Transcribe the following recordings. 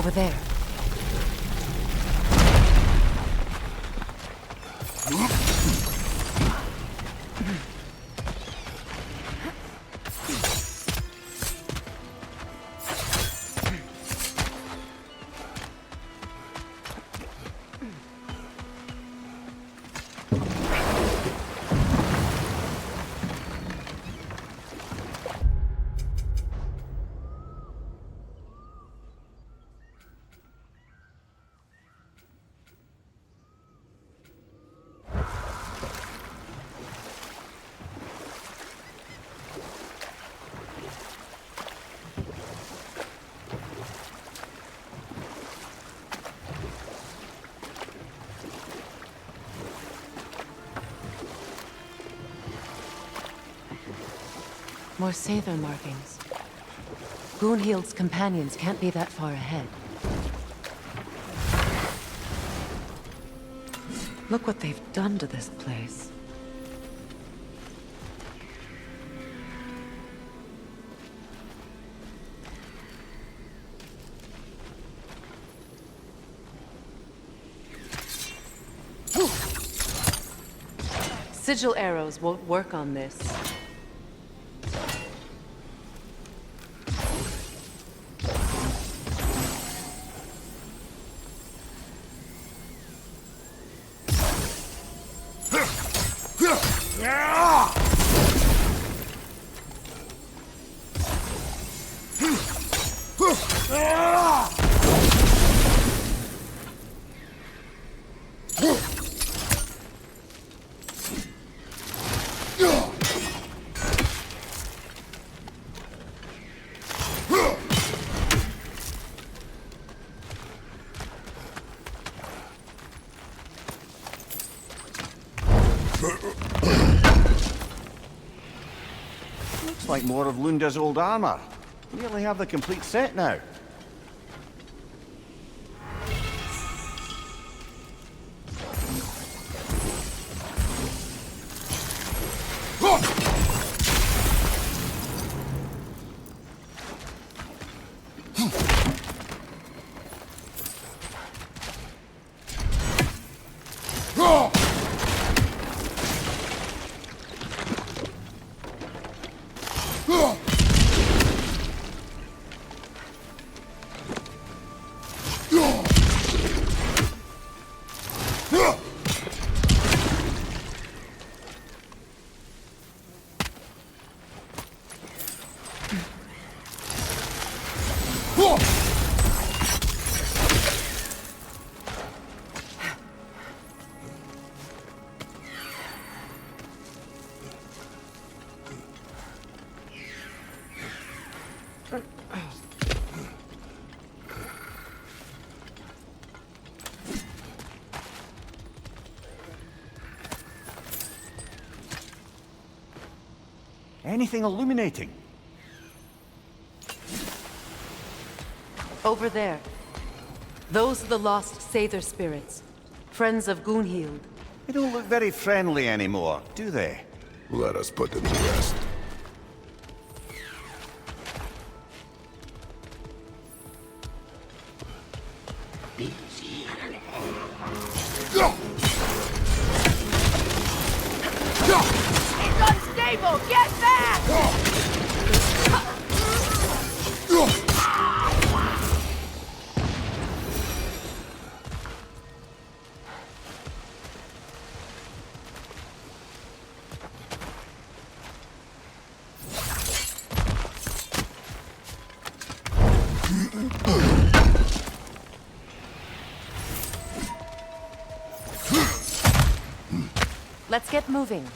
Over there. More Sather markings. Gunhild's companions can't be that far ahead. Look what they've done to this place. Sigil arrows won't work on this. Looks like more of Lunda's old armor. We nearly have the complete set now. Anything illuminating? Over there. Those are the lost Sather spirits. Friends of Gunhild. They don't look very friendly anymore, do they? Let us put them to rest. It's unstable! Get back! Let's get moving.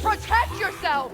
Protect yourself!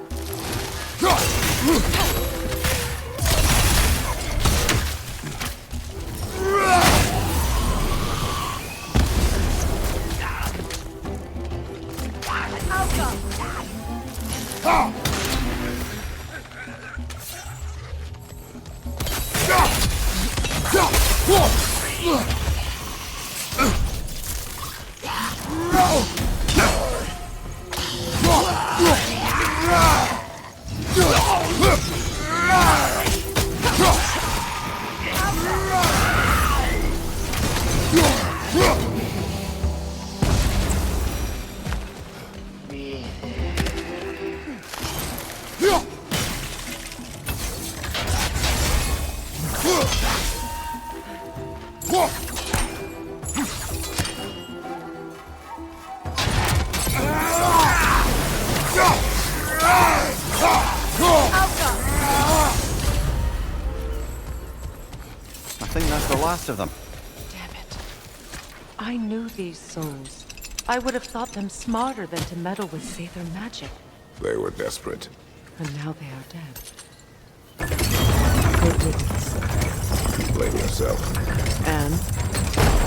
I think that's the last of them. Damn it. I knew these souls. I would have thought them smarter than to meddle with Sather magic. They were desperate. And now they are dead. Good riddance. Blame yourself. And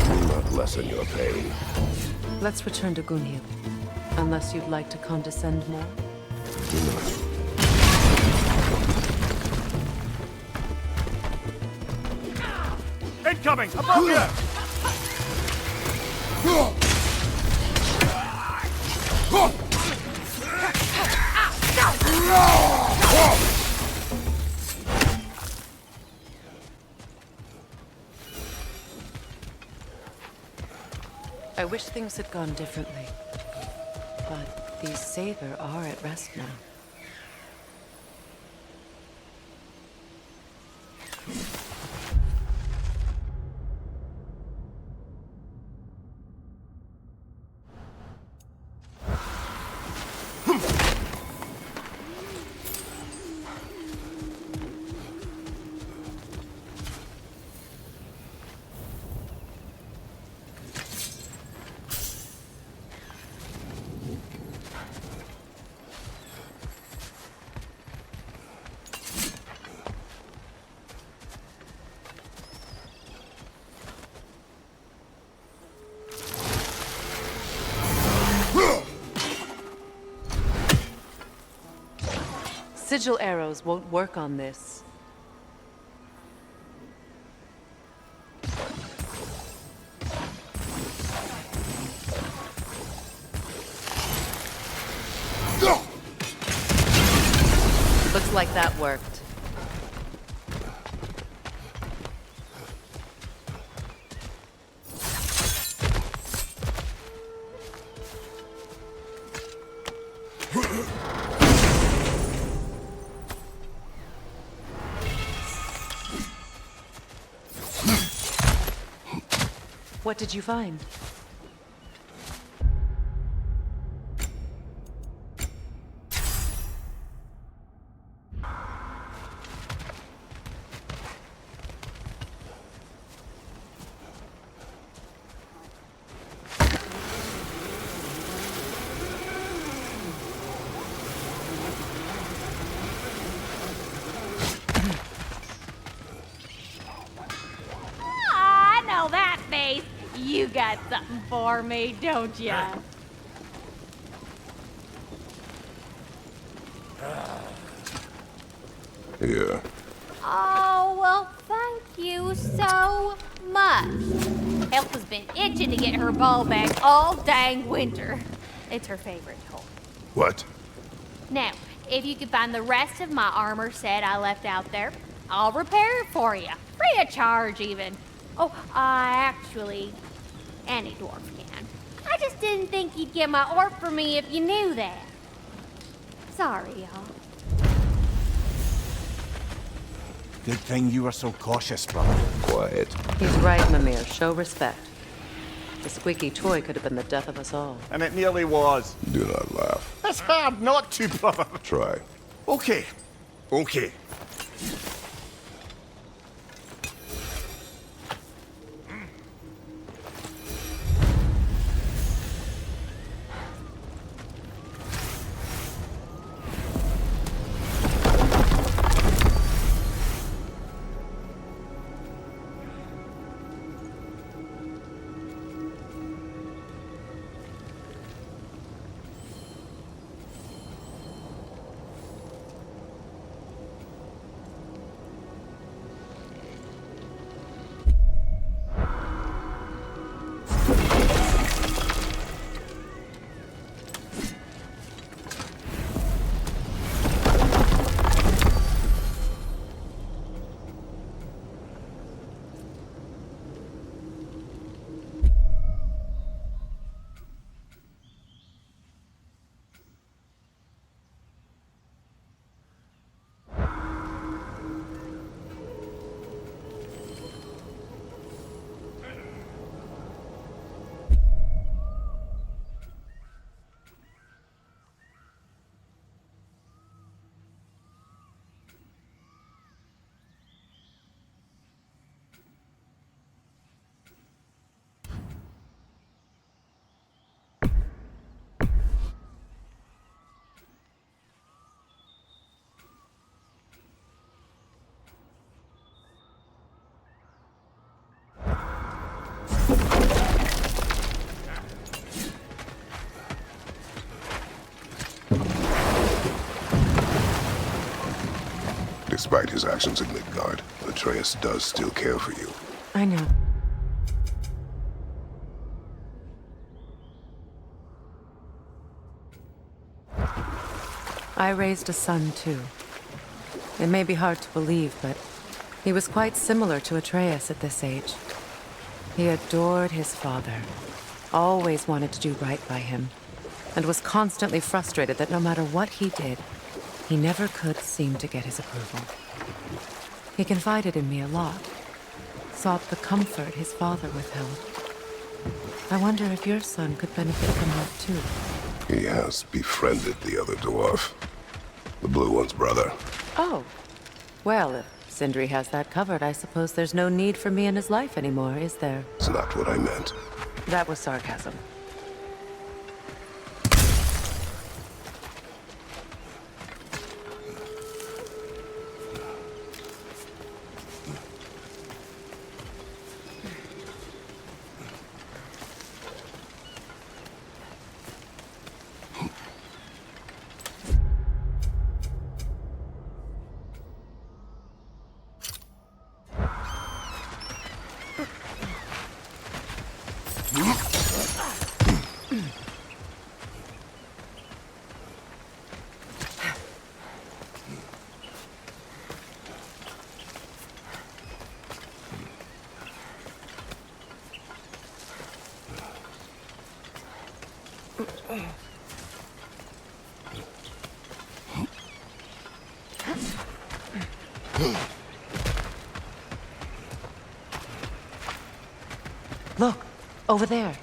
Will not lessen your pain. let's return to Gunhild. Unless you'd like to condescend more. Do not. Incoming! Above you! I wish things had gone differently. But these Sather are at rest now. Sigil arrows won't work on this. Looks like that worked. What did you find? I know that face. You got something for me, don't ya? Here. Oh, well, thank you so much. Elf has been itching to get her ball back all dang winter. It's her favorite toy. What? Now, if you could find the rest of my armor set I left out there, I'll repair it for you. Free of charge, even. Oh, actually, any dwarf can. I just didn't think you'd get my orc for me if you knew that. Sorry, y'all. Good thing you were so cautious, brother. Quiet. He's right, Mimir. Show respect. The squeaky toy could have been the death of us all. And it nearly was. Do not laugh. It's hard not to, brother. Try. Okay. Okay. Despite his actions in Midgard, Atreus does still care for you. I know. I raised a son, too. It may be hard to believe, but he was quite similar to Atreus at this age. He adored his father, always wanted to do right by him, and was constantly frustrated that no matter what he did, he never could seem to get his approval. He confided in me a lot, sought the comfort his father withheld. I wonder if your son could benefit from that, too. He has befriended the other dwarf. The blue one's brother. Oh. Well, if Sindri has that covered, I suppose there's no need for me in his life anymore, is there? It's not what I meant. That was sarcasm. Look, over there.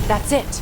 That's it.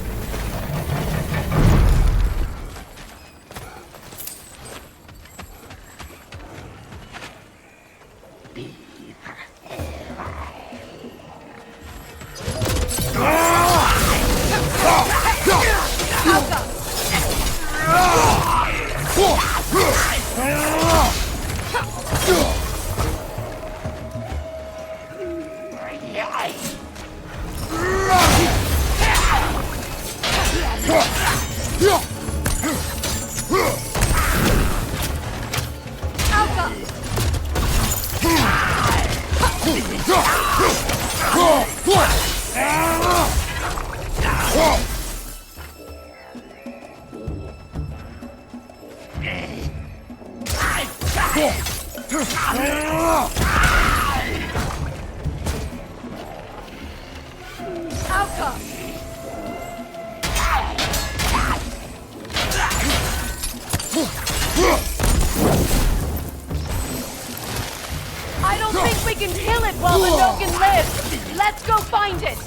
I don't think we can kill it while Logan lives. Let's go find it.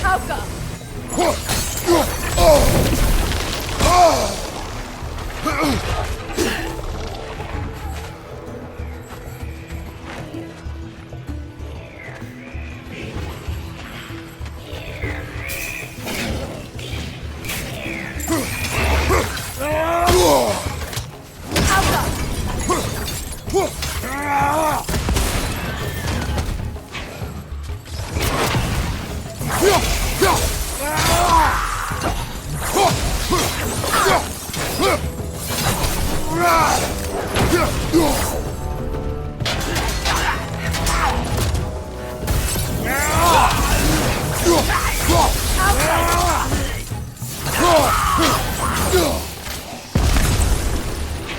Hauka!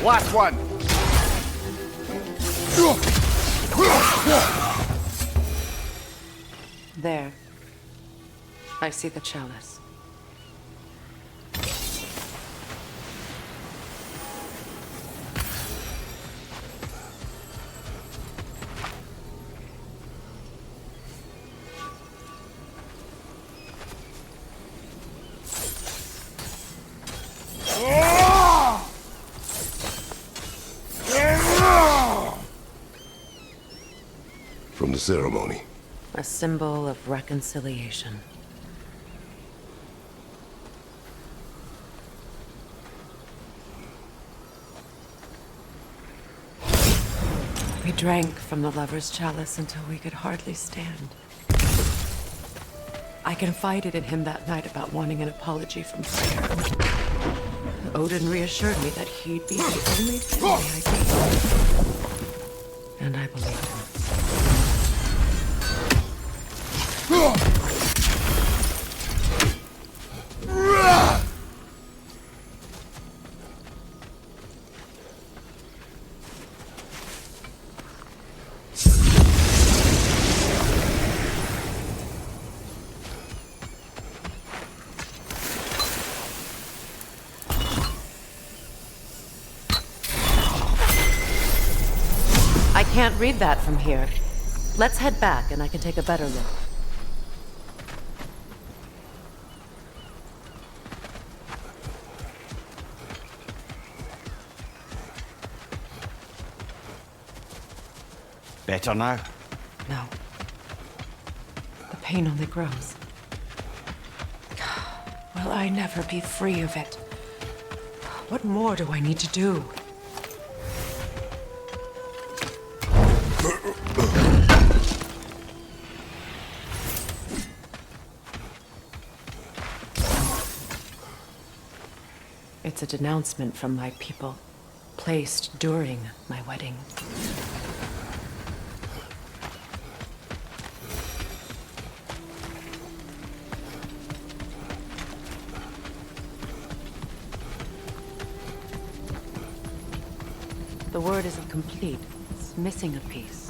Last one. There. I see the chalice. From the ceremony. A symbol of reconciliation. We drank from the lover's chalice until we could hardly stand. I confided in him that night about wanting an apology from Freya. Odin reassured me that he'd be the only family I need. And I believed him. I can't read that from here. Let's head back and I can take a better look. Better now? No. The pain only grows. Will I never be free of it? What more do I need to do? It's a denouncement from my people, placed during my wedding. The word isn't complete. It's missing a piece.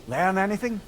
Learn anything?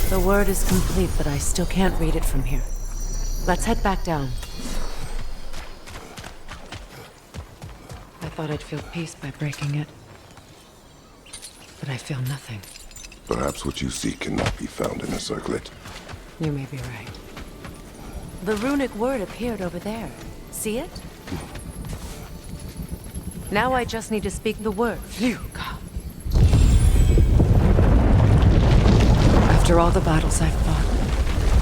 The word is complete, but I still can't read it from here. Let's head back down. I thought I'd feel peace by breaking it. But I feel nothing. Perhaps what you seek cannot be found in a circlet. You may be right. The runic word appeared over there. See it? Now I just need to speak the word. Phew, God. After all the battles I've fought,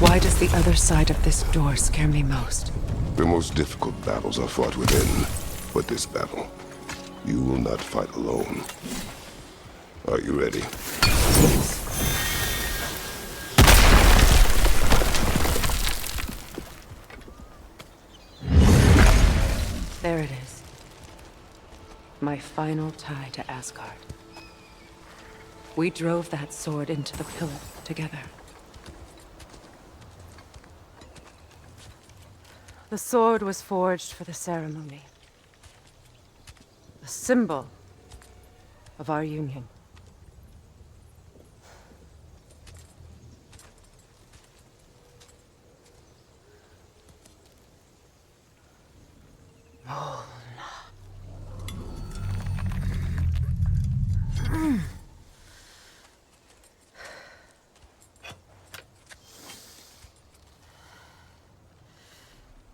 why does the other side of this door scare me most? The most difficult battles are fought within. But this battle, you will not fight alone. Are you ready? Yes. There it is. My final tie to Asgard. We drove that sword into the pillar together. The sword was forged for the ceremony. A symbol of our union.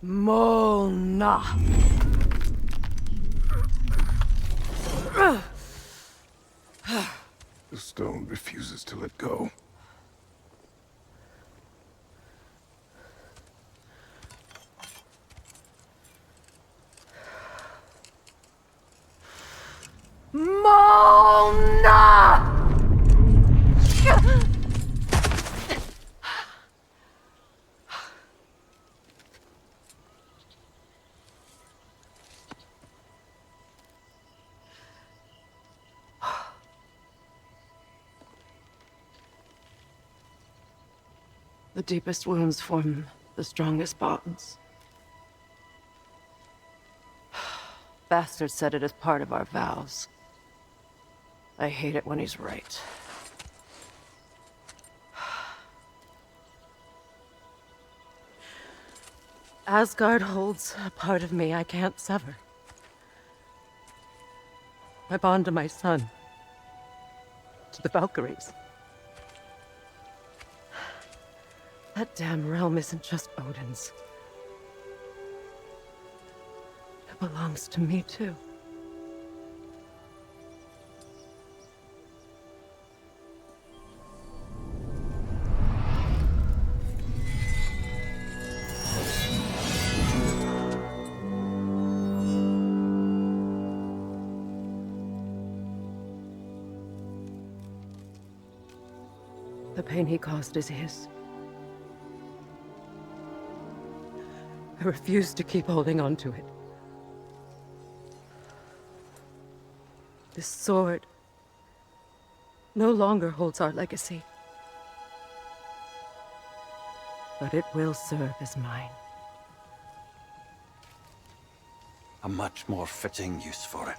Molna. The stone refuses to let go. Molna! The deepest wounds form the strongest bonds. Bastard said it as part of our vows. I hate it when he's right. Asgard holds a part of me I can't sever. My bond to my son. To the Valkyries. That damn realm isn't just Odin's. It belongs to me, too. The pain he caused is his. I refuse to keep holding on to it. This sword no longer holds our legacy. But it will serve as mine. A much more fitting use for it.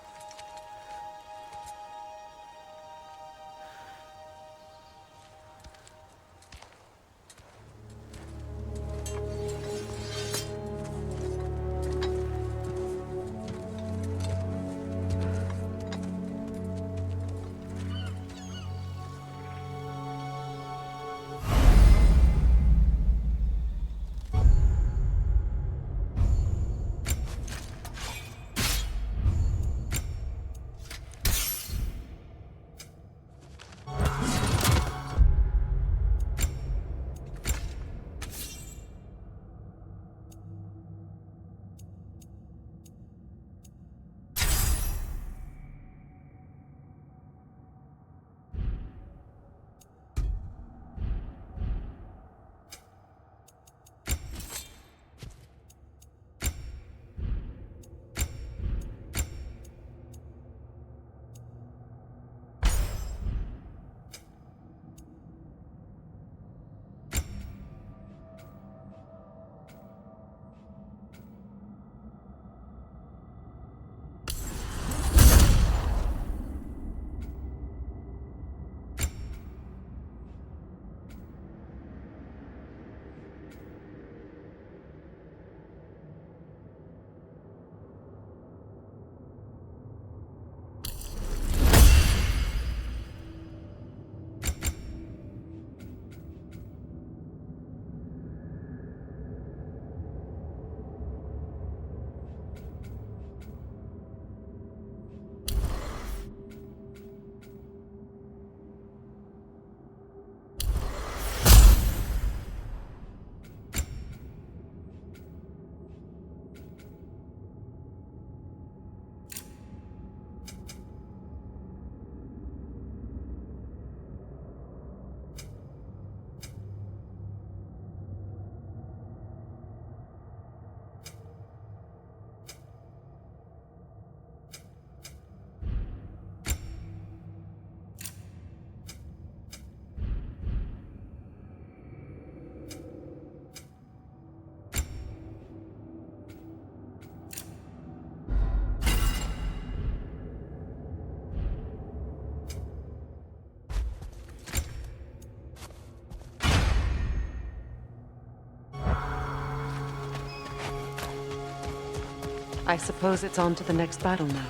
I suppose it's on to the next battle now.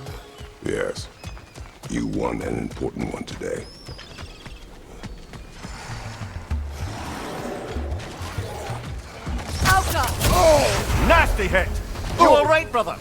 Yes. You won an important one today. Oh! Nasty hit! You all right, brother?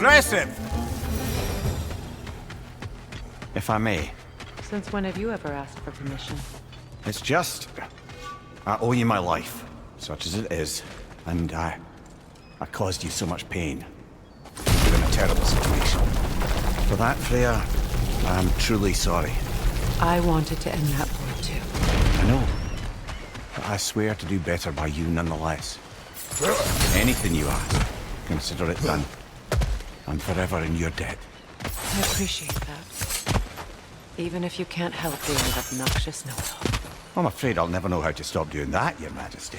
Impressive! If I may. Since when have you ever asked for permission? It's just... I owe you my life, such as it is, and I caused you so much pain. You're in a terrible situation. For that, Freya, I'm truly sorry. I wanted to end that war too. I know. But I swear to do better by you nonetheless. Anything you ask, consider it done. I'm forever in your debt. I appreciate that. Even if you can't help being an obnoxious know-it-all. I'm afraid I'll never know how to stop doing that, Your Majesty.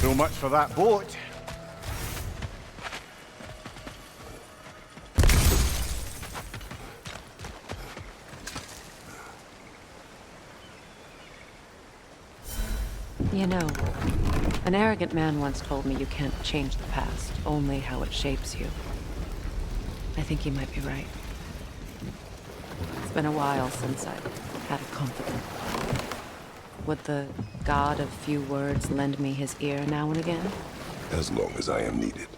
So much for that boat. You know, an arrogant man once told me you can't change the past, only how it shapes you. I think he might be right. It's been a while since I've had a confidant. Would the god of few words lend me his ear now and again? As long as I am needed.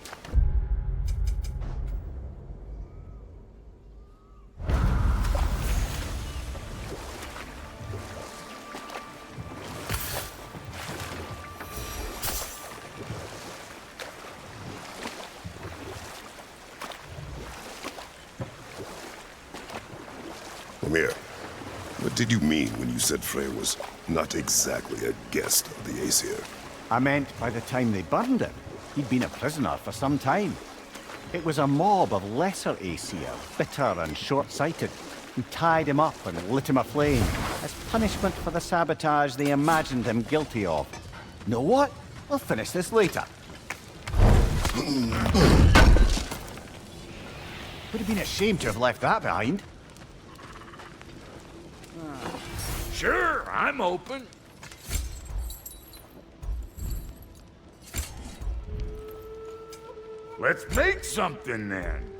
Come here. What did you mean when you said Frey was not exactly a guest of the Aesir? I meant by the time they burned him, he'd been a prisoner for some time. It was a mob of lesser Aesir, bitter and short-sighted, who tied him up and lit him aflame as punishment for the sabotage they imagined him guilty of. Know what? We'll finish this later. Would have been ashamed to have left that behind. Sure, I'm open. Let's make something then.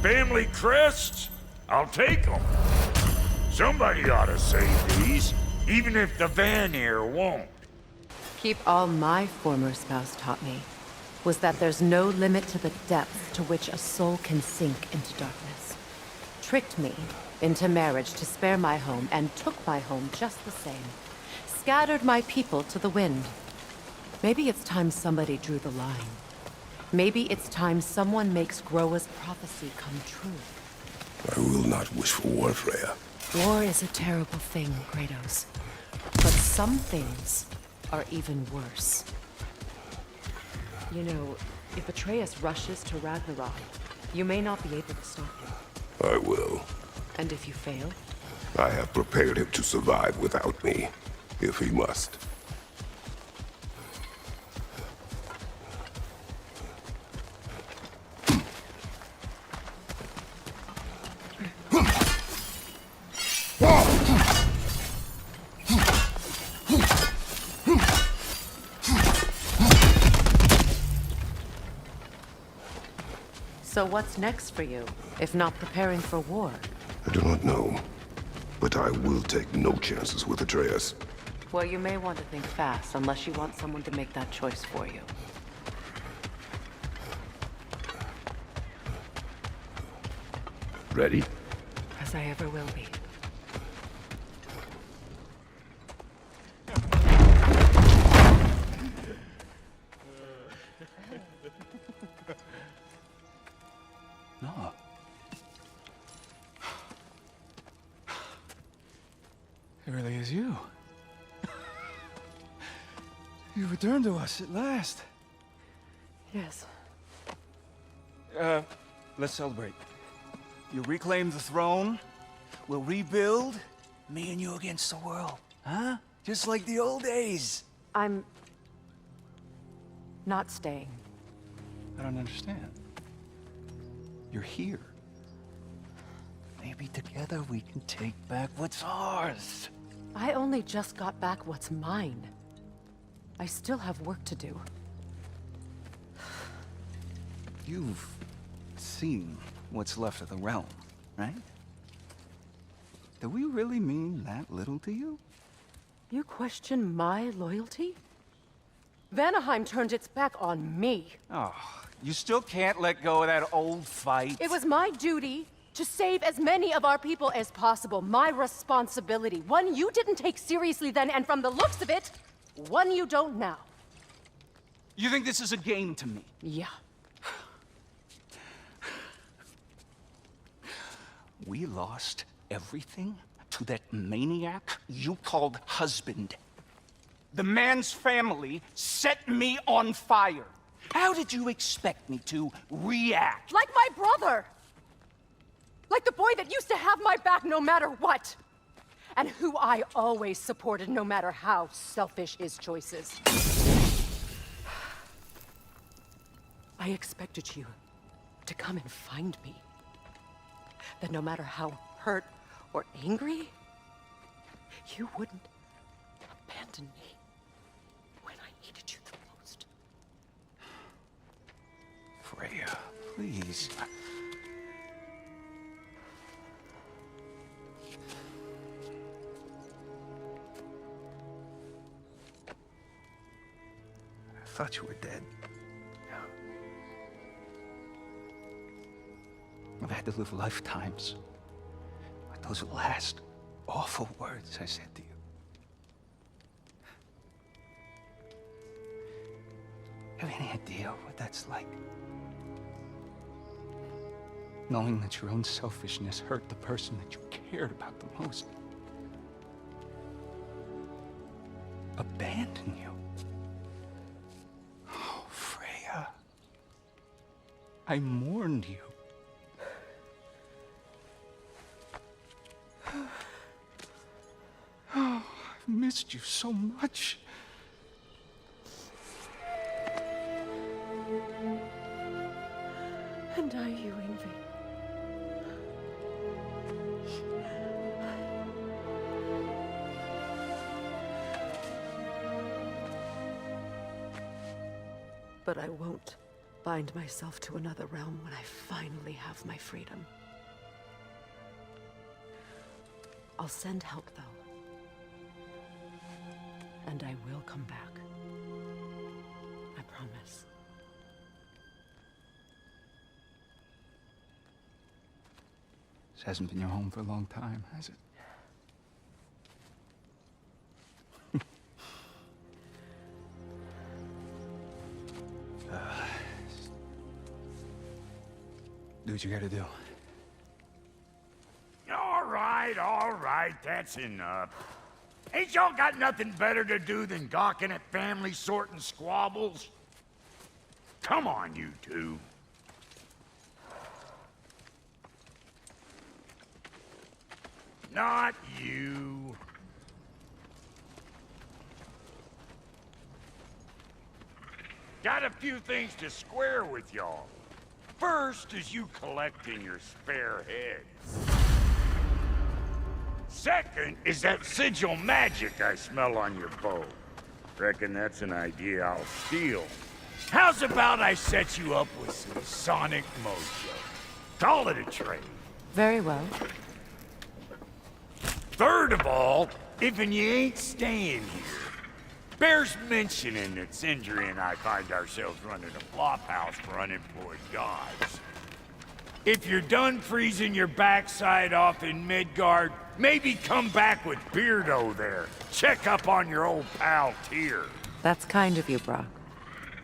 Family crests? I'll take them. Somebody ought to save these, even if the Vanir won't. Keep all my former spouse taught me was that there's no limit to the depth to which a soul can sink into darkness. Tricked me into marriage to spare my home and took my home just the same. Scattered my people to the wind. Maybe it's time somebody drew the line. Maybe it's time someone makes Groa's prophecy come true. I will not wish for war, Freya. War is a terrible thing, Kratos. But some things are even worse. You know, If Atreus rushes to Ragnarok, you may not be able to stop him. I will. And if you fail? I have prepared him to survive without me, if he must. So what's next for you, if not preparing for war? I do not know, but I will take no chances with Atreus. Well, you may want to think fast, unless you want someone to make that choice for you. Ready? As I ever will be. No. It really is you. You returned to us at last. Yes. Let's celebrate. You reclaim the throne. We'll rebuild. Me and you against the world. Huh? Just like the old days. I'm... not staying. I don't understand. You're here. Maybe together we can take back what's ours. I only just got back what's mine. I still have work to do. You've seen what's left of the realm, right? Do we really mean that little to you? You question my loyalty? Vanaheim turned its back on me. Oh, you still can't let go of that old fight? It was my duty to save as many of our people as possible. My responsibility. One you didn't take seriously then, and from the looks of it, one you don't now. You think this is a game to me? Yeah. We lost everything to that maniac you called husband. The man's family set me on fire. How did you expect me to react? Like my brother! Like the boy that used to have my back no matter what! And who I always supported no matter how selfish his choices. I expected you to come and find me. That no matter how hurt or angry, you wouldn't abandon me when I needed you the most. Freya, please. I thought you were dead. I've had to live lifetimes with those last awful words I said to you. Have any idea what that's like? Knowing that your own selfishness hurt the person that you cared about the most. Abandon you. Oh, Freya. I mourned you. Oh, I've missed you so much. And I you envy. But I won't bind myself to another realm when I finally have my freedom. I'll send help, though. And I will come back. I promise. This hasn't been your home for a long time, has it? Do what you gotta do. All right, that's enough. Ain't y'all got nothing better to do than gawking at family sorting squabbles? Come on, you two. Not you. Got a few things to square with y'all. First is you collecting your spare heads. Second is that sigil magic I smell on your bow. Reckon that's an idea I'll steal. How's about I set you up with some sonic mojo? Call it a trade. Very well. Third of all, if you ain't staying here, bears mentioning that Sindri and I find ourselves running a flophouse for unemployed gods. If you're done freezing your backside off in Midgard, maybe come back with Beardo there. Check up on your old pal Tyr. That's kind of you, Brock.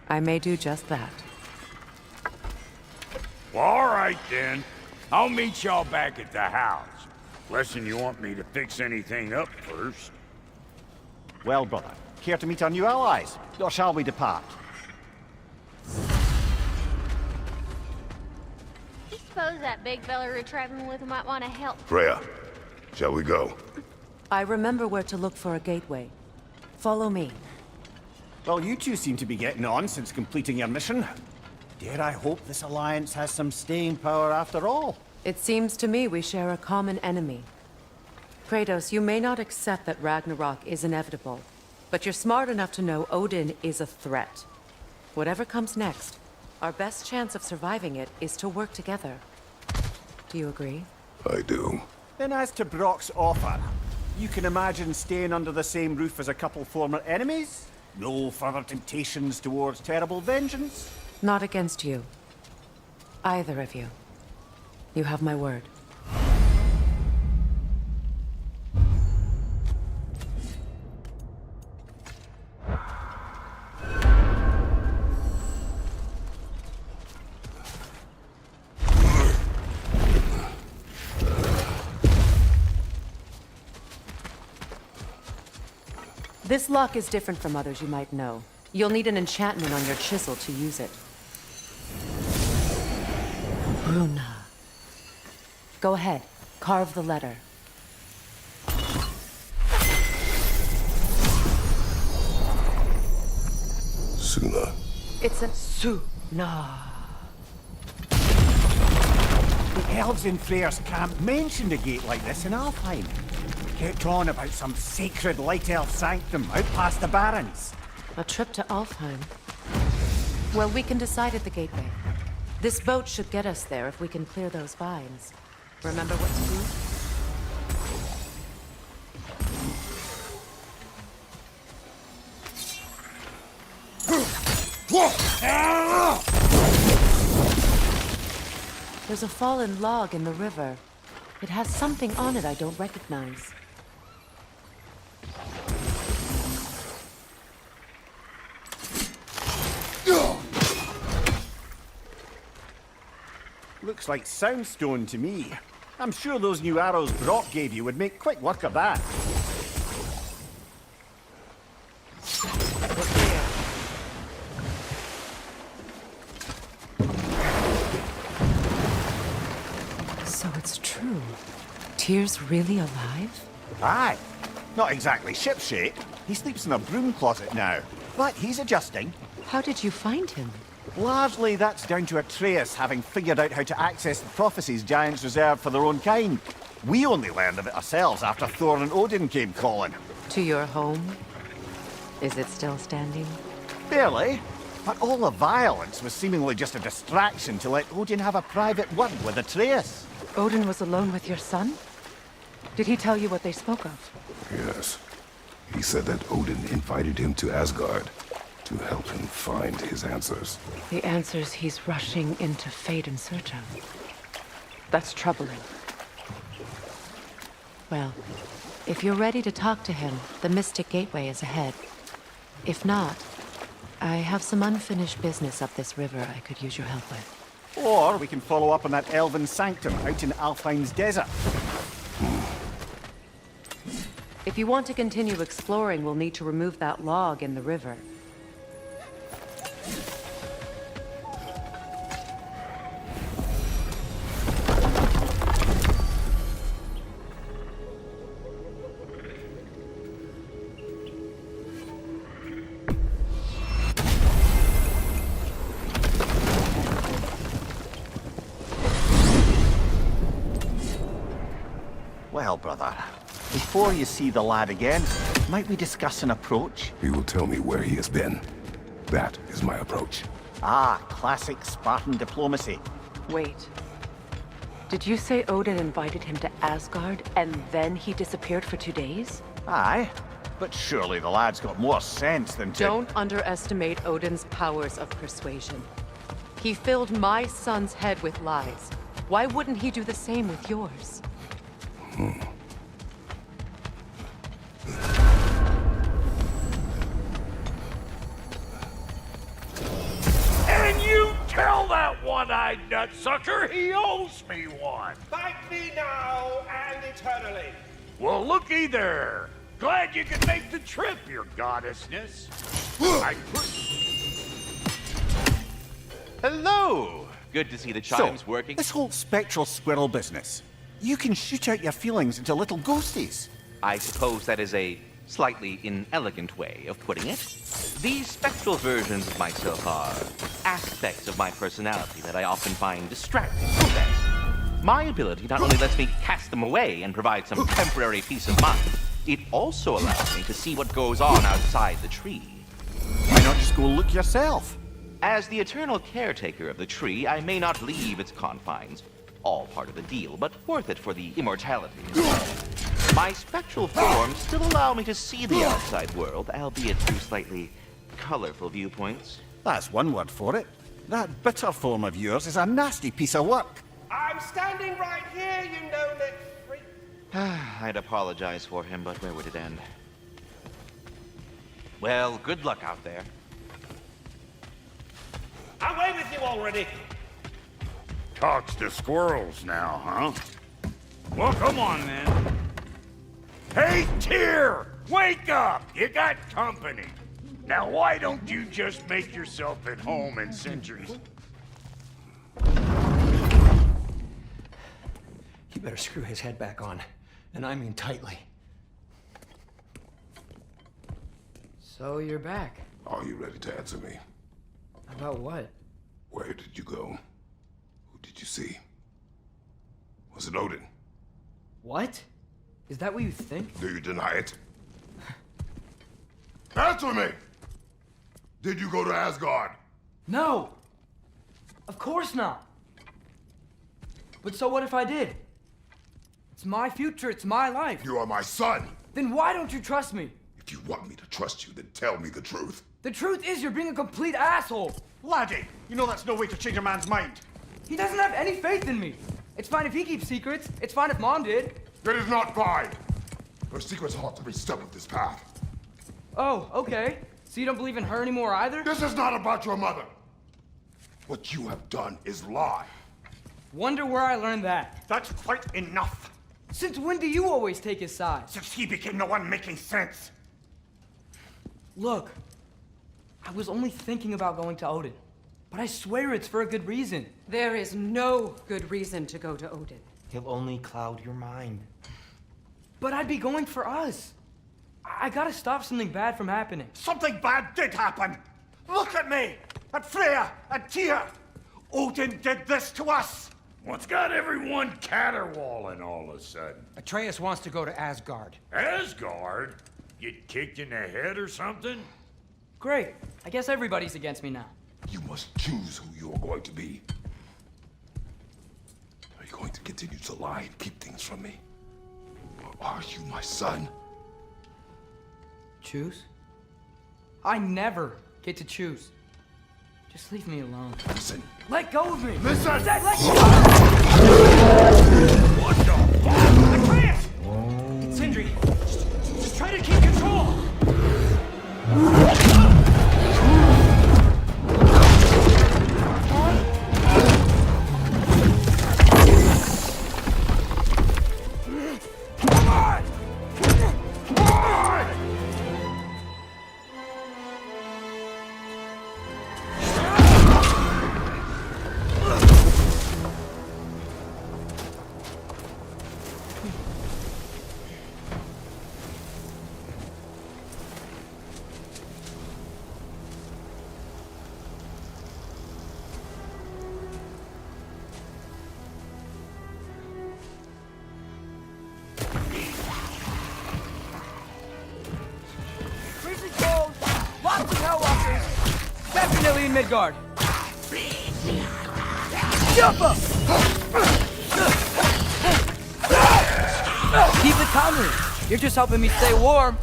I may do just that. Well, all right then. I'll meet y'all back at the house. Less'n you want me to fix anything up first. Well, brother, care to meet our new allies? Or shall we depart? You suppose that big fella we're traveling with might want to help? Freya, shall we go? I remember where to look for a gateway. Follow me. Well, you two seem to be getting on since completing your mission. Dare I hope this alliance has some staying power after all? It seems to me we share a common enemy. Kratos, you may not accept that Ragnarok is inevitable, but you're smart enough to know Odin is a threat. Whatever comes next, our best chance of surviving it is to work together. Do you agree? I do. Then as to Brock's offer, you can imagine staying under the same roof as a couple former enemies? No further temptations towards terrible vengeance? Not against you. Either of you. You have my word. This lock is different from others you might know. You'll need an enchantment on your chisel to use it. Bruna. Go ahead. Carve the letter. Suna. It's a Suna. The elves in Freyr's camp mentioned a gate like this in Alfheim. Kept on about some sacred light elf sanctum out past the barrens. A trip to Alfheim. Well, we can decide at the gateway. This boat should get us there if we can clear those vines. Remember what to do? There's a fallen log in the river. It has something on it I don't recognize. Looks like soundstone to me. I'm sure those new arrows Brock gave you would make quick work of that. So it's true. Tyr's really alive? Aye. Not exactly shipshape. He sleeps in a broom closet now. But he's adjusting. How did you find him? Largely, that's down to Atreus having figured out how to access the prophecies giants reserved for their own kind. We only learned of it ourselves after Thor and Odin came calling. To your home? Is it still standing? Barely. But all the violence was seemingly just a distraction to let Odin have a private word with Atreus. Odin was alone with your son? Did he tell you what they spoke of? Yes. He said that Odin invited him to Asgard to help him find his answers. The answers he's rushing into fate in search of. That's troubling. Well, if you're ready to talk to him, the Mystic Gateway is ahead. If not, I have some unfinished business up this river I could use your help with. Or we can follow up on that elven sanctum out in Alfheim's desert. If you want to continue exploring, we'll need to remove that log in the river. Well, brother, before you see the lad again, might we discuss an approach? He will tell me where he has been. That is my approach. Ah, classic Spartan diplomacy. Wait. Did you say Odin invited him to Asgard, and then he disappeared for 2 days? Aye, but surely the lad's got more sense than to... Don't underestimate Odin's powers of persuasion. He filled my son's head with lies. Why wouldn't he do the same with yours? And you tell that one-eyed nutsucker he owes me one. Thank me now and eternally. Well, looky there. Glad you could make the trip, your goddessness. Hello! Good to see the chimes working. This whole spectral squirrel business. You can shoot out your feelings into little ghosties. I suppose that is a slightly inelegant way of putting it. These spectral versions of myself are aspects of my personality that I often find distracting to possess. My ability not only lets me cast them away and provide some temporary peace of mind, it also allows me to see what goes on outside the tree. Why not just go look yourself? As the eternal caretaker of the tree, I may not leave its confines. All part of the deal, but worth it for the immortality. My spectral forms still allow me to see the outside world, albeit through slightly colorful viewpoints. That's one word for it. That bitter form of yours is a nasty piece of work. I'm standing right here, you no-neck freak. I'd apologize for him, but where would it end? Well, good luck out there. Away with you already. Talks to squirrels now, huh? Well, come on then. Hey, Tyr! Wake up! You got company. Now, why don't you just make yourself at home in Sentry's? You better screw his head back on, and I mean tightly. So you're back. Are you ready to answer me? About what? Where did you go? Who did you see? Was it Odin? What? Is that what you think? Do you deny it? Answer me! Did you go to Asgard? No! Of course not! But so what if I did? It's my future, it's my life. You are my son! Then why don't you trust me? If you want me to trust you, then tell me the truth. The truth is you're being a complete asshole! Laddie, you know that's no way to change a man's mind. He doesn't have any faith in me. It's fine if he keeps secrets. It's fine if Mom did. It is not fine! Her secrets ought to be stuck with this path. Oh, okay. So you don't believe in her anymore either? This is not about your mother! What you have done is lie. Wonder where I learned that. That's quite enough. Since when do you always take his side? Since he became the one making sense. Look, I was only thinking about going to Odin. But I swear it's for a good reason. There is no good reason to go to Odin. He'll only cloud your mind. But I'd be going for us. I gotta stop something bad from happening. Something bad did happen. Look at me, at Freya, at Tyr. Odin did this to us. What's got everyone caterwauling all of a sudden? Atreus wants to go to Asgard. Asgard? Get kicked in the head or something? Great. I guess everybody's against me now. You must choose who you're going to be. Are you going to continue to lie and keep things from me? Or are you my son? Choose? I never get to choose. Just leave me alone. Listen. Let go of me! Listen! I said let go! What the fuck? Atreus! It's Sindri. Just try to keep control! in Midgard. Jump up! Keep it coming. You're just helping me stay warm.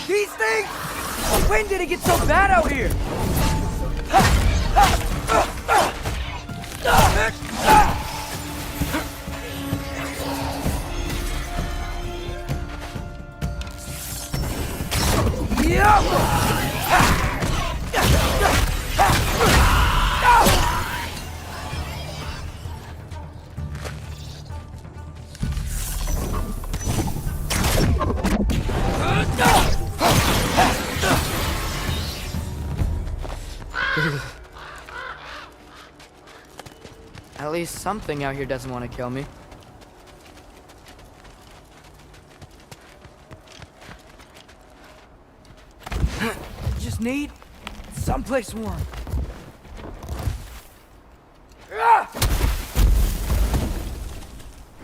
These things? When did it get so bad out here? At least something out here doesn't want to kill me. Just need someplace warm.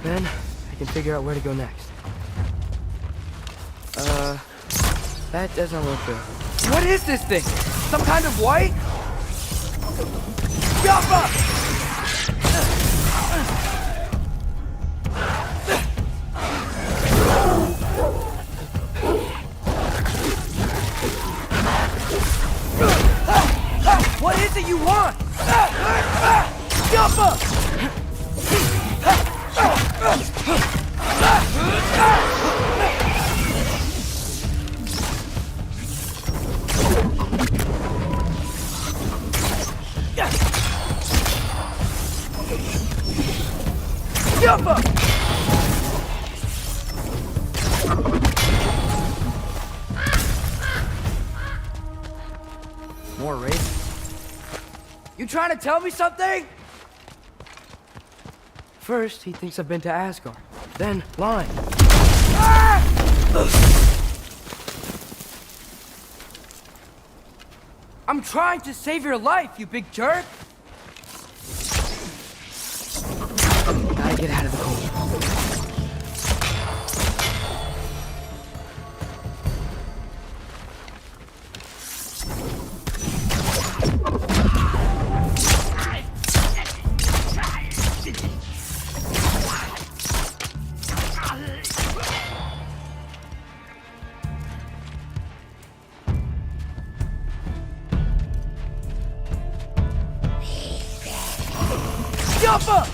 Then I can figure out where to go next. That doesn't look good. What is this thing? Some kind of white? Jump up! What is it you want? Jump up! Jump up! More race? You trying to tell me something? First, he thinks I've been to Asgard. Then, lying. I'm trying to save your life, you big jerk! Gotta get out of the cold. Jump up!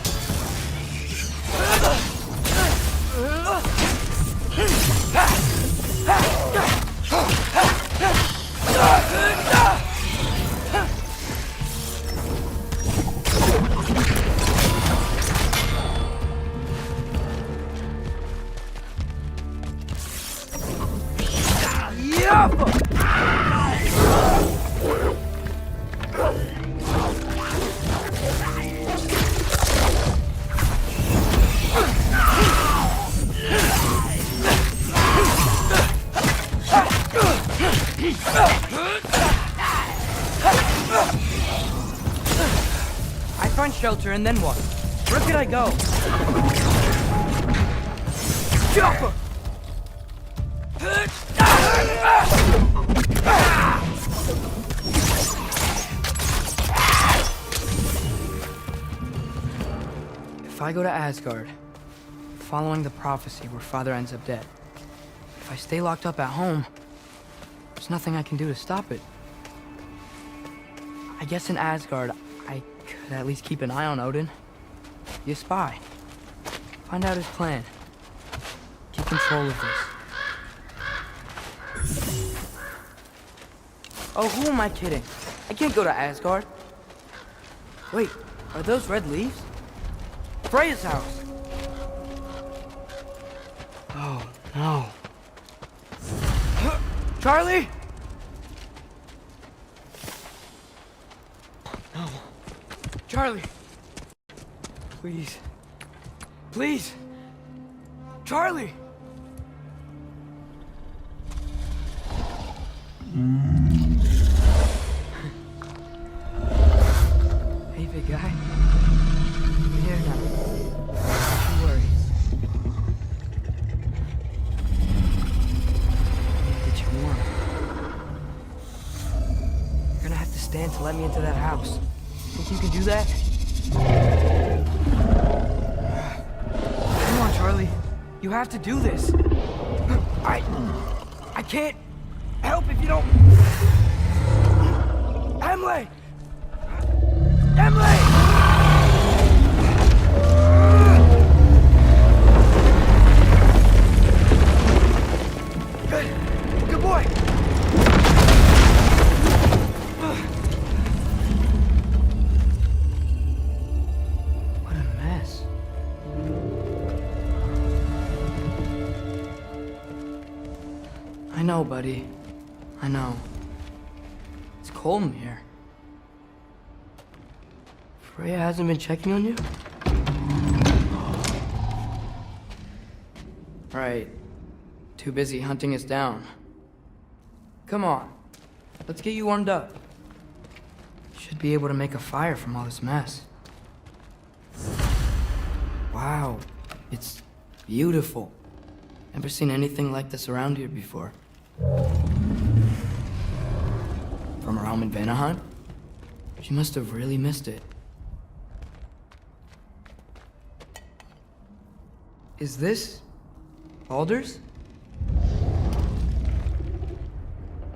I find shelter and then what? Where could I go? Jump! If I go to Asgard, following the prophecy where Father ends up dead, if I stay locked up at home, there's nothing I can do to stop it. I guess in Asgard, I could at least keep an eye on Odin. Be a spy. Find out his plan. Keep control of this. Oh, who am I kidding? I can't go to Asgard. Wait, are those red leaves? Freya's house. Oh, no. Charlie? No. Charlie. Please. Please. Charlie. Hey, big guy. I'm here now. to let me into that house. Think you can do that? Come on, Charlie. You have to do this. I can't help if you don't... Emily! Emily! Good boy! What a mess. I know, buddy. I know. It's cold in here. Freya hasn't been checking on you? Right. Too busy hunting us down. Come on. Let's get you warmed up. Should be able to make a fire from all this mess. Wow. It's beautiful. Never seen anything like this around here before. From her home in Vanaheim? She must have really missed it. Is this Alder's?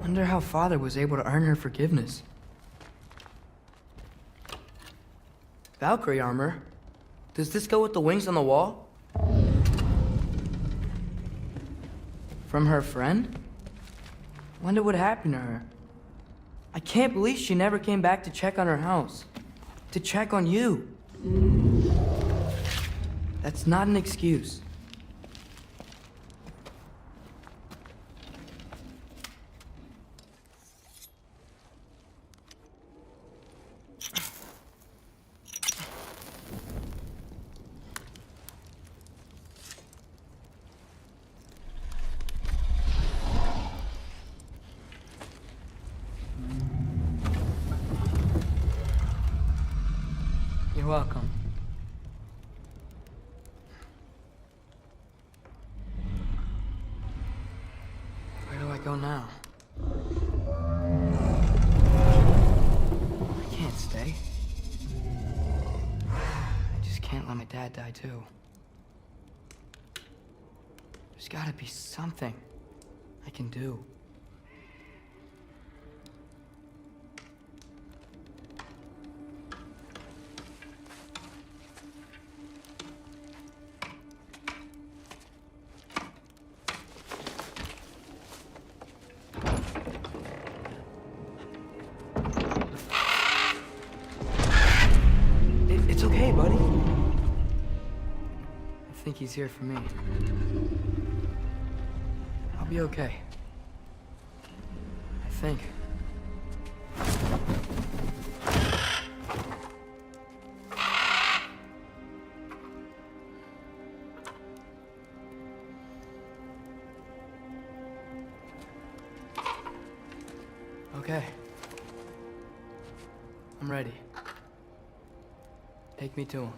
Wonder how Father was able to earn her forgiveness. Valkyrie armor? Does this go with the wings on the wall? From her friend? Wonder what happened to her. I can't believe she never came back to check on her house. To check on you. That's not an excuse. You're welcome. Where do I go now? I can't stay. I just can't let my dad die too. There's gotta be something I can do. It's okay, buddy. I think he's here for me. I'll be okay. I think. Okay. I'm ready. Take me to him.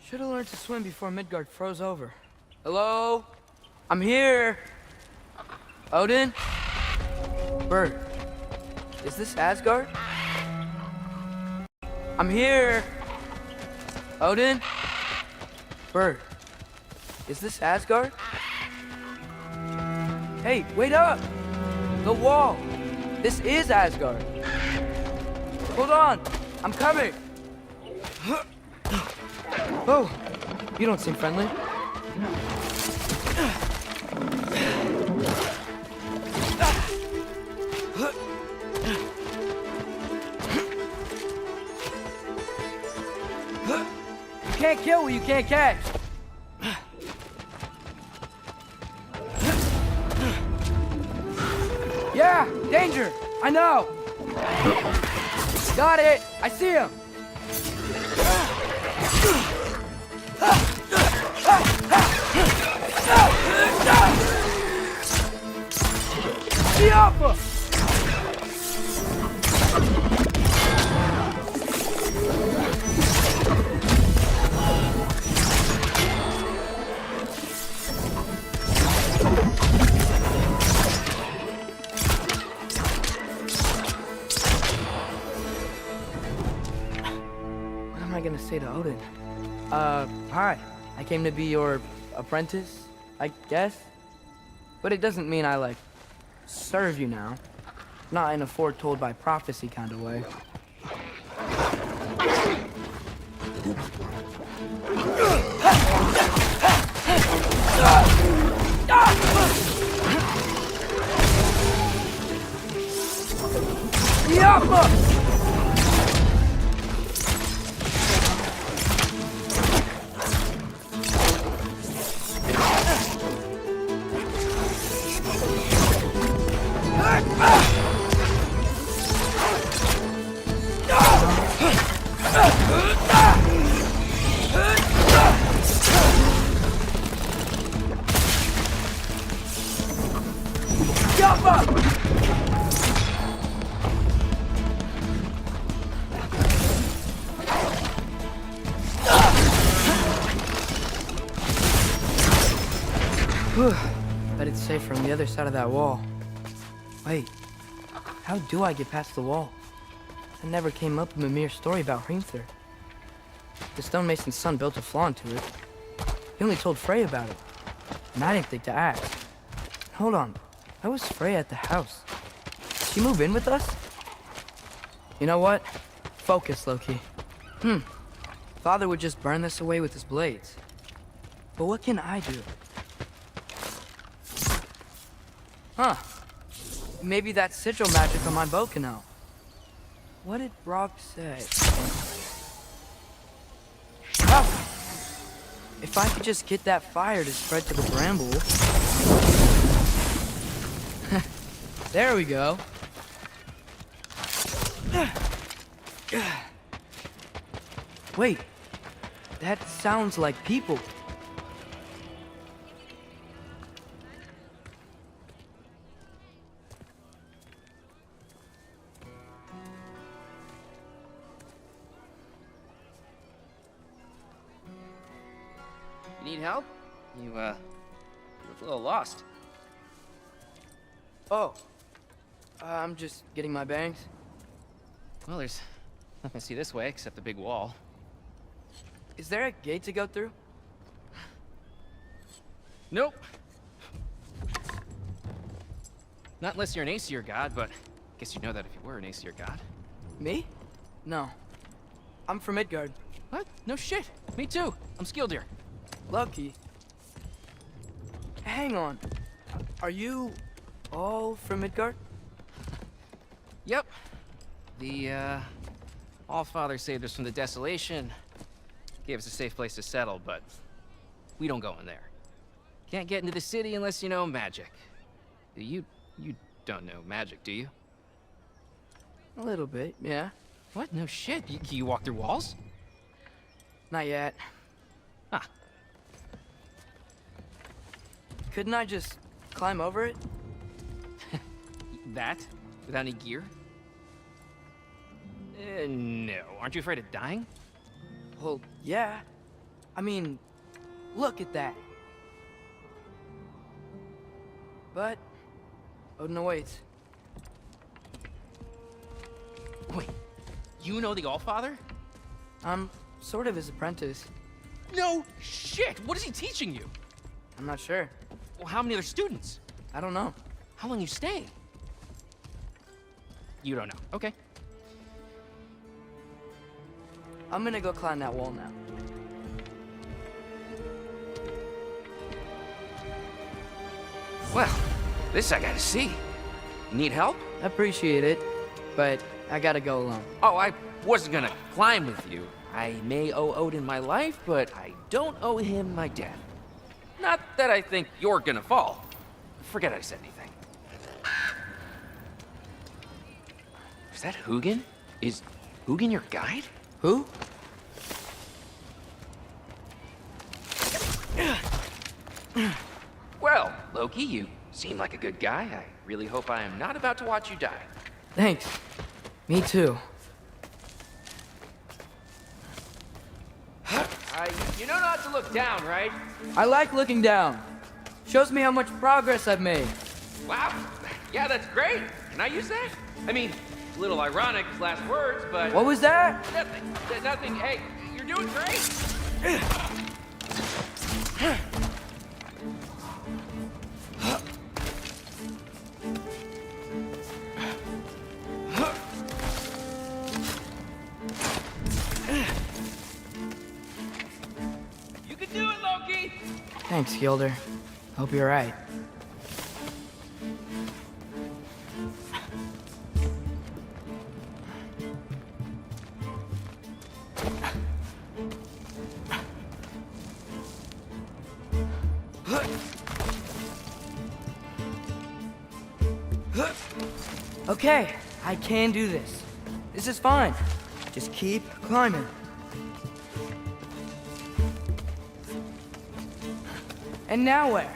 Should have learned to swim before Midgard froze over. Hello? I'm here! Odin? Bert, is this Asgard? I'm here! Odin? Bird. Is this Asgard? Hey, wait up! The wall! This is Asgard! Hold on! I'm coming! Oh, you don't seem friendly. You can't kill what you can't catch. Yeah, danger! I know! Got it! I see him! The Alpha! What am I gonna say to Odin? Hi. I came to be your apprentice, I guess? But it doesn't mean I, like, serve you now. Not in a foretold by prophecy kind of way. Yapma! Bet it's safe from the other side of that wall. Wait, how do I get past the wall? That never came up in Mimir's story about Hrimthur. The stonemason's son built a flaw into it. He only told Frey about it, and I didn't think to ask. Hold on, why was Frey at the house? Did she move in with us? You know what? Focus, Loki. Father would just burn this away with his blades. But what can I do? Huh. Maybe that sigil magic on my bow can help. What did Brock say? Oh! If I could just get that fire to spread to the bramble. There we go. Wait. That sounds like people. You need help? You look a little lost. Oh. I'm just getting my bearings. Well, there's nothing to see this way except the big wall. Is there a gate to go through? Nope. Not unless you're an Aesir god, but I guess you'd know that if you were an Aesir god. Me? No. I'm from Midgard. What? No shit. Me too. I'm Skildir. Lucky. Hang on. Are you all from Midgard? Yep. The, Allfather saved us from the desolation. Gave us a safe place to settle, but we don't go in there. Can't get into the city unless you know magic. You don't know magic, do you? A little bit, yeah. What? No shit. You walk through walls? Not yet. Ah. Couldn't I just climb over it? That? Without any gear? No. Aren't you afraid of dying? Well, yeah. I mean, look at that. But Odin awaits. Wait, you know the Allfather? I'm sort of his apprentice. No shit! What is he teaching you? I'm not sure. Well, how many other students? I don't know. How long you staying? You don't know. Okay. I'm gonna go climb that wall now. Well, this I gotta see. You need help? Appreciate it, but I gotta go alone. Oh, I wasn't gonna climb with you. I may owe Odin my life, but I don't owe him my death. Not that I think you're gonna fall. Forget I said anything. Is that Hugin? Is Hugin your guide? Who? Well, Loki, you seem like a good guy. I really hope I am not about to watch you die. Thanks. Me too. You know not to look down, right? I like looking down. Shows me how much progress I've made. Wow. Yeah, that's great. Can I use that? I mean, a little ironic, his last words, but... What was that? Nothing. Nothing. Hey, you're doing great. You can do it, Loki! Thanks, Gilder. Hope you're right. Okay, I can do this. This is fine. Just keep climbing. And now where?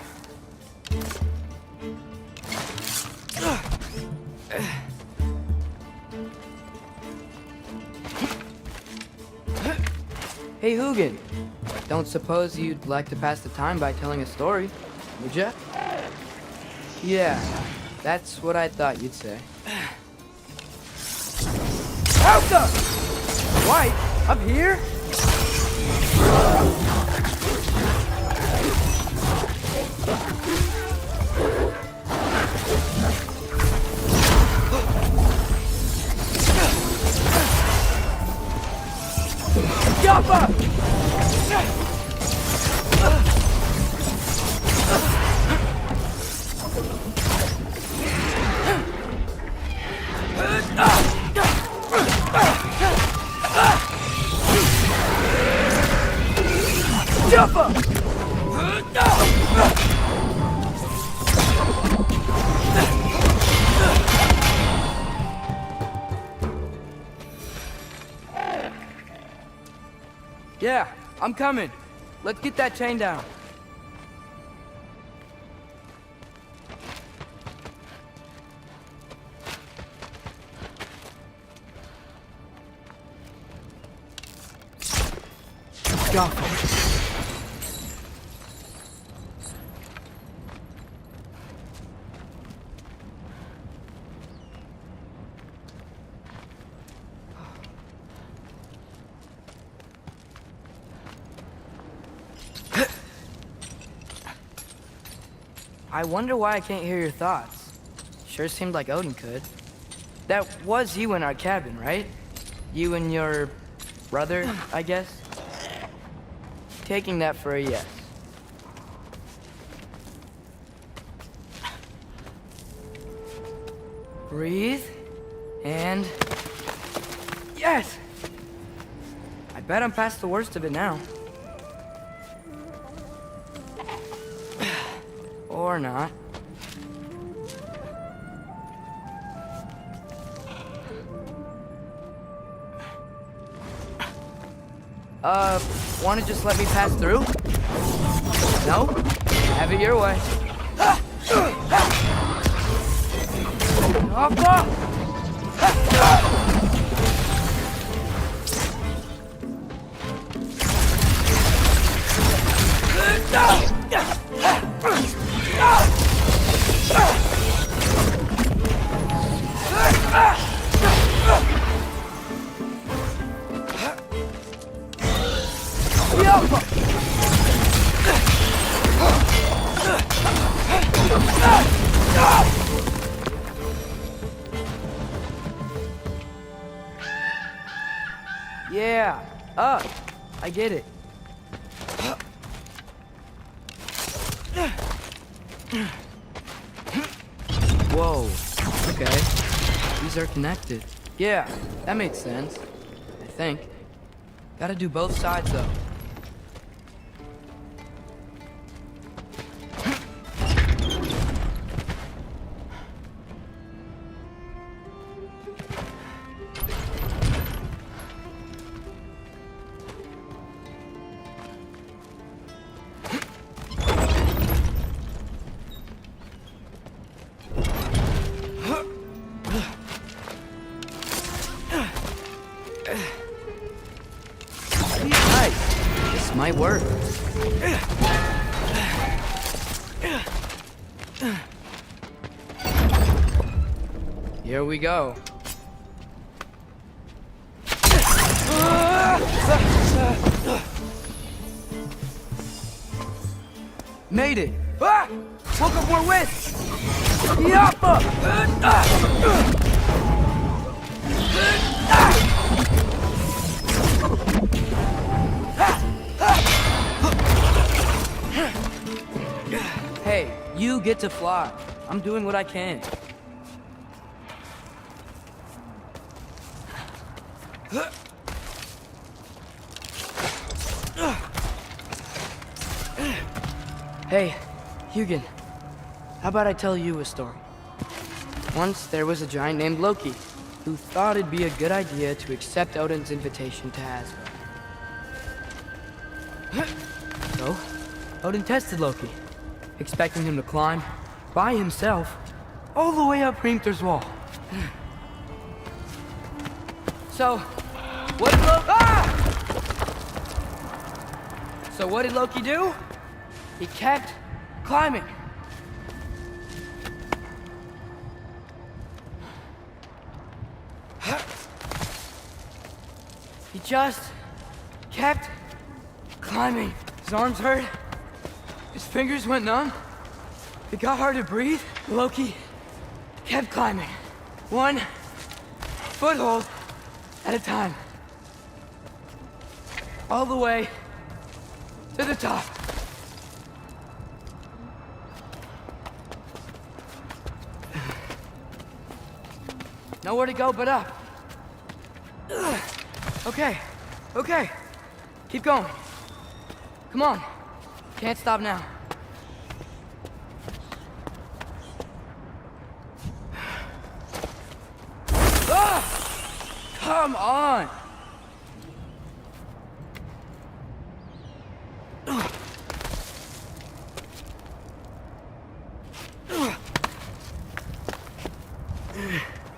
Hey, Hugin. Don't suppose you'd like to pass the time by telling a story, would ya? Yeah, that's what I thought you'd say. Out the... White? Up here? Jump up! Jump up! Yeah, I'm coming. Let's get that chain down. Go. I wonder why I can't hear your thoughts. Sure seemed like Odin could. That was you in our cabin, right? You and your brother, I guess? Taking that for a yes. Breathe, and... Yes! I bet I'm past the worst of it now. Or not. Wanna just let me pass through? No? Have it your way. up. I get it. Whoa. Okay. These are connected. Yeah, that makes sense. I think. Gotta do both sides, though. Might work. Here we go. Made it. Ah! Woke up more wind. Yappa! Hey, you get to fly. I'm doing what I can. Hey, Hugin, how about I tell you a story? Once there was a giant named Loki who thought it'd be a good idea to accept Odin's invitation to Asgard. So, Odin tested Loki, expecting him to climb by himself all the way up Hrimthur's wall. So, what did Loki do? He kept climbing. He just kept climbing. His arms hurt. His fingers went numb. It got hard to breathe. Loki kept climbing. One foothold at a time. All the way to the top. Nowhere to go but up. Okay, okay. Keep going. Come on. Can't stop now. Come on!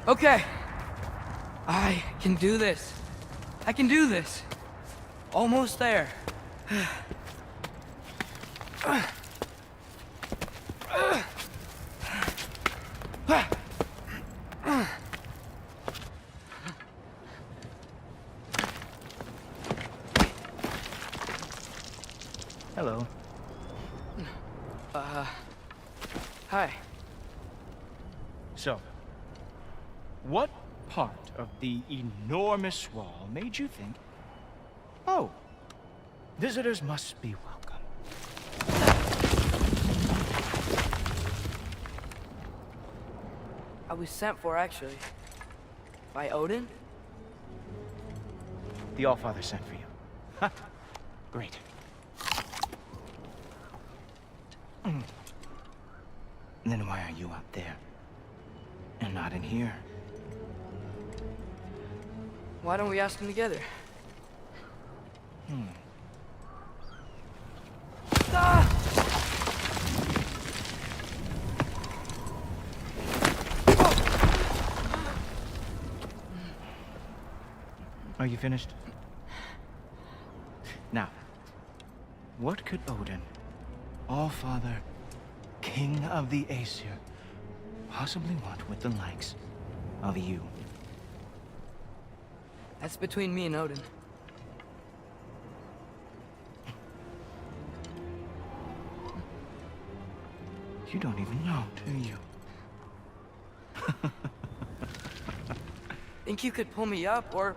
Okay. I can do this. I can do this. Almost there. Hello. Hi. So, what part of the enormous wall made you think, oh, visitors must be welcome? I was sent for, actually. By Odin? The Allfather sent for you. Huh. Great. Then why are you out there? And not in here? Why don't we ask them together? Ah! Are you finished? Now, what could Odin, Allfather, King of the Aesir, possibly want with the likes of you? That's between me and Odin. You don't even know, do you? Think you could pull me up, or...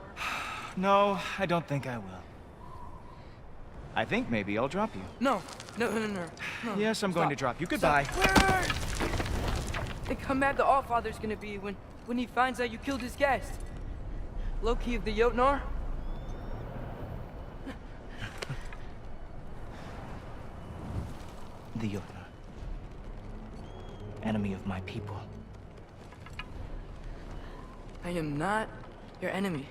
No, I don't think I will. I think maybe I'll drop you. No. Yes, I'm going to drop you. Goodbye. Wait. Think how mad the Allfather's gonna be when he finds out you killed his guest. Loki of the Jotnar? The Jotnar. Enemy of my people. I am not your enemy.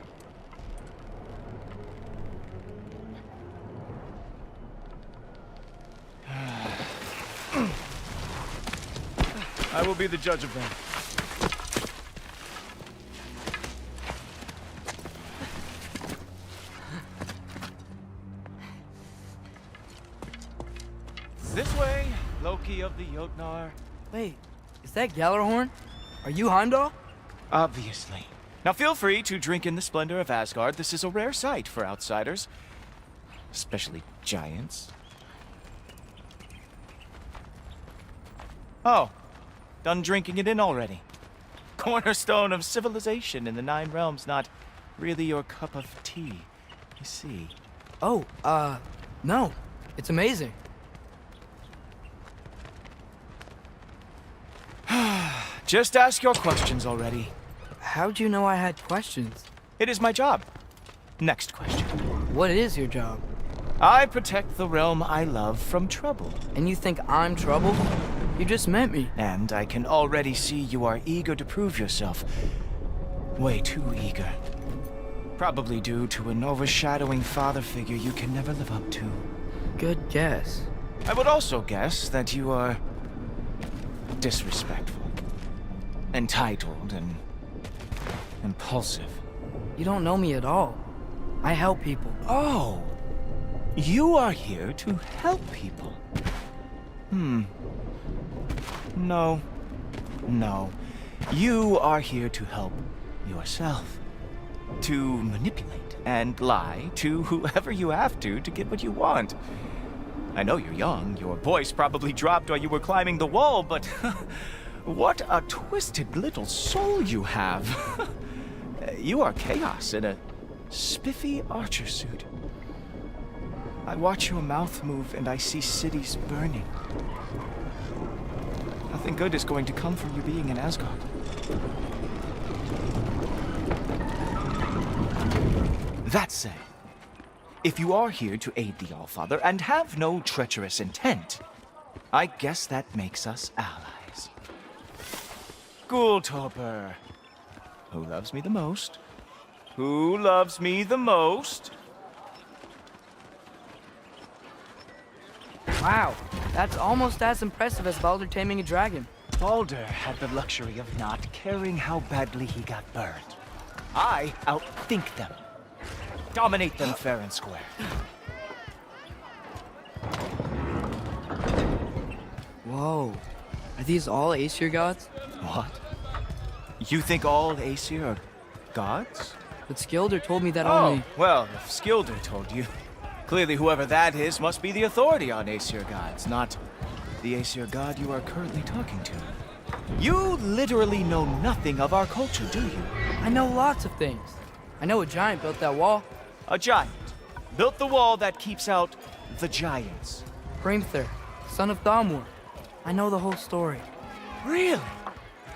I will be the judge of them. This way, Loki of the Jotnar. Wait, is that Gjallarhorn? Are you Heimdall? Obviously. Now feel free to drink in the splendor of Asgard. This is a rare sight for outsiders. Especially giants. Oh, done drinking it in already. Cornerstone of civilization in the 9 realms, not really your cup of tea, you see. Oh, no. It's amazing. Just ask your questions already. How'd you know I had questions? It is my job. Next question. What is your job? I protect the realm I love from trouble. And you think I'm trouble? You just met me. And I can already see you are eager to prove yourself. Way too eager. Probably due to an overshadowing father figure you can never live up to. Good guess. I would also guess that you are disrespectful, entitled, and impulsive. You don't know me at all. I help people. Oh, you are here to help people. No. You are here to help yourself. To manipulate and lie to whoever you have to get what you want. I know you're young. Your voice probably dropped while you were climbing the wall, but what a twisted little soul you have. You are chaos in a spiffy archer suit. I watch your mouth move and I see cities burning. Nothing good is going to come from you being in Asgard. That said, if you are here to aid the Allfather and have no treacherous intent, I guess that makes us allies. Ghoultoper. Who loves me the most? Who loves me the most? Wow, that's almost as impressive as Baldur taming a dragon. Baldur had the luxury of not caring how badly he got burned. I outthink them. Dominate them fair and square. Whoa. Are these all Aesir gods? What? You think all Aesir are gods? But Skilder told me that Oh, only... well, if Skilder told you, clearly whoever that is must be the authority on Aesir gods, not the Aesir god you are currently talking to. You literally know nothing of our culture, do you? I know lots of things. I know a giant built that wall. A giant built the wall that keeps out the giants. Hrimthur, son of Thamur. I know the whole story. Really?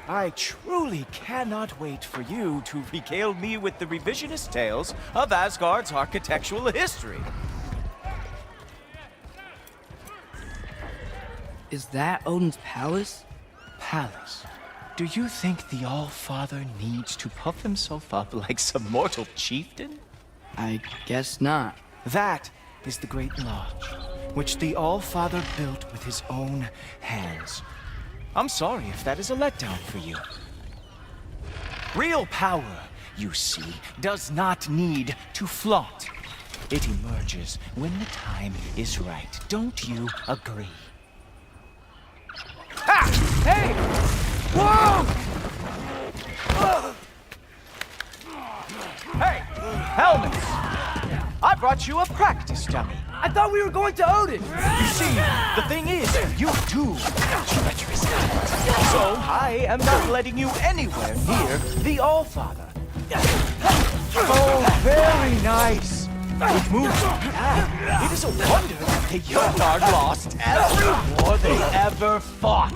I truly cannot wait for you to regale me with the revisionist tales of Asgard's architectural history. Is that Odin's palace? Palace? Do you think the All-Father needs to puff himself up like some mortal chieftain? I guess not. That is the Great Lodge, which the All-Father built with his own hands. I'm sorry if that is a letdown for you. Real power, you see, does not need to flaunt. It emerges when the time is right. Don't you agree? Ha! Hey! Whoa! Hey! Helmets! I brought you a practice dummy. I thought we were going to Odin! You see, the thing is, you do have treacherous intent. So I am not letting you anywhere near the All-Father. Oh, very nice. Move like that. It is a wonder that the Yodar lost every war they ever fought.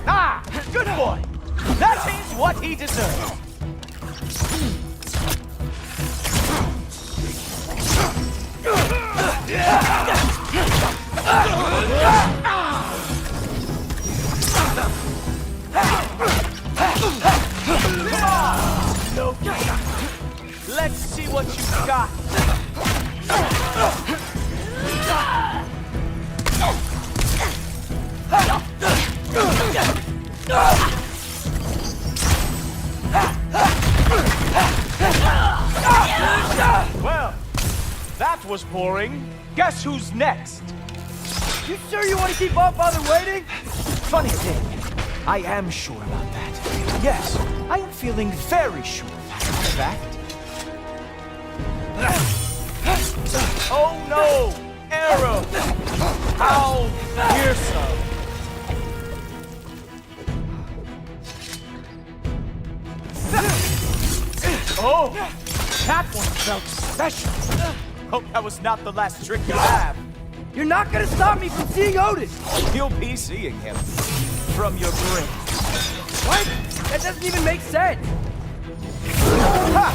Ah, good boy. That is what he deserves. No. Let's see what you've got. Well, that was boring. Guess who's next? You sure you want to keep our father waiting? Funny thing, I am sure about that. Yes, I am feeling very sure of that, in fact. Oh no! Arrow! How fearsome! Oh! That one felt special! Hope that was not the last trick you have. You're not gonna stop me from seeing Odin! You'll be seeing him from your grave. What? That doesn't even make sense! Ha!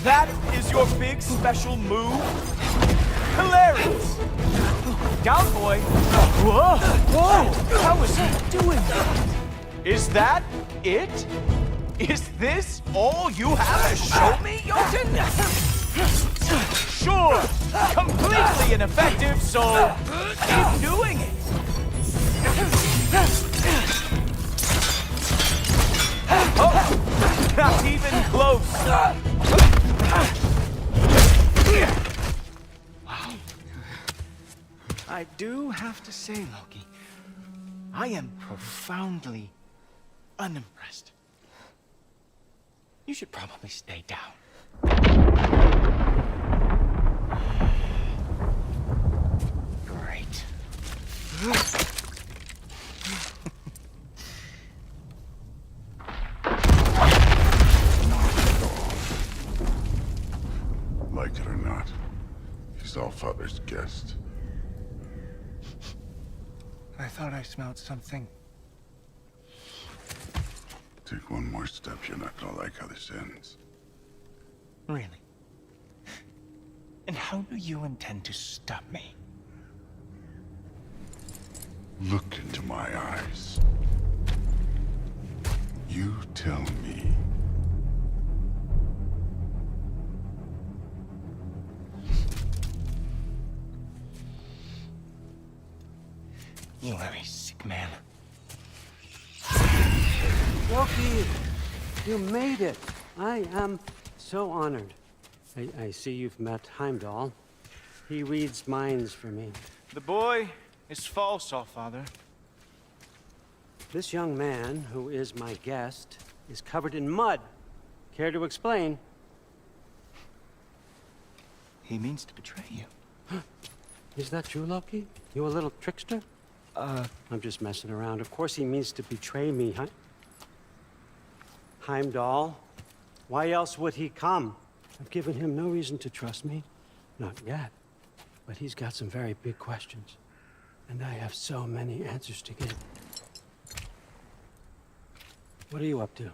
That is your big special move? Hilarious! Down, boy! Whoa! Whoa! How is he doing that? Is that it? Is this all you have to show me, Jotun? Sure! Completely ineffective, so keep doing it! Oh! Not even close! Wow. I do have to say, Loki, I am profoundly unimpressed. You should probably stay down. Great. Like it or not, he's Allfather's guest. I thought I smelled something. Take one more step, you're not gonna like how this ends. Really? And how do you intend to stop me? Look into my eyes. You tell me. You are a sick man. Loki, you made it. I am so honored. I see you've met Heimdall. He reads minds for me. The boy is false, Allfather. This young man, who is my guest, is covered in mud. Care to explain? He means to betray you. Is that true, Loki? You a little trickster? I'm just messing around. Of course he means to betray me. Heimdall, why else would he come? I've given him no reason to trust me. Not yet. But he's got some very big questions. And I have so many answers to give. What are you up to?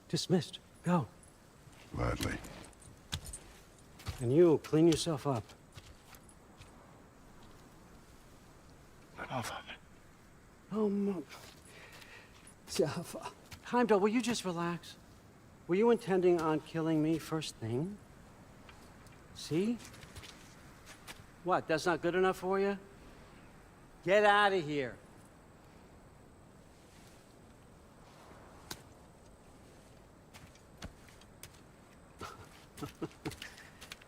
Dismissed. Go. Gladly. And you, clean yourself up. Oh, no. Heimdall, will you just relax? Were you intending on killing me first thing? See? What, that's not good enough for you? Get out of here.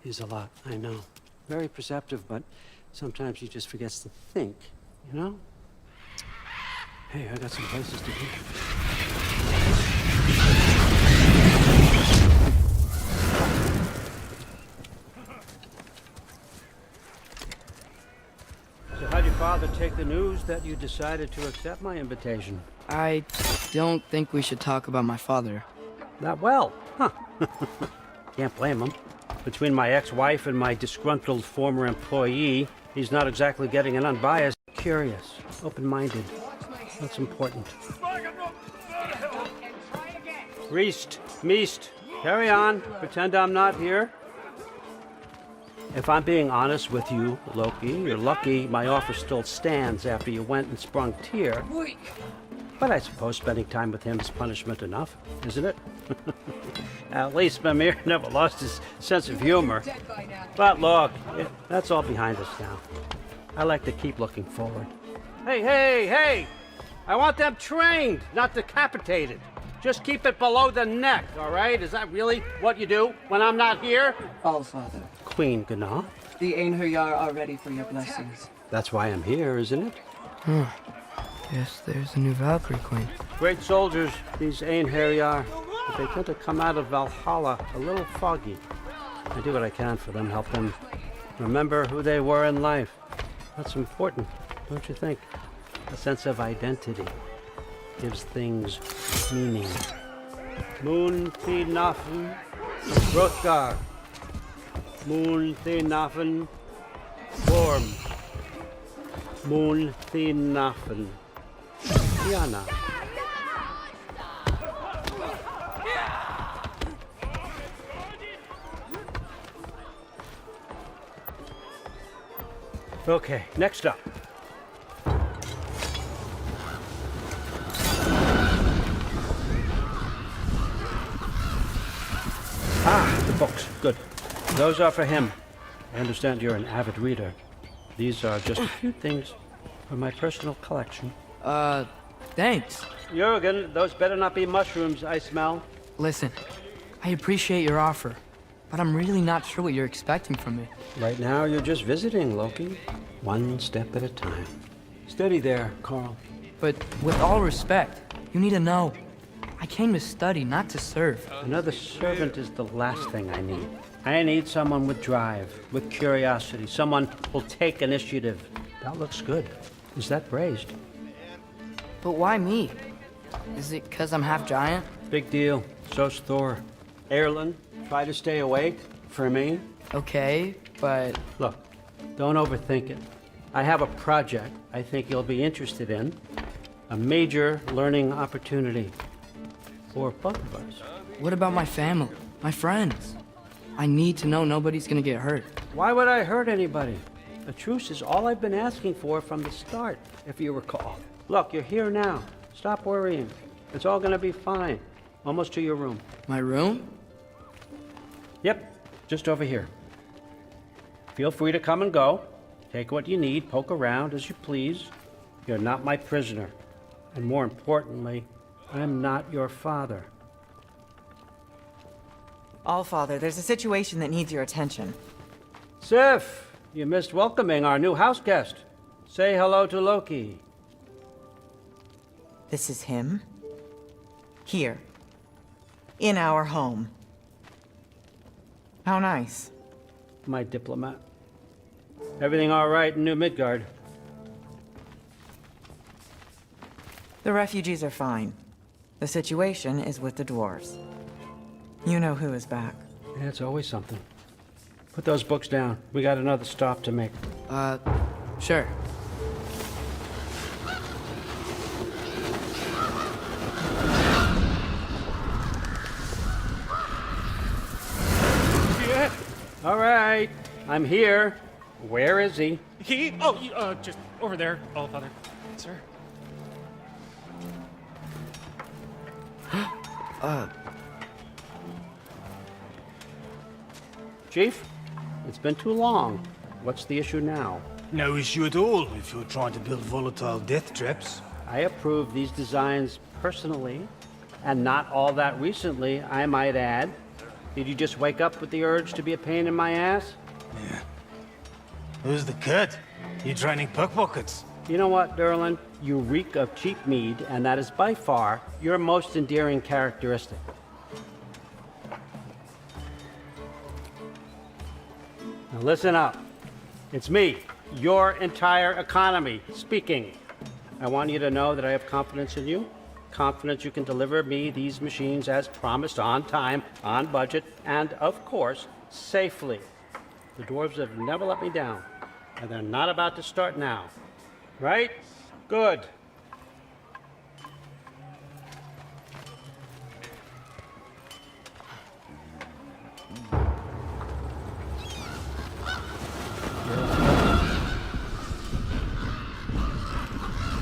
He's a lot, I know. Very perceptive, but sometimes he just forgets to think, you know? Hey, I got some places to be. So how'd your father take the news that you decided to accept my invitation? I don't think we should talk about my father. Not well, huh? Can't blame him. Between my ex-wife and my disgruntled former employee, he's not exactly getting an unbiased, curious, open-minded. That's important. Reist, meest, carry on. Pretend I'm not here. If I'm being honest with you, Loki, you're lucky my offer still stands after you went and sprung Tyr. But I suppose spending time with him is punishment enough, isn't it? At least Mimir never lost his sense of humor. But look, that's all behind us now. I like to keep looking forward. Hey, hey, hey! I want them trained, not decapitated. Just keep it below the neck, all right? Is that really what you do when I'm not here? Allfather. Queen Gná. The Einherjar are ready for your blessings. That's why I'm here, isn't it? Yes, there's a new Valkyrie Queen. Great soldiers, these Einherjar. But they tend to come out of Valhalla a little foggy. I do what I can for them, help them remember who they were in life. That's important, don't you think? A sense of identity gives things meaning. Moon thi nafen, Hrothgar. Moon thi nafen, Gorm. Moon thi nafen, Diana. Okay, next up. The books. Good. Those are for him. I understand you're an avid reader. These are just a few things from my personal collection. Thanks. Jurgen, those better not be mushrooms I smell. Listen, I appreciate your offer, but I'm really not sure what you're expecting from me. Right now, you're just visiting, Loki. One step at a time. Steady there, Carl. But with all respect, you need to know, I came to study, not to serve. Another servant is the last thing I need. I need someone with drive, with curiosity, someone who'll take initiative. That looks good. Is that praised? But why me? Is it because I'm half giant? Big deal. So's Thor. Erlen, try to stay awake for me. Okay, but... Look, don't overthink it. I have a project I think you'll be interested in. A major learning opportunity. For both of us. What about my family? My friends? I need to know nobody's gonna get hurt. Why would I hurt anybody? A truce is all I've been asking for from the start, if you recall. Look, you're here now. Stop worrying. It's all gonna be fine. Almost to your room. My room? Yep, just over here. Feel free to come and go. Take what you need, poke around as you please. You're not my prisoner. And more importantly, I'm not your father. Allfather, there's a situation that needs your attention. Sif, you missed welcoming our new house guest. Say hello to Loki. This is him. Here. In our home. How nice. My diplomat. Everything all right in New Midgard? The refugees are fine. The situation is with the dwarves. You know who is back. Yeah, it's always something. Put those books down. We got another stop to make. Sure. Yeah. All right. I'm here. Where is he? He? Oh, just over there, Allfather. Sir. Chief, it's been too long. What's the issue now? No issue at all if you're trying to build volatile death traps. I approve these designs personally, and not all that recently, I might add. Did you just wake up with the urge to be a pain in my ass? Yeah. Who's the cut? You training pickpockets? You know what, Derlin? You reek of cheap mead, and that is by far your most endearing characteristic. Now listen up. It's me, your entire economy, speaking. I want you to know that I have confidence in you, confidence you can deliver me these machines as promised, on time, on budget, and, of course, safely. The dwarves have never let me down, and they're not about to start now. Right? Good.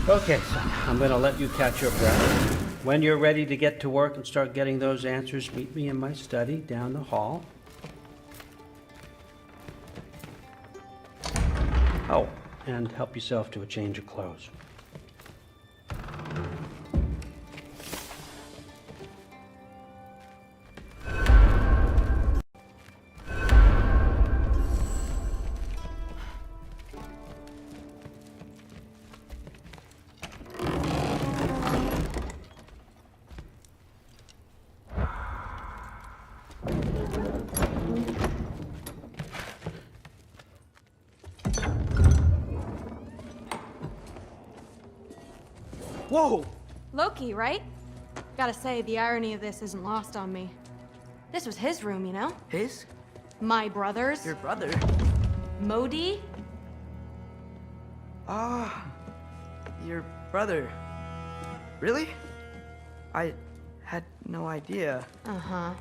Okay, son, I'm gonna let you catch your breath. When you're ready to get to work and start getting those answers, meet me in my study down the hall. Oh, and help yourself to a change of clothes. Whoa! Loki, right? Gotta say, the irony of this isn't lost on me. This was his room, you know? His? My brother's. Your brother? M.2? Ah, your brother. Really? I had no idea. Uh-huh.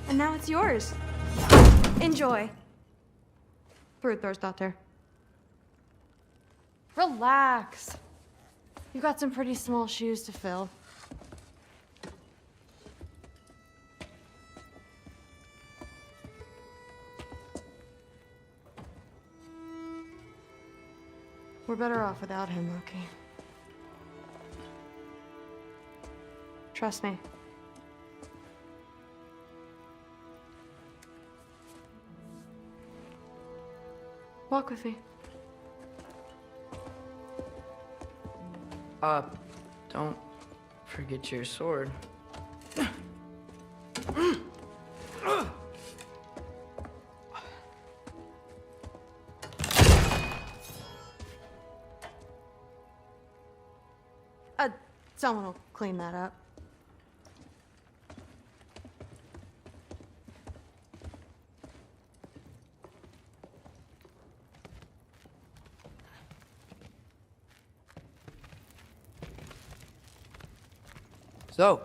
And now it's yours. Enjoy. Brudthor's Relax. You've got some pretty small shoes to fill. We're better off without him, Loki. Trust me. Walk with me. Don't forget your sword. Someone will clean that up. So,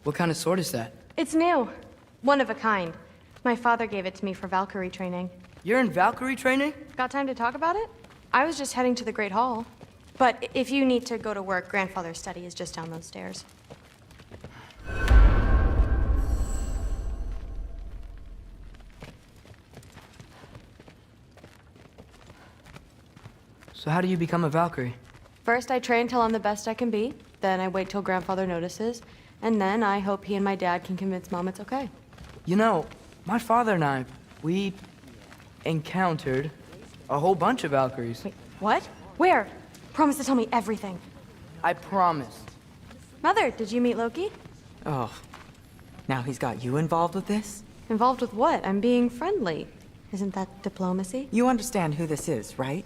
what kind of sword is that? It's new. One of a kind. My father gave it to me for Valkyrie training. You're in Valkyrie training? Got time to talk about it? I was just heading to the Great Hall. But if you need to go to work, Grandfather's study is just down those stairs. So how do you become a Valkyrie? First, I train till I'm the best I can be. Then I wait till Grandfather notices. And then I hope he and my dad can convince Mom it's okay. You know, my father and I, we encountered a whole bunch of Valkyries. Wait, what? Where? Promise to tell me everything. I promised. Mother, did you meet Loki? Oh, now he's got you involved with this? Involved with what? I'm being friendly. Isn't that diplomacy? You understand who this is, right?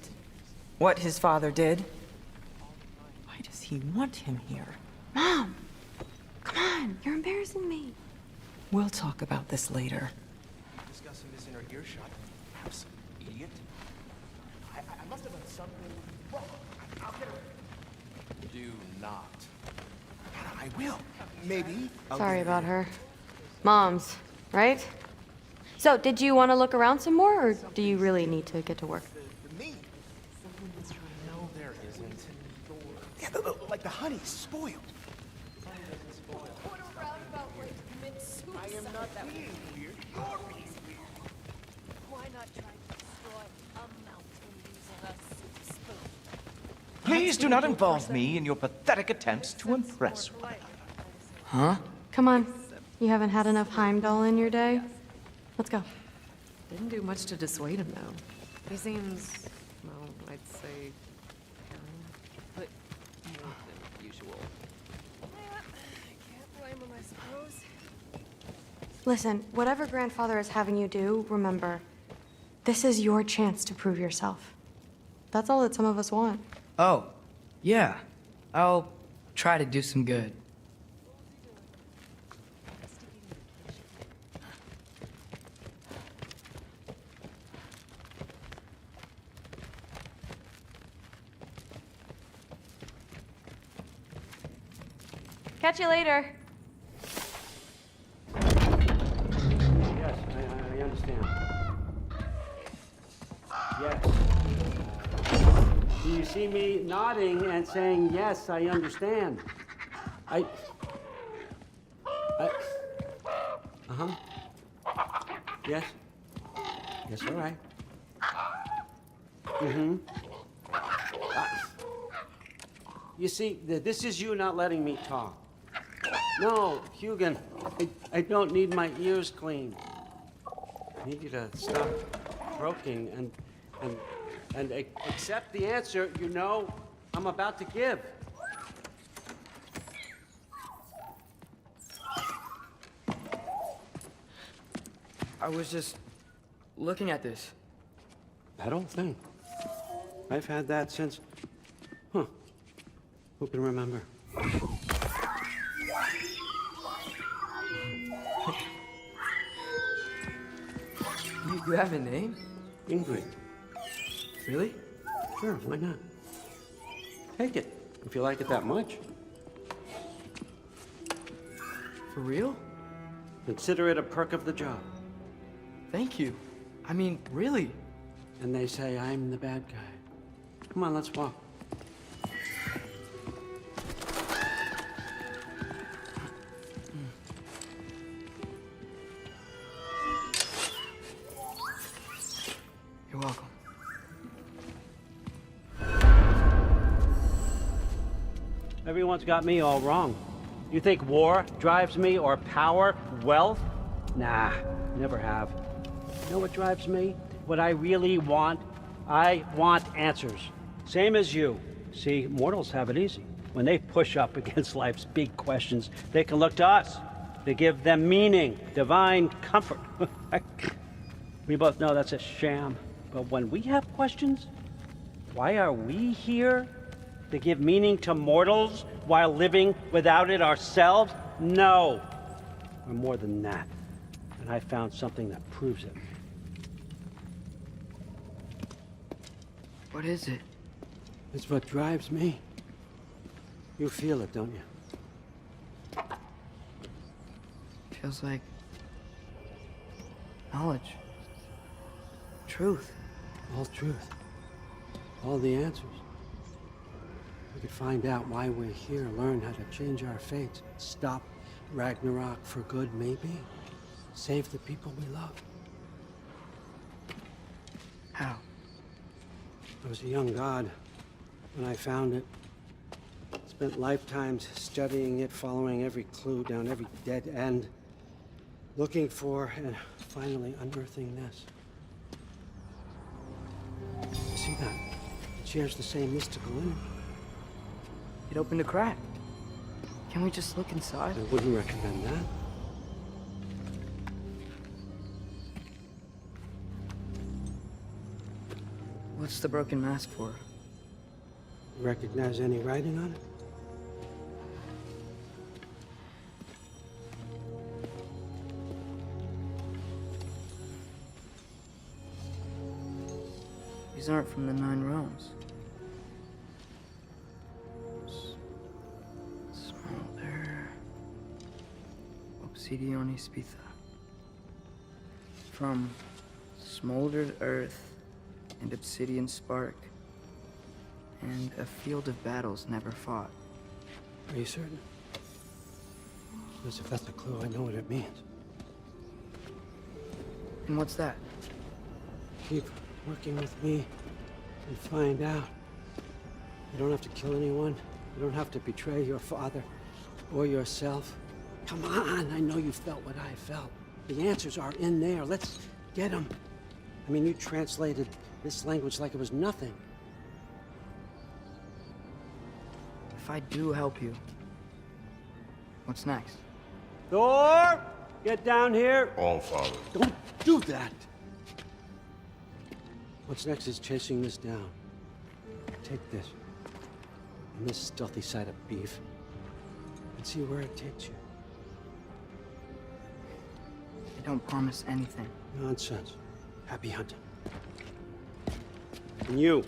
What his father did? Why does he want him here? Mom! Come on, you're embarrassing me. We'll talk about this later. Discussing this in her earshot. Absolute idiot. I must have done something wrong. I'll get her. Do not. I will. Maybe. Sorry about her. Mom's, right? So, did you want to look around some more, or do you really need to get to work? Me? No, there isn't. Yeah, like the honey's spoiled. I am not being weird. You're being weird. Why not try to destroy a mountain using a soup spoon? Please do not involve me in your pathetic attempts to impress one another. Huh? Come on. You haven't had enough Heimdall in your day? Let's go. Didn't do much to dissuade him, though. He seems, well, I'd say, but more than usual. Can't blame him, I suppose. Listen, whatever Grandfather is having you do, remember, this is your chance to prove yourself. That's all that some of us want. Oh, yeah. I'll try to do some good. Catch you later. Yes, I understand. Yes. Do you see me nodding and saying, yes, I understand? Uh-huh. Yes. Yes, all right. Mm-hmm. You see, this is you not letting me talk. No, Hugan, I don't need my ears cleaned. I need you to stop croaking and accept the answer you know I'm about to give. I was just looking at this. That old thing. I've had that since... Huh. Who can remember? You have a name? Ingrid. Really? Sure, why not? Take it, if you like it that much. For real? Consider it a perk of the job. Thank you. I mean, really. And they say I'm the bad guy. Come on, let's walk. You're welcome. Everyone's got me all wrong. You think war drives me, or power, wealth? Nah, never have. You know what drives me? What I really want? I want answers. Same as you. See, mortals have it easy. When they push up against life's big questions, they can look to us. They give them meaning, divine comfort. We both know that's a sham. But when we have questions, why are we here? To give meaning to mortals while living without it ourselves? No. We're more than that. And I found something that proves it. What is it? It's what drives me. You feel it, don't you? Feels like knowledge. Truth. All truth. All the answers. We could find out why we're here, learn how to change our fates, stop Ragnarok for good, maybe. Save the people we love. How? I was a young god when I found it. Spent lifetimes studying it, following every clue down every dead end, looking for and finally unearthing this. See that? It shares the same mystical energy. It opened a crack. Can we just look inside? I wouldn't recommend that. What's the broken mask for? Recognize any writing on it? These aren't from the Nine Realms. Smolder. Obsidione Spitha. From smoldered earth and obsidian spark, and a field of battles never fought. Are you certain? Because if that's a clue, I know what it means. And what's that? Keep working with me and find out. You don't have to kill anyone. You don't have to betray your father or yourself. Come on, I know you felt what I felt. The answers are in there. Let's get them. I mean, you translated this language like it was nothing. If I do help you, what's next? Thor! Get down here! All father. Don't do that! What's next is chasing this down. Take this. on this stealthy side of beef and see where it takes you. I don't promise anything. Nonsense. Happy hunting. And you,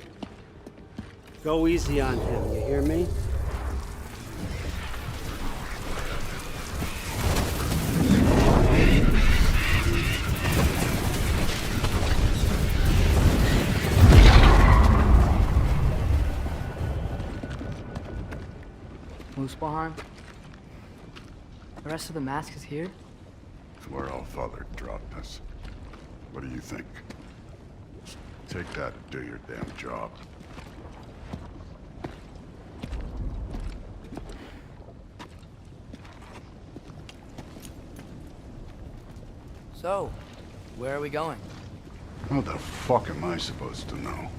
go easy on him, you hear me? Muspelheim? The rest of the mask is here? It's where Allfather dropped us. What do you think? Take that and do your damn job. So, where are we going? How the fuck am I supposed to know?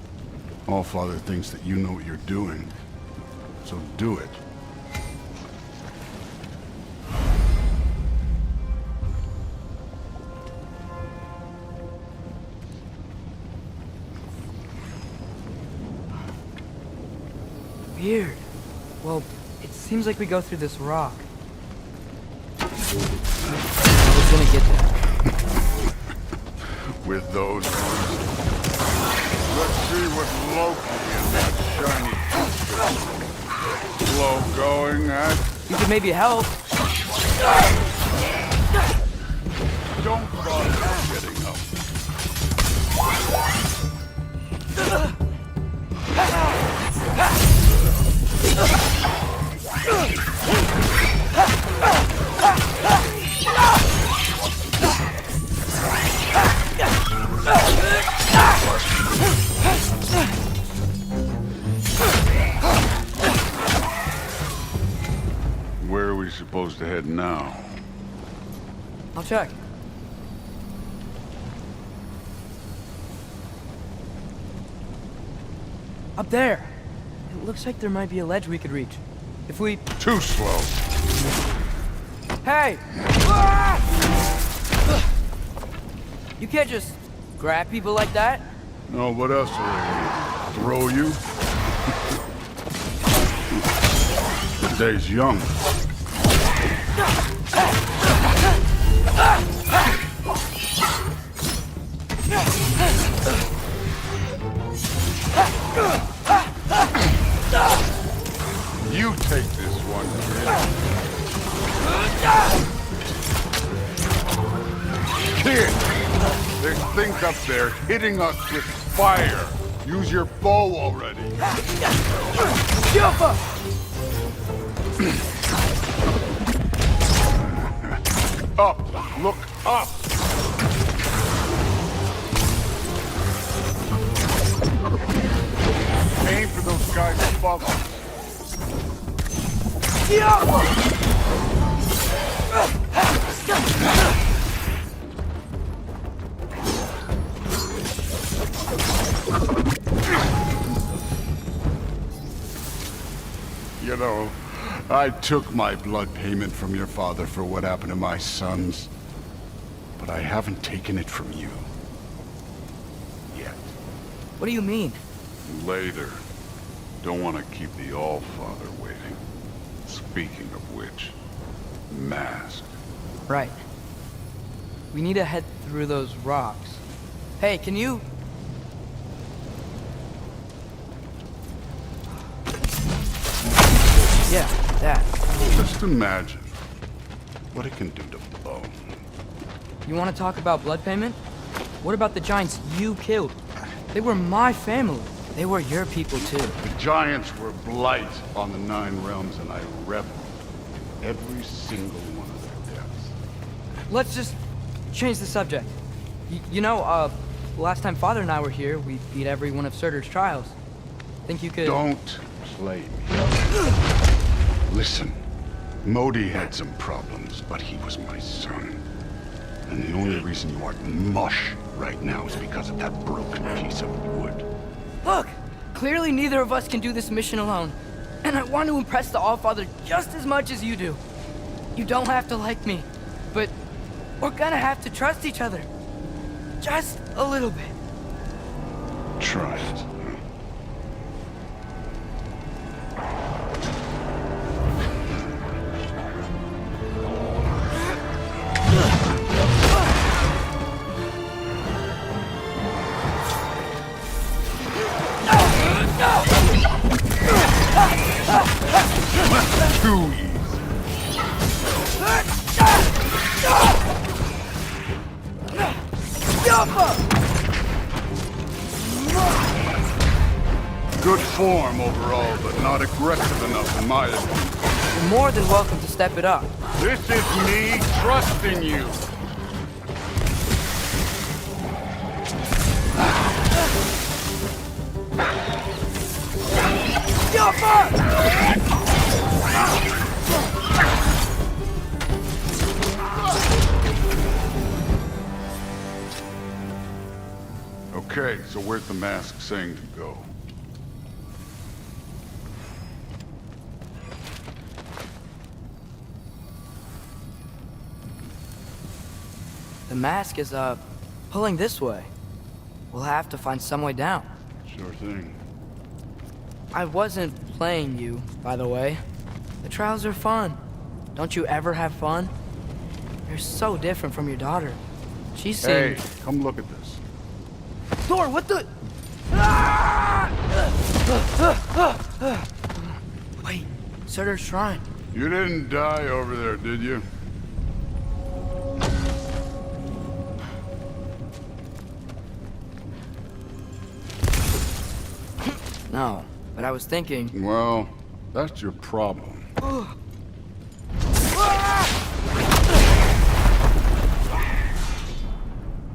Allfather thinks that you know what you're doing. So do it. Weird. Well, it seems like we go through this rock. I was gonna get there. With those ones. Let's see what Loki and that shiny glow going at. You could maybe help. Don't bother getting up. Where are we supposed to head now? I'll check. Up there. It looks like there might be a ledge we could reach. If we... Too slow. Hey! You can't just grab people like that. No, what else are they gonna throw you? The day's young. You take this one, kid. There's things up there hitting us with fire. Use your bow already. Up! Look up! Aim for those guys above us. You know, I took my blood payment from your father for what happened to my sons. But I haven't taken it from you. Yet. What do you mean? Later. Don't want to keep the Allfather waiting. Speaking of which, mask. Right. We need to head through those rocks. Hey, can you... Yeah, that. Just imagine what it can do to bone. You want to talk about blood payment? What about the giants you killed? They were my family. They were your people too. The giants were blight on the 9 realms, and I reveled every single one of their deaths. Let's just change the subject. You know, last time Father and I were here, we beat every one of Surtur's trials. Think you could... Don't play me. Listen, Modi had some problems, but he was my son. And the only reason you aren't mush right now is because of that broken piece of wood. Look! Clearly neither of us can do this mission alone. And I want to impress the Allfather just as much as you do. You don't have to like me, but we're gonna have to trust each other. Just a little bit. Trust. too easy. Good form overall, but not aggressive enough in my opinion. You're more than welcome to step it up. This is me trusting you. Okay, so where's the mask saying to go? The mask is, pulling this way. We'll have to find some way down. Sure thing. I wasn't playing you, by the way. The trials are fun. Don't you ever have fun? You're so different from your daughter. She seemed... Hey, come look at this. Thor, what the... Wait, Surtur's shrine. You didn't die over there, did you? No, but I was thinking... Well, that's your problem.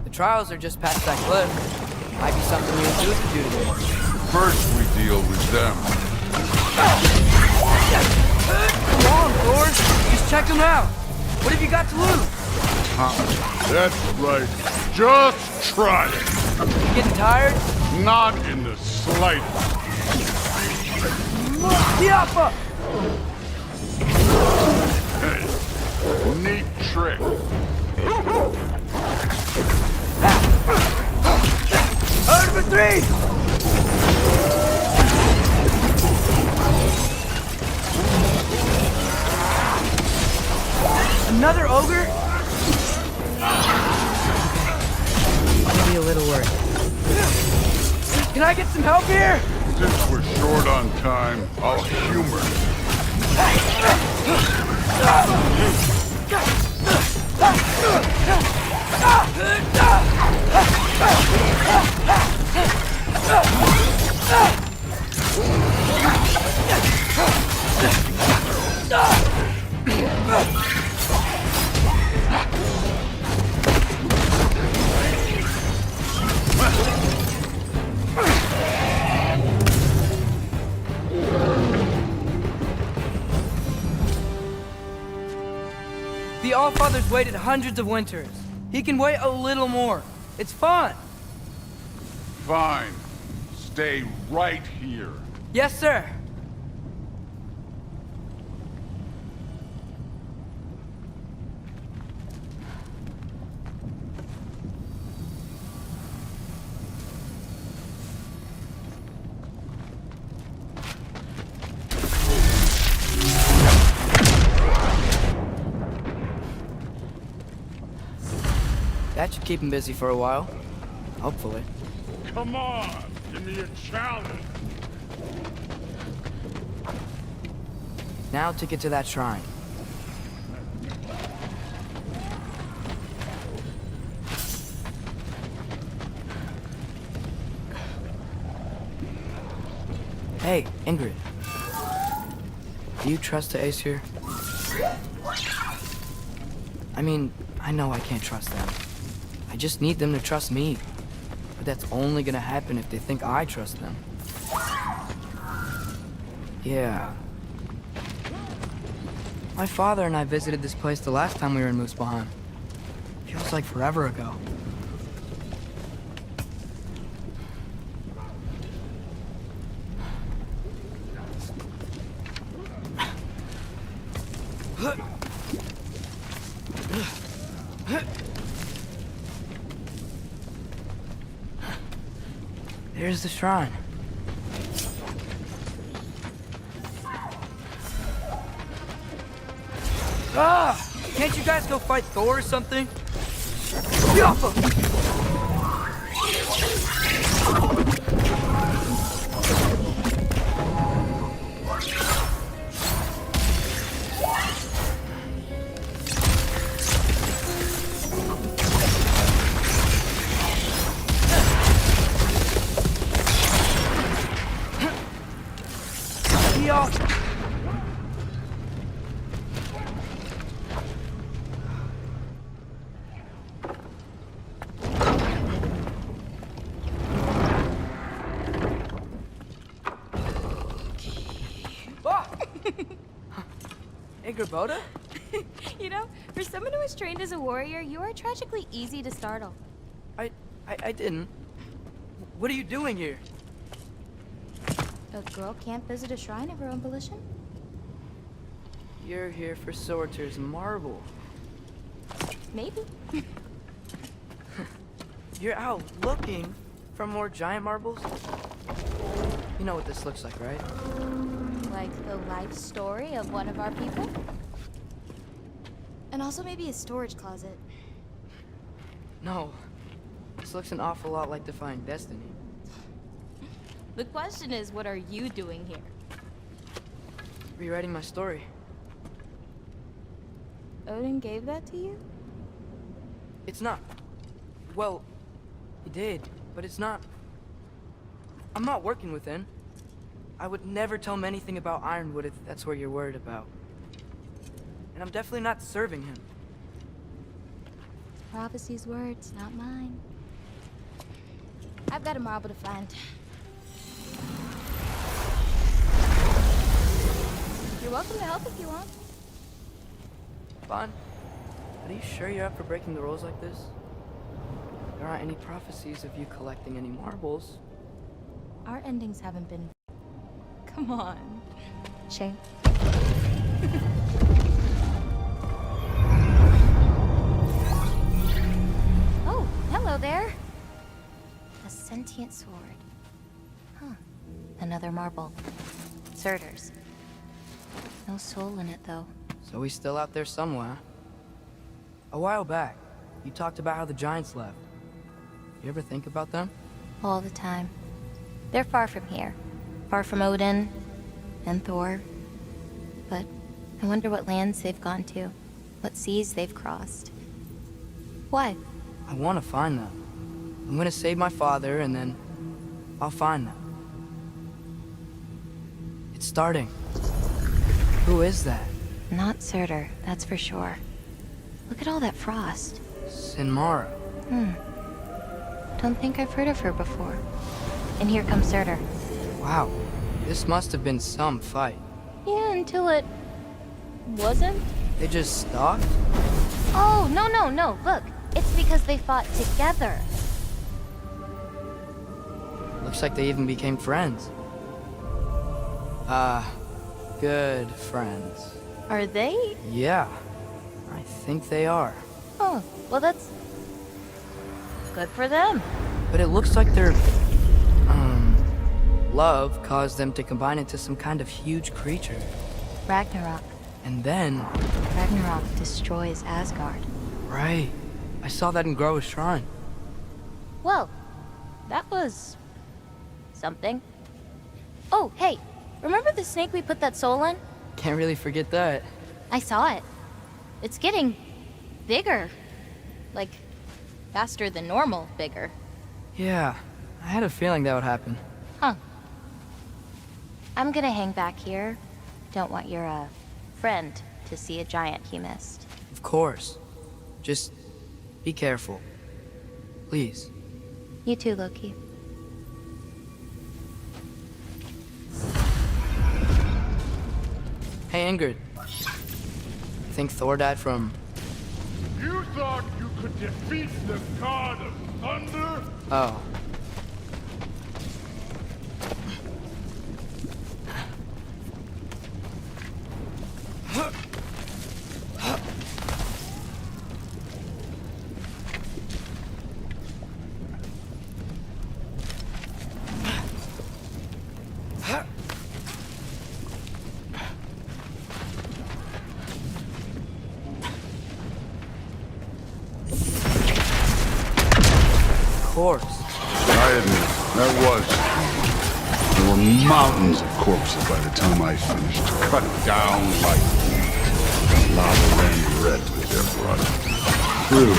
The trials are just past that cliff. Might be something you and Jude could do together. First we deal with them. Come on, Thor! Just check them out! What have you got to lose? That's right. Just try it. You getting tired? Not in the slightest. Yappa! Hey, neat trick. Out for 3! Another ogre? Maybe a little worried. Can I get some help here? Since we're short on time, I'll humor you. The Allfather's waited hundreds of winters. He can wait a little more. It's fun. Fine. Stay right here. Yes, sir. That should keep him busy for a while. Hopefully. Come on, give me a challenge. Now to get to that shrine. Hey, Ingrid. Do you trust the Ace here? I mean, I know I can't trust them. I just need them to trust me. But that's only gonna happen if they think I trust them. Yeah. My father and I visited this place the last time we were in Muspelheim. Feels like forever ago. There's the shrine. Ah! Can't you guys go fight Thor or something? GIGABYTE? You know, for someone who was trained as a warrior, you are tragically easy to startle. I didn't. What are you doing here? A girl can't visit a shrine of her own volition? You're here for Sorter's marble. Maybe. You're out looking for more giant marbles? You know what this looks like, right? Like the life story of one of our people? And also maybe a storage closet. No. This looks an awful lot like Defying Destiny. The question is, what are you doing here? Rewriting my story. Odin gave that to you? It's not. Well, he did, but it's not. I'm not working with him. I would never tell him anything about Ironwood if that's what you're worried about. And I'm definitely not serving him. Prophecy's words, not mine. I've got a marble to find. You're welcome to help if you want. Bon, are you sure you're up for breaking the rules like this? There aren't any prophecies of you collecting any marbles. Our endings haven't been... Come on. Shame. Oh, hello there. A sentient sword. Huh. Another marble. Surtur's. No soul in it, though. So he's still out there somewhere. A while back, you talked about how the giants left. You ever think about them? All the time. They're far from here. Far from Odin and Thor. But I wonder what lands they've gone to. What seas they've crossed. Why? I want to find them. I'm gonna save my father, and then I'll find them. It's starting. Who is that? Not Surtur, that's for sure. Look at all that frost. Sinmara. Don't think I've heard of her before. And here comes Surtur. Wow. This must have been some fight. Yeah, until it... wasn't? They just stopped? Oh, no. Look, it's because they fought together. Looks like they even became friends. Good friends. Are they? Yeah, I think they are. Oh, well that's... good for them. But it looks like their... love caused them to combine into some kind of huge creature. Ragnarok. And then... Ragnarok destroys Asgard. Right. I saw that in Groa's shrine. Well, that was... something. Oh, hey, remember the snake we put that soul in? Can't really forget that. I saw it. It's getting bigger. Like, faster than normal bigger. Yeah, I had a feeling that would happen. Huh. I'm gonna hang back here. Don't want your, friend to see a giant he missed. Of course. Just be careful. Please. You too, Loki. Hey, Ingrid. Think Thor died from... You thought you could defeat the god of thunder? Oh. Corpse. I admit, that was. There were mountains of corpses by the time I finished, cut down like wheat. The lava ran red with their blood. True.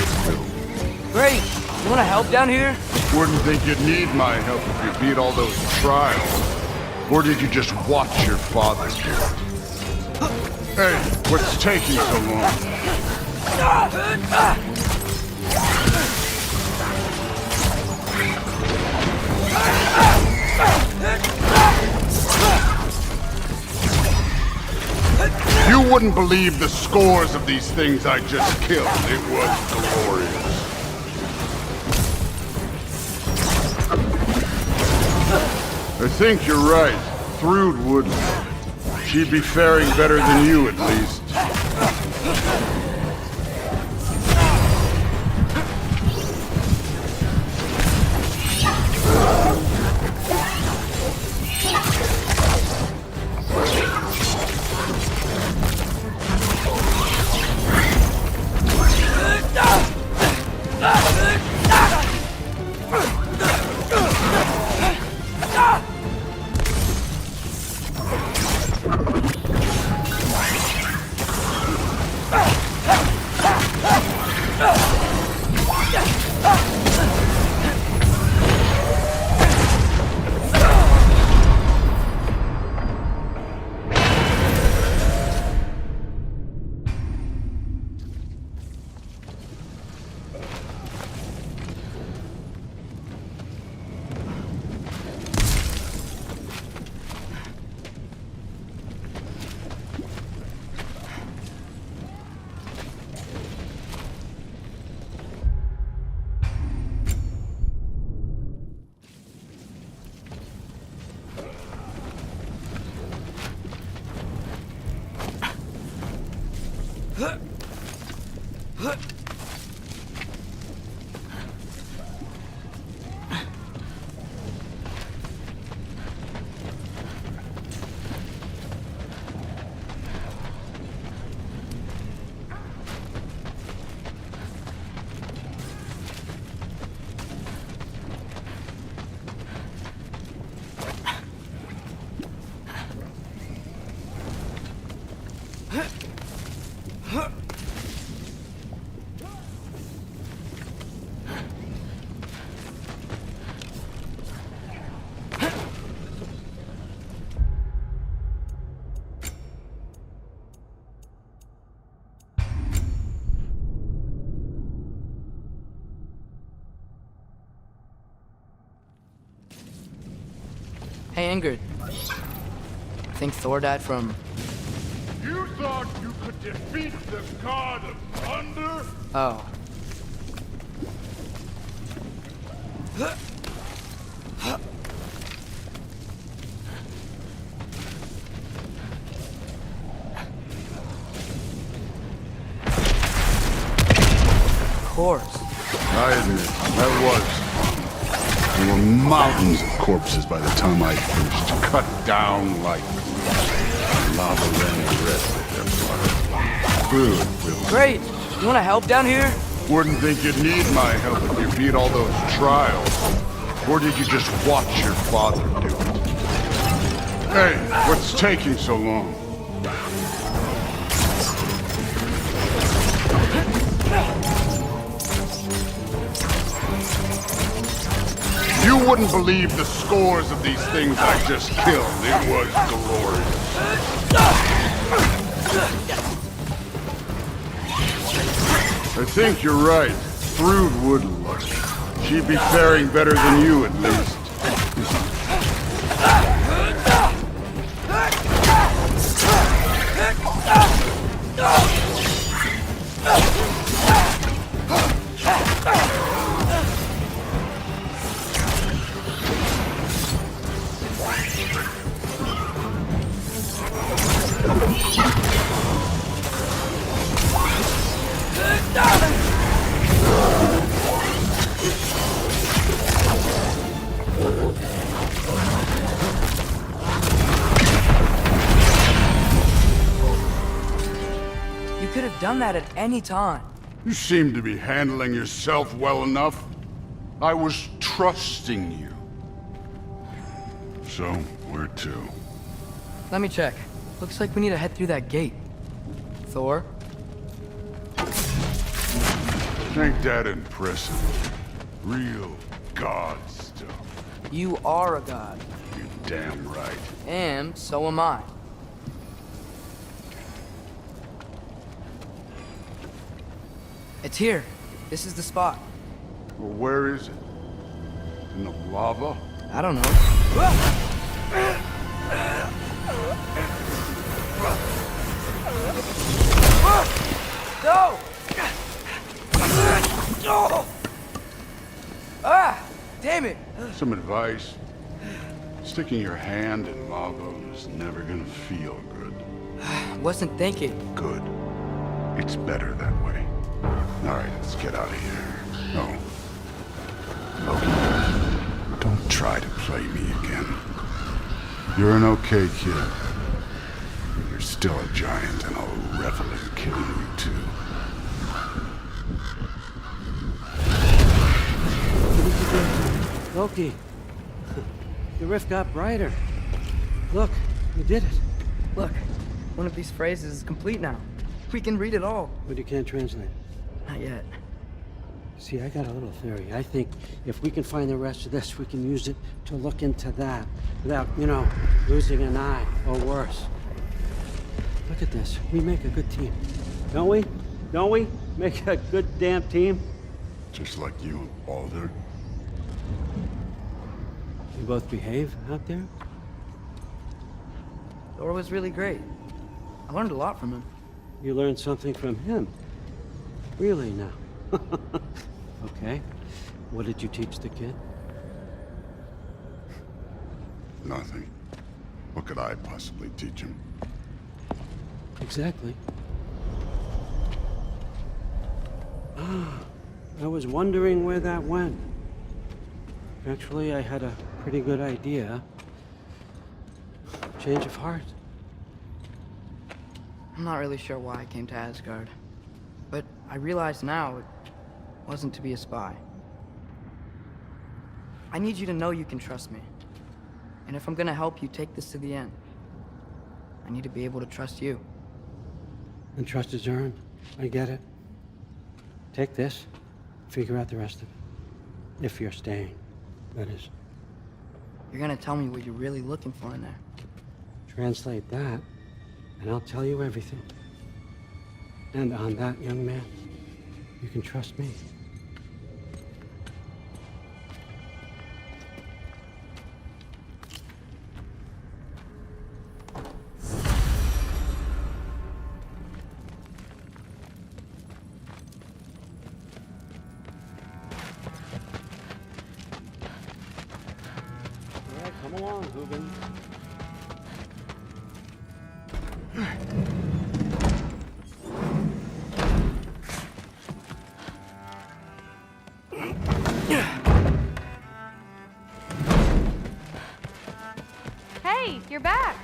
Great! You wanna help down here? Wouldn't think you'd need my help if you beat all those trials. Or did you just watch your father do it? Hey, what's taking so long? You wouldn't believe the scores of these things I just killed. It was glorious. I think you're right. Thrud would love it. She'd be faring better than you, at least. Hey, Ingrid. I think Thor died from... You thought you could defeat the god of thunder? Oh. Of course. I admit, that was. There were mountains of corpses by the time I finished, cut down like lava ran red with their blood. Good. Great! You wanna help down here? Wouldn't think you'd need my help if you beat all those trials. Or did you just watch your father do it? Hey, what's taking so long? You wouldn't believe the scores of these things I just killed. It was glorious. I think you're right. Thrud would love it. She'd be faring better than you, at least. You could have done that at any time. You seem to be handling yourself well enough. I was trusting you. So, where to? Let me check. Looks like we need to head through that gate. Thor? Ain't that impressive? Real god stuff. You are a god. You damn right. And so am I. It's here. This is the spot. Well, where is it? In the lava? I don't know. No! Oh! Ah! Damn it! Some advice. Sticking your hand in lava is never gonna feel good. Wasn't thinking. Good. It's better that way. Alright, let's get out of here. No. Loki, don't try to play me again. You're an okay kid. But you're still a giant, and I'll revel in killing you too. Loki, the rift got brighter. Look, you did it. Look, one of these phrases is complete now. We can read it all. But you can't translate. Not yet. See, I got a little theory. I think if we can find the rest of this, we can use it to look into that without, you know, losing an eye or worse. Look at this. We make a good team. Don't we? Don't we? Make a good damn team? Just like you and Baldur. You both behave out there? Thor was really great. I learned a lot from him. You learned something from him? Really now? Okay. What did you teach the kid? Nothing. What could I possibly teach him? Exactly. I was wondering where that went. Actually, I had a pretty good idea. Change of heart. I'm not really sure why I came to Asgard. But I realize now it wasn't to be a spy. I need you to know you can trust me. And if I'm gonna help you take this to the end, I need to be able to trust you. And trust is earned. I get it. Take this, figure out the rest of it. If you're staying, that is. You're gonna tell me what you're really looking for in there. Translate that, and I'll tell you everything. And on that, young man, you can trust me. All right, come along, Hoogan. Hey, you're back.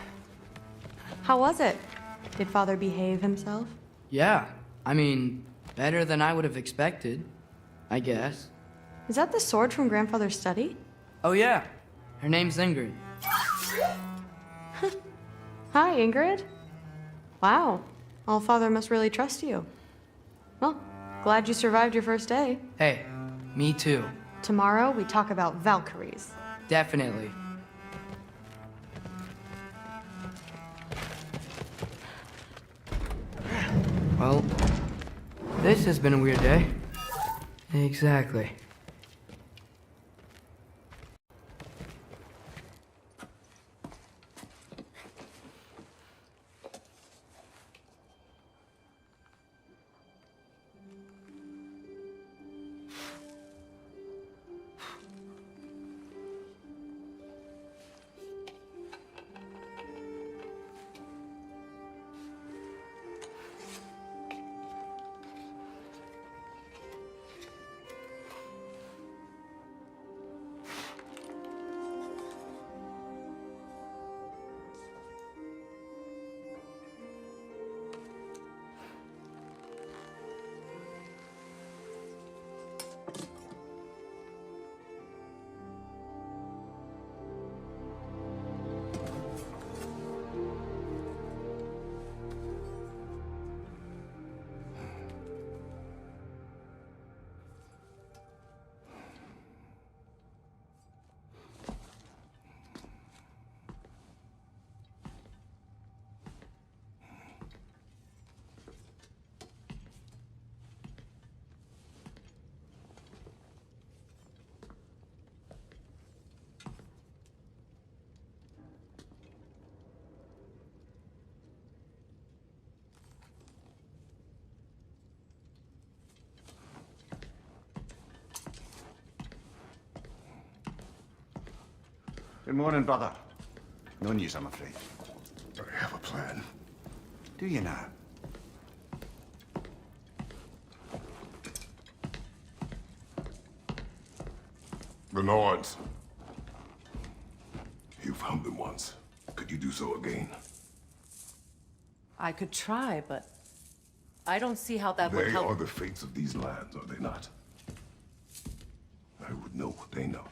How was it? Did Father behave himself? Yeah, I mean, better than I would have expected, I guess. Is that the sword from Grandfather's study? Oh yeah, her name's Ingrid. Hi, Ingrid. Wow, Allfather must really trust you. Well, glad you survived your first day. Hey, me too. Tomorrow, we talk about Valkyries. Definitely. Well, this has been a weird day. Exactly. Good morning, brother. No news, I'm afraid. I have a plan. Do you now? The Nords. You found them once. Could you do so again? I could try, but I don't see how that would They help. are the fates of these lands, are they not? I would know what they know,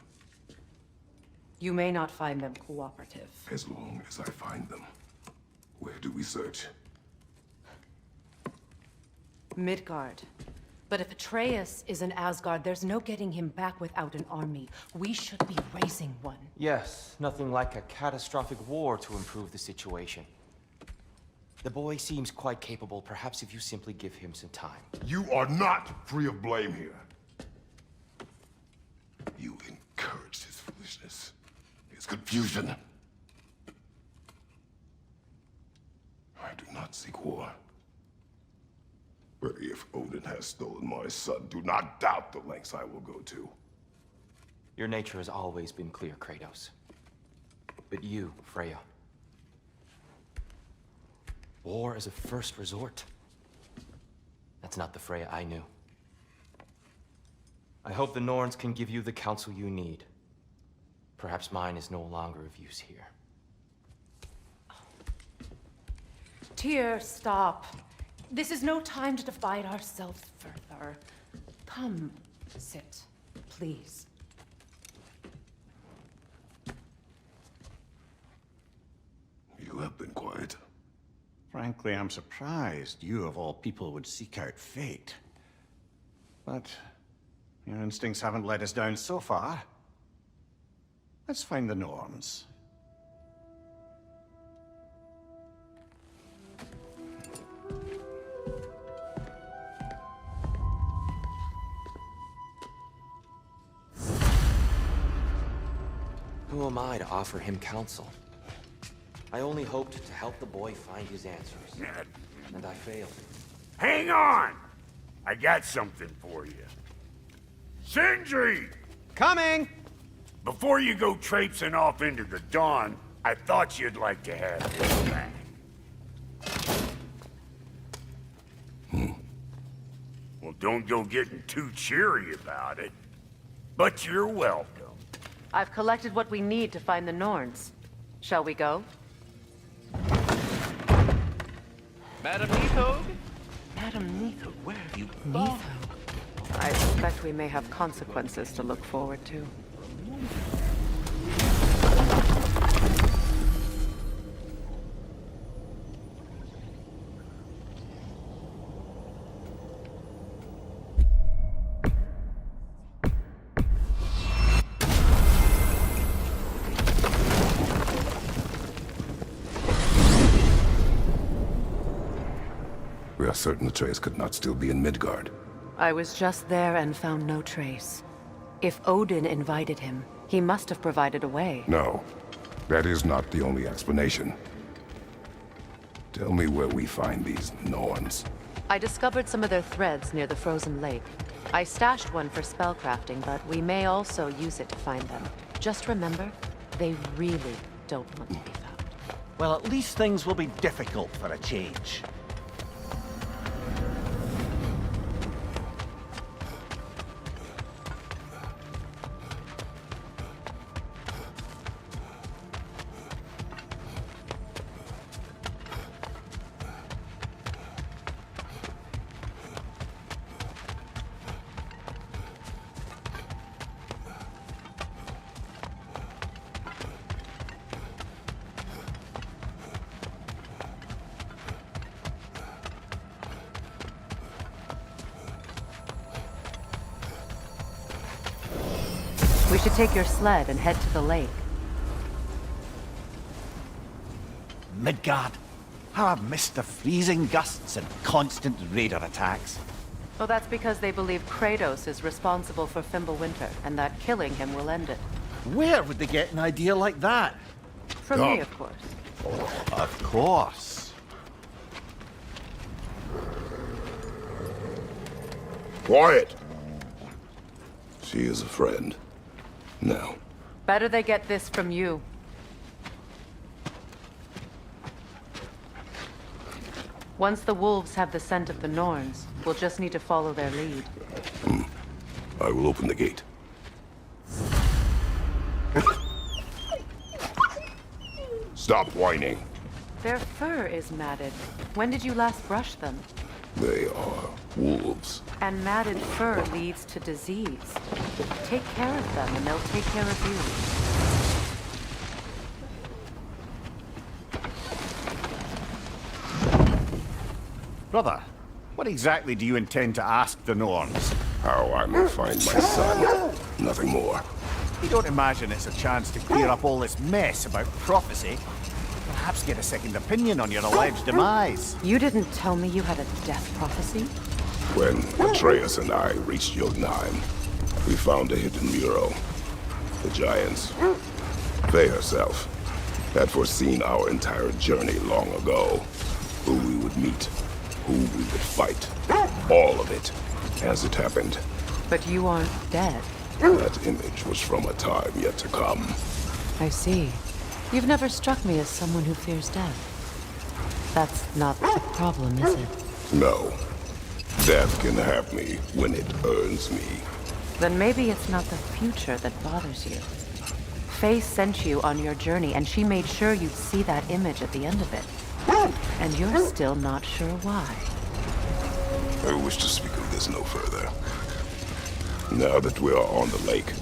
You may not find them cooperative. as long as I find them. Where do we search? Midgard. But if Atreus is in Asgard, there's no getting him back without an army. We should be raising one. Yes, nothing like a catastrophic war to improve the situation. The boy seems quite capable. Perhaps if you simply give him some time. You are not free of blame here. You encouraged his foolishness, his confusion. I do not seek war. But if Odin has stolen my son, do not doubt the lengths I will go to. Your nature has always been clear, Kratos. But you, Freya. War as a first resort. That's not the Freya I knew. I hope the Norns can give you the counsel you need. Perhaps mine is no longer of use here. Tyr, stop. This is no time to divide ourselves further. Come, sit, please. You have been quiet. Frankly, I'm surprised you, of all people, would seek out fate. But your instincts haven't let us down so far. Let's find the Norns. Who am I to offer him counsel? I only hoped to help the boy find his answers. And I failed. Hang on! I got something for you. Sindri! Coming! Before you go traipsing off into the dawn, I thought you'd like to have this back. Well, don't go getting too cheery about it. But you're welcome. I've collected what we need to find the Norns. Shall we go? Madam Neathog? Madam Neathog, where have you gone? I suspect we may have consequences to look forward to. We are certain Atreus could not still be in Midgard. I was just there and found no trace. If Odin invited him, he must have provided a way. No, that is not the only explanation. Tell me where we find these Norns. I discovered some of their threads near the frozen lake. I stashed one for spellcrafting, but we may also use it to find them. Just remember, they really don't want to be found. Well, at least things will be difficult for a change. We should take your sled and head to the lake. Midgard. How I've missed the freezing gusts and constant raider attacks. Well, that's because they believe Kratos is responsible for Fimbulwinter, and that killing him will end it. Where would they get an idea like that? From me, of course. Of course. Quiet! She is a friend. Now, Better they get this from you. Once the wolves have the scent of the Norns, we'll just need to follow their lead. I will open the gate. Stop whining. Their fur is matted. When did you last brush them? They are wolves. And matted fur leads to disease. Take care of them and they'll take care of you. Brother, what exactly do you intend to ask the Norns? How I may find my son. Nothing more. You don't imagine it's a chance to clear up all this mess about prophecy? Perhaps get a second opinion on your alleged demise. You didn't tell me you had a death prophecy? When Atreus and I reached Jotunheim, we found a hidden mural. The Giants, Faye herself, had foreseen our entire journey long ago. Who we would meet, who we would fight. All of it, as it happened. But you aren't dead. That image was from a time yet to come. I see. You've never struck me as someone who fears death. That's not the problem, is it? No. Death can have me when it earns me. Then maybe it's not the future that bothers you. Faye sent you on your journey, and she made sure you'd see that image at the end of it. And you're still not sure why. I wish to speak of this no further. Now that we are on the lake,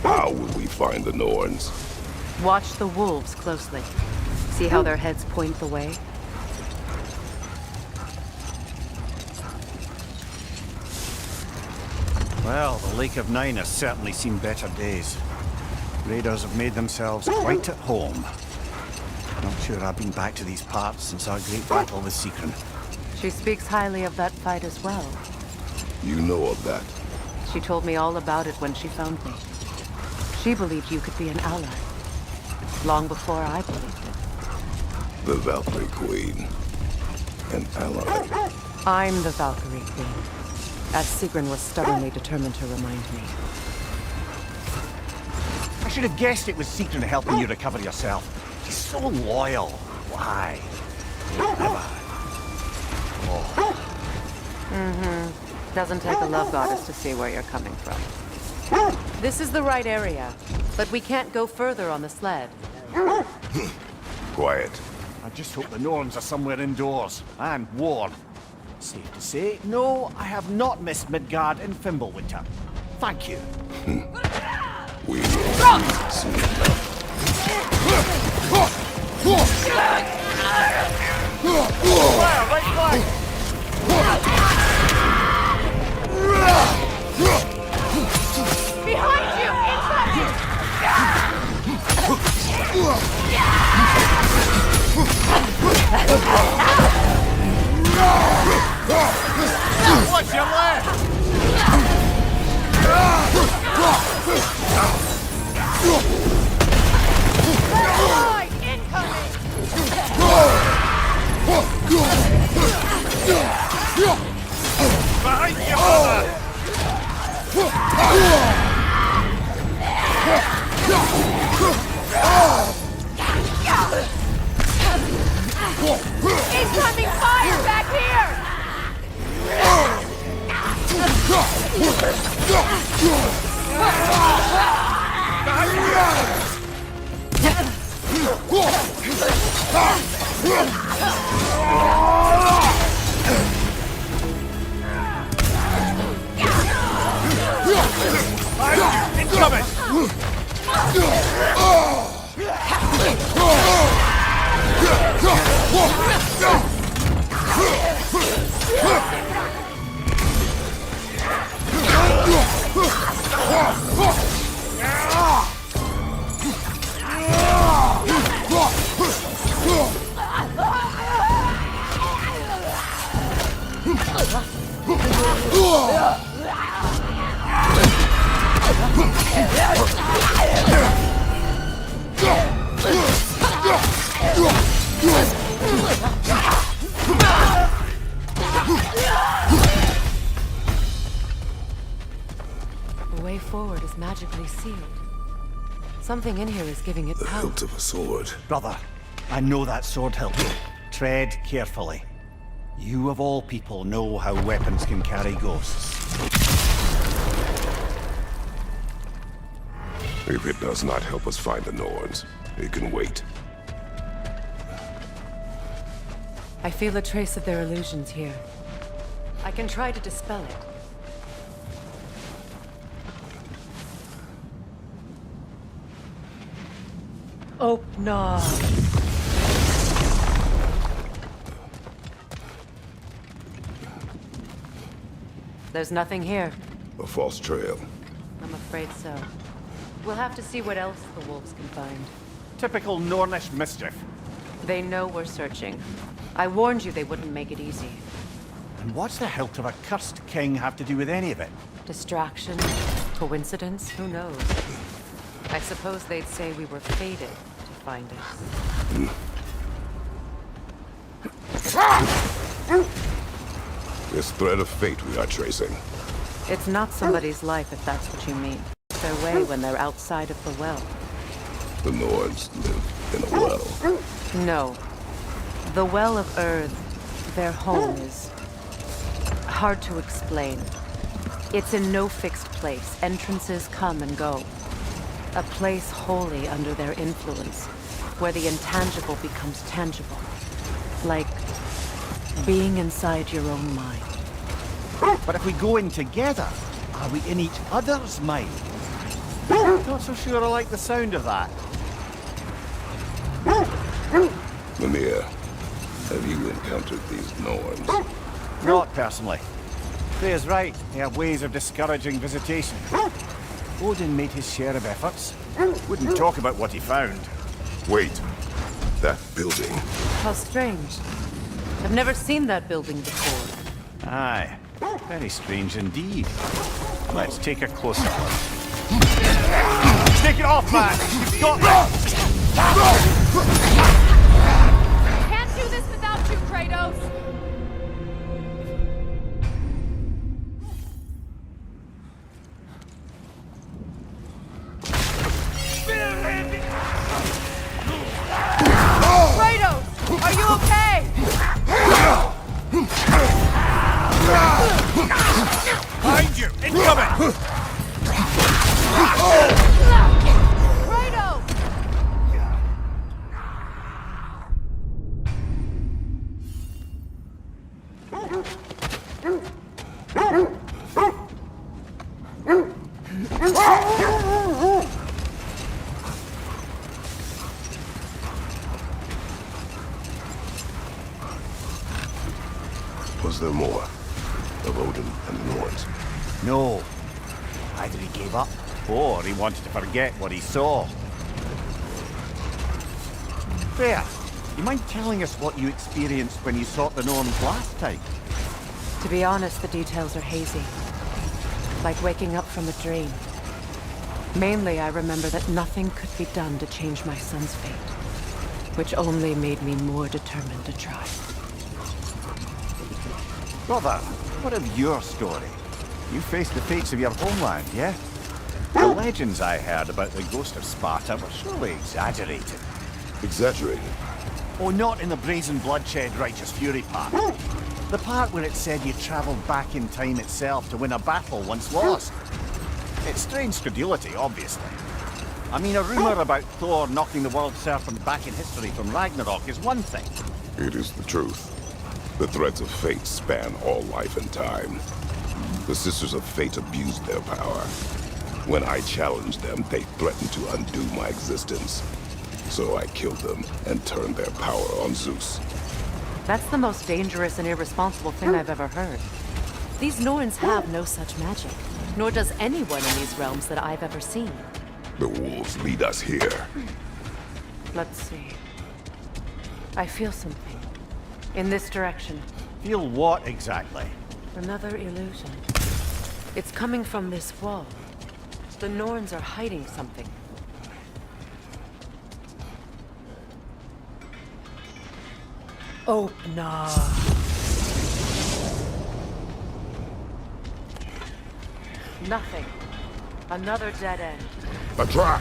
how will we find the Norns? Watch the wolves closely. See how their heads point the way? Well, the Lake of Nine has certainly seen better days. Raiders have made themselves quite at home. Not sure I've been back to these parts since our great battle with Secret. She speaks highly of that fight as well. You know of that? She told me all about it when she found me. She believed you could be an ally. Long before I believed it. The Valkyrie Queen. An ally. I'm the Valkyrie Queen, as Sigrun was stubbornly determined to remind me. I should have guessed it was Secret helping you recover yourself. She's so loyal. Why? Never. Oh. Mm-hmm. Doesn't take a love goddess to see where you're coming from. This is the right area, but we can't go further on the sled. Quiet. I just hope the Norns are somewhere indoors and warm. Safe to say, no, I have not missed Midgard in Fimbulwinter. Thank you. We will see. Fire, right flank! Behind you! Incoming! What's your left? Right, incoming! Behind you, brother! Incoming fire back here! Incoming! The way forward is magically sealed. Something in here is giving it The power. hilt of a sword. Brother, I know that sword hilt. Tread carefully. You of all people know how weapons can carry ghosts. If it does not help us find the Norns, it can wait. I feel a trace of their illusions here. I can try to dispel it. Oh, no. There's nothing here. A false trail. I'm afraid so. We'll have to see what else the wolves can find. Typical Nornish mischief. They know we're searching. I warned you they wouldn't make it easy. And what's the hilt of a cursed king have to do with any of it? Distraction? Coincidence? Who knows? I suppose they'd say we were fated to find us. This thread of fate we are tracing. It's not somebody's life, if that's what you mean. It's their way when they're outside of the well. The Norns live in a well. No. The Well of Earth, their home, is hard to explain. It's in no fixed place. Entrances come and go. A place wholly under their influence, where the intangible becomes tangible. Like being inside your own mind. But if we go in together, are we in each other's mind? Not so sure I like the sound of that. Mimir, have you encountered these Norns? Not personally. Freya's right. They have ways of discouraging visitation. Odin made his share of efforts. Wouldn't talk about what he found. Wait. That building. How strange. I've never seen that building before. Aye. Very strange indeed. Let's take a closer look. Take it off, man! You've got this! Can't do this without you, Kratos! Kratos! Are you okay? Behind you! Incoming! Kratos! Was there more of Odin and the Norns? No. Either he gave up, or he wanted to forget what he saw. Freya, you mind telling us what you experienced when you sought the Norns last time? To be honest, the details are hazy. Like waking up from a dream. Mainly, I remember that nothing could be done to change my son's fate, which only made me more determined to try. Brother, what of your story? You faced the fates of your homeland, yeah? The legends I heard about the ghost of Sparta were surely exaggerated. Exaggerated? Oh, not in the brazen bloodshed righteous fury part. The part where it said you travelled back in time itself to win a battle once lost. It's strange credulity, obviously. I mean, a rumour about Thor knocking the world serpent back in history from Ragnarok is one thing. It is the truth. The threads of fate span all life and time. The Sisters of Fate abused their power. When I challenged them, they threatened to undo my existence. So I killed them and turned their power on Zeus. That's the most dangerous and irresponsible thing I've ever heard. These Norns have no such magic, nor does anyone in these realms that I've ever seen. The wolves lead us here. Let's see. I feel something. In this direction. Feel what exactly? Another illusion. It's coming from this wall. The Norns are hiding something. Oh, no. Nothing. Another dead end. A trap!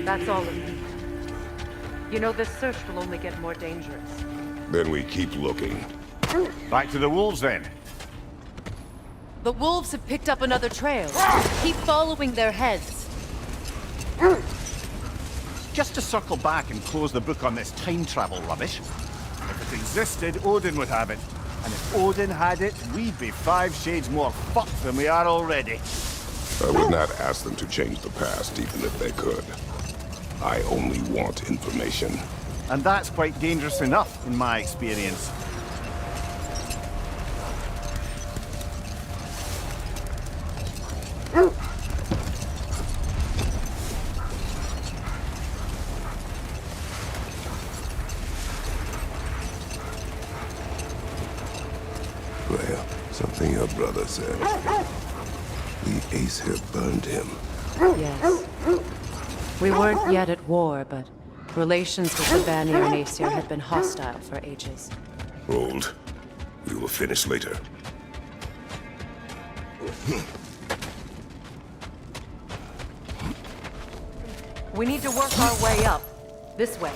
That's all of them. You know, this search will only get more dangerous. Then we keep looking. Back to the wolves, then. The wolves have picked up another trail. Keep following their heads. Just to circle back and close the book on this time travel rubbish. If it existed, Odin would have it. And if Odin had it, we'd be 5 shades more fucked than we are already. I would not ask them to change the past, even if they could. I only want information. And that's quite dangerous enough, in my experience. Freya, something your brother said. The Aesir burned him. Yes. We weren't yet at war, but relations with the Vanir and Aesir had been hostile for ages. Hold. We will finish later. We need to work our way up. This way.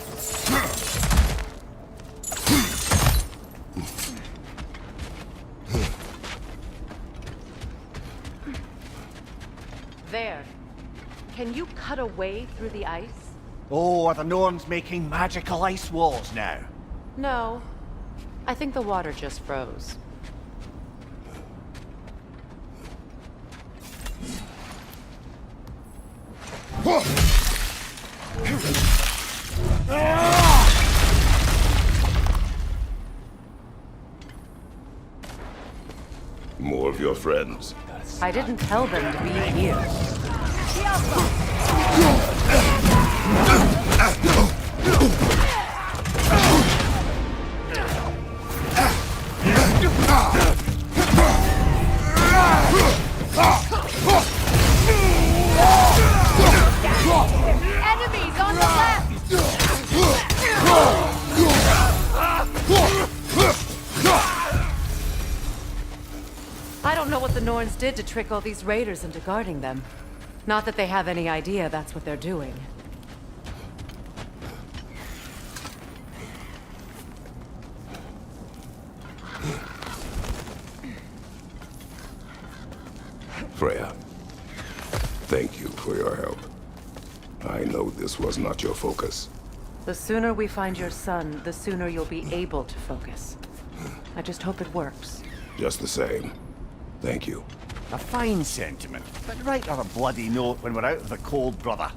There. Can you cut a way through the ice? Oh, are the Norns making magical ice walls now? No. I think the water just froze. More of your friends. I didn't tell them to be here. Enemies on the left! I don't know what the Norns did to trick all these raiders into guarding them. Not that they have any idea that's what they're doing. Freya, thank you for your help. I know this was not your focus. The sooner we find your son, the sooner you'll be able to focus. I just hope it works. Just the same. Thank you. A fine sentiment, but write her a bloody note when we're out of the cold, brother.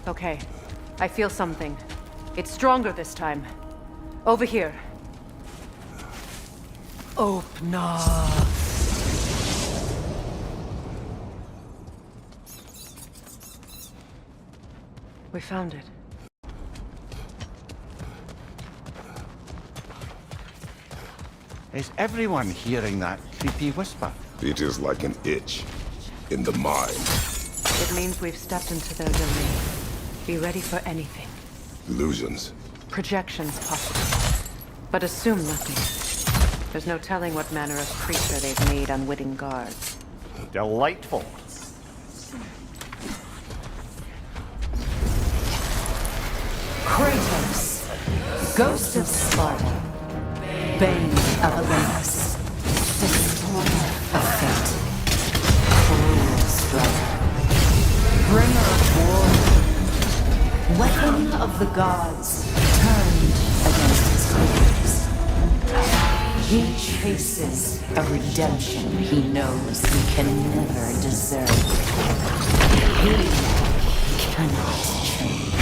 Okay. I feel something. It's stronger this time. Over here. Open up. We found it. Is everyone hearing that creepy whisper? It is like an itch in the mind. It means we've stepped into their domain. Be ready for anything. Illusions. Projections possible. But assume nothing. There's no telling what manner of creature they've made unwitting guards. Delightful. Kratos, Ghost of Sparta, Bane of Olympus, Destroyer of Fate, Cruel Striker, Bringer of War, Weapon of the Gods, turned against his creators. He chases a redemption he knows he can never deserve. He cannot change.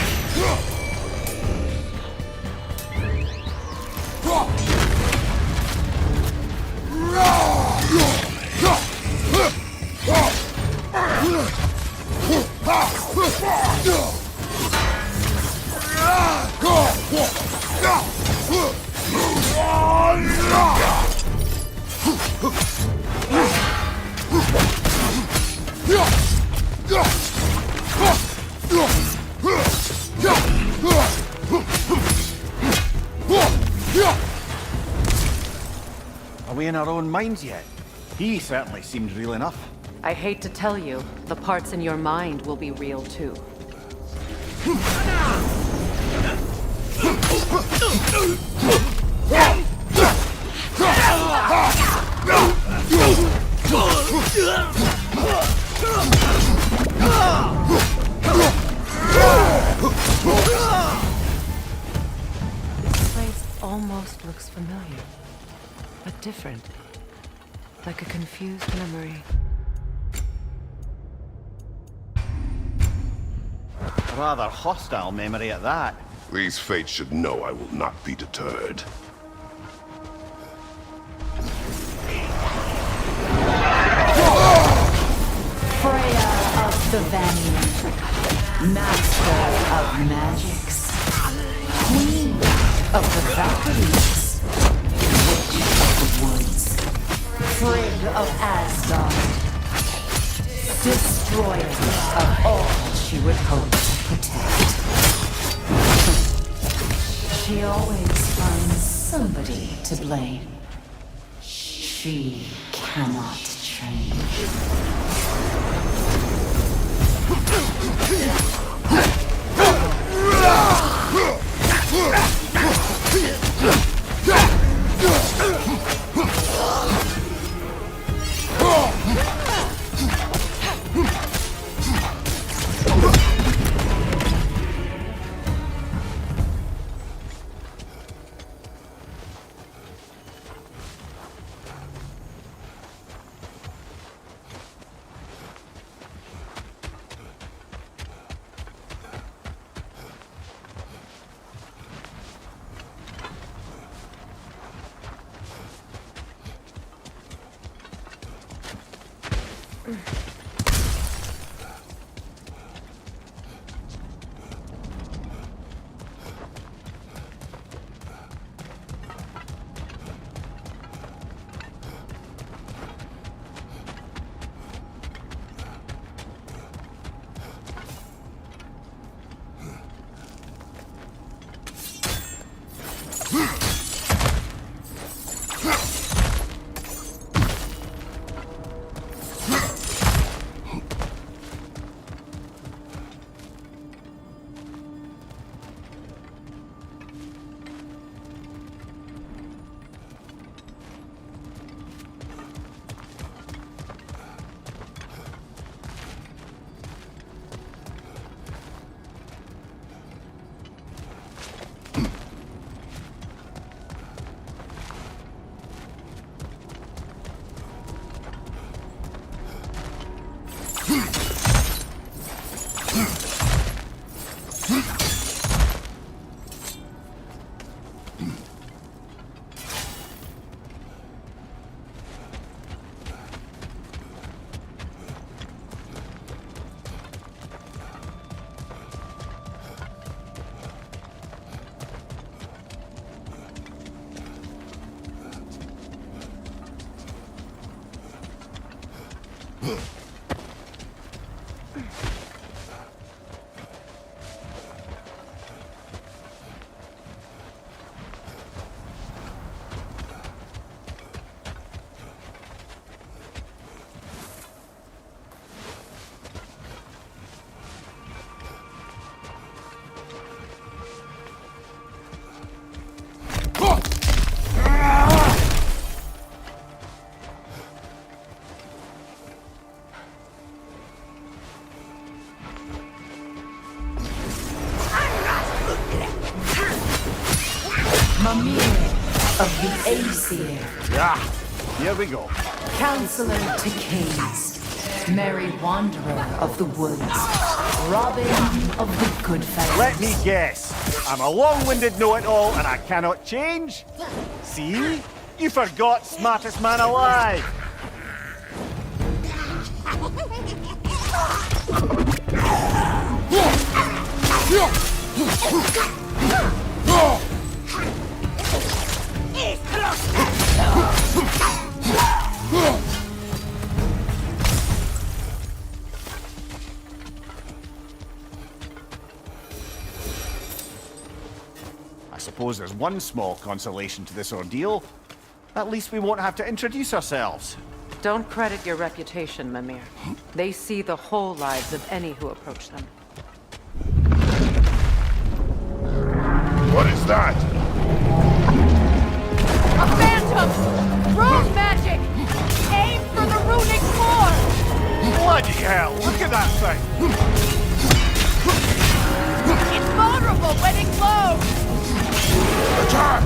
Are we in our own minds yet? He certainly seemed real enough. I hate to tell you, the parts in your mind will be real too. This place almost looks familiar, but different. Like a confused memory. A rather hostile memory at that. These fates should know I will not be deterred. Freya of the Vanir, Master of Magics, Queen of the Valkyries, Witch of the Woods, Frigg of Asgard, Destroyer of all she would hope to protect. She always finds somebody to blame. She cannot change. Mimir of the Aesir. Yeah, here we go. Counselor to Kings. Merry Wanderer of the Woods. Robin of the Goodfellas. Let me guess. I'm a long-winded know-it-all and I cannot change? See? You forgot smartest man alive. I suppose there's one small consolation to this ordeal. At least we won't have to introduce ourselves. Don't credit your reputation, Mimir. They see the whole lives of any who approach them. What is that? A phantom! Rune magic! Aim for the runic core! Bloody hell, look at that thing! It's vulnerable when it glows! Attack!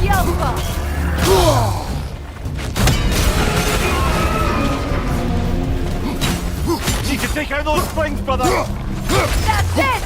Yelpa! You can take out those things, brother! That's it!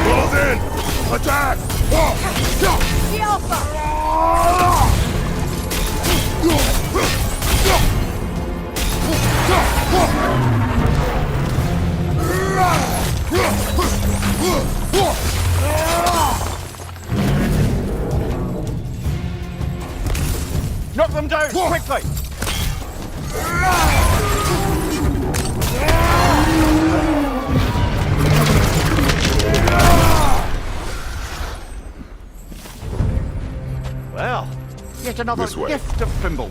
Close in! Attack! Knock them down, quickly! Well, yet another gift of Fimble.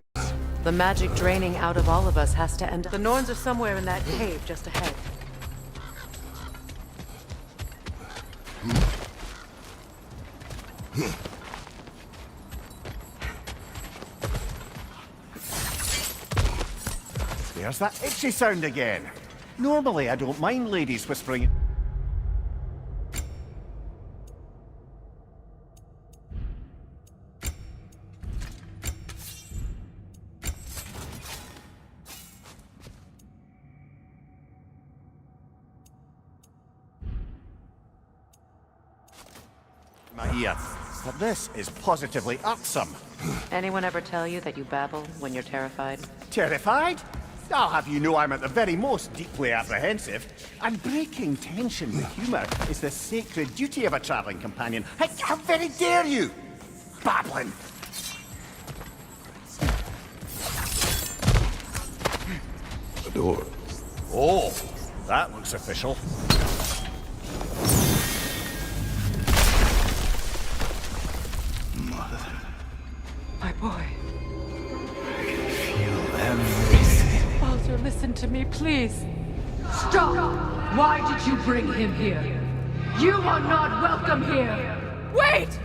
The magic draining out of all of us has to end. The Norns are somewhere in that cave just ahead. There's that itchy sound again. Normally I don't mind ladies whispering. My ear. But this is positively irksome. Anyone ever tell you that you babble when you're terrified? Terrified? I'll have you know I'm at the very most deeply apprehensive. And breaking tension with humour is the sacred duty of a travelling companion. How very dare you! Babbling! The door. Oh, that looks official. My boy. Feel everything. Baldur, listen to me, please. Stop! Why did you bring him here? You are not welcome here! Wait!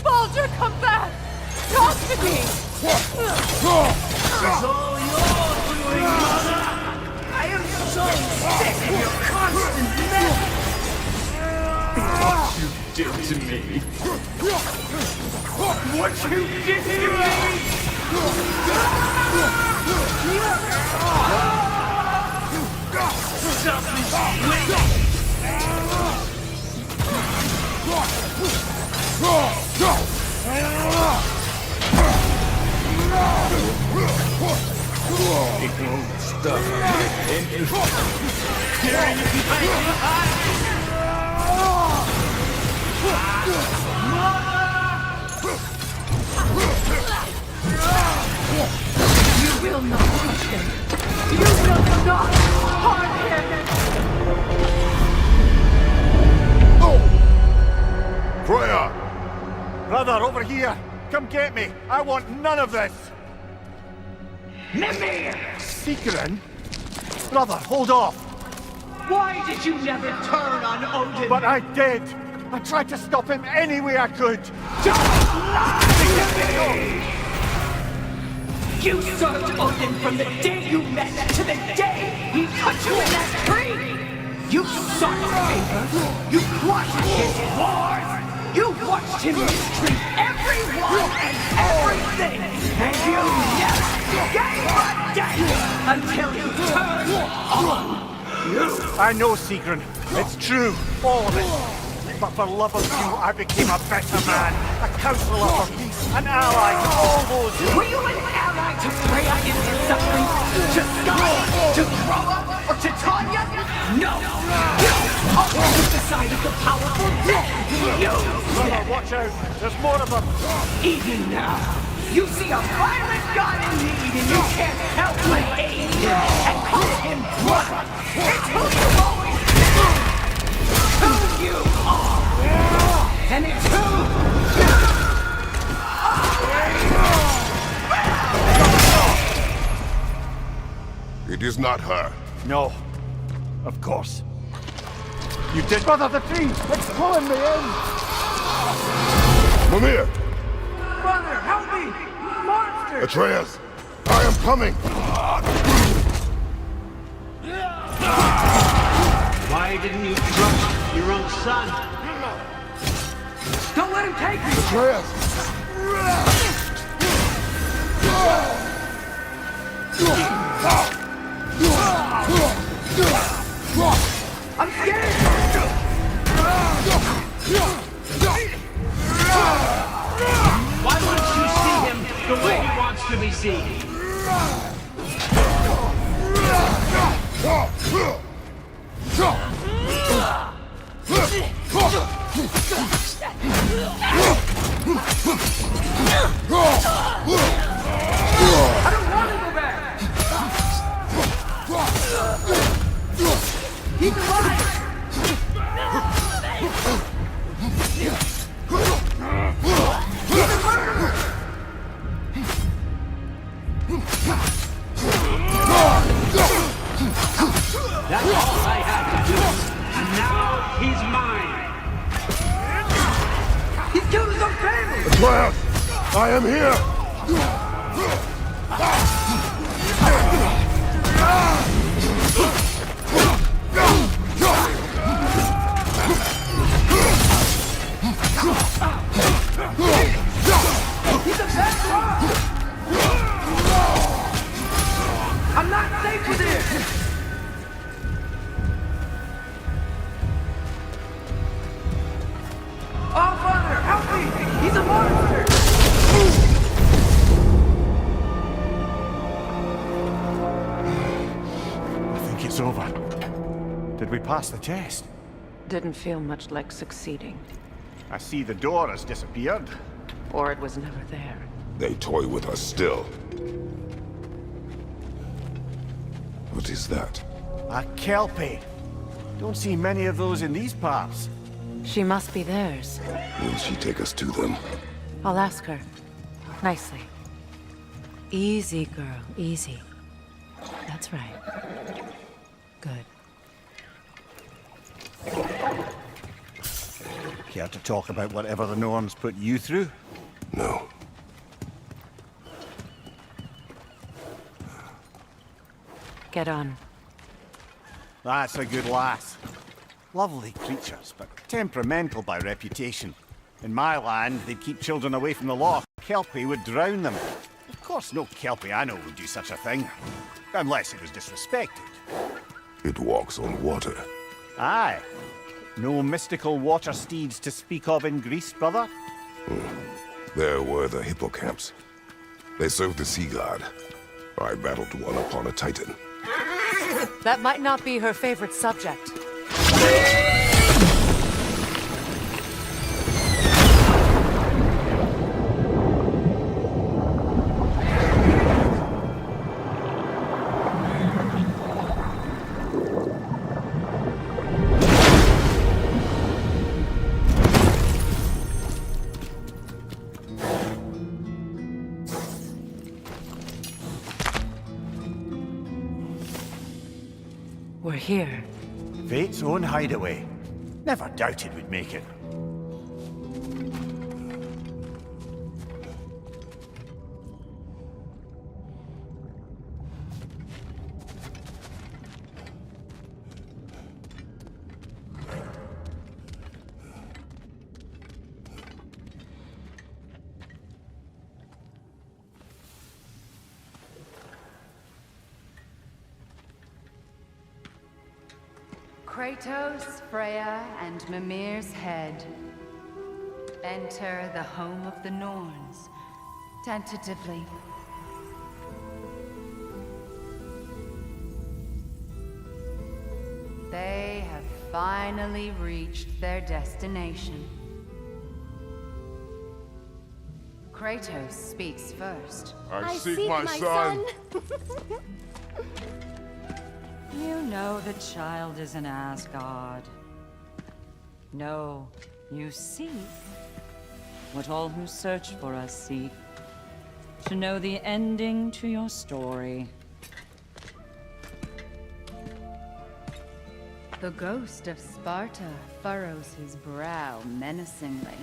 Baldur, come back! Talk to me! It's all your doing, Mother! I am so sick of your constant mess! What you did to me! What you did to me! It won't stop. Tearing it You will not touch him! You will not harm him! Freya! here! Come get me! I want none of this! Mimir! Sigrun? Brother, hold off! Why did you never turn on Odin? But I did! I tried to stop him any way I could! Don't lie to me! You served Odin from the day you met to the day he put you in that tree! You sought favor, you plotted his wars, you watched him mistreat everyone and everything, and you never gave a damn until you turned on you! I know, Sigrun. It's true. All of it. But for love of you, I became a better man. A counselor for peace. An ally to all those who... Were you an ally to Freya in her suffering? To Sky? To Groa? Or to Tanya? No! You always took the side of the powerful dead! You! Brother, watch out. There's more of them. Even now, you see a violent god in need and you can't help but aid him and call him brother! It's who you've always been! Who you are! And it's who you are! It is not her. No. Of course. You did... Brother, the tree! It's pulling me in! Mimir! Brother, help me! Monster! Atreus! I am coming! Why didn't you trust your own son? Don't let him take me! Atreus! I'm scared! Why wouldn't you see him the way he wants to be seen? I don't want to go back! He's alive! He's a murderer! That's all I had to do. And now he's mine. He's killed his own family! Atreus! I am here! He's a bad rock! I'm not safe with him! Oh, Father, help me! He's a monster! I think it's over. Did we pass the test? Didn't feel much like succeeding. I see the door has disappeared. Or it was never there. They toy with us still. What is that? A Kelpie. Don't see many of those in these parts. She must be theirs. Will she take us to them? I'll ask her. Nicely. Easy, girl. Easy. That's right. Good. Care to talk about whatever the Norns put you through? No. Get on. That's a good lass. Lovely creatures, but temperamental by reputation. In my land, they'd keep children away from the law. Kelpie would drown them. Of course, no Kelpie I know would do such a thing. Unless it was disrespected. It walks on water. Aye. No mystical water steeds to speak of in Greece, brother? There were the hippocamps. They served the sea god. I battled one upon a titan. That might not be her favorite subject. here. Fate's own hideaway. Never doubted we'd make it. Kratos, Freya, and Mimir's head. Enter the home of the Norns, tentatively. They have finally reached their destination. Kratos speaks first. I seek my son. You know the child is in Asgard. No, you seek what all who search for us seek. To know the ending to your story. The ghost of Sparta furrows his brow menacingly.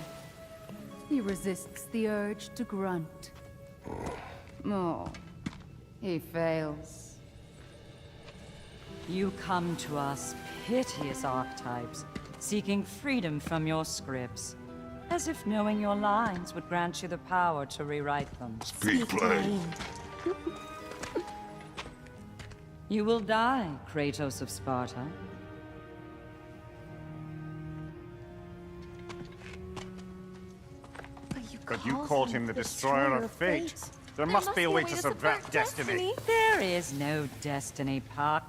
He resists the urge to grunt. Oh, he fails. You come to us, piteous archetypes, seeking freedom from your scripts, as if knowing your lines would grant you the power to rewrite them. Speak plain. You will die, Kratos of Sparta. But you called him the destroyer of fate. There must be a way to subvert destiny. There is no destiny, Puck.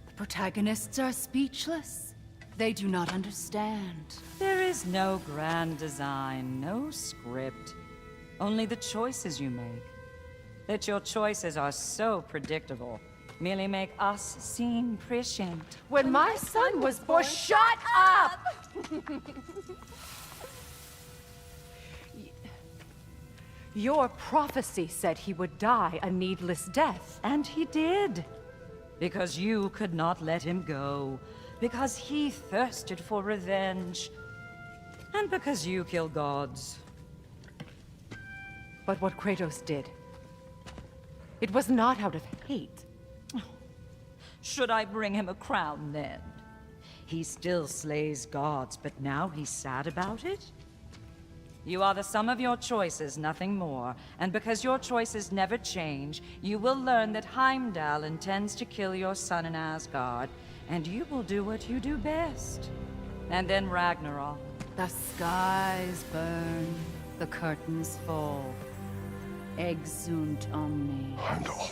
The protagonists are speechless. They do not understand. There is no grand design, no script. Only the choices you make. That your choices are so predictable merely make us seem prescient. When my son was born, shut up! Your prophecy said he would die a needless death. And he did. Because you could not let him go. Because he thirsted for revenge. And because you kill gods. But what Kratos did, it was not out of hate. Should I bring him a crown then? He still slays gods, but now he's sad about it? You are the sum of your choices, nothing more. And because your choices never change, you will learn that Heimdall intends to kill your son in Asgard, and you will do what you do best. And then Ragnarok. The skies burn, the curtains fall. Exunt omnes. Heimdall.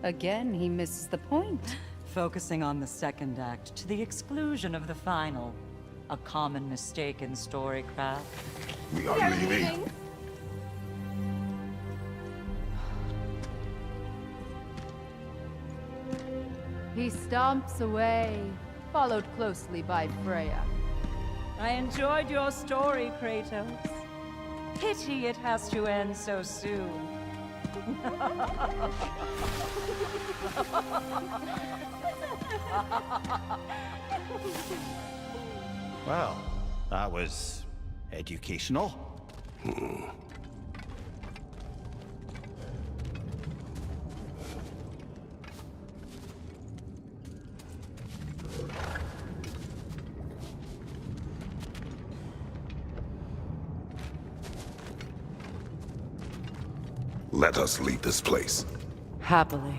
Again, he misses the point. Focusing on the second act to the exclusion of the final. A common mistake in storycraft. We are leaving. He stomps away, followed closely by Freya. I enjoyed your story, Kratos. Pity it has to end so soon. Well, that was educational. Let us leave this place. Happily.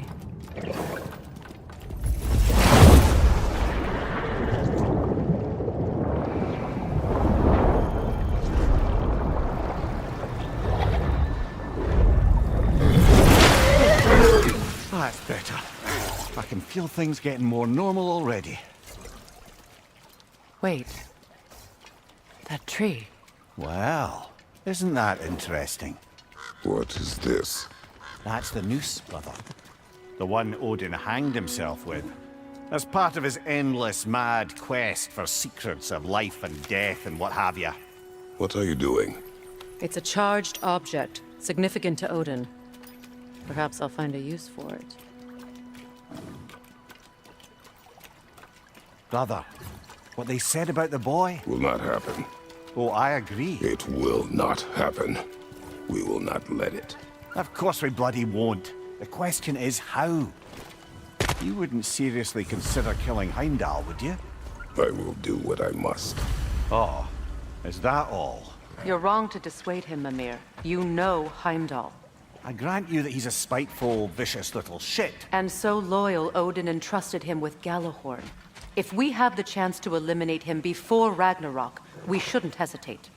That's better. I can feel things getting more normal already. Wait. That tree. Well, isn't that interesting? What is this? That's the noose, brother. The one Odin hanged himself with. As part of his endless, mad quest for secrets of life and death and what have you. What are you doing? It's a charged object, significant to Odin. Perhaps I'll find a use for it. Brother, what they said about the boy? Will not happen. Oh, I agree. It will not happen. We will not let it. Of course we bloody won't. The question is how. You wouldn't seriously consider killing Heimdall, would you? I will do what I must. Oh, is that all? You're wrong to dissuade him, Mimir. You know Heimdall. I grant you that he's a spiteful, vicious little shit. And so loyal, Odin entrusted him with Gjallarhorn. If we have the chance to eliminate him before Ragnarok, we shouldn't hesitate.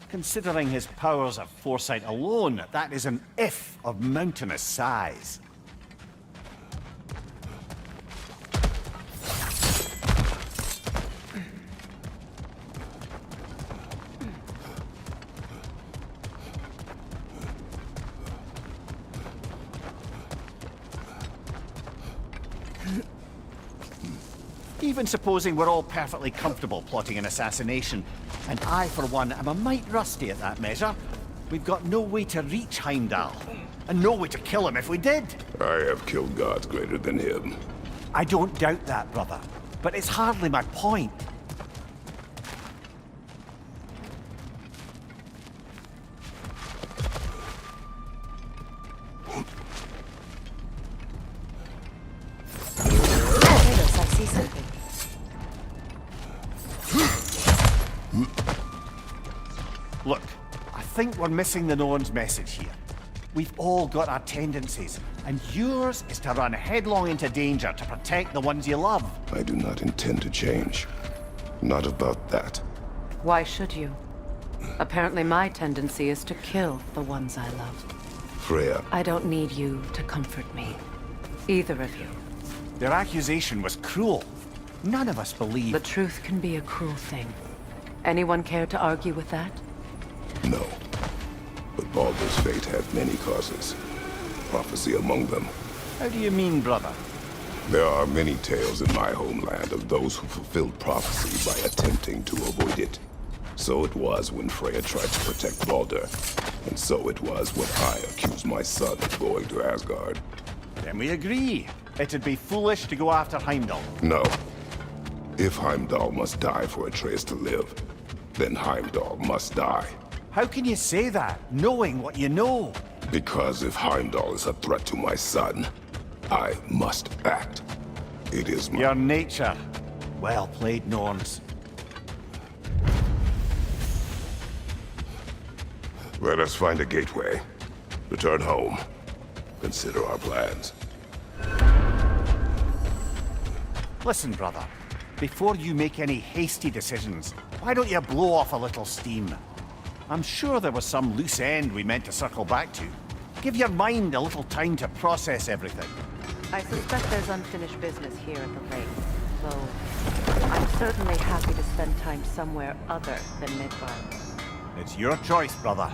Considering his powers of foresight alone, that is an if of mountainous size. Even supposing we're all perfectly comfortable plotting an assassination, and I, for one, am a mite rusty at that measure, we've got no way to reach Heimdall, and no way to kill him if we did. I have killed gods greater than him. I don't doubt that, brother, but it's hardly my point. I see something. Look, I think we're missing the Norn's message here. We've all got our tendencies, and yours is to run headlong into danger to protect the ones you love. I do not intend to change. Not about that. Why should you? Apparently my tendency is to kill the ones I love. Freya. I don't need you to comfort me. Either of you. Their accusation was cruel. None of us believe... The truth can be a cruel thing. Anyone care to argue with that? No. But Baldur's fate had many causes. Prophecy among them. How do you mean, brother? There are many tales in my homeland of those who fulfilled prophecy by attempting to avoid it. So it was when Freya tried to protect Baldur. And so it was when I accused my son of going to Asgard. Then we agree. It'd be foolish to go after Heimdall. No. If Heimdall must die for Atreus to live, then Heimdall must die. How can you say that, knowing what you know? Because if Heimdall is a threat to my son, I must act. It is my... Your nature. Well played, Norns. Let us find a gateway. Return home. Consider our plans. Listen, brother. Before you make any hasty decisions, why don't you blow off a little steam? I'm sure there was some loose end we meant to circle back to. Give your mind a little time to process everything. I suspect there's unfinished business here at the lake, so I'm certainly happy to spend time somewhere other than Midgard. It's your choice, brother.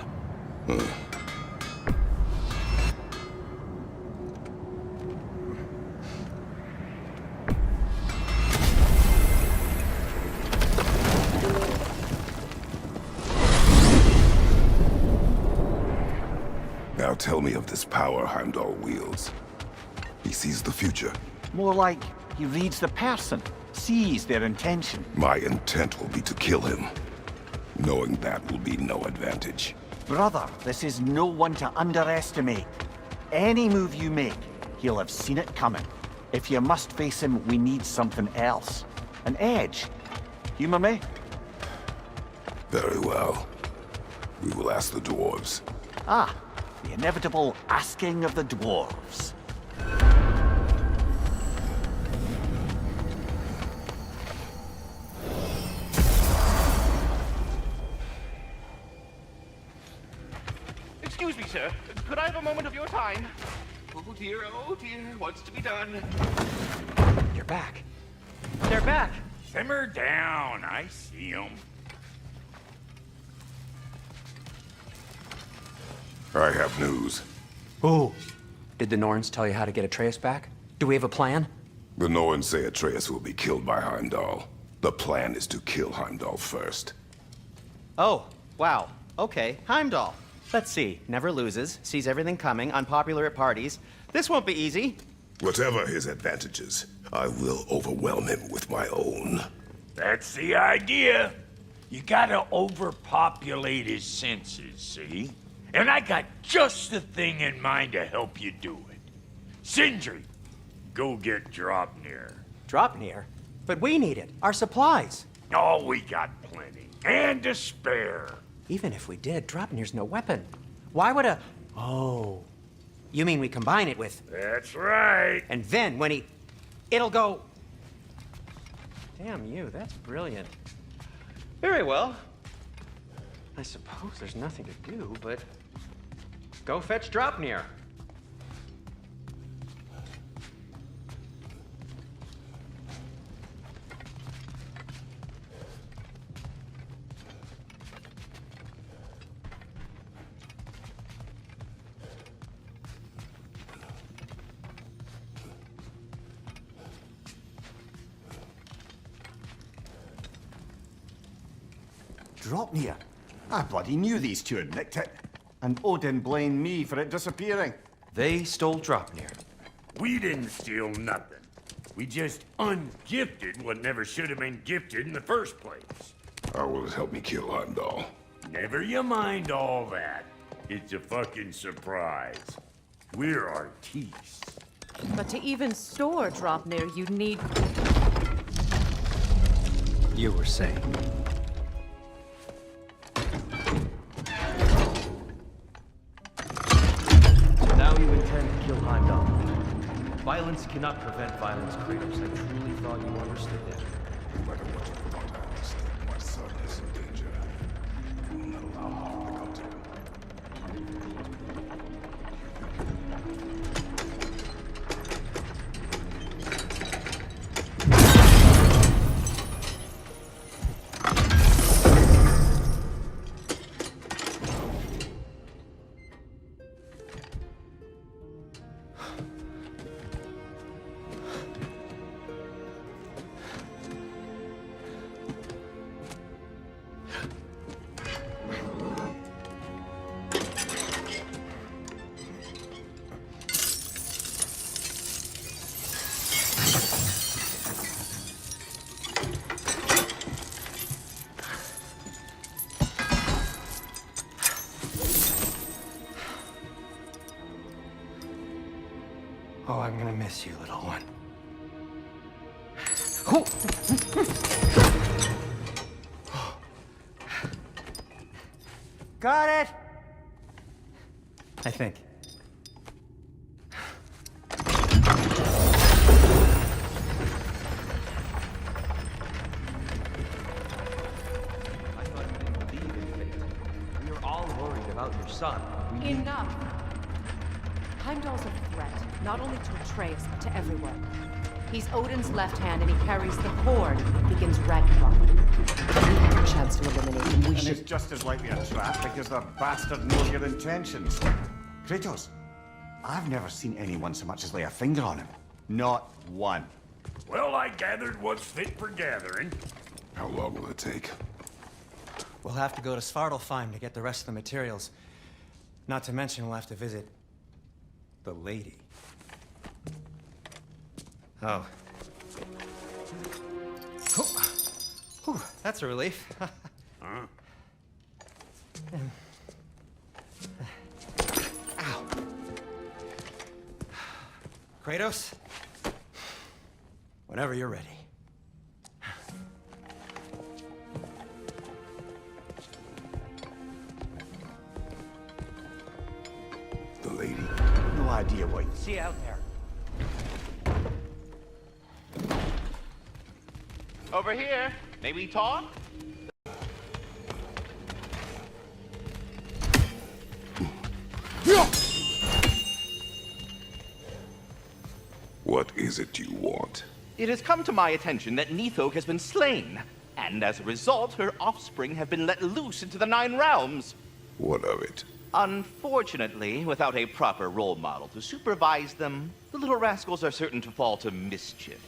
Now tell me of this power Heimdall wields. He sees the future. More like he reads the person, sees their intention. My intent will be to kill him. Knowing that will be no advantage. Brother, this is no one to underestimate. Any move you make, he'll have seen it coming. If you must face him, we need something else. An edge. Humor me? Very well. We will ask the dwarves. Ah, the inevitable asking of the dwarves. Excuse me, sir. Could I have a moment of your time? Oh dear, what's to be done? You're back. They're back! Simmer down, I see 'em. I have news. Oh. Did the Norns tell you how to get Atreus back? Do we have a plan? The Norns say Atreus will be killed by Heimdall. The plan is to kill Heimdall first. Oh, wow. Okay, Heimdall. Let's see. Never loses, sees everything coming, unpopular at parties. This won't be easy. Whatever his advantages, I will overwhelm him with my own. That's the idea. You gotta overpopulate his senses, see? And I got just the thing in mind to help you do it. Sindri, go get Dropnir. Dropnir? But we need it. Our supplies. Oh, we got plenty. And to spare. Even if we did, Dropnir's no weapon. Why would a... Oh. You mean we combine it with... That's right. And then when he... It'll go... Damn you, that's brilliant. Very well. I suppose there's nothing to do, but... Go fetch Dropnir. Dropnir? I bloody knew these two had nicked it. And Odin blamed me for it disappearing. They stole Dropnir. We didn't steal nothing. We just ungifted what never should have been gifted in the first place. How will it help me kill Heimdall? Never you mind all that. It's a fucking surprise. We're artistes. But to even store Dropnir, you'd need... You were saying. Now you intend to kill Heimdall. Violence cannot prevent violence, Kratos. I truly thought you understood that. No matter what you thought I understood, my son is in danger. I will not allow harm to come to him. Oh, I'm gonna miss you, little one. Got it! I think. We were all worried about your son. Enough! Heimdall's a threat, not only to Atreus, but to everyone. He's Odin's left hand, and he carries the cord that begins Ragnarok. We have a chance to eliminate him. We And should... it's just as likely a trap because the bastard knows your intentions. Kratos, I've never seen anyone so much as lay a finger on him. Not one. Well, I gathered what's fit for gathering. How long will it take? We'll have to go to Svartalfheim to get the rest of the materials. Not to mention we'll have to visit... the lady. Oh. Whew, that's a relief. Huh? Ow. Kratos? Whenever you're ready. The lady? No idea what... See you out there. Over here. May we talk? What is it you want? It has come to my attention that Nithok has been slain, and as a result, her offspring have been let loose into the Nine Realms. What of it? Unfortunately, without a proper role model to supervise them, the little rascals are certain to fall to mischief.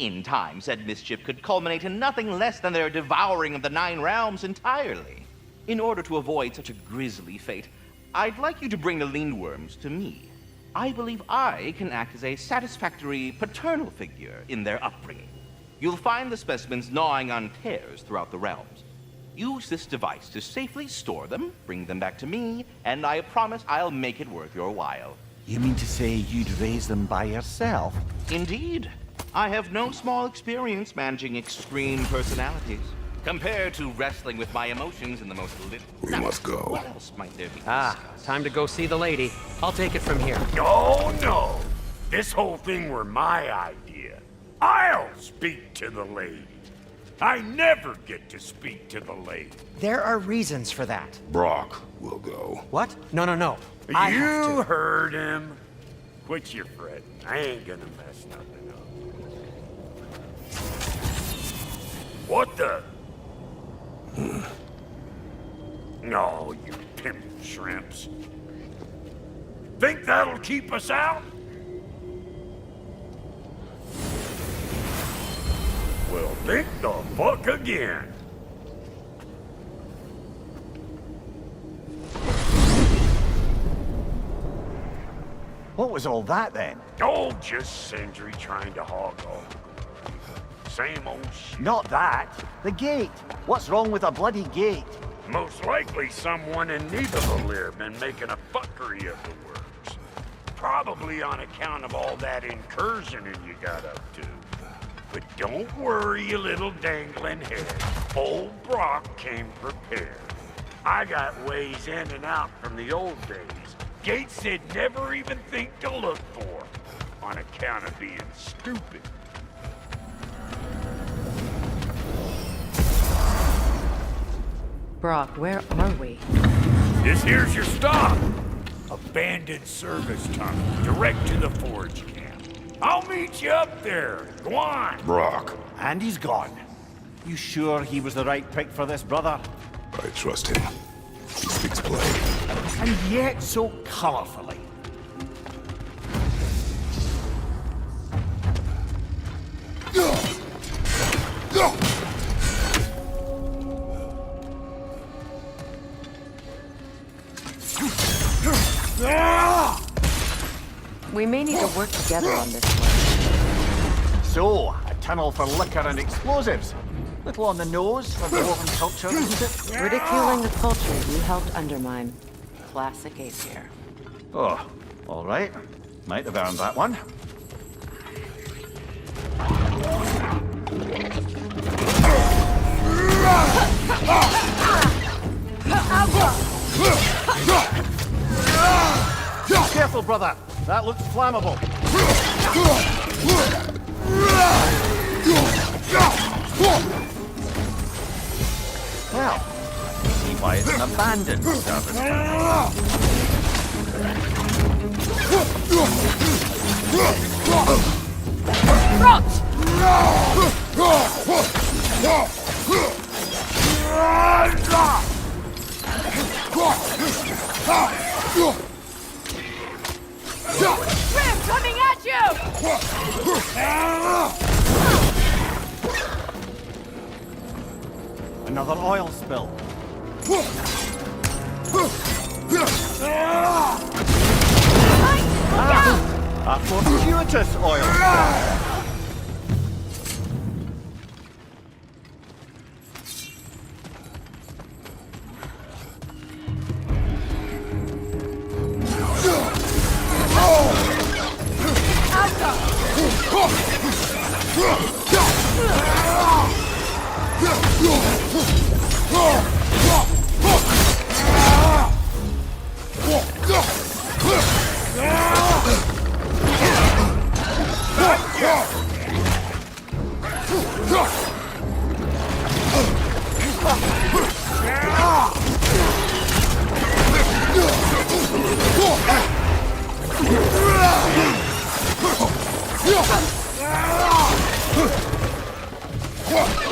In time, said mischief could culminate in nothing less than their devouring of the Nine Realms entirely. In order to avoid such a grisly fate, I'd like you to bring the Lindworms to me. I believe I can act as a satisfactory paternal figure in their upbringing. you'll find the specimens gnawing on tears throughout the realms. Use this device to safely store them, bring them back to me, and I promise I'll make it worth your while. You mean to say you'd raise them by yourself? Indeed. I have no small experience managing extreme personalities. Compared to wrestling with my emotions in the most We must go. What else might there be? Time to go see the lady. I'll take it from here. Oh, no. This whole thing were my idea. I'll speak to the lady. I never get to speak to the lady. There are reasons for that. Brock will go. What? No. I have You to. heard him. Quit your fretting. I ain't gonna mess nothing up. What the? No, you pimp shrimps. Think that'll keep us out? Well, think the fuck again. What was all that then? Oh, just Sindri trying to hog off. Same old shit. Not that. The gate. What's wrong with a bloody gate? Most likely someone in Nidavellir been making a fuckery of the works. Probably on account of all that incursioning you got up to. But don't worry, you little dangling head. Old Brock came prepared. I got ways in and out from the old days. Gates they'd never even think to look for, on account of being stupid. Brock, where are we? This here's your stop. Abandoned service tunnel, direct to the forge camp. I'll meet you up there. Go on. Brock. And he's gone. You sure he was the right pick for this, brother? I trust him. He speaks plain. And yet so colorfully. We may need to work together on this one. So, a tunnel for liquor and explosives. Little on the nose for dwarven culture, isn't it? Ridiculing the culture you helped undermine. Classic Aesir. Oh, all right. Might have earned that one. Careful, brother. That looks flammable. Well, see why it's an abandoned service. Grim coming at you! Another oil spill. A fortuitous oil spill.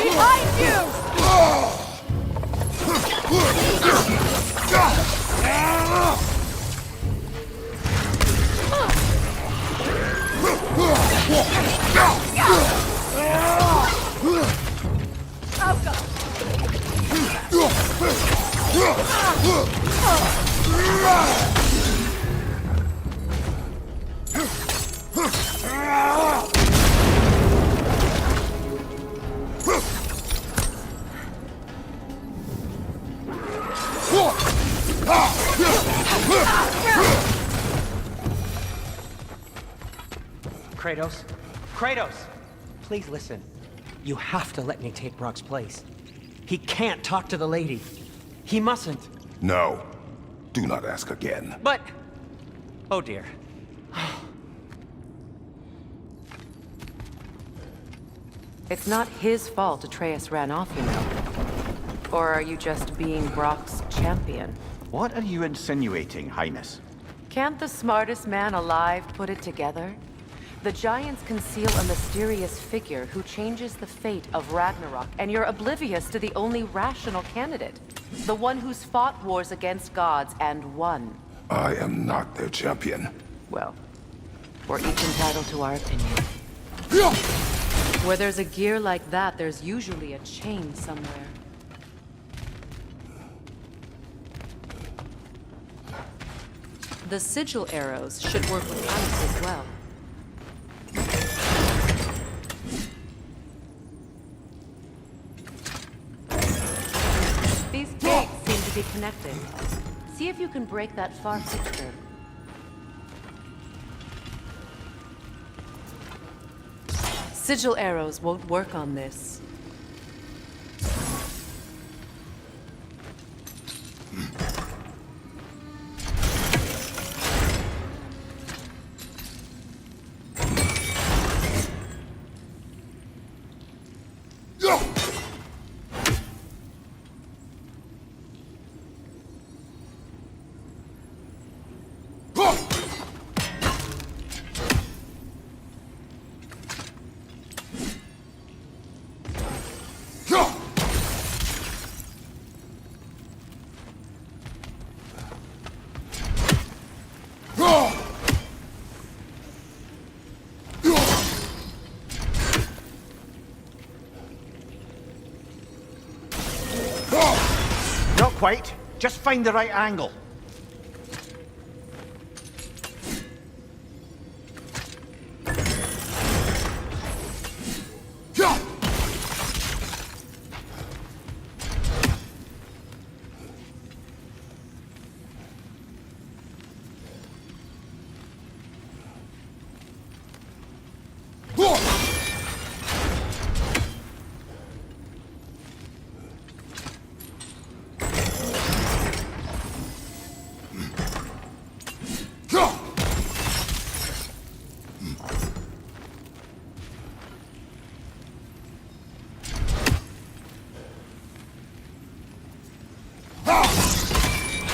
Behind you! Kratos? Kratos! Please listen. You have to let me take Brock's place. He can't talk to the lady. He mustn't. No. Do not ask again. But... Oh dear. It's not his fault Atreus ran off, you know. Or are you just being Brock's champion? What are you insinuating, Highness? Can't the smartest man alive put it together? The Giants conceal a mysterious figure who changes the fate of Ragnarok, and you're oblivious to the only rational candidate. The one who's fought wars against gods and won. I am not their champion. Well, we're each entitled to our opinion. Where there's a gear like that, there's usually a chain somewhere. The sigil arrows should work with ice as well. These gates seem to be connected. See if you can break that far fixture. Sigil arrows won't work on this. Not quite. Just find the right angle.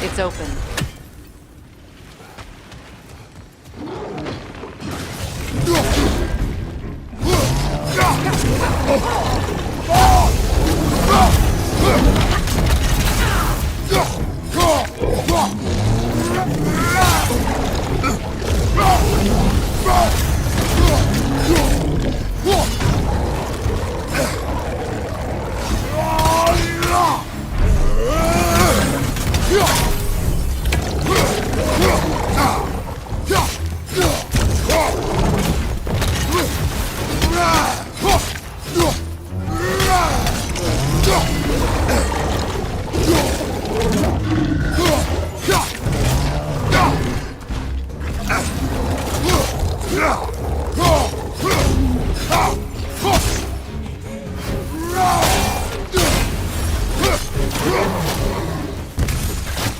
It's open.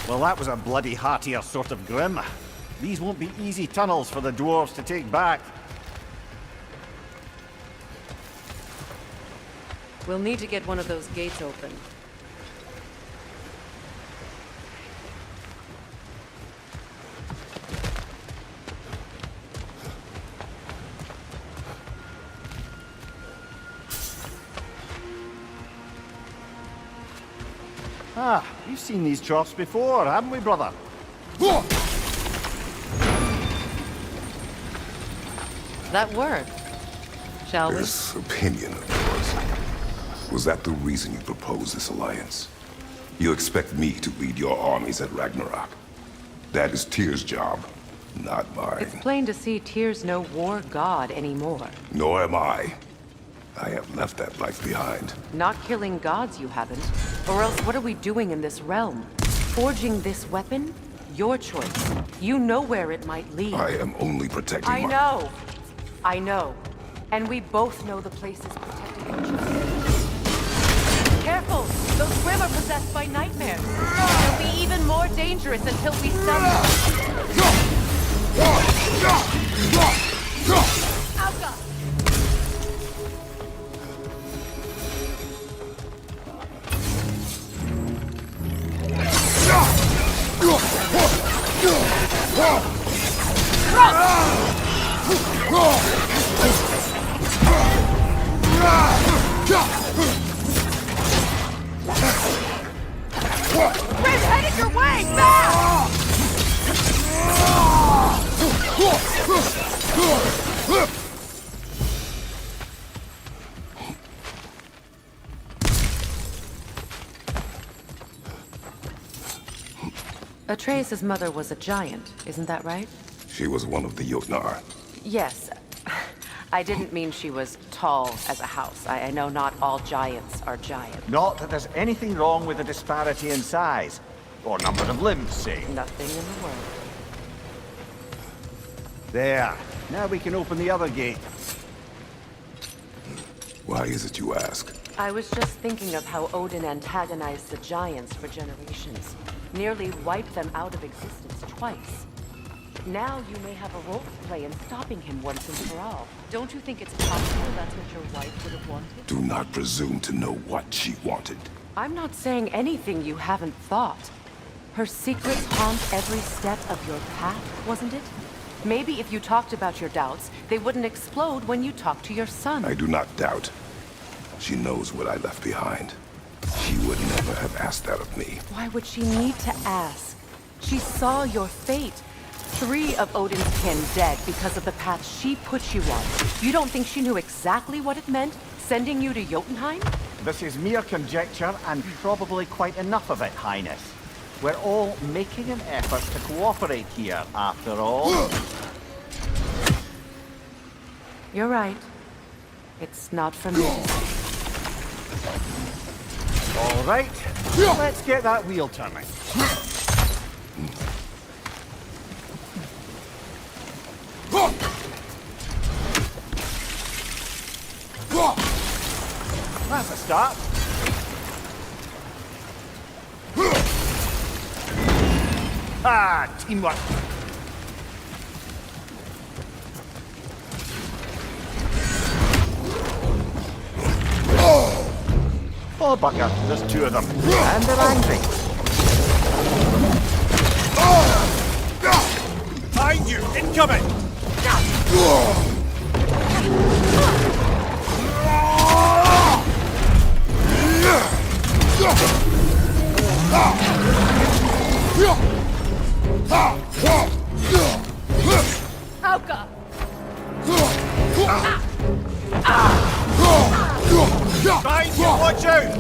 Well, that was a bloody heartier sort of grim. These won't be easy tunnels for the dwarves to take back. We'll need to get one of those gates open. Ah, we've seen these troughs before, haven't we, brother? That worked. Shall we? This opinion of yours, was that the reason you proposed this alliance? You expect me to lead your armies at Ragnarok? That is Tyr's job, not mine. It's plain to see Tyr's no war god anymore. Nor am I. I have left that life behind. Not killing gods, you haven't. Or else what are we doing in this realm? Forging this weapon? Your choice. You know where it might lead. I am only protecting I know. I know. And we both know the place is protecting your children. Careful! Those Grimm are possessed by nightmares. They'll be even more dangerous until we stop them. Alka! Grim, headed your way! Fast! Atreus' mother was a giant, isn't that right? She was one of the Jotnar. Yes. I didn't mean she was tall as a house. I know not all giants are giant. Not that there's anything wrong with the disparity in size, or number of limbs, say. Nothing in the world. There. Now we can open the other gate. Why is it you ask? I was just thinking of how Odin antagonized the giants for generations. Nearly wiped them out of existence twice. Now you may have a role to play in stopping him once and for all. Don't you think it's possible that's what your wife would have wanted? Do not presume to know what she wanted. I'm not saying anything you haven't thought. Her secrets haunt every step of your path, wasn't it? Maybe if you talked about your doubts, they wouldn't explode when you talked to your son. I do not doubt. She knows what I left behind. She would never have asked that of me. Why would she need to ask? She saw your fate. 3 of Odin's kin dead because of the path she put you on. You don't think she knew exactly what it meant, sending you to Jotunheim? This is mere conjecture, and probably quite enough of it, Highness. We're all making an effort to cooperate here, after all. You're right. It's not for me to say. All right, let's get that wheel turning. That's a start. Ah, teamwork. Oh, bugger, there's 2 of them. And they're angry. Behind you! Incoming! Alka! Behind you, watch out!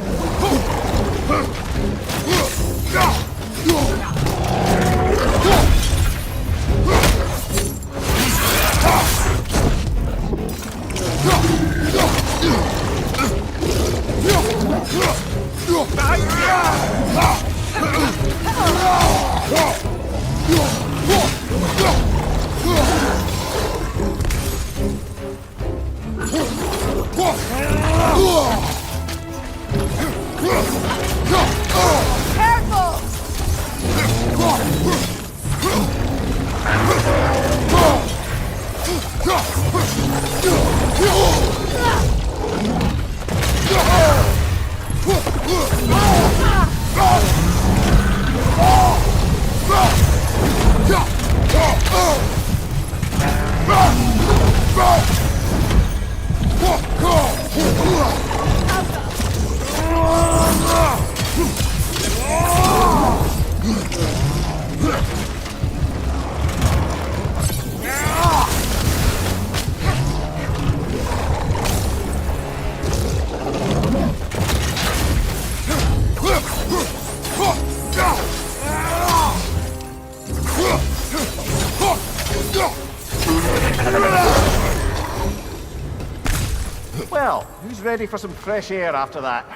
Well, who's ready for some fresh air after that?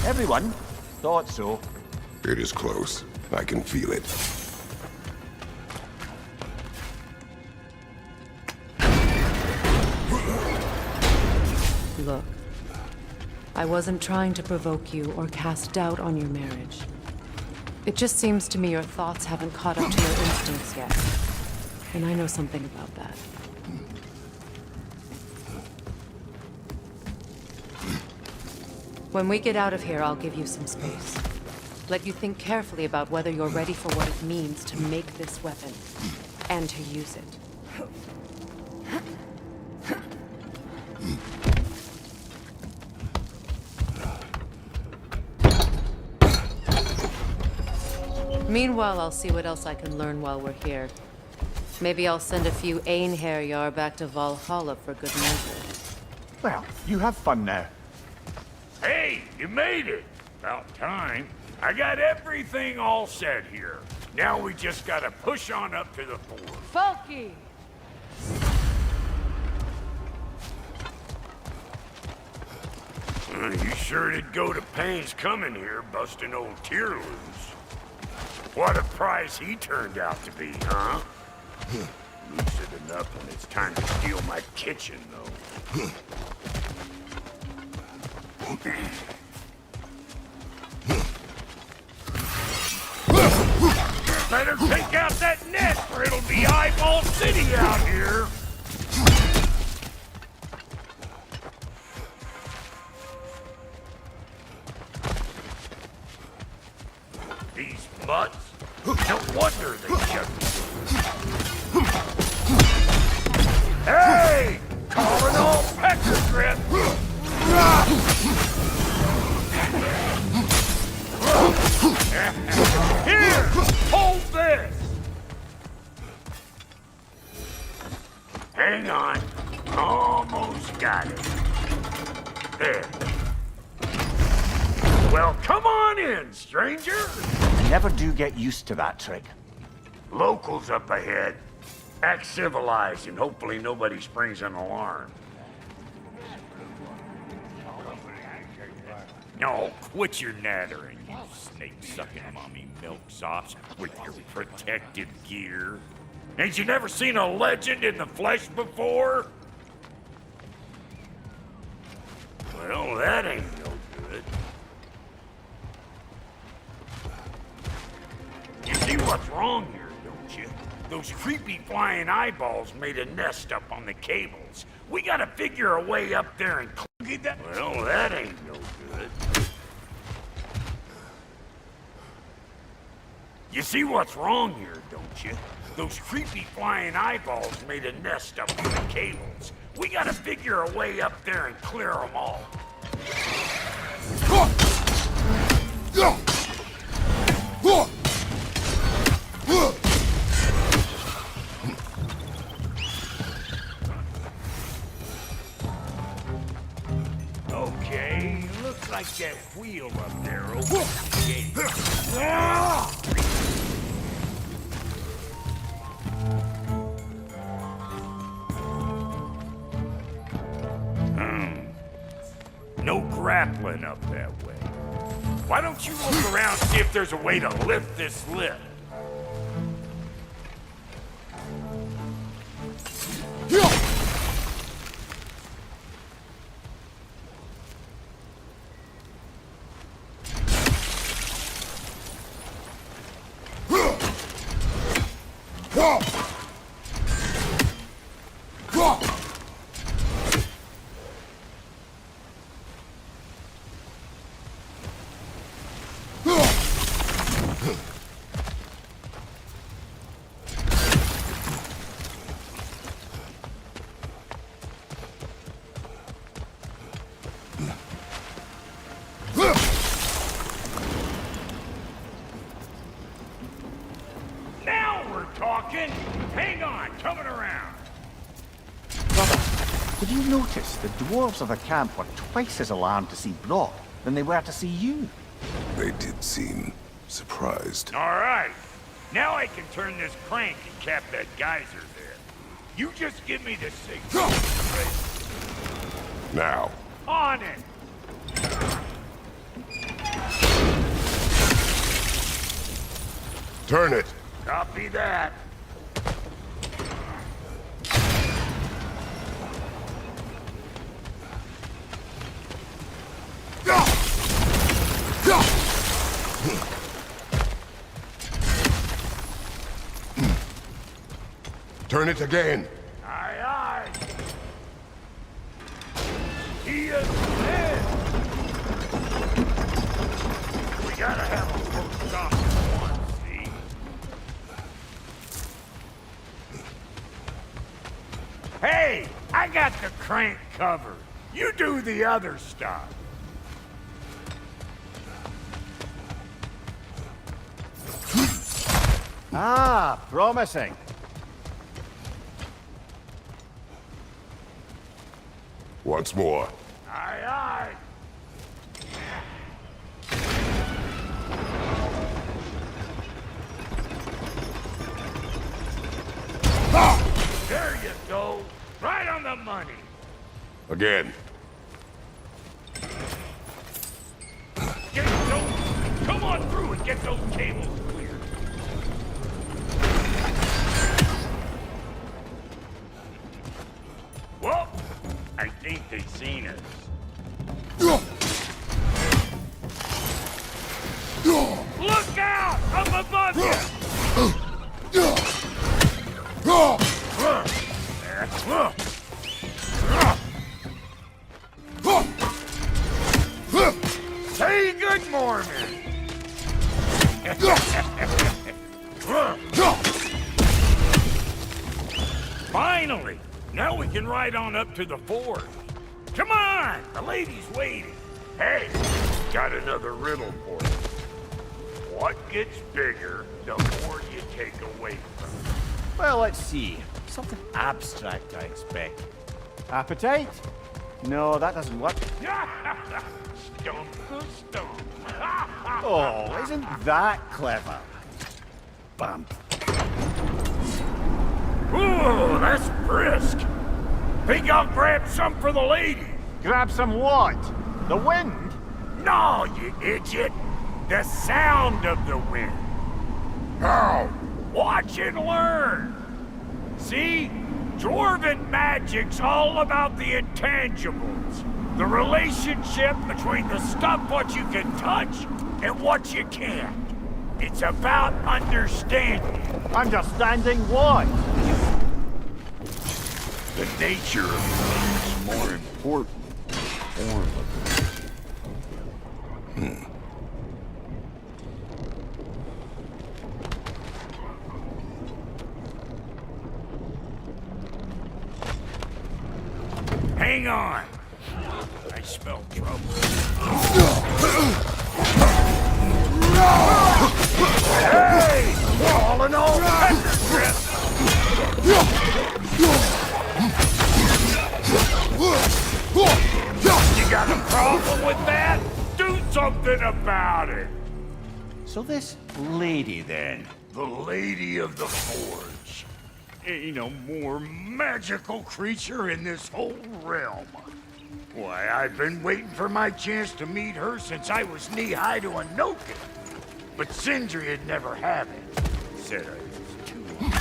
Everyone? Thought so. It is close. I can feel it. Look, I wasn't trying to provoke you or cast doubt on your marriage. It just seems to me your thoughts haven't caught up to your instincts yet. And I know something about that. When we get out of here, I'll give you some space. Let you think carefully about whether you're ready for what it means to make this weapon, and to use it. Meanwhile, I'll see what else I can learn while we're here. Maybe I'll send a few Einherjar back to Valhalla for good measure. Well, you have fun now. Hey, you made it! About time. I got everything all set here. Now we just gotta push on up to the fort. Falky! You sure did go to pains coming here, busting old Tear loose. What a prize he turned out to be, huh? Lucid enough when it's time to steal my kitchen, though. Better take out that net, or it'll be Eyeball City out here! These mutts? No wonder they shut me. Hey! Calling all pecker grip! Here! Hold this! Hang on. Almost got it. There. Well, come on in, stranger! Never do get used to that trick. Locals up ahead. Act civilized and hopefully nobody springs an alarm. No, quit your nattering, you snake-sucking mommy milksops with your protective gear. Ain't you never seen a legend in the flesh before? Well, that ain't no good. You see what's wrong here, don't you? Those creepy flying eyeballs made a nest up on the cables. We gotta figure a way up there and get that. Well, that ain't no good. You see what's wrong here, don't you? Those creepy flying eyeballs made a nest up on the cables. We gotta figure a way up there and clear them all. Okay, looks like that wheel up there opens the gate. No grappling up that way. Why don't you look around and see if there's a way to lift this lid? Hang on, coming around. Brother, did you notice the dwarves of the camp were twice as alarmed to see Brock than they were to see you? They did seem surprised. All right. Now I can turn this crank and cap that geyser there. You just give me the signal. Now. On it. Turn it. Copy that. Turn it again. Aye, aye. He is dead. We gotta have a full stop at once, see? Hey, I got the crank covered. You do the other stuff. Ah, promising. Once more. Aye, aye. There you go. Right on the money. Again. Get those... Come on through and get those cables cleared. Well, I think they've seen us. Look out! Up above you! Say good morning! Finally! Now we can ride on up to the forge. Come on! The lady's waiting. Hey, got another riddle for you. What gets bigger the more you take away from it? Well, let's see. Something abstract, I expect. Appetite? No, that doesn't work. Stump the stump. Oh, isn't that clever? Bam. Ooh, that's brisk. Think I'll grab some for the lady. Grab some what? The wind? No, you idiot. The sound of the wind. Now, watch and learn. See? Dwarven magic's all about the intangibles. The relationship between the stuff what you can touch and what you can't. It's about understanding. Understanding what? The nature of things more important than the form of them. Hang on. I smell trouble. Hey! All in all, you got a problem with that? Do something about it. So this lady, then? The Lady of the Forge. Ain't no more magical creature in this whole realm. Why, I've been waiting for my chance to meet her since I was knee-high to a Noken. But Sindri'd never have it. Said I was too young.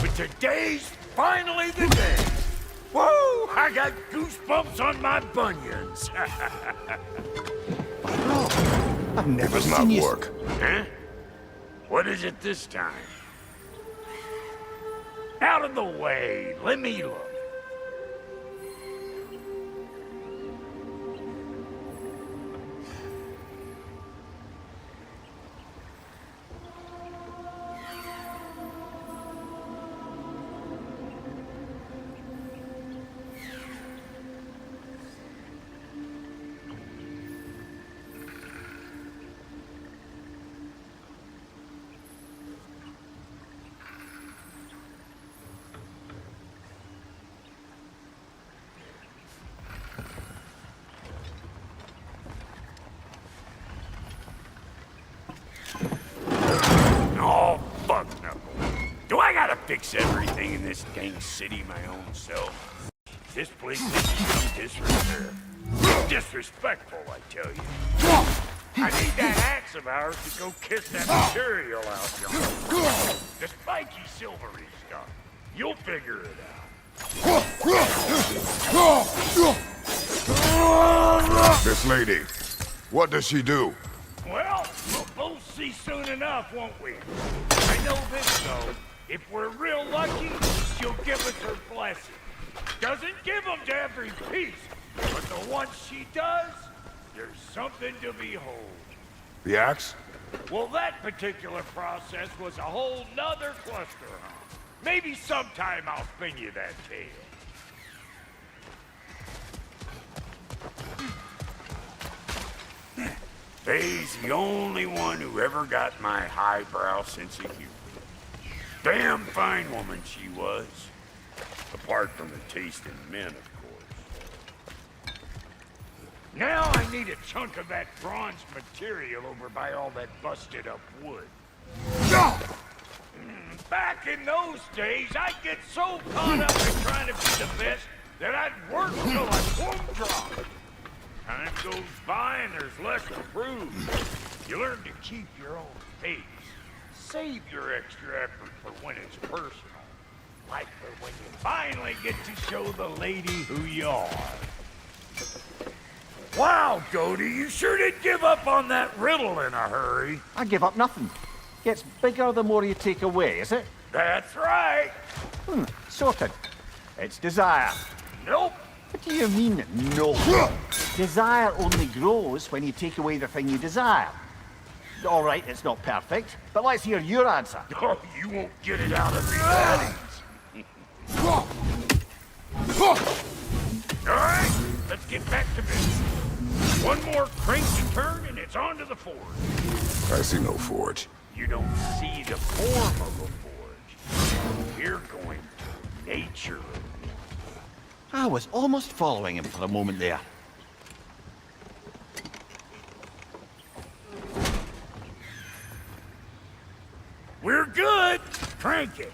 But today's finally the day. Whoa! I got goosebumps on my bunions. I've never Does not seen you... work. Huh? What is it this time? Out of the way. Let me look. Fix everything in this dang city my own self. This place is some disrespect. Disrespectful, I tell you. I need that axe of ours to go kiss that material out, John. The spiky silvery stuff. You'll figure it out. This lady, what does she do? Well, we'll both see soon enough, won't we? I know this, though. If we're real lucky, she'll give us her blessing. Doesn't give them to every piece, but the ones she does, there's something to behold. The axe? Well, that particular process was a whole nother cluster, huh? Maybe sometime I'll spin you that tale. Faye's the only one who ever got my highbrow sense of humor. Damn fine woman she was. Apart from the taste in men, of course. Now I need a chunk of that bronze material over by all that busted up wood. Back in those days, I'd get so caught up in trying to be the best that I'd work till I plumb dropped. Time goes by and there's less to prove. You learn to keep your own pace. Save your extra effort for when it's personal. Like for when you finally get to show the lady who you are. Wow, Cody, you sure did give up on that riddle in a hurry. I give up nothing. Gets bigger the more you take away, is it? That's right. Sorted. It's desire. Nope. What do you mean, no? Desire only grows when you take away the thing you desire. All right, it's not perfect, but let's hear your answer. Oh, you won't get it out of me that easy. All right, let's get back to business. One more crank to turn and it's on to the forge. I see no forge. You don't see the form of a forge. You're going to nature. I was almost following him for a moment there. We're good. Crank it.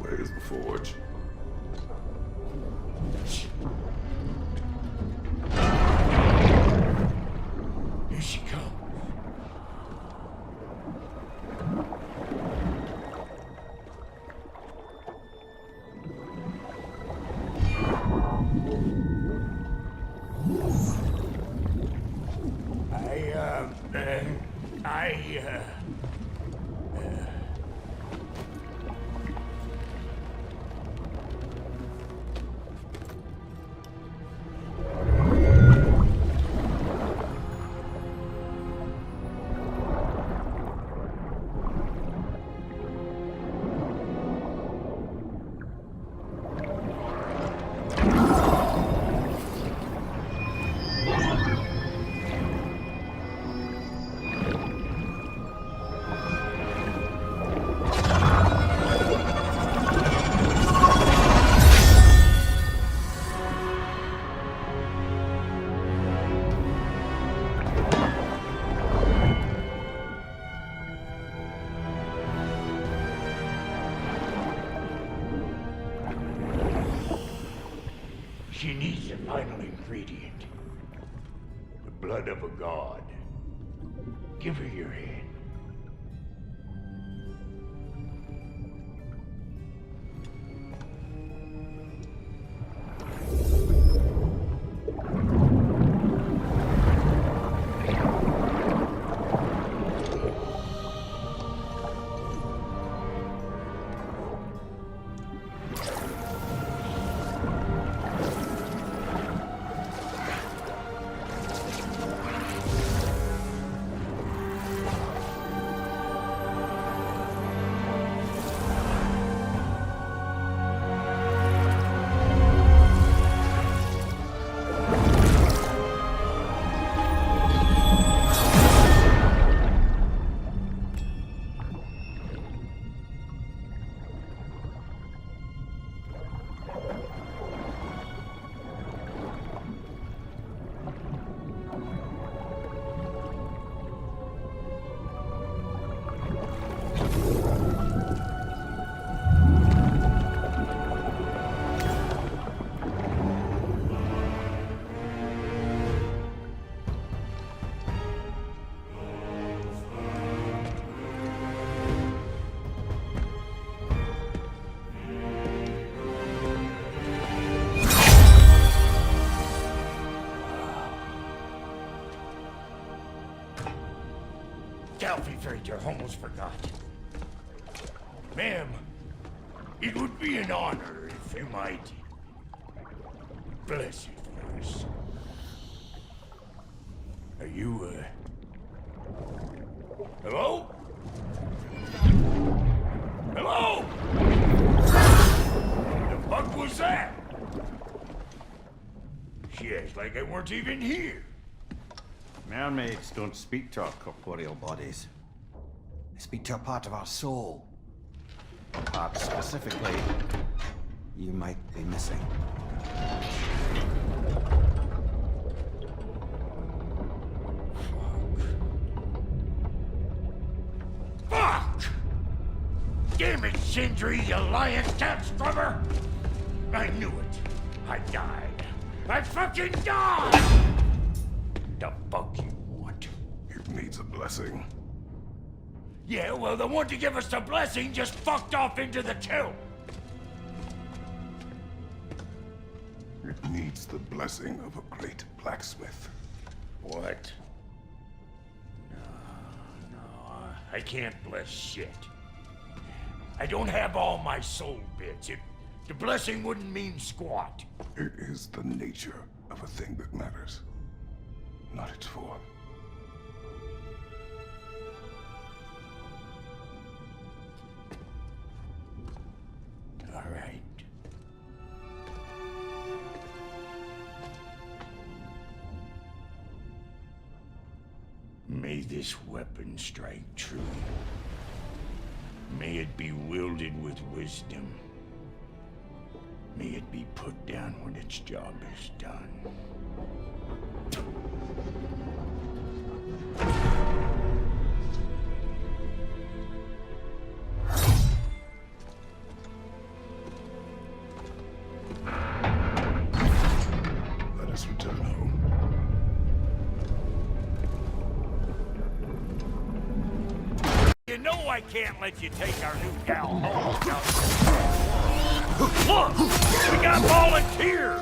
Where's the forge? Here she comes. She needs the final ingredient. The blood of a god. Give her your hand. Alfie Fraser, almost forgot. Ma'am, it would be an honor if you might bless it for us. Are you, hello? Hello? The fuck was that? She acts like I weren't even here. Mermaids don't speak to our corporeal bodies. They speak to a part of our soul. A part specifically you might be missing. Fuck! Damn it, Sindri, you lying cat scrubber! I knew it. I died. I fucking died! The fuck you want? It needs a blessing. Yeah, well, the one to give us the blessing just fucked off into the tomb. It needs the blessing of a great blacksmith. What? No, I can't bless shit. I don't have all my soul bits. The blessing wouldn't mean squat. It is the nature of a thing that matters, not its form. All right. May this weapon strike true. May it be wielded with wisdom. May it be put down when its job is done. Let us return home. You know I can't let you take our new gal home. Look! We got volunteers!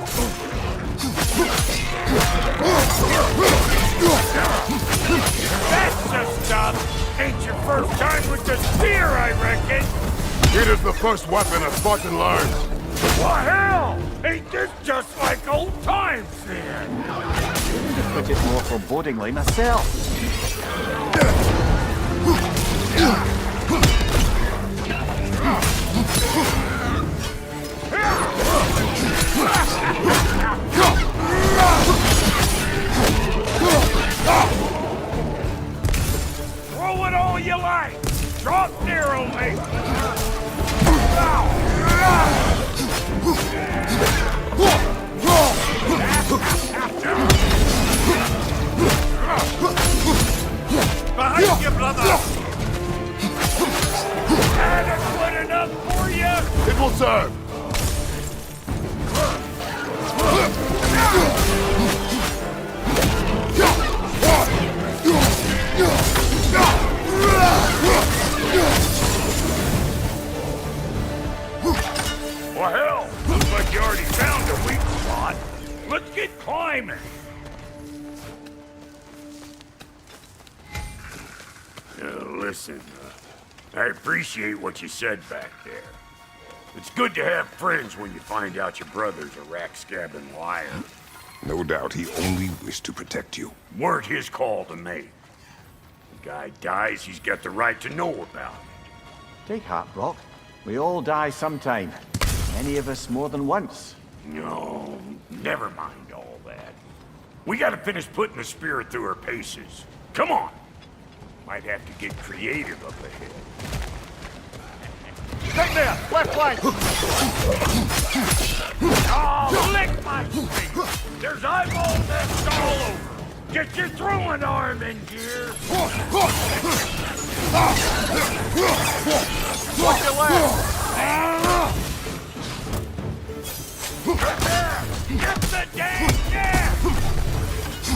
That's the stuff! Ain't your first time with the spear, I reckon! It is the first weapon a Spartan learns. What hell? Ain't this just like old times then? Put it more forebodingly myself. Throw it all you like! Drop narrowly! Behind you, brother! Adequate enough for you? It will serve! Well, hell, looks like you already found a weak spot. Let's get climbing. Listen, I appreciate what you said back there. It's good to have friends when you find out your brother's a rack-scabbing liar. No doubt he only wished to protect you. Weren't his call to make. The guy dies, he's got the right to know about it. Take heart, Brock. We all die sometime. Many of us more than once. No, never mind all that. We gotta finish putting the spirit through her paces. Come on! Might have to get creative up ahead. Right there! Left flank! Oh, lick my feet! There's eyeballs that's all over! Get your throwing arm in gear! Watch your left! Get the dang net!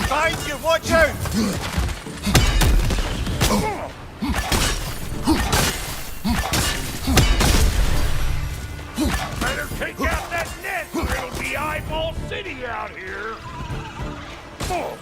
Behind you, watch out! Better take out that net or it'll be Eyeball City out here! Oh.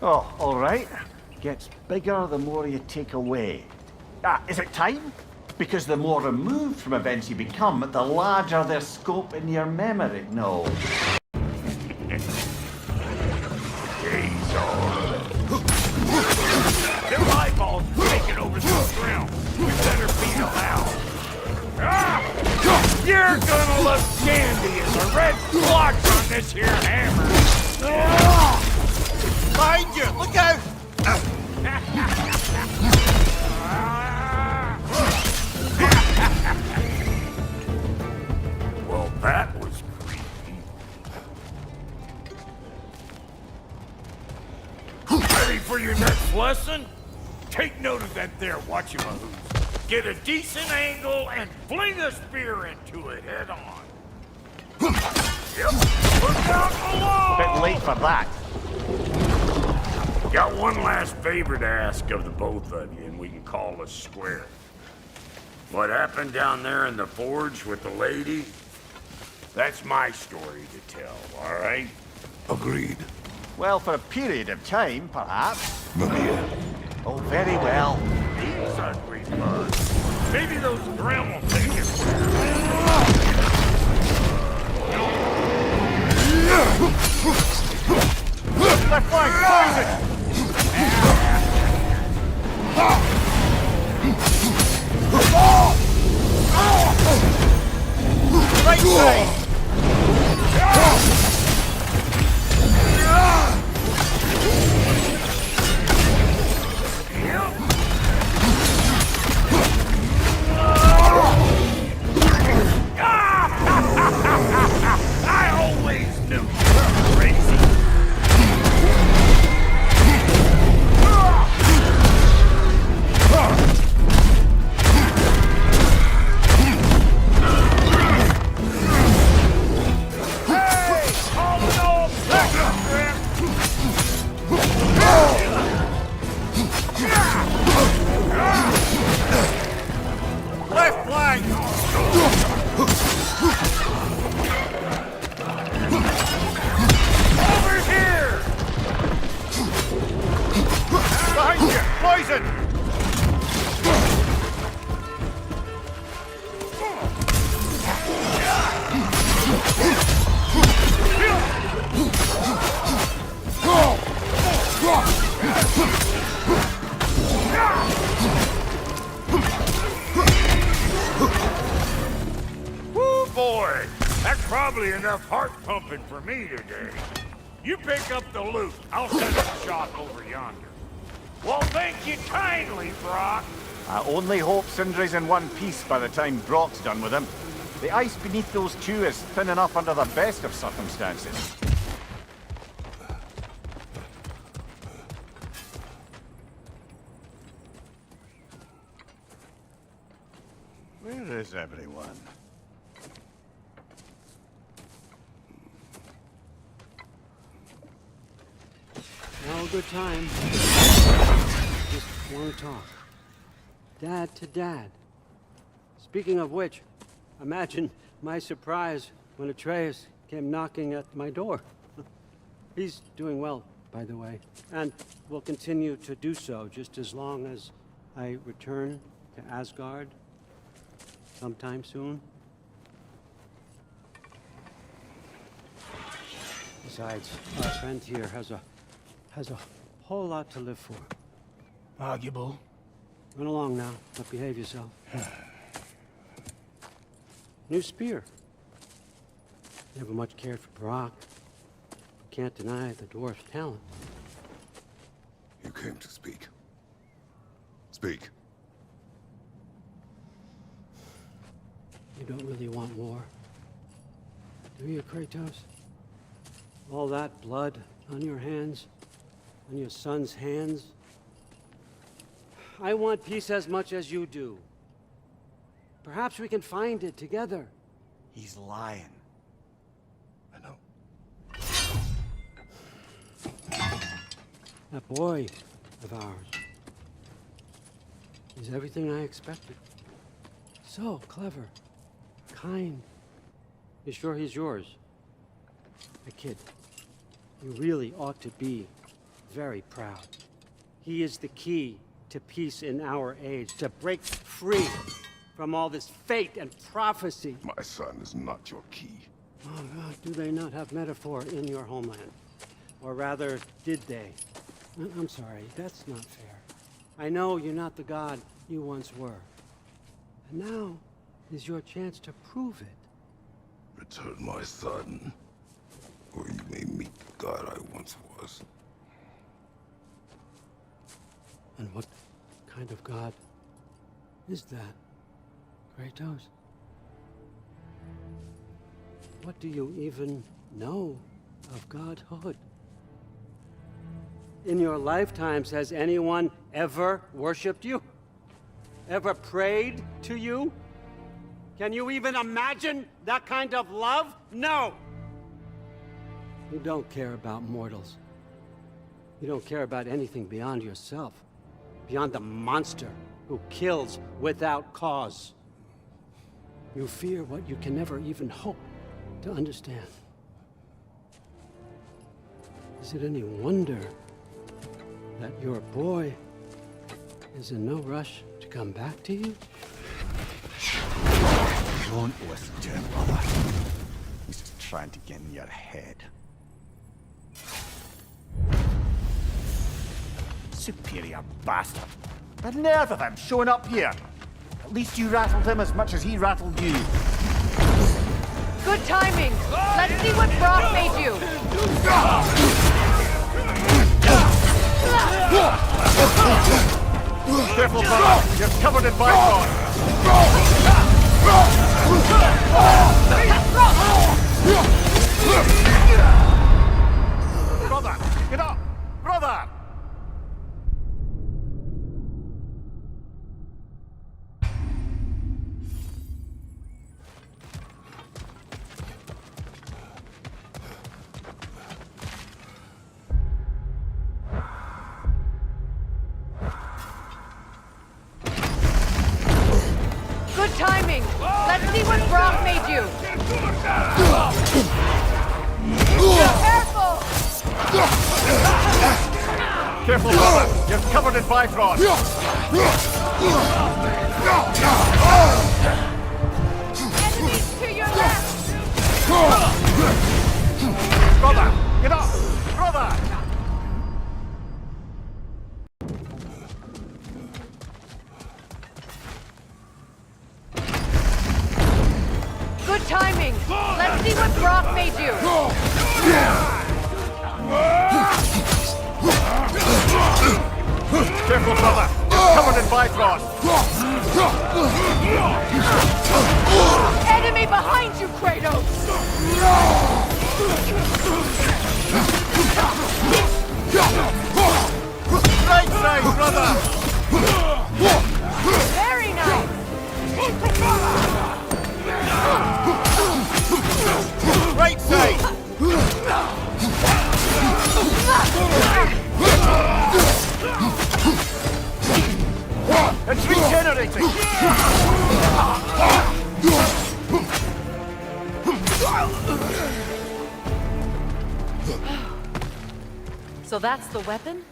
Oh, all right. Gets bigger the more you take away. Ah, is it time? Because the more removed from events you become, the larger their scope in your memory. No. Them eyeballs are taking over the ground. We better be allowed. Ah! You're gonna look dandy as a red splotch on this here hammer. Ah! Behind you! Look out! Well, that was creepy. Ready for your next lesson? Take note of that there whatchamahoos. Get a decent angle and fling a spear into it head on. Yep, look out below! Bit late for that. Got one last favor to ask of the both of you, and we can call us square. What happened down there in the forge with the lady? That's my story to tell, all right? Agreed. Well, for a period of time, perhaps. Oh, very well. These hungry bugs. Maybe those Graham will take it. Left flank, poison! Right side! I always knew you were crazy. Left flank! Over here! Behind you! Poison! Woo, boy! That's probably enough heart pumping for me today. You pick up the loot. I'll send a shot over yonder. Well, thank you kindly, Brock. I only hope Sindri's in one piece by the time Brock's done with him. The ice beneath those two is thin enough under the best of circumstances. Where is everyone? Now a good time. Just want to talk. Dad to Dad. Speaking of which, imagine my surprise when Atreus came knocking at my door. He's doing well, by the way, and will continue to do so just as long as I return to Asgard sometime soon. Besides, our friend here has a whole lot to live for. Arguable. Run along now, but behave yourself. New spear. Never much cared for Brock. Can't deny the dwarf's talent. You came to speak. Speak. You don't really want war, do you, Kratos? All that blood on your hands, on your son's hands. I want peace as much as you do. Perhaps we can find it together. He's lying. I know. That boy of ours is everything I expected. So clever, kind. You sure he's yours? A kid. You really ought to be very proud. He is the key to peace in our age, to break free from all this fate and prophecy. My son is not your key. Oh, God, do they not have metaphor in your homeland? Or rather, did they? I'm sorry, that's not fair. I know you're not the god you once were. And now is your chance to prove it. Return my son, or you may meet the god I once was. And what kind of god is that, Kratos? What do you even know of godhood? In your lifetimes, has anyone ever worshipped you? Ever prayed to you? Can you even imagine that kind of love? No! You don't care about mortals. You don't care about anything beyond yourself. Beyond the monster who kills without cause. You fear what you can never even hope to understand. Is it any wonder that your boy is in no rush to come back to you? Don't listen to him, brother. He's just trying to get in your head. Superior bastard. The nerve of him showing up here. At least you rattled him as much as he rattled you. Good timing! Let's see what Brock made you! Careful, brother! You're covered in bygones! Brother! Get up! Brother! Good timing! Let's see what Brock made you! Careful! Careful, brother! You're covered in bifrost! Enemies to your left! Brother! Get up! Brother! Good timing! Let's see what Brock made you! Careful, brother! You're covered in bifrost! Enemy behind you, Kratos! Right side, brother! Very nice! Right side! It's regenerating! So that's the weapon?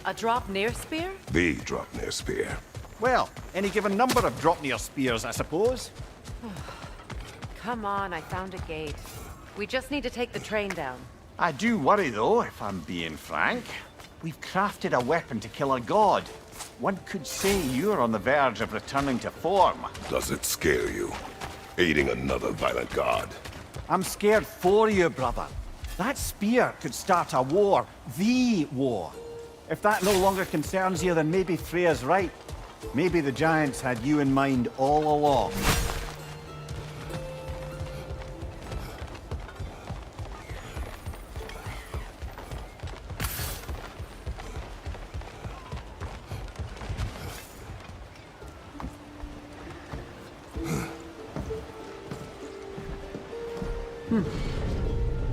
A drop near spear? The Dropnir spear. Well, any given number of Dropnir spears, I suppose. Come on, I found a gate. We just need to take the train down. I do worry, though, if I'm being frank. We've crafted a weapon to kill a god. One could say you're on the verge of returning to form. Does it scare you? Aiding another violent god? I'm scared for you, brother. That spear could start a war. The war. If that no longer concerns you, then maybe Freya's right. Maybe the Giants had you in mind all along.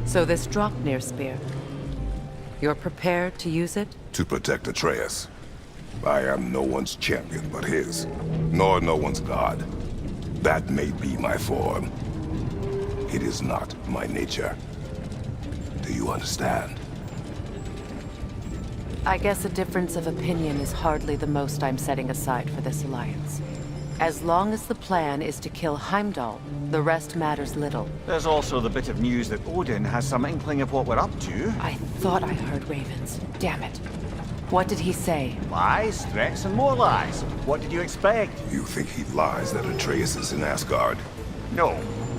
So this Dropnir spear, you're prepared to use it? To protect Atreus. I am no one's champion but his, nor no one's god. That may be my form. It is not my nature. Do you understand? I guess a difference of opinion is hardly the most I'm setting aside for this alliance. As long as the plan is to kill Heimdall, the rest matters little. There's also the bit of news that Odin has some inkling of what we're up to. I thought I heard ravens. Damn it. What did he say? Lies, threats, and more lies. What did you expect? You think he lies that Atreus is in Asgard? No.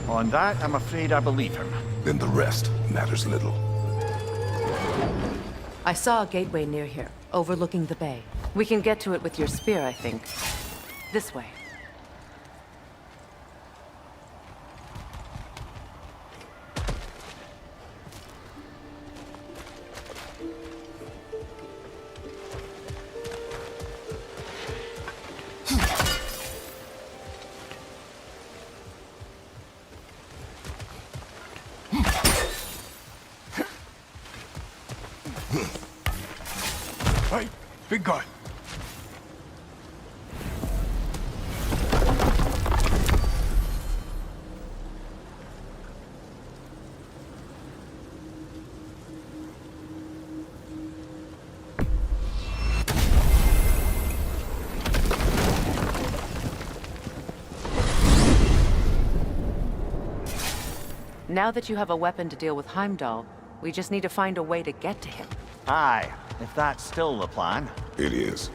On that, I'm afraid I believe him. Then the rest matters little. I saw a gateway near here, overlooking the bay. We can get to it with your spear, I think. This way. Hey, big guy. Now that you have a weapon to deal with Heimdall, we just need to find a way to get to him. Aye, if that's still the plan. It is.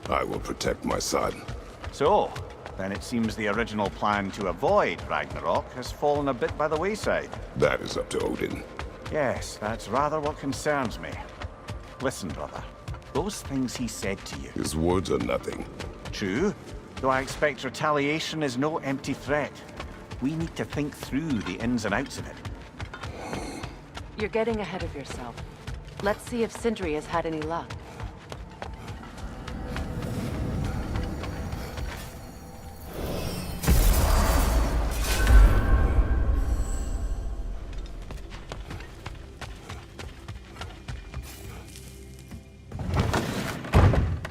I will protect my son. So, then it seems the original plan to avoid Ragnarok has fallen a bit by the wayside. That is up to Odin. Yes, that's rather what concerns me. Listen, brother. Those things he said to you. His words are nothing. True, though I expect retaliation is no empty threat. We need to think through the ins and outs of it. You're getting ahead of yourself. Let's see if Sindri has had any luck.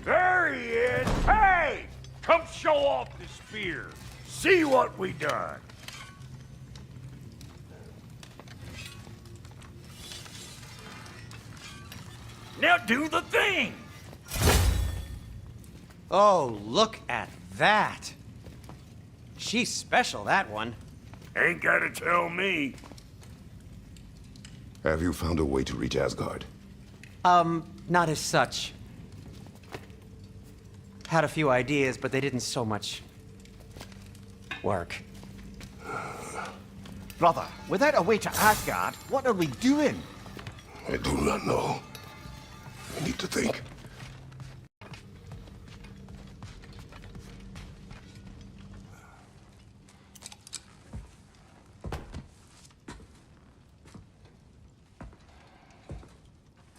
There he is! Hey! Come show off the spear. See what we done. Now do the thing! Oh, look at that. She's special, that one. Ain't gotta tell me. Have you found a way to reach Asgard? Not as such. Had a few ideas, but they didn't so much work. Brother, without a way to Asgard, what are we doing? I do not know. I need to think.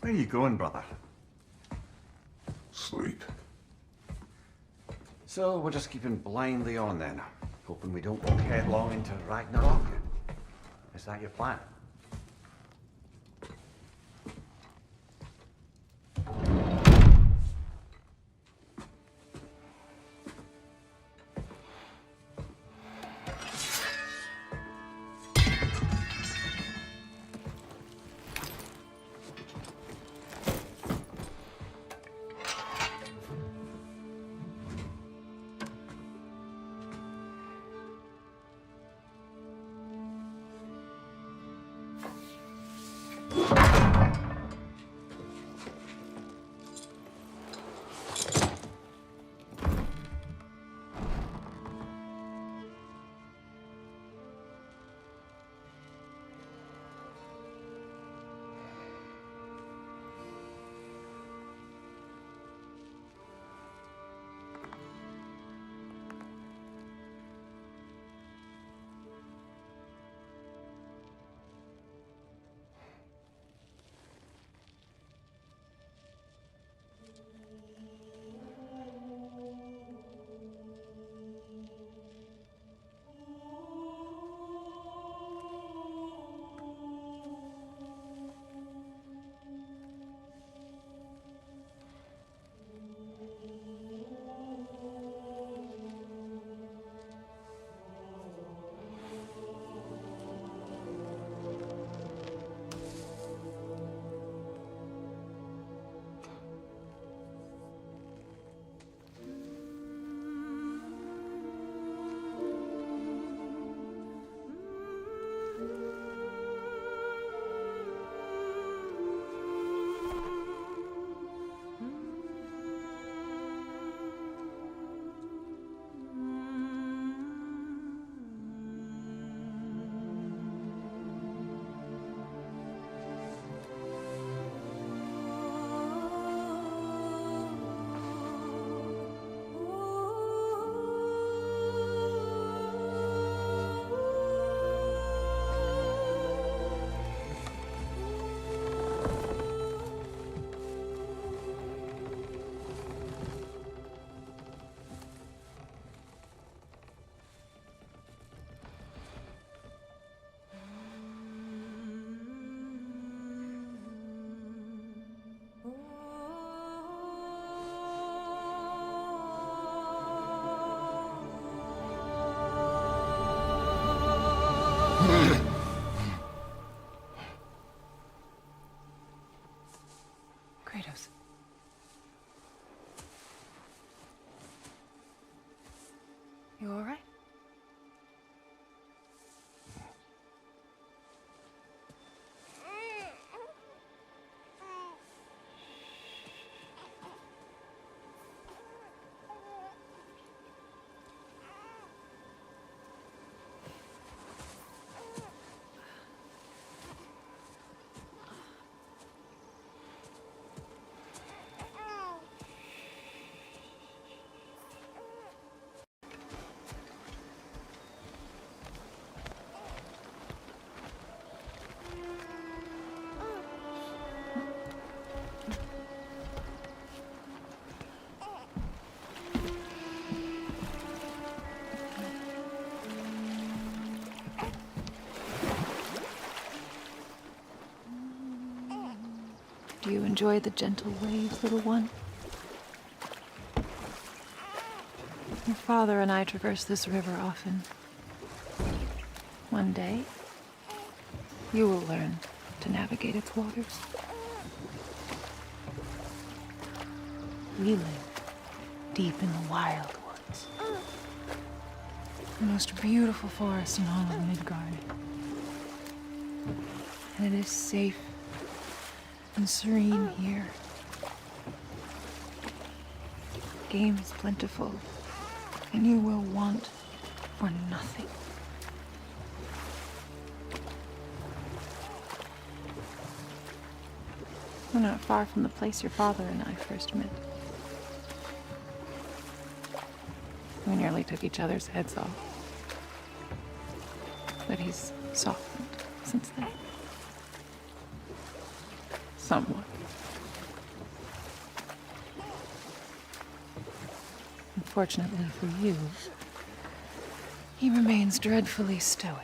Where are you going, brother? Sleep. So we're just keeping blindly on then, hoping we don't walk headlong into Ragnarok. Is that your plan? Kratos. You all right? Do you enjoy the gentle waves, little one? Your father and I traverse this river often. One day, you will learn to navigate its waters. We live deep in the wild woods. The most beautiful forest in all of Midgard. And it is safe and serene here. Game is plentiful, and you will want for nothing. We're not far from the place your father and I first met. We nearly took each other's heads off. But he's softened since then. Somewhat. Unfortunately for you, he remains dreadfully stoic.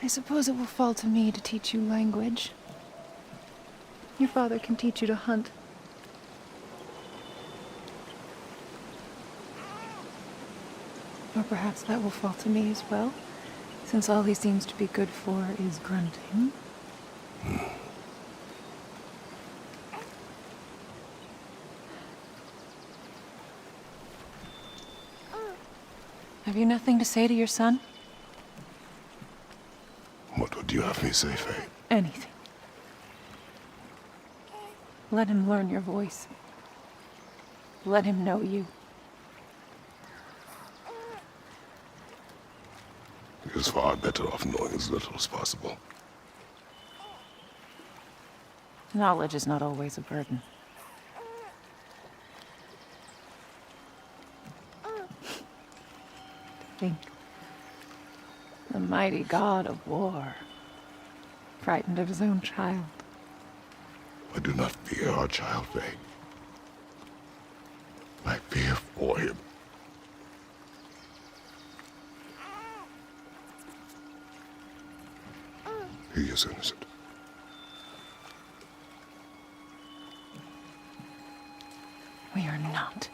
I suppose it will fall to me to teach you language. Your father can teach you to hunt. Or perhaps that will fall to me as well, since all he seems to be good for is grunting. Have you nothing to say to your son? What would you have me say, Faye? Anything. Let him learn your voice. Let him know you. He is far better off knowing as little as possible. Knowledge is not always a burden. Think. The mighty god of war, frightened of his own child. I do not fear our child, Faye. I fear for him. He is innocent. We are not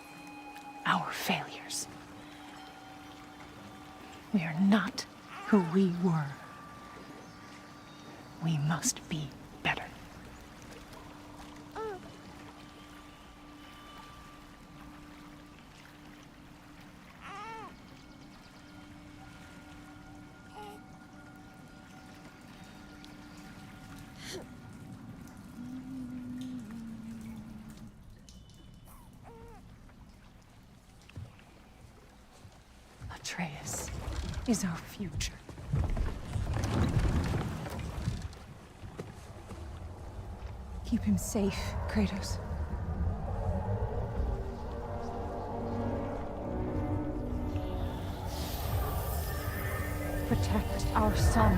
our failures. We are not who we were. We must be better. Atreus is our future. Keep him safe, Kratos. Protect our son.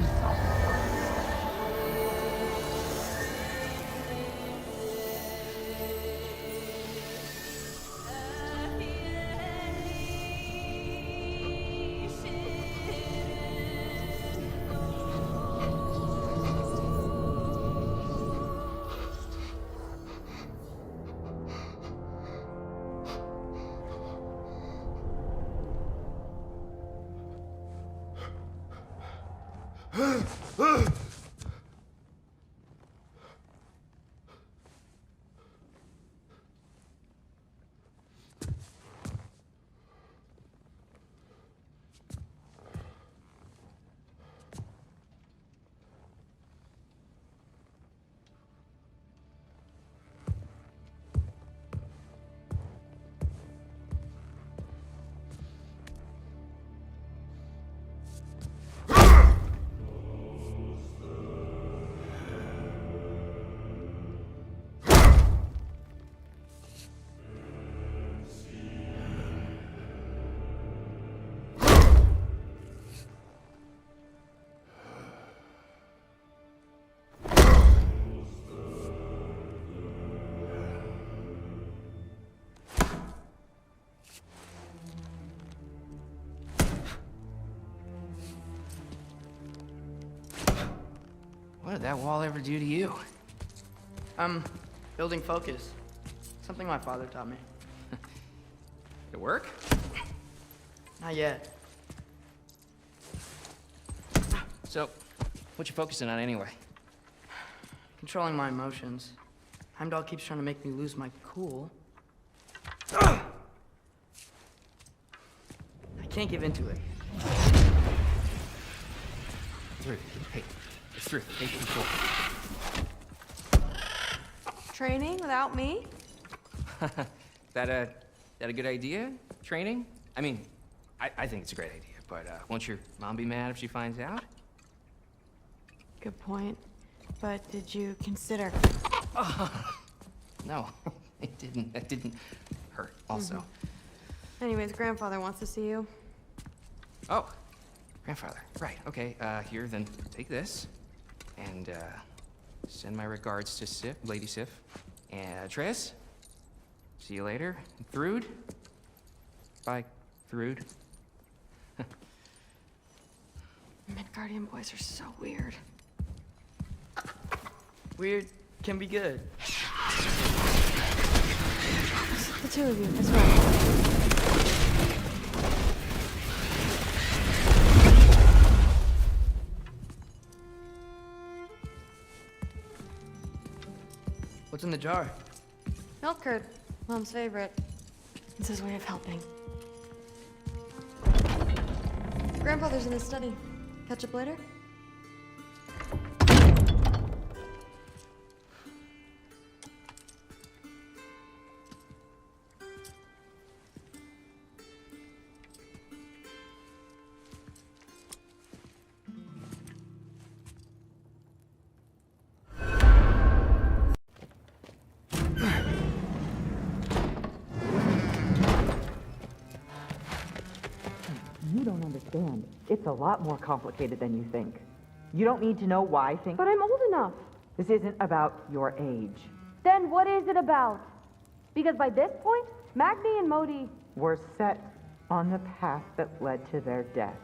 What did that wall ever do to you? Building focus. Something my father taught me. Did it work? Not yet. So, what you focusing on anyway? Controlling my emotions. Heimdall keeps trying to make me lose my cool. I can't give into it. Through. Hey, it's through. Take control. Training without me? That a good idea? Training? I mean, I think it's a great idea, but won't your mom be mad if she finds out? Good point. But did you consider? No, it didn't. That didn't hurt. Also. Anyways, grandfather wants to see you. Oh, grandfather. Right. Okay. Here, then take this, and send my regards to Sif, Lady Sif, and Atreus. See you later, Thrud. Bye, Thrud. Midgardian boys are so weird. Weird can be good. The two of you, as well. What's in the jar? Milk curd, Mom's favorite. It's his way of helping. Grandfather's in his study. Catch up later? You don't understand. It's a lot more complicated than you think. You don't need to know why things... But I'm old enough. This isn't about your age. Then what is it about? Because by this point, Magni and Modi... Were set on the path that led to their death.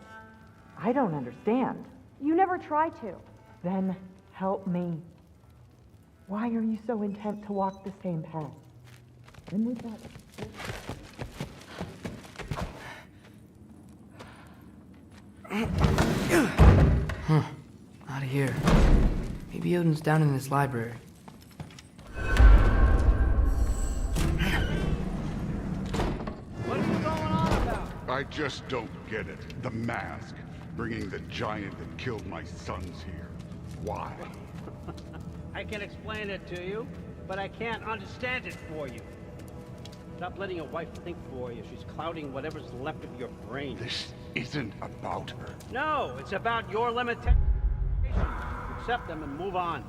I don't understand. You never try to. Then help me. Why are you so intent to walk the same path? When we got... Huh. Out of here. Maybe Odin's down in his library. What are you going on about? I just don't get it. The mask. Bringing the giant that killed my sons here. Why? I can explain it to you, but I can't understand it for you. Stop letting your wife think for you. She's clouding whatever's left of your brain. This isn't about her. No, it's about your limitations. Accept them and move on.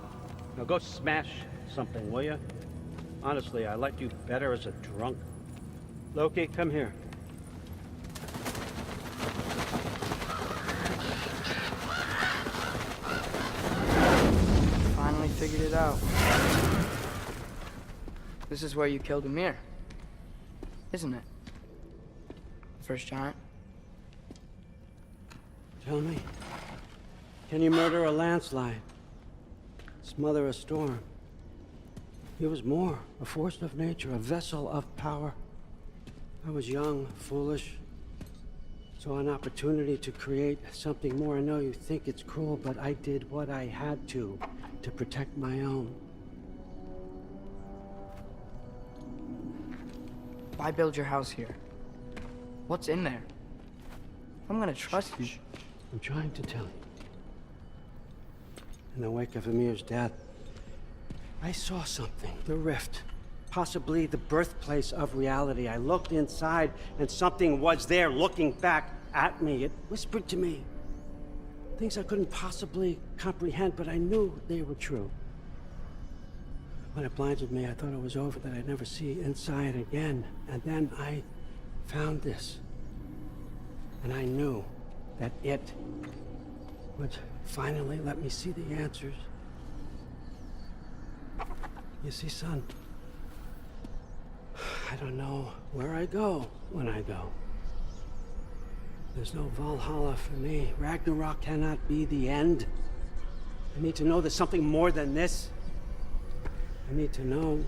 Now go smash something, will you? Honestly, I liked you better as a drunk. Loki, come here. Finally figured it out. This is where you killed Ymir, isn't it? First giant. Tell me, can you murder a landslide? Smother a storm? He was more, a force of nature, a vessel of power. I was young, foolish, Saw an opportunity to create something more. I know you think it's cruel, but I did what I had to protect my own. Why build your house here? What's in there? I'm gonna trust you. I'm trying to tell you. In the wake of Amir's death, I saw something. The rift. Possibly the birthplace of reality. I looked inside, and something was there looking back at me. It whispered to me things I couldn't possibly comprehend, but I knew they were true. When it blinded me, I thought it was over, that I'd never see inside again. And then I found this. And I knew that it would finally let me see the answers. You see, son, I don't know where I go when I go. There's no Valhalla for me. Ragnarok cannot be the end. I need to know there's something more than this. I need to know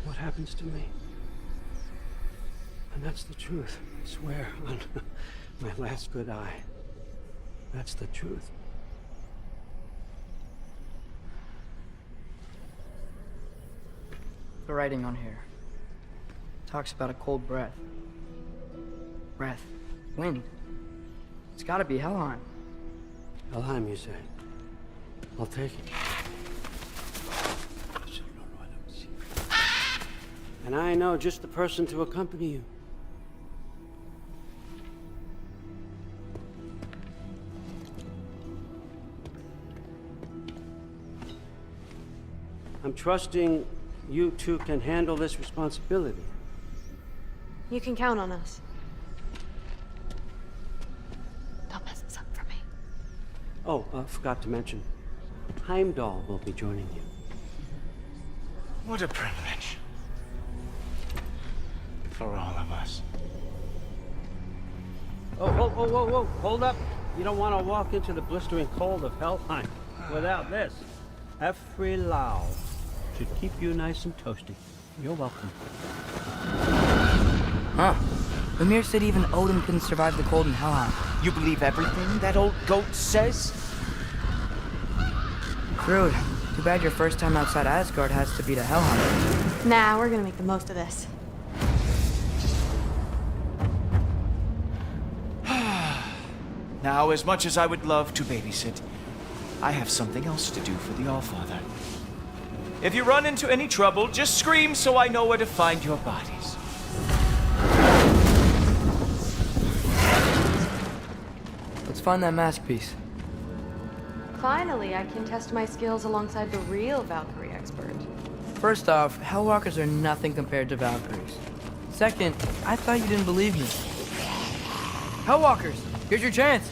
what happens to me. And that's the truth, I swear, on my last good eye. That's the truth. The writing on here talks about a cold breath. Breath. Wind. It's gotta be Helheim. Helheim, you say? I'll take it. And I know just the person to accompany you. I'm trusting you two can handle this responsibility. You can count on us. Don't mess this up for me. Oh, forgot to mention, Heimdall will be joining you. What a privilege. For all of us. Oh, whoa, whoa, whoa, whoa, hold up. You don't want to walk into the blistering cold of Helheim without this. Efri should keep you nice and toasty. You're welcome. Huh. Lemire said even Odin couldn't survive the cold in Helheim. You believe everything that old goat says? Rude. Too bad your first time outside Asgard has to be to Helheim. Nah, we're gonna make the most of this. Now, as much as I would love to babysit, I have something else to do for the Allfather. If you run into any trouble, just scream so I know where to find your bodies. Let's find that mask piece. Finally, I can test my skills alongside the real Valkyrie expert. First off, Hellwalkers are nothing compared to Valkyries. Second, I thought you didn't believe me. Hellwalkers, here's your chance.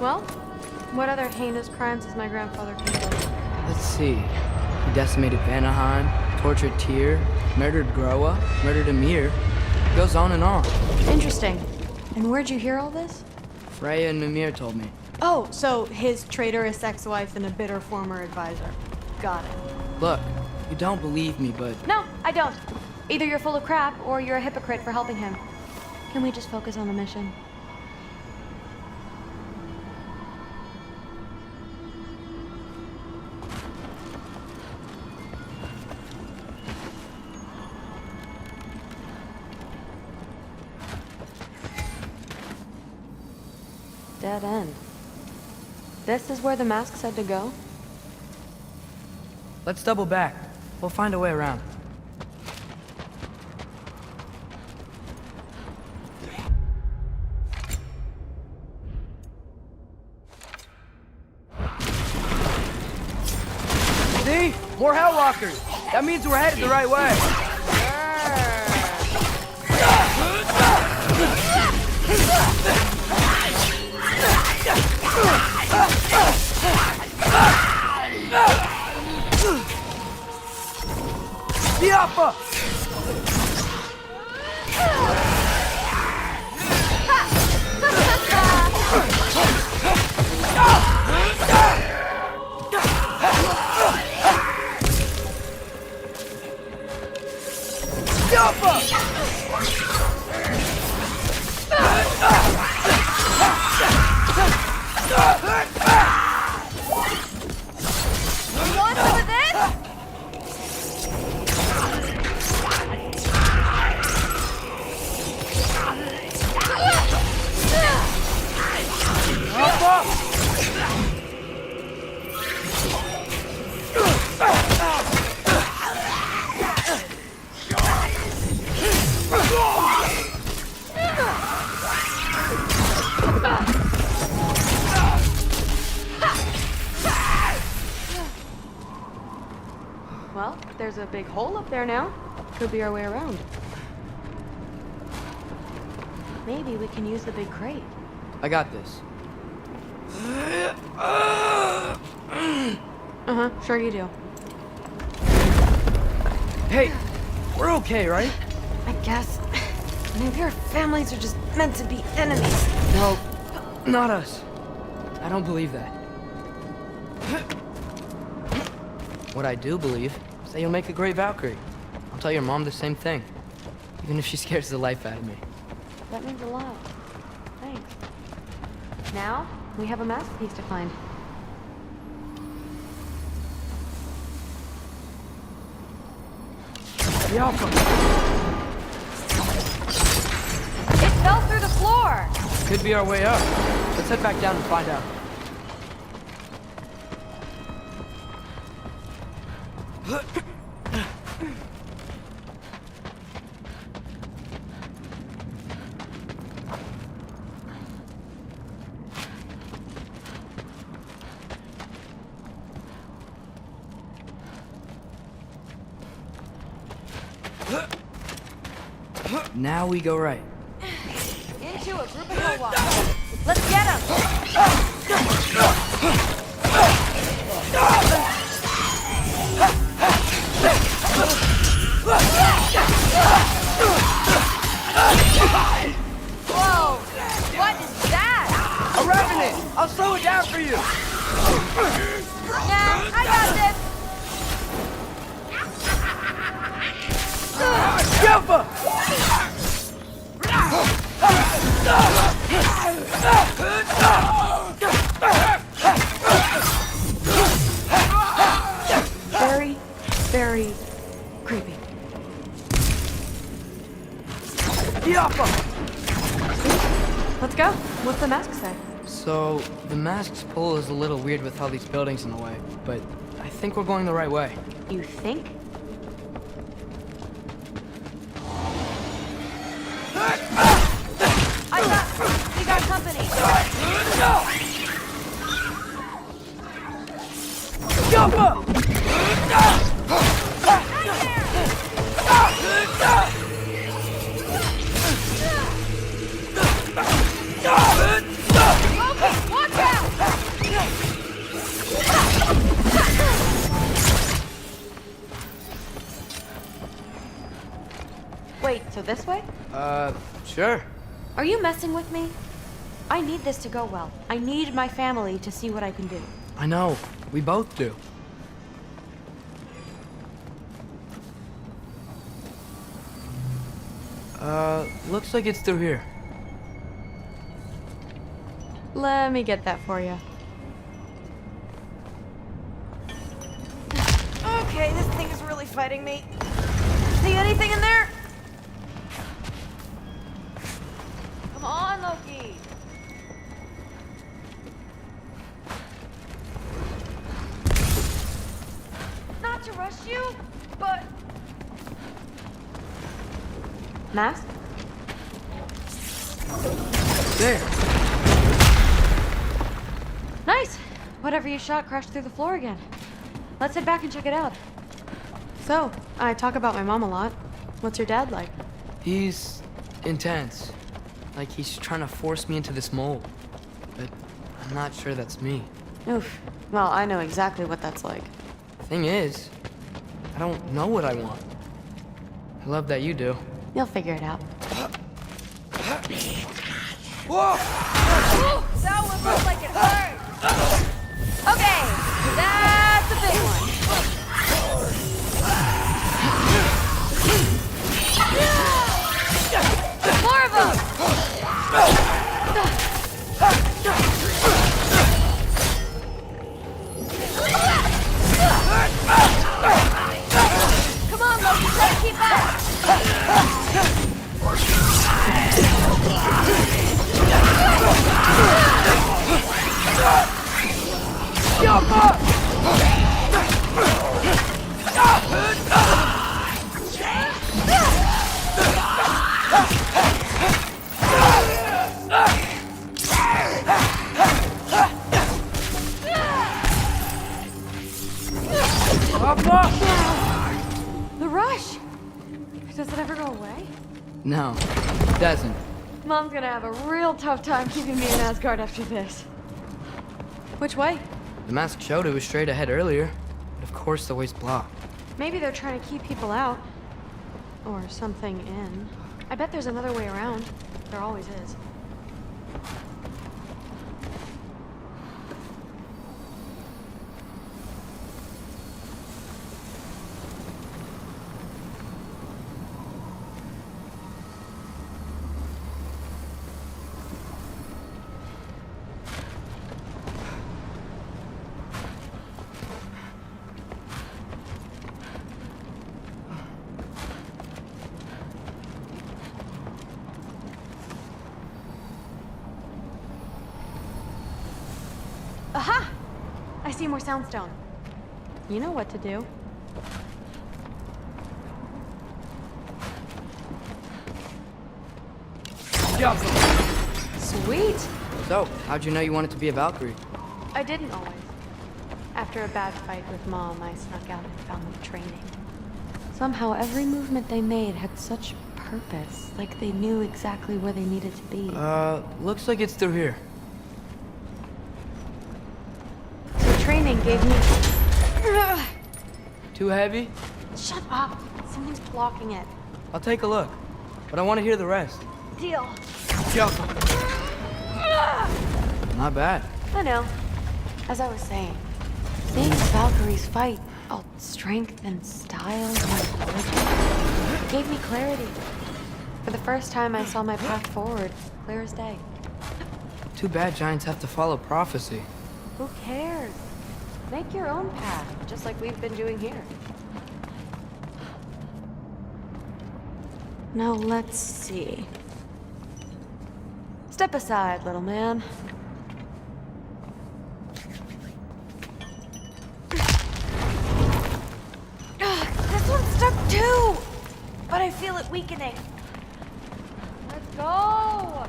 Well, what other heinous crimes has my grandfather committed? Let's see. He decimated Vanaheim, tortured Tyr, murdered Groa, murdered Ymir. Goes on and on. Interesting. And where'd you hear all this? Freya and Mimir told me. Oh, so his traitorous ex-wife and a bitter former advisor. Got it. Look, you don't believe me, but... No, I don't. Either you're full of crap or you're a hypocrite for helping him. Can we just focus on the mission? Dead end. This is where the mask said to go? Let's double back. We'll find a way around. More hell walkers! That means we're headed the right way! Diapa! You want some of this? Well, there's a big hole up there now. Could be our way around. Maybe we can use the big crate. I got this. Uh-huh, sure you do. Hey, we're okay, right? I guess. Maybe our families are just meant to be enemies. No, not us. I don't believe that. What I do believe is that you'll make a great Valkyrie. I'll tell your mom the same thing, even if she scares the life out of me. That means a lot. Thanks. Now, we have a masterpiece to find. Diapa! It fell through the floor! Could be our way up. Let's head back down and find out. Now we go right. Into a group of hill walkers. Let's get them! Whoa! What is that? A revenant! I'll slow it down for you! Nah, I got this! Diapa! Very, very creepy. Diapa! Let's go. What's the mask say? So, the mask's pull is a little weird with all these buildings in the way, but I think we're going the right way. You think? We got company. Diapa! Watch out! Wait, so this way? Sure. Are you messing with me? I need this to go well. I need my family to see what I can do. I know. We both do. Looks like it's through here. Let me get that for you. Okay, this thing is really fighting me. See anything in there? Come on, Loki. Not to rush you, but... Mask? There. Nice! Whatever you shot crashed through the floor again. Let's head back and check it out. So, I talk about my mom a lot. What's your dad like? He's intense. Like he's trying to force me into this mold. But I'm not sure that's me. Oof. Well, I know exactly what that's like. Thing is, I don't know what I want. I love that you do. You'll figure it out. Whoa! That one looks like it hurt! Okay, that's a big one. More of them! Come on, Loki, try to keep up! The rush! Does it ever go away? No, it doesn't. Mom's gonna have a real tough time keeping me in Asgard after this. Which way? The mask showed it was straight ahead earlier, but of course the way's blocked. Maybe they're trying to keep people out. Or something in. I bet there's another way around. There always is. Aha! I see more soundstone. You know what to do. Sweet! So, how'd you know you wanted to be a Valkyrie? I didn't always. After a bad fight with Mom, I snuck out and found them training. Somehow, every movement they made had such purpose, like they knew exactly where they needed to be. Looks like it's through here. So training gave me... Too heavy? Shut up! Something's blocking it. I'll take a look, but I want to hear the rest. Deal. Not bad. I know. As I was saying, seeing the Valkyries fight, all strength and style and religion, gave me clarity. For the first time, I saw my path forward, clear as day. Too bad giants have to follow prophecy. Who cares? Make your own path, just like we've been doing here. Now let's see. Step aside, little man. This one's stuck too! But I feel it weakening. Let's go!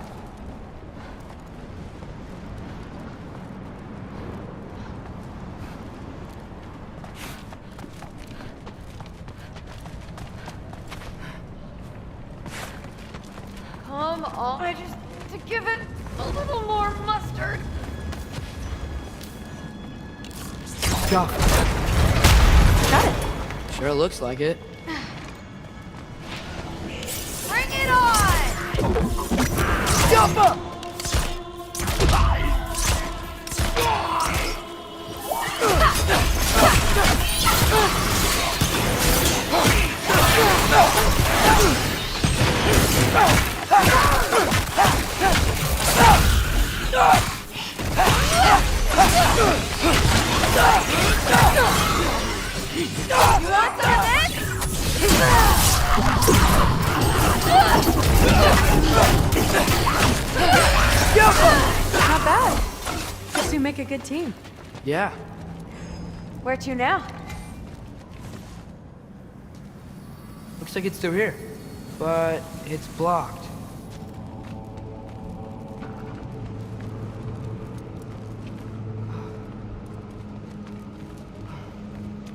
Come on, I just need to give it a little more mustard. Got it. Sure looks like it. Bring it on! Jump up! You want some of this? Not bad. Guess we make a good team. Yeah. Where to now? Looks like it's through here. But it's blocked.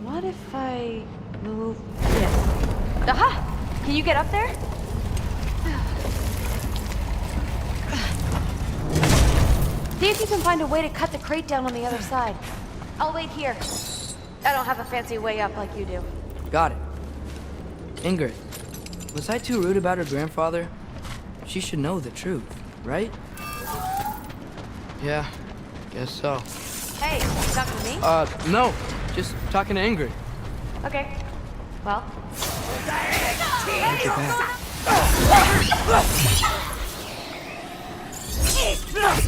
What if I Move this. Aha! Can you get up there? See if you can find a way to cut the crate down on the other side. I'll wait here. I don't have a fancy way up like you do. Got it. Ingrid, was I too rude about her grandfather? She should know the truth, right? Yeah, guess so. Hey, you talking to me? No. Just talking to Ingrid. Okay. Well. Take it back.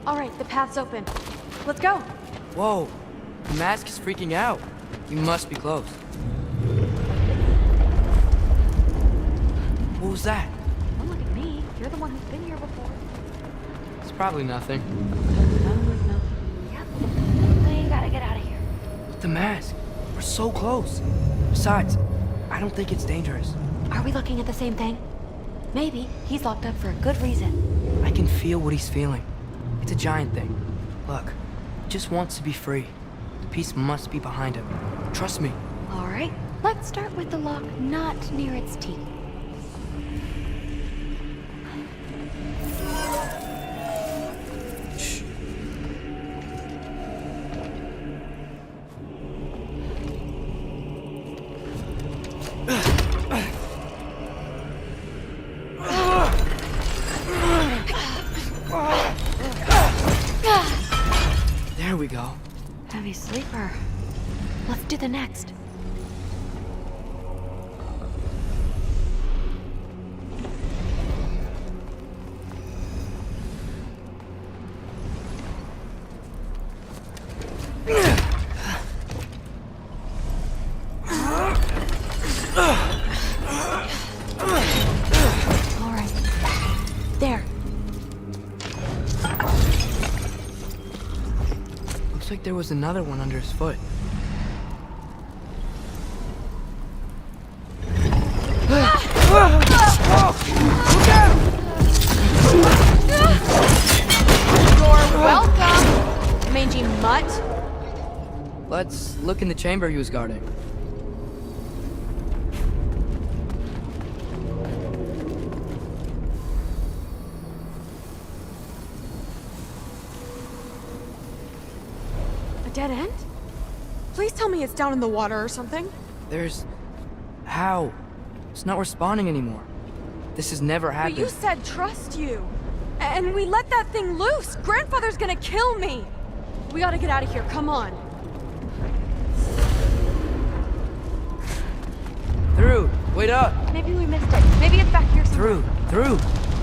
All right, the path's open. Let's go. Whoa, the mask is freaking out. You must be close. What was that? Don't look at me. You're the one who's been here before. It's probably nothing. Yep. We gotta get out of here. But the mask, we're so close. Besides, I don't think it's dangerous. Are we looking at the same thing? Maybe. He's locked up for a good reason. I can feel what he's feeling. It's a giant thing. Look, he just wants to be free. The piece must be behind him. Trust me. All right. Let's start with the lock not near its teeth. Shh. There we go. Heavy sleeper. Let's do the next. All right. There. Looks like there was another one under his foot. You're welcome, mangy mutt. Let's look in the chamber he was guarding. A dead end? Please tell me it's down in the water or something. There's... How? It's not responding anymore. This has never happened. But you said trust you. And we let that thing loose. Grandfather's gonna kill me. We gotta get out of here. Come on. Through! Wait up! Maybe we missed it. Maybe it's back here somewhere. Through!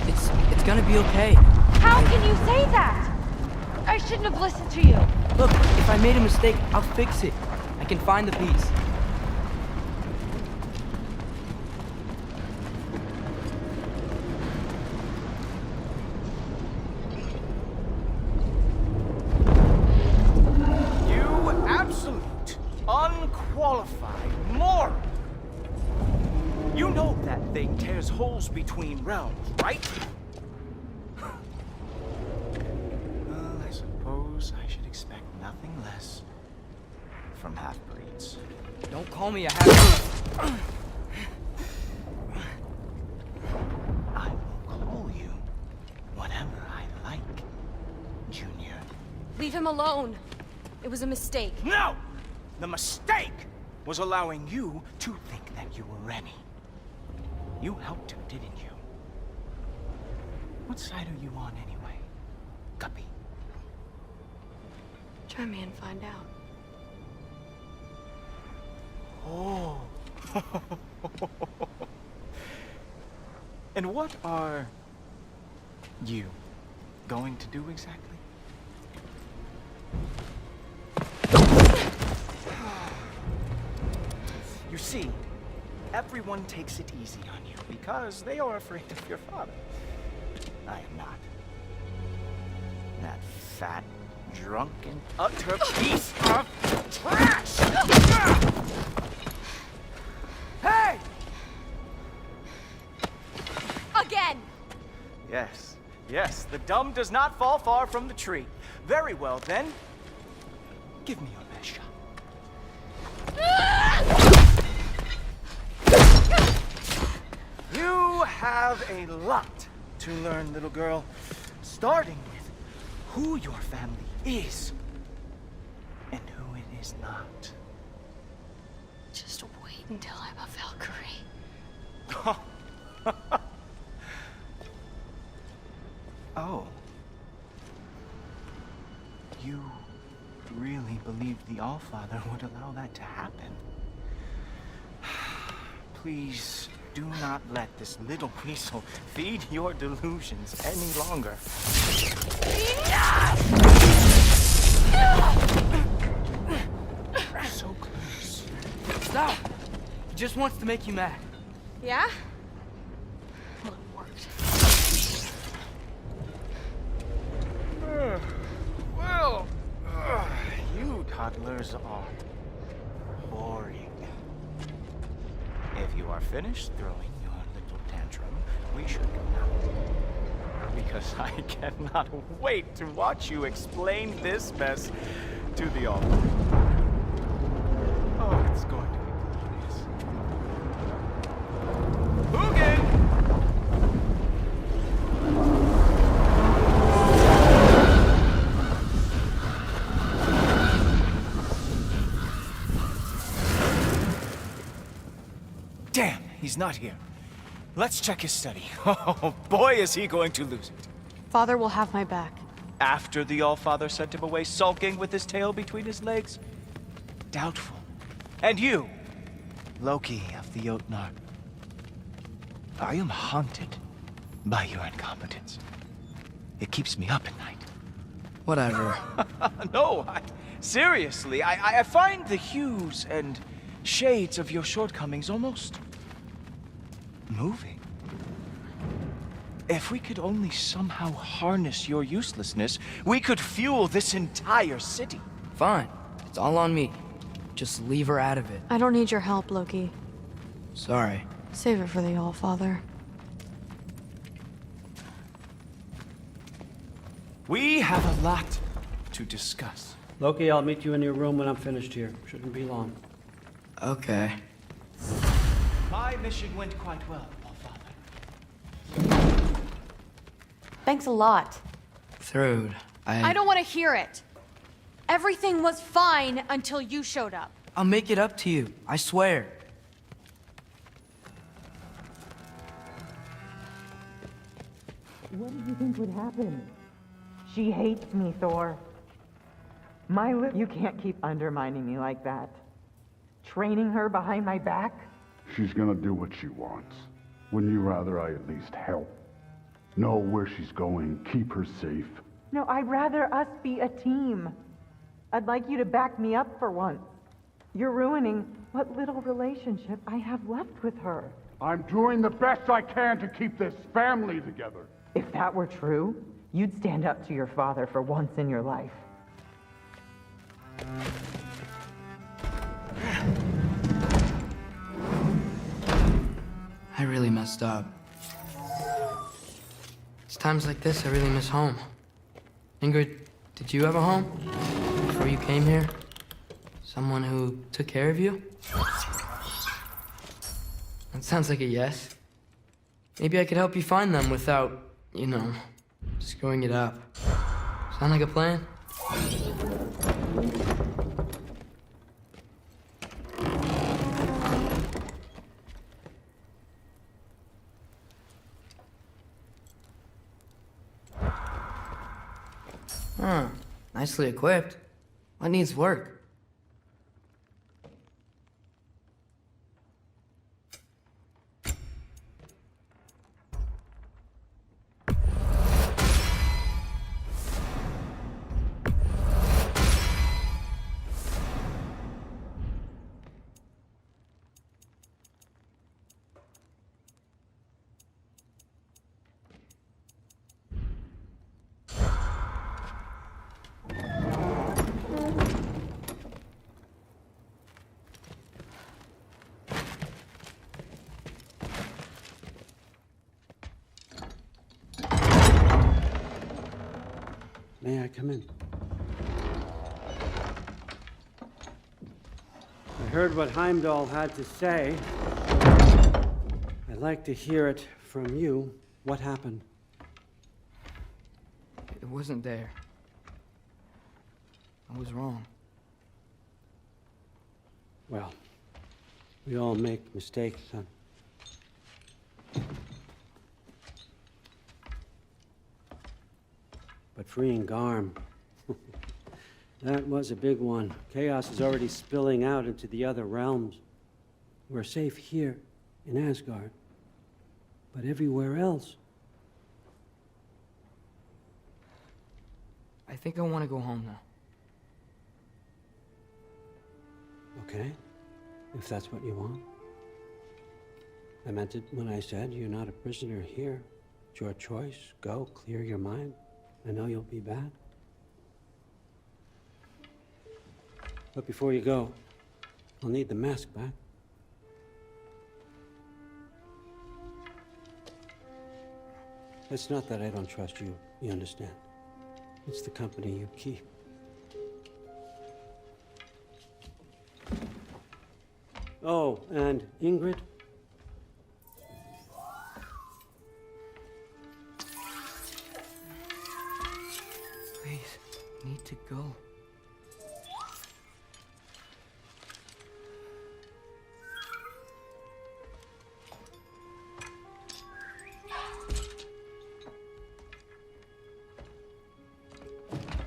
It's gonna be okay. How can you say that? I shouldn't have listened to you. Look, if I made a mistake, I'll fix it. I can find the piece. You absolute, unqualified moron! You know that thing tears holes between realms, right? Well, I suppose I should expect nothing less from half-breeds. Don't call me a half... I will call you whatever I like, Junior. Leave him alone. It was a mistake. No! The mistake was allowing you to think that you were ready. You helped him, didn't you? What side are you on anyway, Guppy? Try me and find out. Oh. And what are you going to do exactly? You see, everyone takes it easy on you because they are afraid of your father. I am not. That fat, drunken, utter piece of trash! Hey! Again! Yes, yes, the dumb does not fall far from the tree. Very well, then. Give me your best shot. You have a lot to learn, little girl. Starting with who your family is and who it is not. Just wait until I'm a Valkyrie. Oh. You really believed the Allfather would allow that to happen? Please do not let this little weasel feed your delusions any longer. So close. Stop! He just wants to make you mad. Yeah? Well, it worked. Well, you toddlers are boring. If you are finished throwing your little tantrum, we should go now. Because I cannot wait to watch you explain this mess to the Allfather. Oh, it's going to be glorious. Hugin! Damn, he's not here. Let's check his study. Oh, boy, is he going to lose it. Father will have my back. After the Allfather sent him away sulking with his tail between his legs? Doubtful. And you, Loki of the Jotnar. I am haunted by your incompetence. It keeps me up at night. Whatever. No, seriously, I find the hues and shades of your shortcomings almost moving. If we could only somehow harness your uselessness, we could fuel this entire city. Fine. It's all on me. Just leave her out of it. I don't need your help, Loki. Sorry. Save it for the Allfather. We have a lot to discuss. Loki, I'll meet you in your room when I'm finished here. Shouldn't be long. Okay. My mission went quite well, Allfather. Thanks a lot. Thrud, I don't want to hear it. Everything was fine until you showed up. I'll make it up to you. I swear. What did you think would happen? She hates me, Thor. You can't keep undermining me like that. Training her behind my back? She's gonna do what she wants. Wouldn't you rather I at least help? Know where she's going, keep her safe? No, I'd rather us be a team. I'd like you to back me up for once. You're ruining what little relationship I have left with her. I'm doing the best I can to keep this family together. If that were true, you'd stand up to your father for once in your life. I really messed up. It's times like this I really miss home. Ingrid, did you have a home before you came here? Someone who took care of you? That sounds like a yes. Maybe I could help you find them without, you know, screwing it up. Sound like a plan? Huh. Nicely equipped. What needs work? May I come in? I heard what Heimdall had to say. I'd like to hear it from you. What happened? It wasn't there. I was wrong. Well, we all make mistakes, son. But freeing Garm, that was a big one. Chaos is already spilling out into the other realms. We're safe here in Asgard, but everywhere else. I think I want to go home now. Okay, if that's what you want. I meant it when I said you're not a prisoner here. It's your choice. Go, clear your mind. I know you'll be back. But before you go, I'll need the mask back. It's not that I don't trust you, you understand? It's the company you keep. Oh, and Ingrid? Please, I need to go.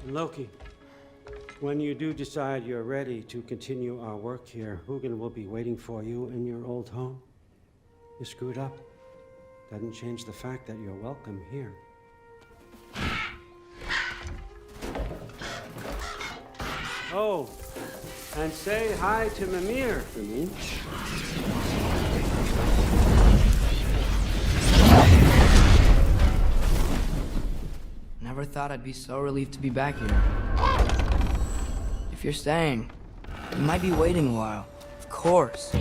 Loki, when you do decide you're ready to continue our work here, Hugin will be waiting for you in your old home. You screwed up. Doesn't change the fact that you're welcome here. Oh, and say hi to Mimir for me. Never thought I'd be so relieved to be back here. If you're staying, you might be waiting a while. Of course.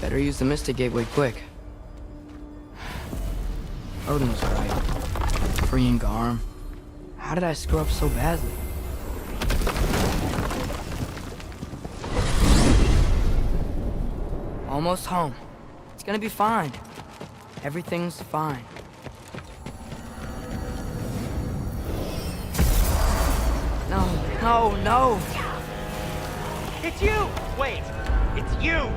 Better use the Mystic Gateway quick. Odin was right. Freeing Garm. How did I screw up so badly? Almost home. It's gonna be fine. Everything's fine. No. It's you! Wait, it's you!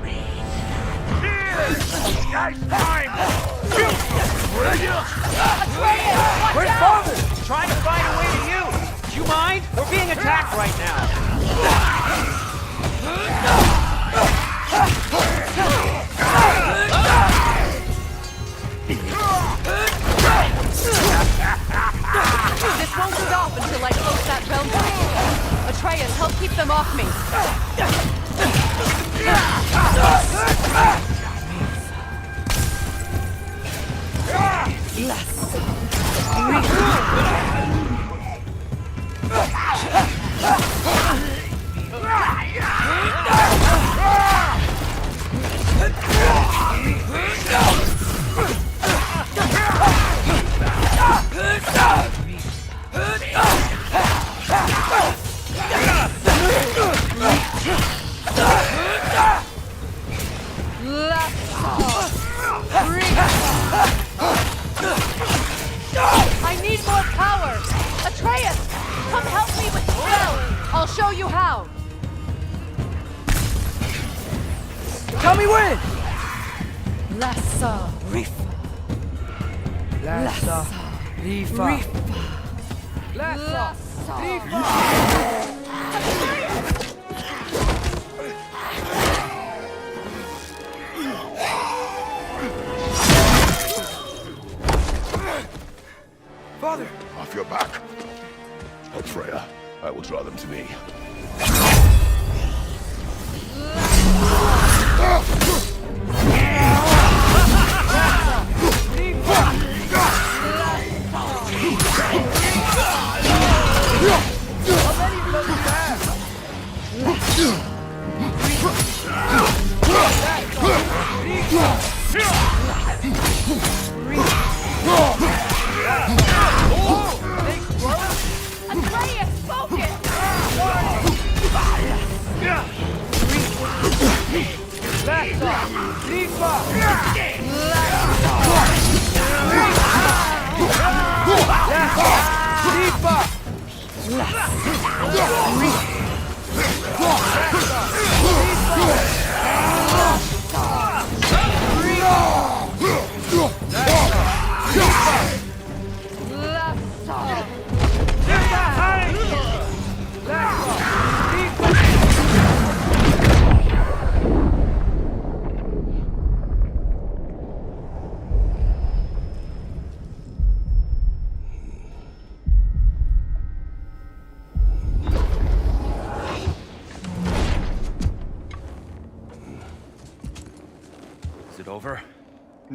Nice time! Where's Father? Trying to find a way to you! Do you mind? We're being attacked right now. This won't get off until I close that realm gate. Atreus, help keep them off me. I need more power! Atreus, come help me with the spell! I'll show you how! Tell me when! Lassa Rifa. Lassa Rifa. Lassa Rifa. Father! Off your back. Help Freya. I will draw them to me.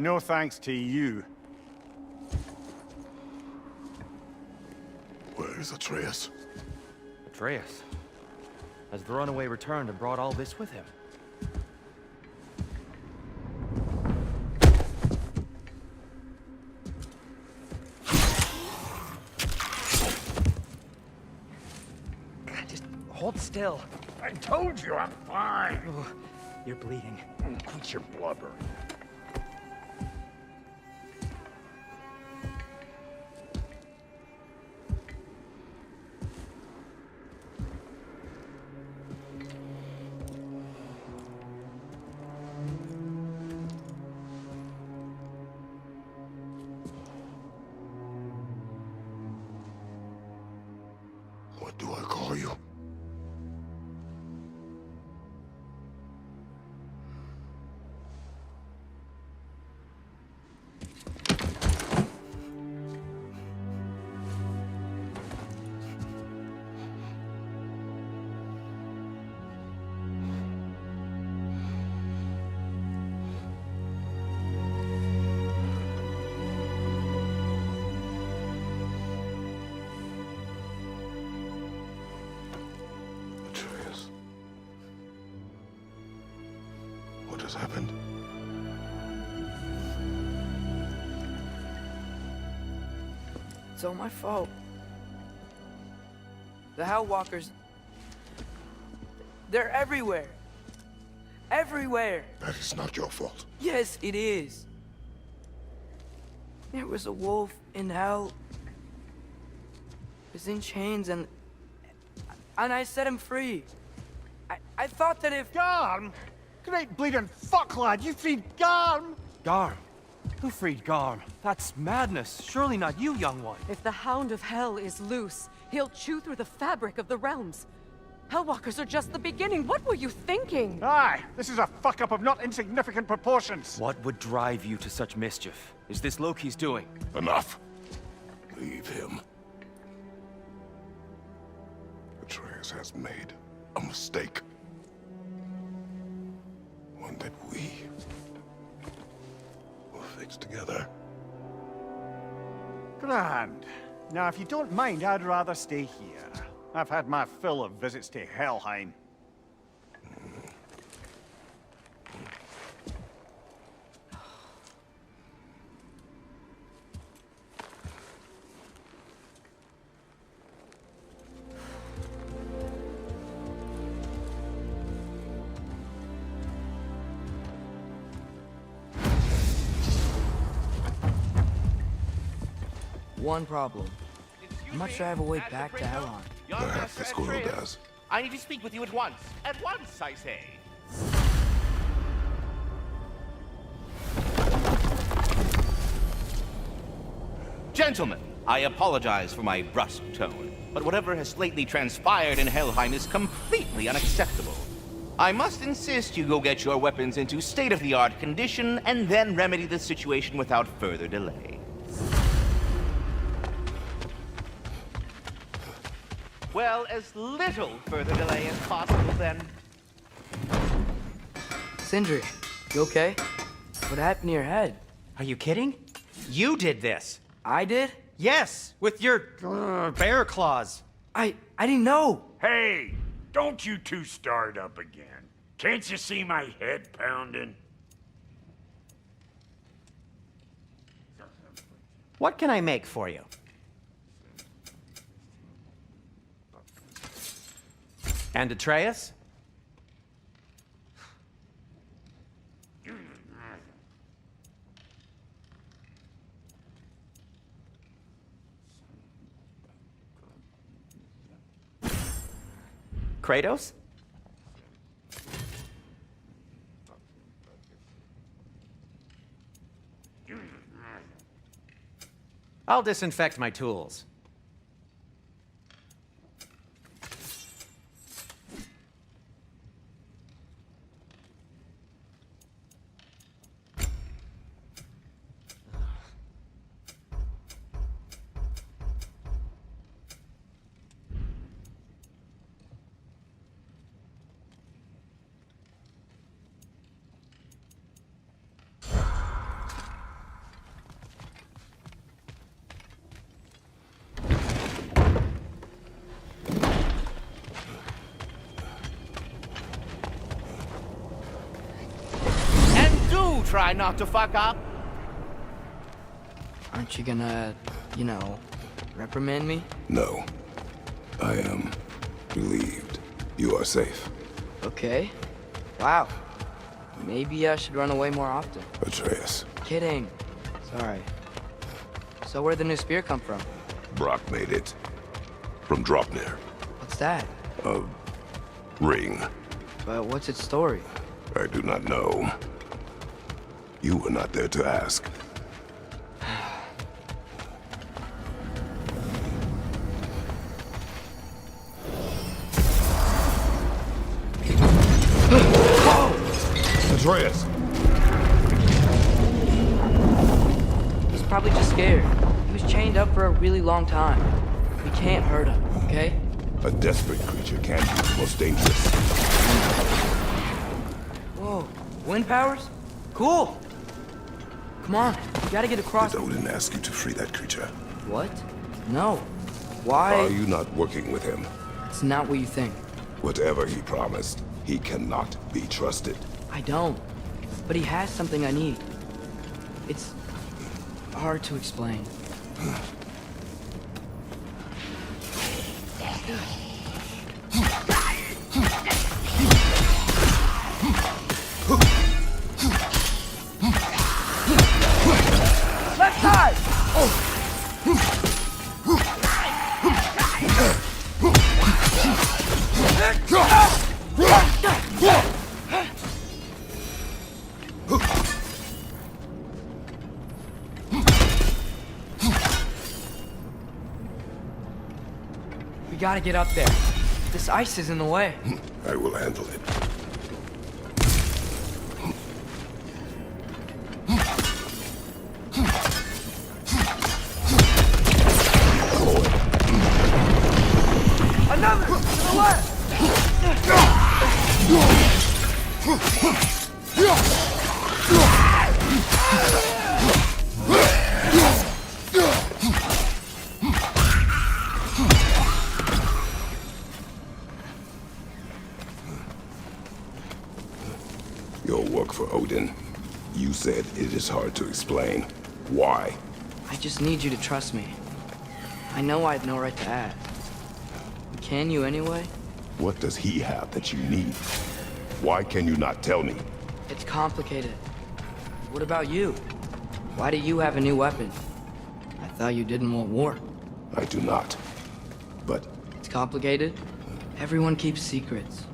No thanks to you. Where is Atreus? Atreus? Has the runaway returned and brought all this with him? Just hold still. I told you I'm fine. Oh, you're bleeding. Quit your blubber. What do I call you? Atreus. What has happened? It's all my fault. The Hellwalkers... they're everywhere. Everywhere. That is not your fault. Yes, it is. There was a wolf in hell. He was in chains and I set him free. I thought that if... Garm? Great bleeding fuck, lad. You freed Garm? Garm? Who freed Garm? That's madness. Surely not you, young one. If the Hound of Hell is loose, he'll chew through the fabric of the realms. Hellwalkers are just the beginning. What were you thinking? Aye, this is a fuck-up of not insignificant proportions. What would drive you to such mischief? Is this Loki's doing? Enough. Leave him. Atreus has made a mistake. One that we will fix together. Grand. Now, if you don't mind, I'd rather stay here. I've had my fill of visits to Helheim. One problem. I'm not sure I have a way back to Elon. Perhaps the squirrel does. I need to speak with you at once. At once, I say. Gentlemen, I apologize for my brusque tone, but whatever has lately transpired in Helheim is completely unacceptable. I must insist you go get your weapons into state-of-the-art condition and then remedy the situation without further delay. Well, as little further delay as possible, then. Sindri, you okay? What happened to your head? Are you kidding? You did this. I did? Yes, with your bear claws. I didn't know. Hey, don't you two start up again. Can't you see my head pounding? What can I make for you? And Atreus? Kratos? I'll disinfect my tools. Try not to fuck up. Aren't you gonna, you know, reprimand me? No. I am relieved. You are safe. Okay. Wow. Maybe I should run away more often. Atreus. Kidding. Sorry. So where'd the new spear come from? Brock made it. From Dropnir. What's that? A ring. But what's its story? I do not know. You were not there to ask. Atreus! He's probably just scared. He was chained up for a really long time. We can't hurt him, okay? A desperate creature can be the most dangerous. Whoa, wind powers? Cool! Come on, we gotta get across. Did Odin ask you to free that creature? What? No. Why? Are you not working with him? It's not what you think. Whatever he promised, he cannot be trusted. I don't. But he has something I need. It's hard to explain. Left side! We gotta get up there. This ice is in the way. I will handle it. Another! To the left! Your work for Odin. You said it is hard to explain. Why? I just need you to trust me. I know I have no right to ask. Can you anyway? What does he have that you need? Why can you not tell me? It's complicated. What about you? Why do you have a new weapon? I thought you didn't want war. I do not. But it's complicated. Everyone keeps secrets.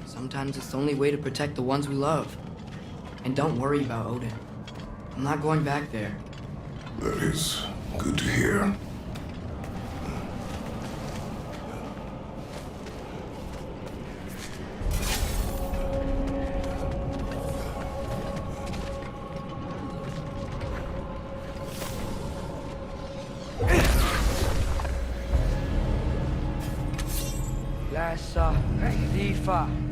Sometimes it's the only way to protect the ones we love. And don't worry about Odin. I'm not going back there. that is good to hear. Lassa, Difa.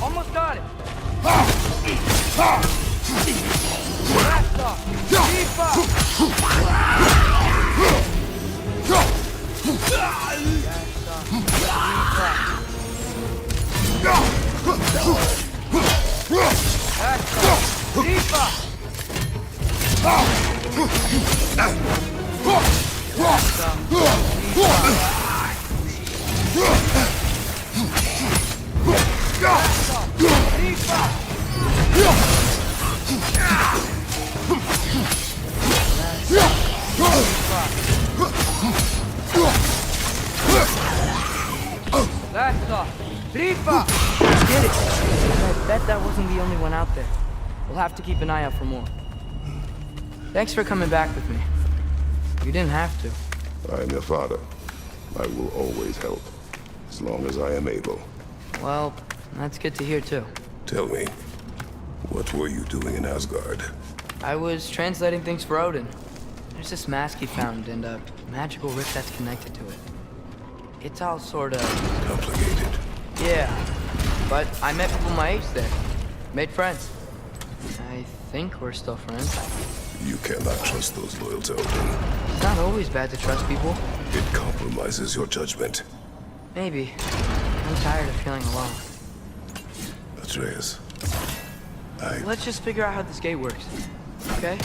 Almost got it. That's off. Rifa! Get it. I bet that wasn't the only one out there. We'll have to keep an eye out for more. Thanks for coming back with me. You didn't have to. I am your father. I will always help, as long as I am able. Well, that's good to hear too. Tell me, what were you doing in Asgard? I was translating things for Odin. There's this mask he found and a magical rift that's connected to it. It's all sort of... complicated. Yeah, but I met people my age there. Made friends. I think we're still friends. You cannot trust those loyal to Odin. It's not always bad to trust people. It compromises your judgment. Maybe. I'm tired of feeling alone. Atreus, Let's just figure out how this gate works. Okay?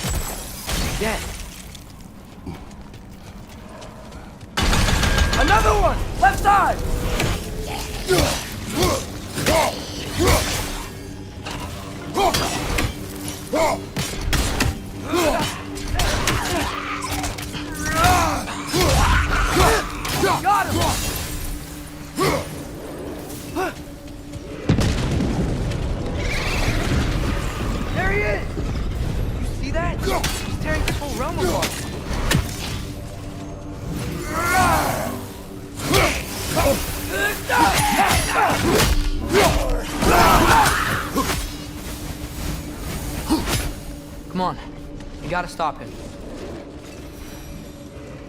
Yeah. Another one! Left side! Got him! There he is! You see that? He's tearing this whole realm apart. Come on. You gotta stop him.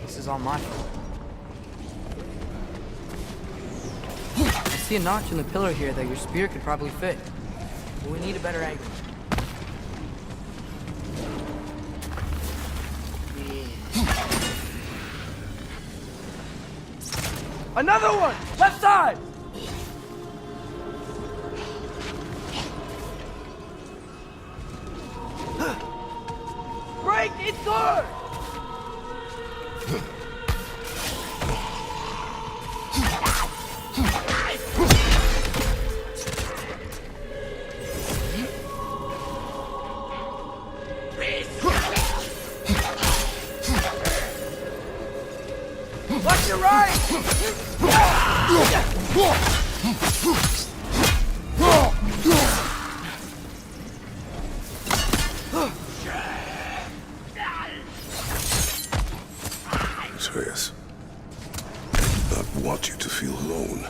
This is all my fault. I see a notch in the pillar here that your spear could probably fit. But we need a better angle. Another one! Left side! Break! It's good! Watch your right! Atreus, I do not want you to feel alone,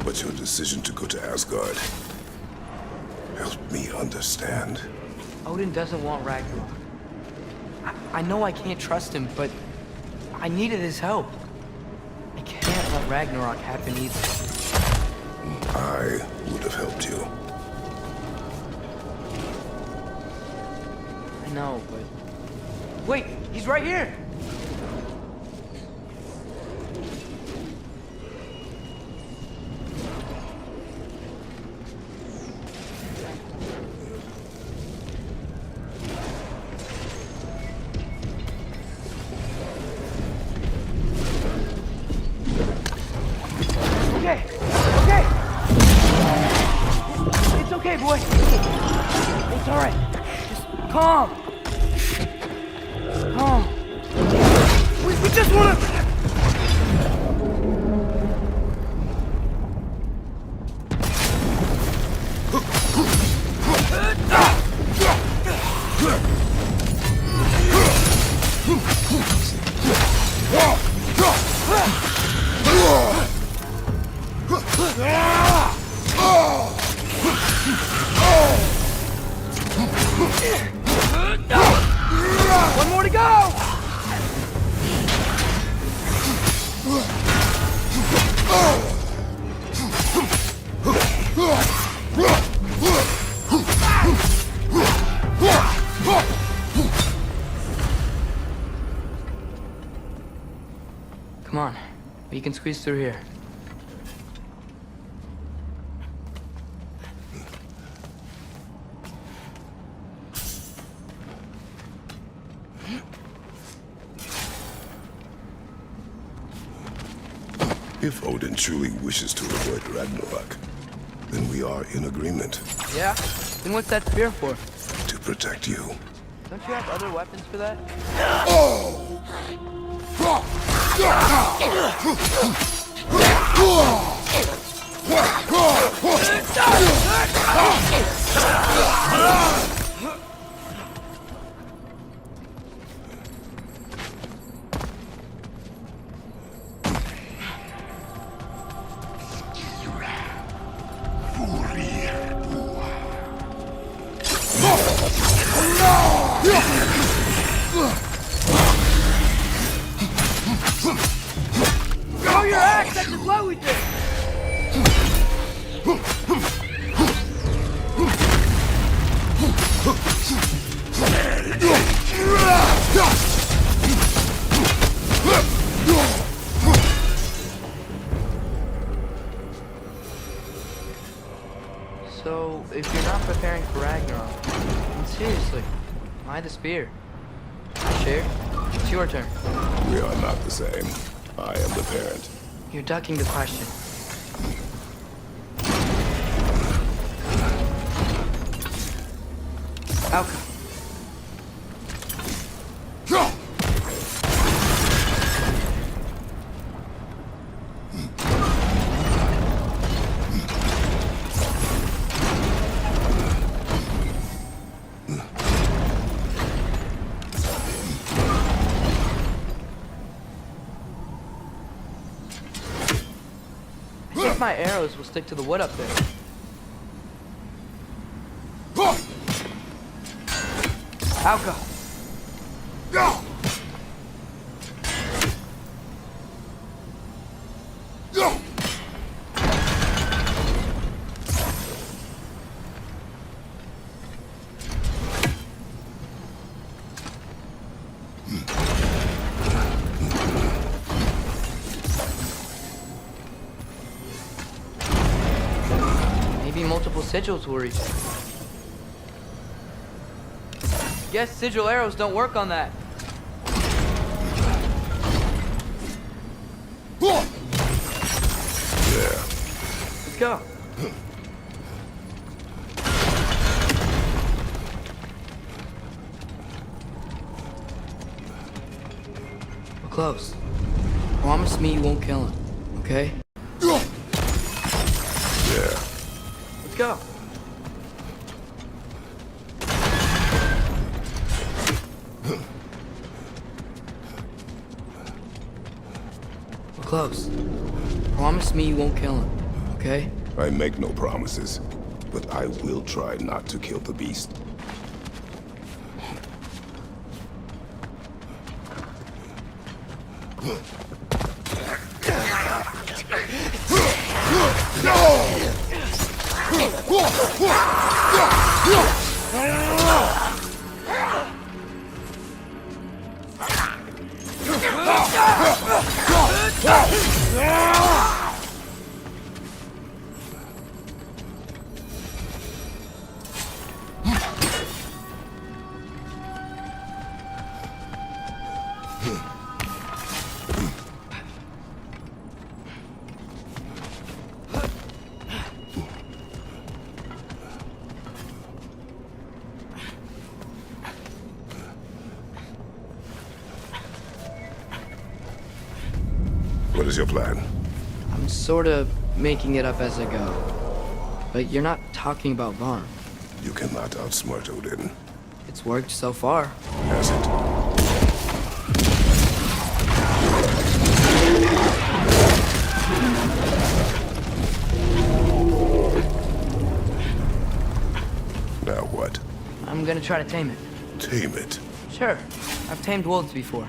but your decision to go to Asgard helped me understand. Odin doesn't want Ragnarok. I know I can't trust him, but I needed his help. I can't let Ragnarok happen either. I would have helped you. I know, but... Wait, he's right here! Okay, boy. It's all right. Just calm. Calm. We just wanna... One more to go! Come on, we can squeeze through here. If Odin truly wishes to avoid Ragnarok, then we are in agreement. Yeah? Then what's that spear for? To protect you. Don't you have other weapons for that? Throw your axe at the blow with it! So, if you're not preparing for Ragnarok, then seriously, why the spear? Sure, it's your turn. We are not the same. I am the parent. You're ducking the question. Outcome. I think my arrows will stick to the wood up there. Out go. Maybe multiple sigils will reach it. Guess sigil arrows don't work on that. Yeah. Let's go. We're close. Promise me you won't kill him, okay? Yeah. Let's go. We're close. Promise me you won't kill him, okay? I make no promises, but I will try not to kill the beast. What is your plan? I'm sort of making it up as I go. But you're not talking about Varn. You cannot outsmart Odin. It's worked so far. Has it? Now what? I'm gonna try to tame it. Tame it? Sure. I've tamed wolves before.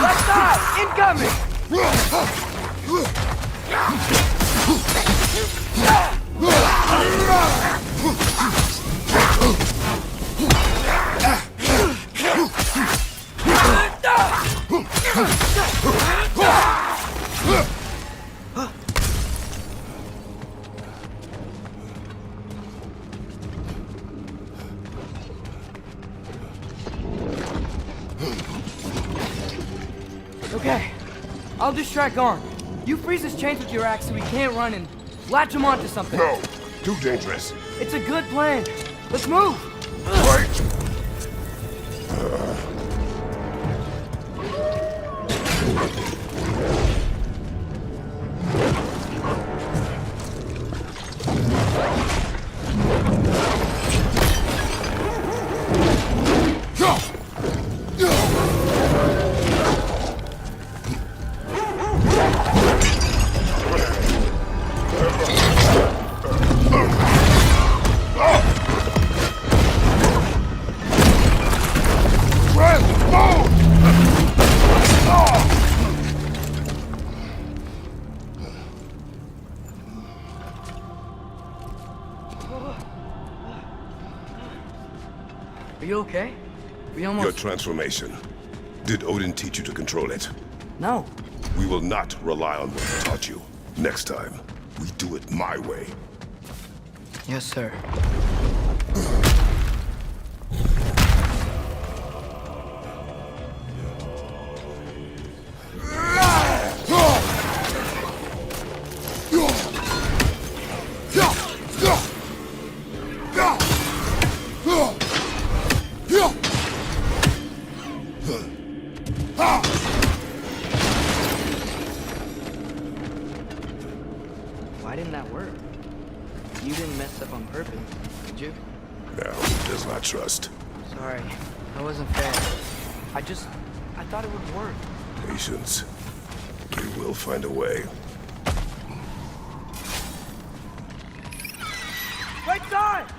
Left side! Incoming! Okay, I'll distract Arn. You freeze his chains with your axe so he can't run and latch him onto something. No, too dangerous. It's a good plan. Let's move. Wait! Are you okay? We almost... Your transformation. Did Odin teach you to control it? No. We will not rely on what he taught you. Next time, we do it my way. Yes, sir. Why didn't that work? You didn't mess up on purpose, did you? Now, he does not trust. Sorry, that wasn't fair. I thought it would work. Patience. We will find a way. Right side!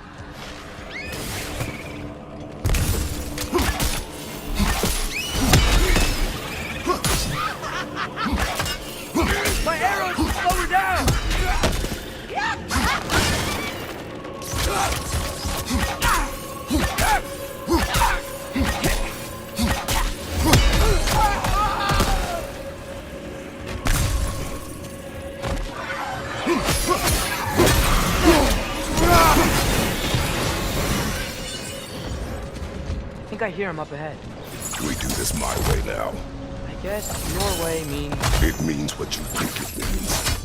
My arrows will slow her down! I think I hear him up ahead. We do this my way now. I guess your way means... It means what you think it means.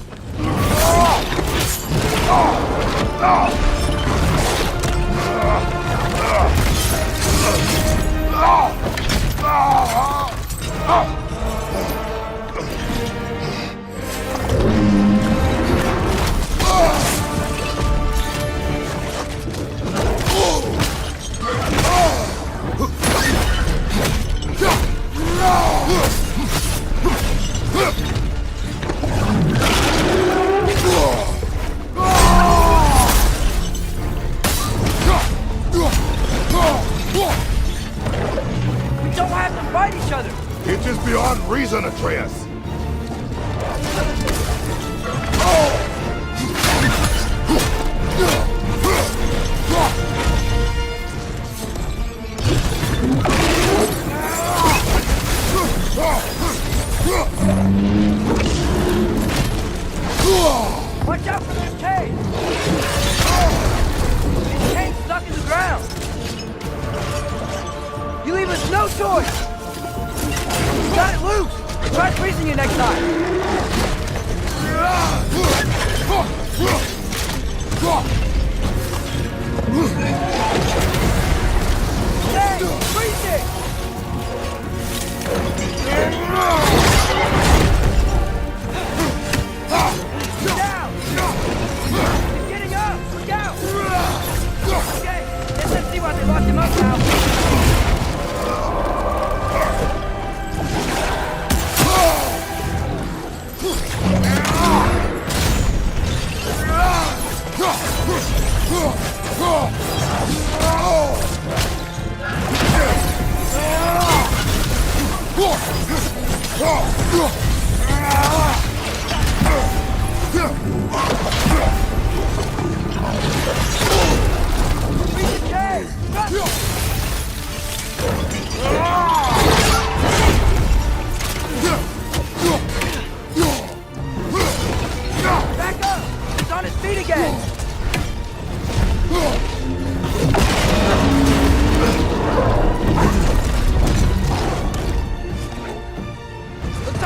We don't have to fight each other! It is beyond reason, Atreus! Watch out for those chains! These chains stuck in the ground! You leave us no choice! Got it loose! Try freezing you next time! Hey! Freeze it! Down! He's getting up! Look out! Okay, let's see why they locked him up now. Back up! He's on his feet again! Looks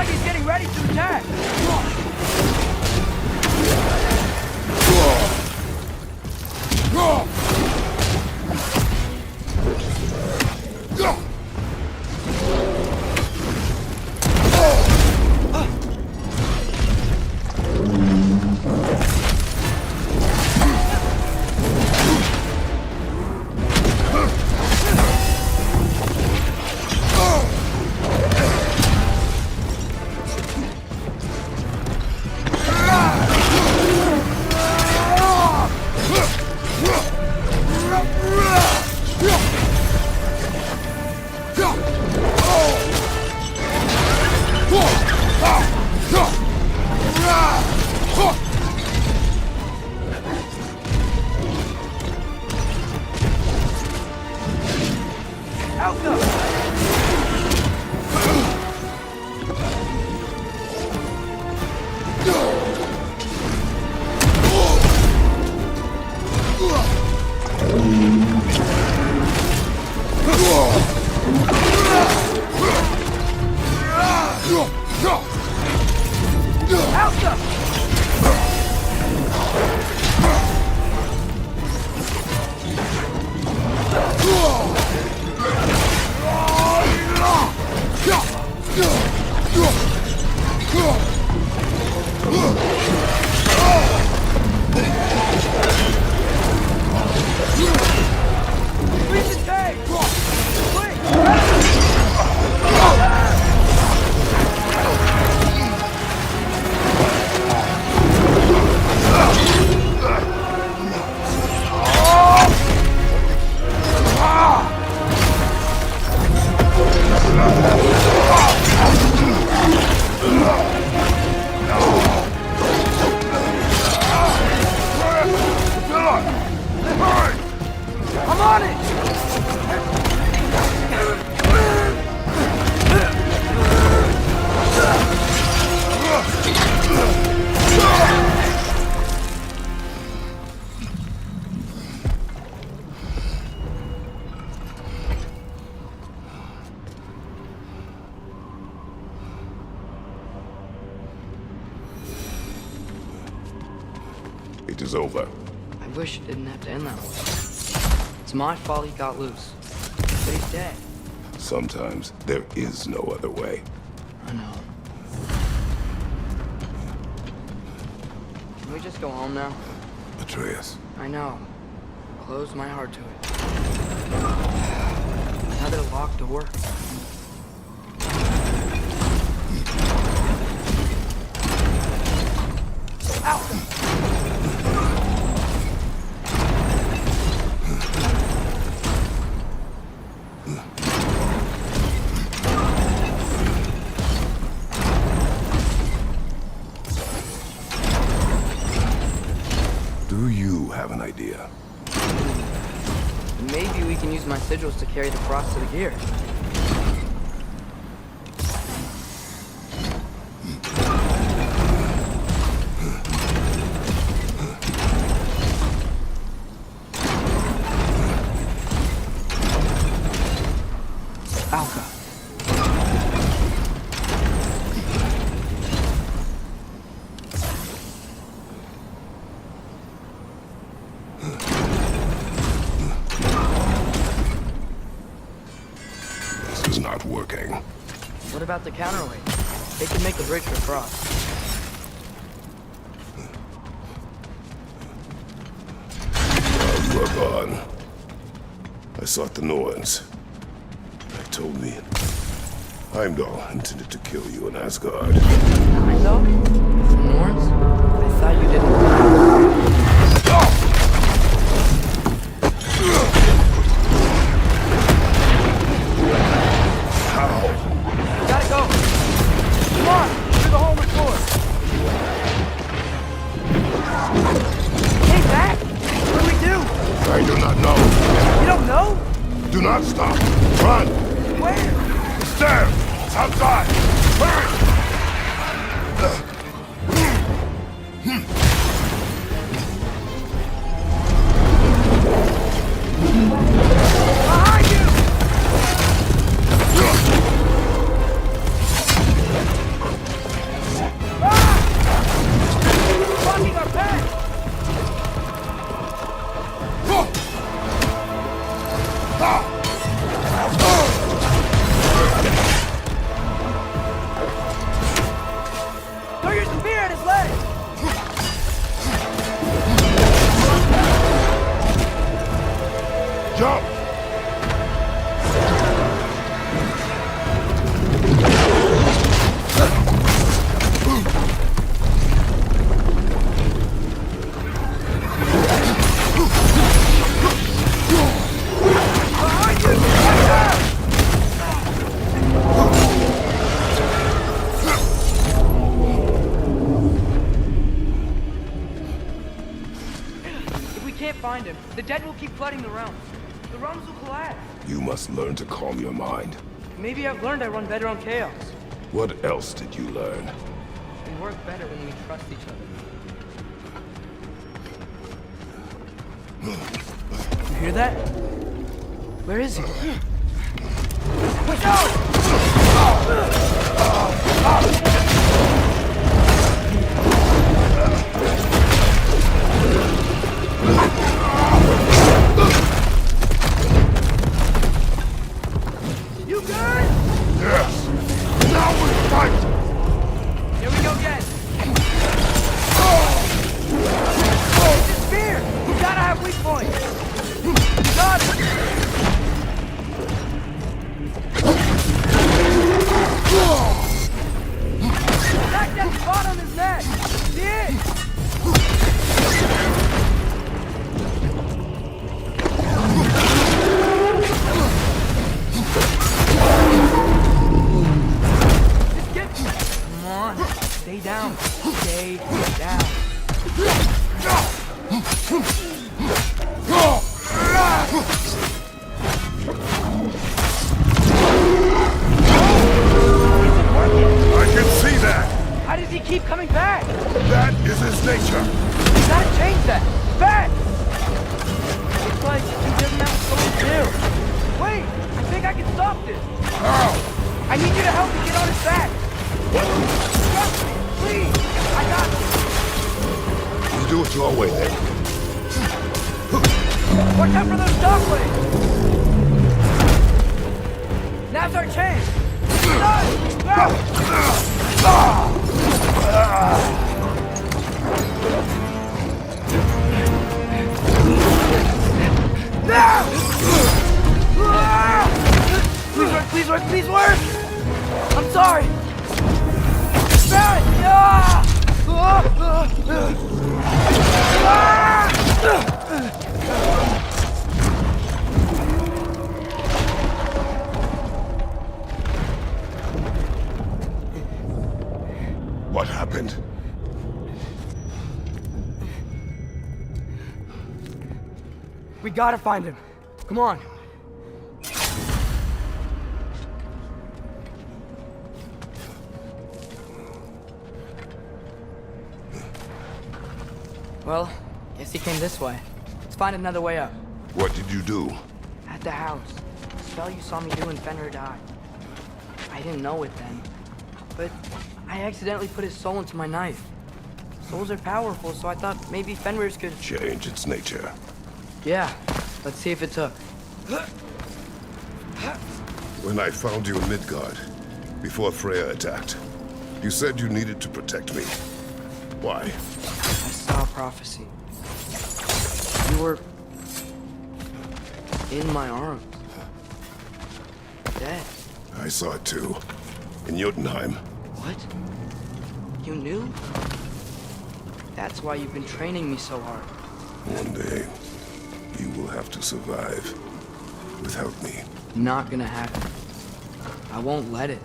was over. I wish it didn't have to end that way. It's my fault he got loose. But he's dead. Sometimes there is no other way. I know. Can we just go home now? Atreus. I know. Close my heart to it. Another locked door. Do you have an idea? Maybe we can use my sigils to carry the frost to the gear. What about the counterweight? They can make a bridge for frost. You are gone. I sought the Norns. They told me Heimdall intended to kill you in Asgard. Heimdall? The Norns? I thought you didn't. Gotta go! Come on! Through the hole in the floor! Hey, Zach! What do we do? I do not know. You don't know? Do not stop. Run! Where? It's there! It's outside! Hurry! Behind you! Blocking our path! Throw your spear at his leg! Jump! Find him. The dead will keep flooding the realms. The realms will collapse. You must learn to calm your mind. Maybe I've learned I run better on chaos. What else did you learn? We work better when we trust each other. You hear that? Where is he? You good? Yes! Now we fight! Here we go again. It's his spear! We gotta have weak points! Got it! Watch out for those shockwaves! Now's our chance! Please work, please work, please work! I'm sorry! What happened? We gotta find him. Come on. Well, guess he came this way. Let's find another way up. What did you do? At the house. The spell you saw me do when Fenrir died. I didn't know it then. But I accidentally put his soul into my knife. Souls are powerful, so I thought maybe Fenrir's could... Change its nature. Yeah. Let's see if it took. When I found you in Midgard, before Freya attacked, you said you needed to protect me. Why? I saw a prophecy. You were... in my arms. Dead. I saw it too. In Jotunheim. What? You knew? That's why you've been training me so hard. One day, you will have to survive without me. Not gonna happen. I won't let it.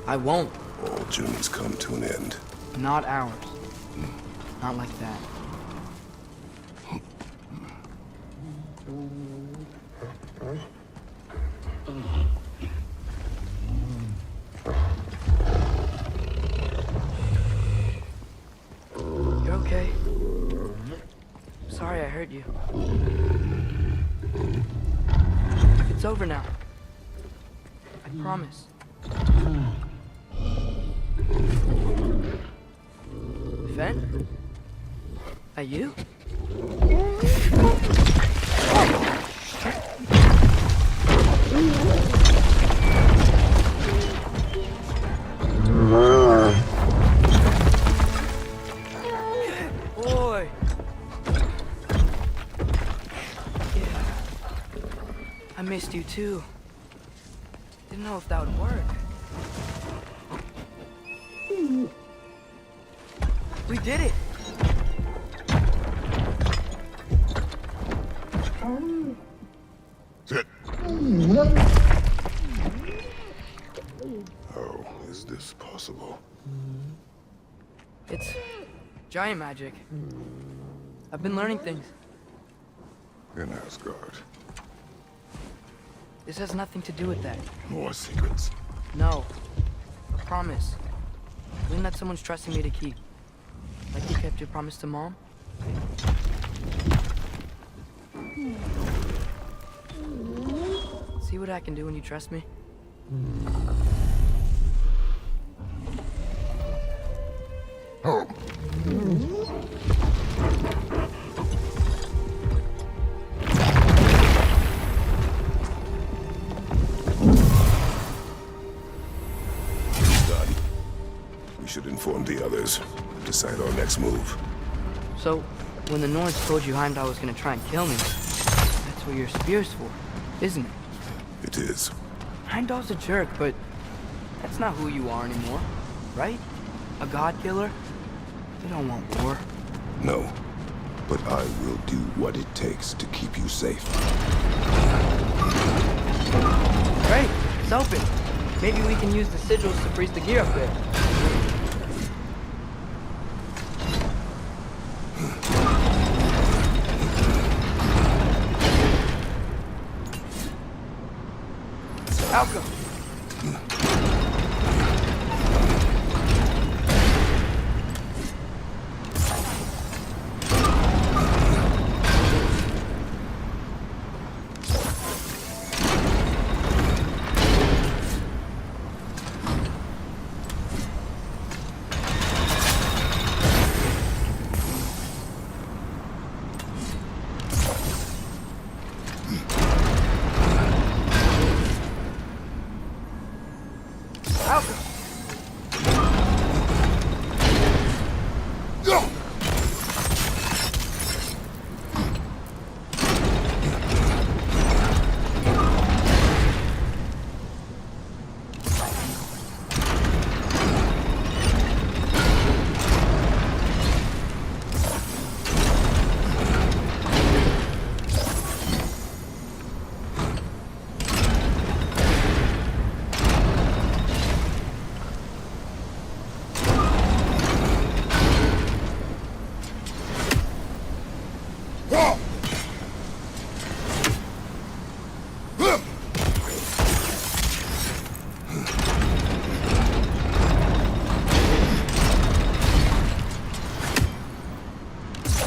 I won't. All journeys come to an end. Not ours. Not like that. You're okay? Sorry I hurt you. It's over now. I promise. Fen? Are you? Boy. Yeah. I missed you too. Didn't know if that would work. We did it! Sit. How is this possible? It's giant magic. I've been learning things. In Asgard. This has nothing to do with that. More secrets. No. A promise. Something that someone's trusting me to keep. Like you kept your promise to Mom? See what I can do when you trust me? Home. Done. We should inform the others. Decide our next move. So, when the Nords told you Heimdall was gonna try and kill me, that's what your spear's for, isn't it? It is. Heimdall's a jerk, but that's not who you are anymore, right? A god killer? You don't want war. No. But I will do what it takes to keep you safe. Great, it's open. Maybe we can use the sigils to freeze the gear up there. Alco.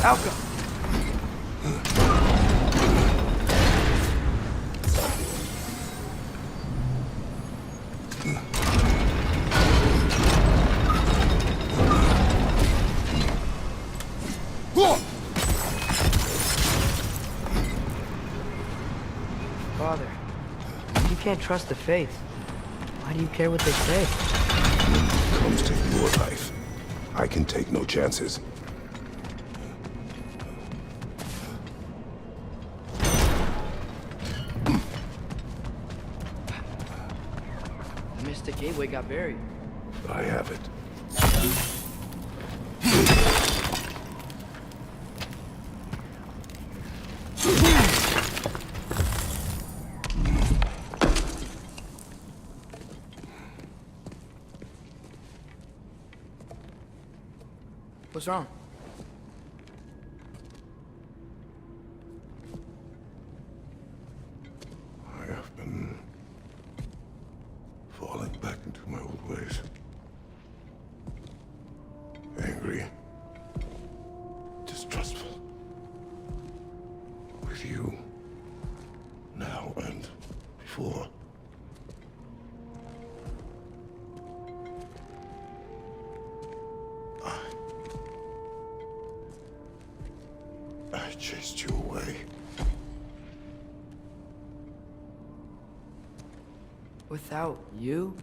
Alka! Father, you can't trust the faith. Why do you care what they say? When it comes to your life, I can take no chances. The Mystic Gateway got buried. I have it. What's wrong? I have been falling back into my old ways. Angry. Distrustful. With you. Now and before. I chased you away. Without you,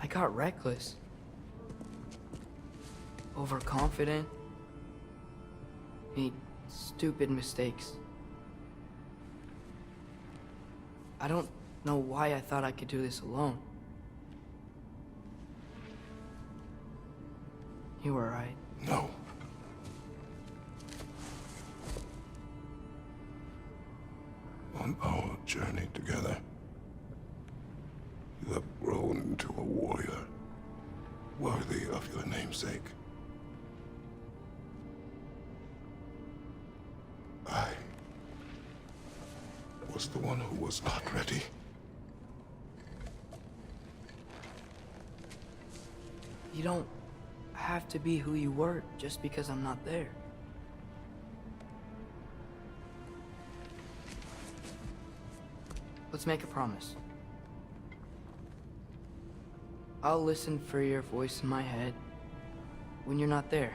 I got reckless. Overconfident. Made stupid mistakes. I don't know why I thought I could do this alone. You were right. No. On our journey together, you have grown into a warrior worthy of your namesake. I was the one who was not ready. You don't have to be who you were just because I'm not there. Let's make a promise. I'll listen for your voice in my head when you're not there,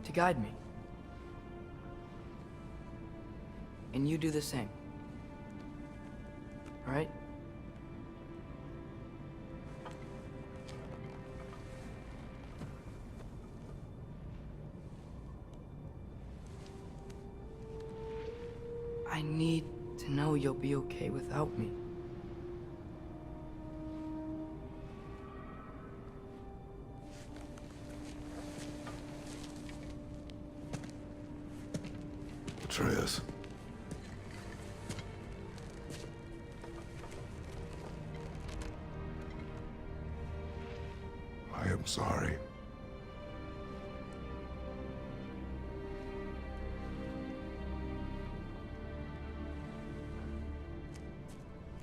to guide me. And you do the same. All right? I need to know you'll be okay without me. Atreus. I am sorry.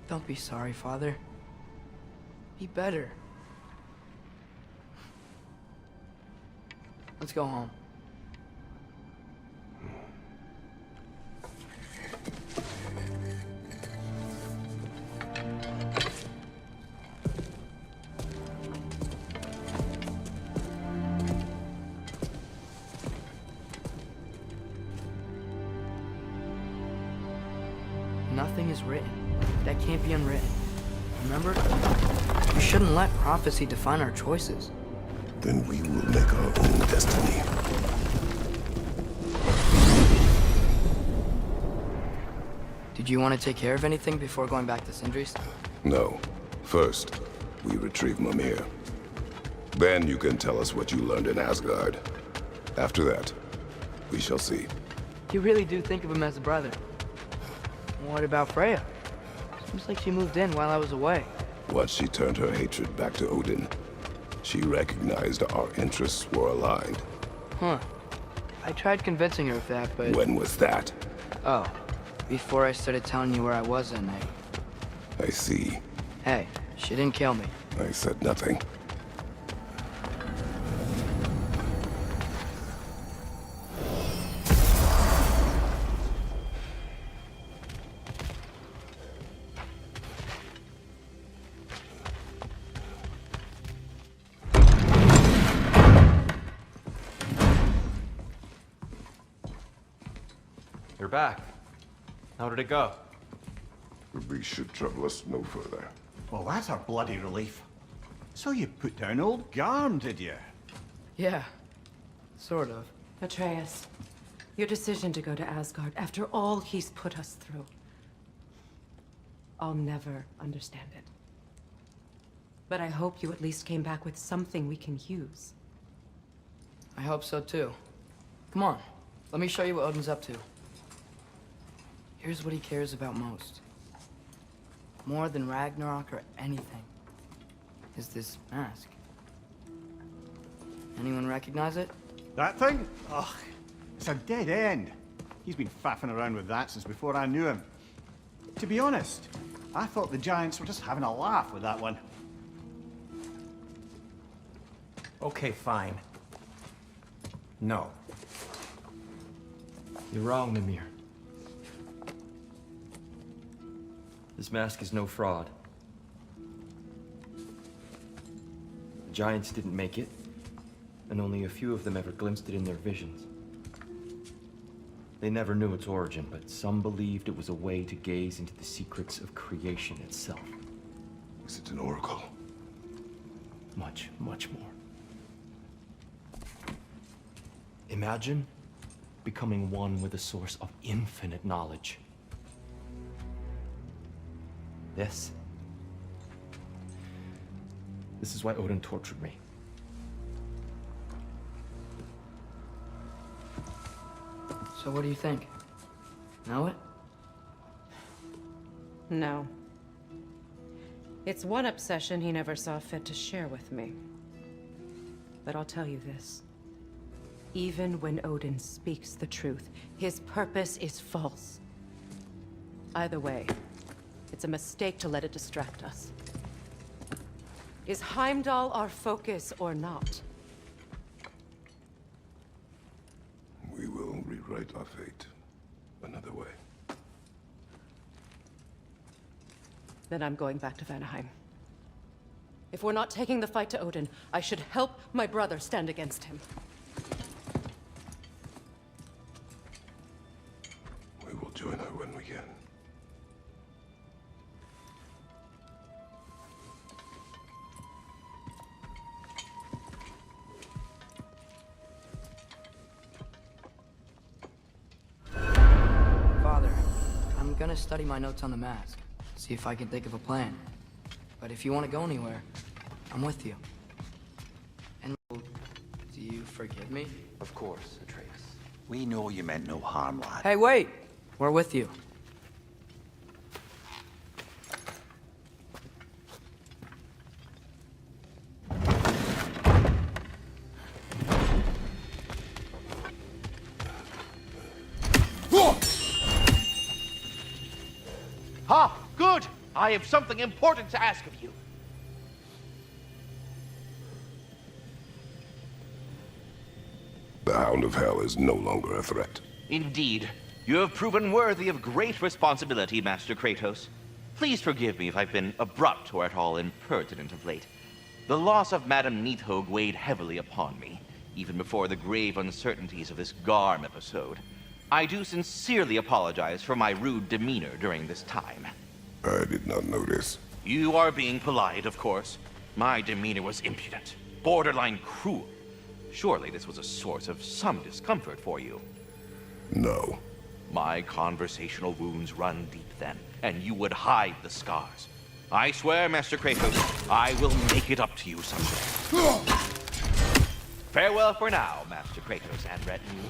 Don't be sorry, Father. Be better. Let's go home. Nothing is written that can't be unwritten. Remember? We shouldn't let prophecy define our choices. Then we will make our own destiny. Did you want to take care of anything before going back to Sindri's? No. First, we retrieve Mimir. Then you can tell us what you learned in Asgard. After that, we shall see. You really do think of him as a brother. What about Freya? Seems like she moved in while I was away. Once she turned her hatred back to Odin, she recognized our interests were aligned. Huh. I tried convincing her of that, but... When was that? Oh, before I started telling you where I was that night. I see. Hey, she didn't kill me. I said nothing. You're back. How did it go? The beast should trouble us no further. Well, that's a bloody relief. So you put down old Garm, did you? Yeah, sort of. Atreus, your decision to go to Asgard after all he's put us through. I'll never understand it. But I hope you at least came back with something we can use. I hope so too. Come on, let me show you what Odin's up to. Here's what he cares about most. More than Ragnarok or anything. Is this mask. Anyone recognize it? That thing? Ugh, it's a dead end. He's been faffing around with that since before I knew him. To be honest, I thought the Giants were just having a laugh with that one. Okay, fine. No. You're wrong, Mimir. This mask is no fraud. The Giants didn't make it, and only a few of them ever glimpsed it in their visions. They never knew its origin, but some believed it was a way to gaze into the secrets of creation itself. Is it an oracle? Much, much more. Imagine becoming one with a source of infinite knowledge. This is why Odin tortured me. So what do you think? Know it? No. It's one obsession he never saw fit to share with me. But I'll tell you this. Even when Odin speaks the truth, his purpose is false. Either way, it's a mistake to let it distract us. Is Heimdall our focus or not? We will rewrite our fate another way. Then I'm going back to Vanaheim. If we're not taking the fight to Odin, I should help my brother stand against him. We will join her when we can. Father, I'm gonna study my notes on the mask. See if I can think of a plan. But if you want to go anywhere, I'm with you. And do you forgive me? Of course, Atreus. We know you meant no harm, lad. Hey, wait! We're with you. Ha! Good! I have something important to ask of you. The Hound of Hell is no longer a threat. Indeed. You have proven worthy of great responsibility, Master Kratos. Please forgive me if I've been abrupt or at all impertinent of late. The loss of Madame Nidhogg weighed heavily upon me, even before the grave uncertainties of this Garm episode. I do sincerely apologize for my rude demeanor during this time. I did not notice. You are being polite, of course. My demeanor was impudent, borderline cruel. Surely this was a source of some discomfort for you. No. My conversational wounds run deep then, and you would hide the scars. I swear, Master Kratos, I will make it up to you someday. Farewell for now, Master Kratos and retinue.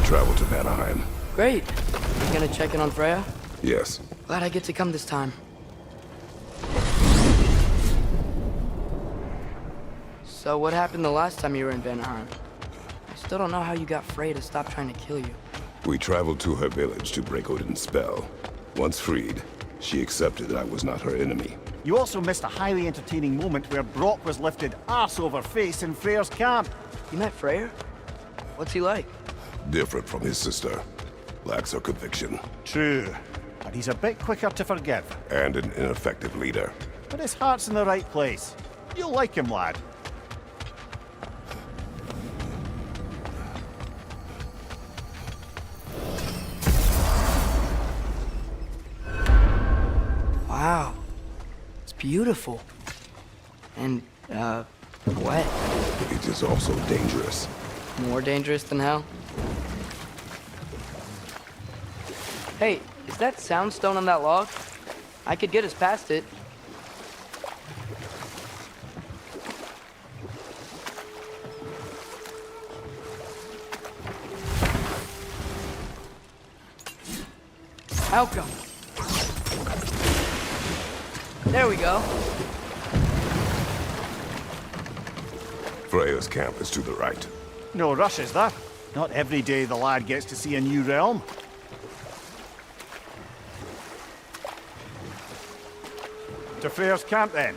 Travel to Vanaheim. Great. You gonna check in on Freya? Yes. Glad I get to come this time. So what happened the last time you were in Vanaheim? I still don't know how you got Freya to stop trying to kill you. We traveled to her village to break Odin's spell. Once freed, she accepted that I was not her enemy. You also missed a highly entertaining moment where Brock was lifted arse over face in Freyr's camp. You met Freyr? What's he like? Different from his sister. Lacks her conviction. True, but he's a bit quicker to forgive. And an ineffective leader. But his heart's in the right place. You'll like him, lad. Wow. It's beautiful. And, wet. It is also dangerous. More dangerous than hell? Hey, is that soundstone on that log? I could get us past it. Outcome. There we go. Freya's camp is to the right. No rush, is there? Not every day the lad gets to see a new realm. To Freyr's camp, then.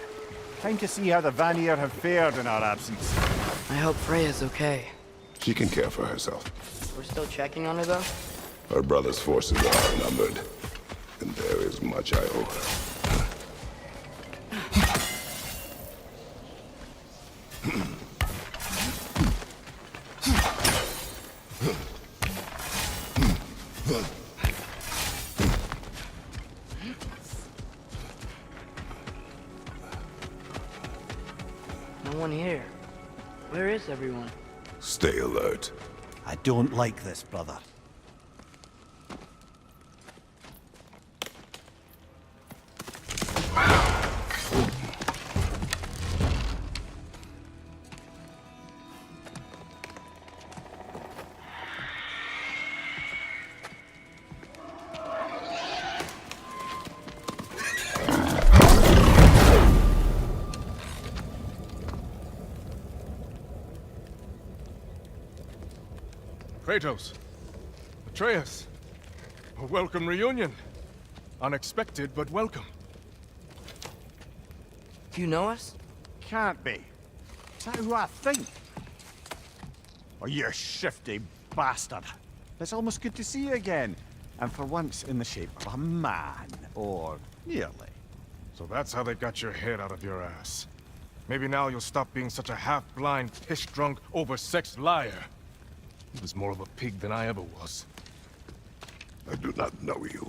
Time to see how the Vanir have fared in our absence. I hope Freya's okay. She can care for herself. We're still checking on her, though? Her brother's forces are outnumbered, and there is much I owe her. No one here. Where is everyone? Stay alert. I don't like this, brother. Kratos, Atreus, a welcome reunion. Unexpected, but welcome. Do you know us? Can't be. Is that who I think? Oh, you shifty bastard. It's almost good to see you again. And for once in the shape of a man. Or nearly. So that's how they got your head out of your ass. Maybe now you'll stop being such a half-blind, piss-drunk, oversexed liar. He was more of a pig than I ever was. I do not know you.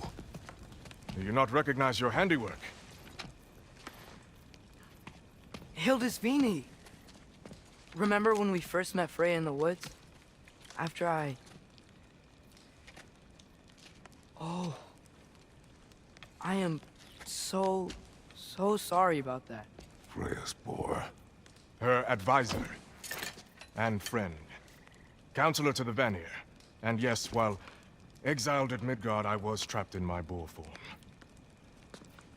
Do you not recognize your handiwork? Hildisvini! Remember when we first met Freya in the woods? After I... Oh. I am so sorry about that. Freya's boar. Her advisor. And friend. Counselor to the Vanir. And yes, while exiled at Midgard, I was trapped in my boar form.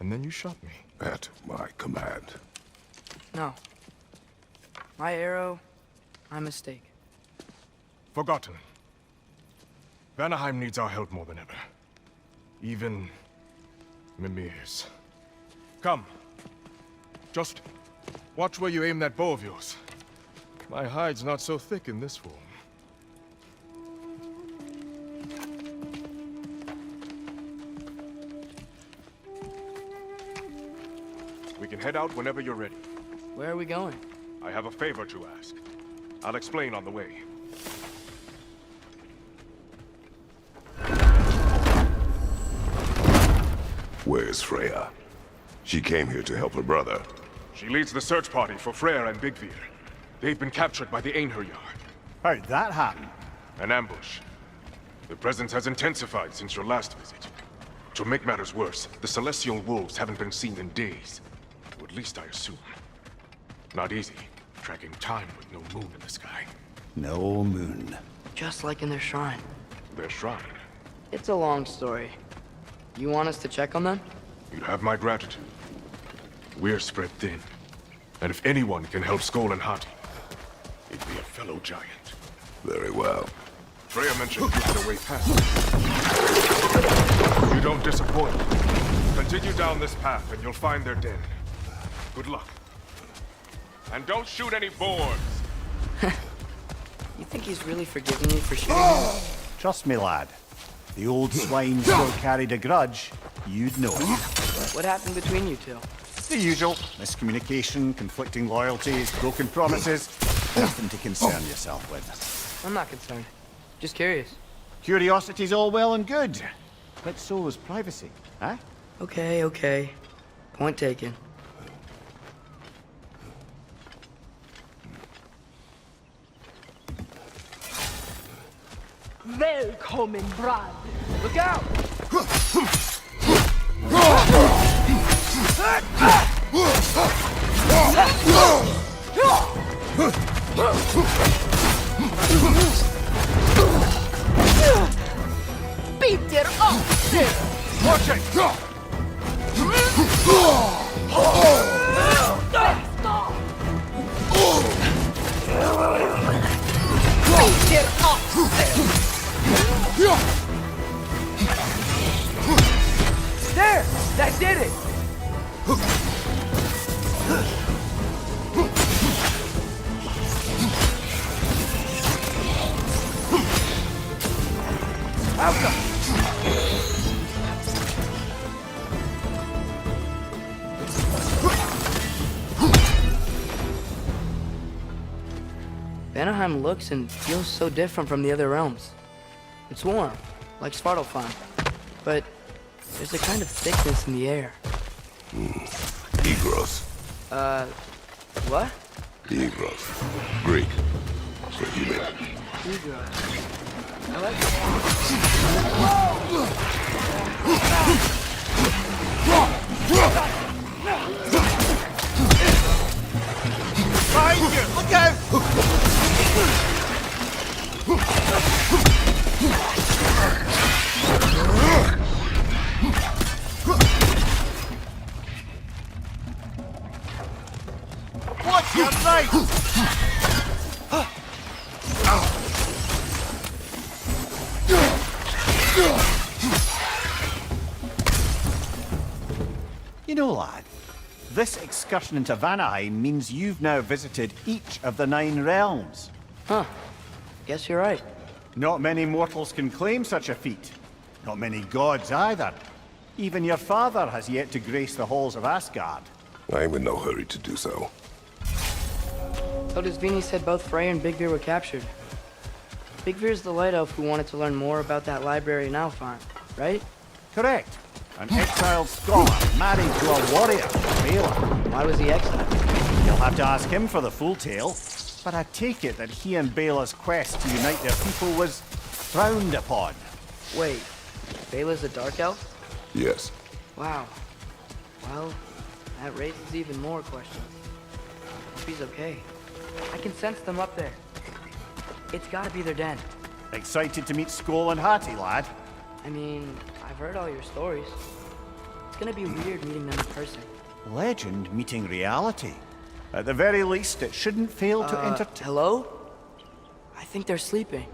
And then you shot me. At my command. No. My arrow, my mistake. Forgotten. Vanaheim needs our help more than ever. Even Mimir's. Come. Just watch where you aim that bow of yours. My hide's not so thick in this form. We can head out whenever you're ready. Where are we going? I have a favor to ask. I'll explain on the way. Where's Freya? She came here to help her brother. She leads the search party for Freyr and Bigvir. They've been captured by the Einherjar. How'd that happen? An ambush. The presence has intensified since your last visit. To make matters worse, the Celestial Wolves haven't been seen in days. Or at least I assume. Not easy, tracking time with no moon in the sky. No moon. Just like in their shrine. Their shrine? It's a long story. You want us to check on them? You have my gratitude. We're spread thin. And if anyone can help Skoll and Hati, it'd be a fellow giant. Very well. Freya mentioned you had a way past. You don't disappoint. Continue down this path and you'll find their den. Good luck. And don't shoot any boards. You think he's really forgiving me for shooting him? Trust me, lad. The old swine still carried a grudge. You'd know it. What happened between you two? The usual. Miscommunication, conflicting loyalties, broken promises. Nothing to concern yourself with. I'm not concerned. Just curious. Curiosity's all well and good. But so is privacy, huh? Okay, okay. Point taken. Välkommen, Brad. Look out! Peter up there! Watch it! Peter up there! There! That did it! Vanaheim looks and feels so different from the other realms. It's warm, like Svartalfheim, but there's a kind of thickness in the air. Egros. What? Egros. Greek. For human. Egros. I like Behind you! Look out! Watch your right! You know, lad, this excursion into Vanaheim means you've now visited each of the 9 realms. Huh. Guess you're right. Not many mortals can claim such a feat. Not many gods either. Even your father has yet to grace the halls of Asgard. I'm in no hurry to do so. Svini said both Frey and Big Veer were captured. Big Veer's the light elf who wanted to learn more about that library in Alfheim, right? Correct. An exiled scholar married to a warrior, Bela. Why was he exiled? You'll have to ask him for the full tale, but I take it that he and Bela's quest to unite their people was frowned upon. Wait, Bela's a dark elf? Yes. Wow. Well, that raises even more questions. Hope he's okay. I can sense them up there. It's gotta be their den. Excited to meet Skoll and Hattie, lad? I mean, I've heard all your stories. It's gonna be weird meeting them in person. Legend meeting reality. At the very least, it shouldn't fail to entertain. Hello? I think they're sleeping.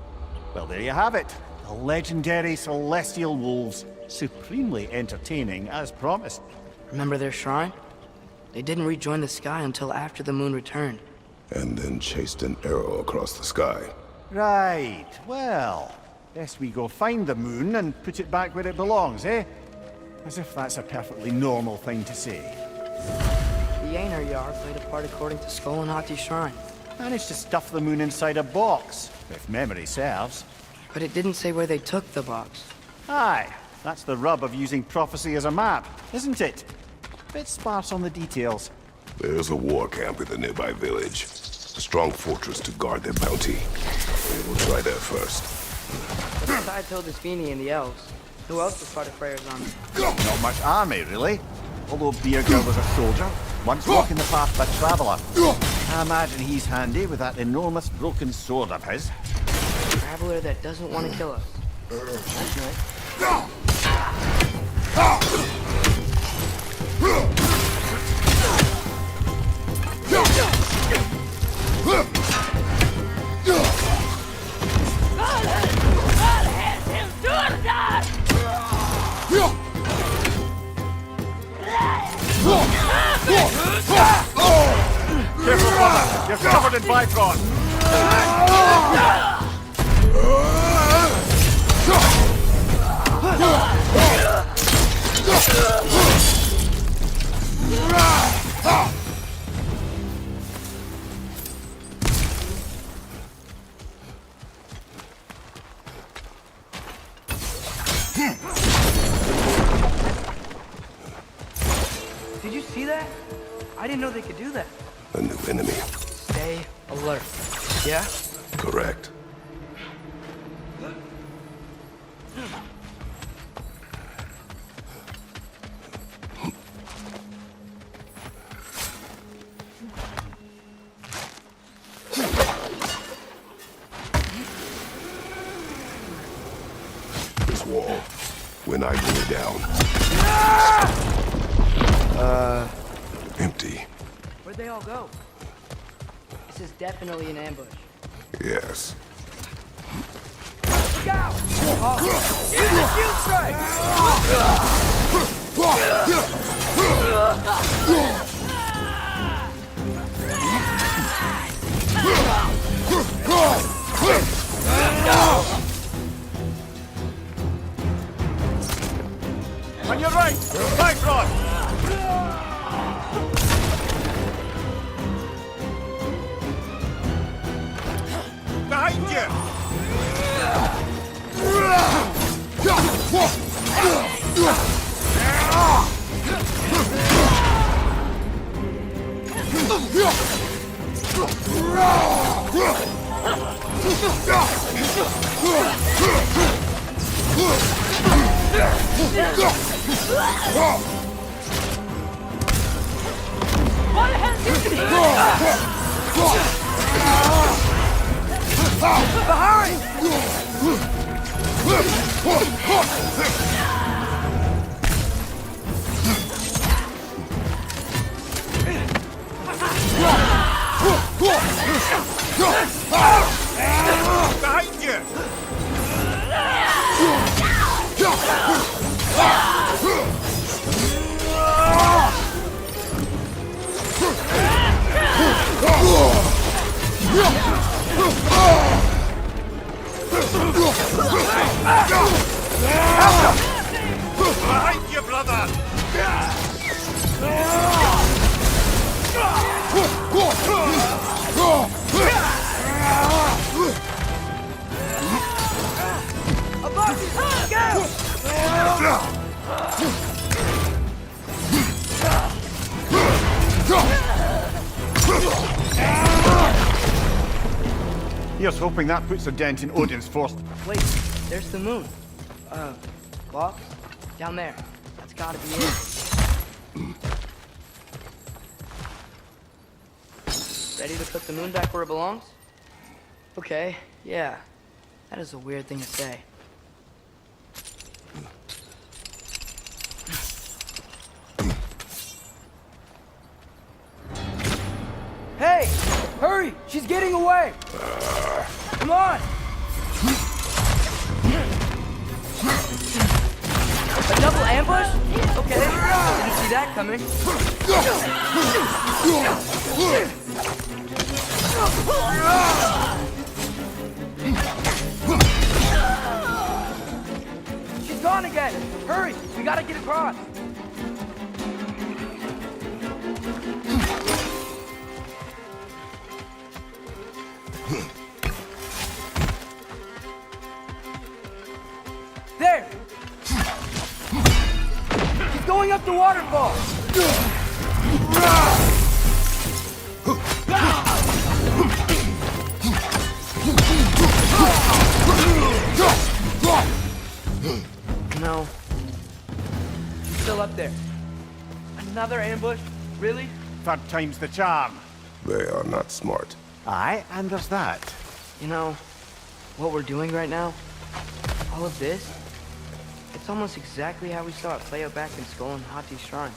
Well, there you have it. The legendary celestial wolves. Supremely entertaining, as promised. Remember their shrine? They didn't rejoin the sky until after the moon returned. And then chased an arrow across the sky. Right. Well, best we go find the moon and put it back where it belongs, eh? As if that's a perfectly normal thing to say. The Einherjar played a part according to Skoll and Hatti's shrine. Managed to stuff the moon inside a box, if memory serves. But it didn't say where they took the box. Aye, that's the rub of using prophecy as a map, isn't it? Bit sparse on the details. There's a war camp in the nearby village. A strong fortress to guard their bounty. We will try there first. But besides Svini and the elves, who else was part of Freyr's army? Not much army, really. Although Birgir was a soldier, once walking the path of a traveller. I imagine he's handy with that enormous broken sword of his. A traveler that doesn't want to kill us. That's right. Careful, brother! You're covered in Bifrost! Did you see that? I didn't know they could do that. A new enemy. Stay alert. Yeah? Correct. This wall, when I bring it down. Empty. Where'd they all go? This is definitely an ambush. Yes. Look out! Oh. Use the shield strike! On your right! Bifrost! Behind you! What the hell is this? Behind! Behind you! Behind you, brother! Above you! Here's hoping that puts a dent in Odin's force. Wait, there's the moon. Clock? Down there. That's gotta be it. Ready to put the moon back where it belongs? Okay, yeah. That is a weird thing to say. Hey! Hurry! She's getting away! Come on! A double ambush? Okay, didn't see that coming. She's gone again! Hurry! We gotta get across! There! She's going up the waterfall! No. She's still up there. Another ambush? Really? Third time's the charm. They are not smart. Aye, and there's that. You know, what we're doing right now, all of this, it's almost exactly how we saw it play out back in Skull and Hati's shrine.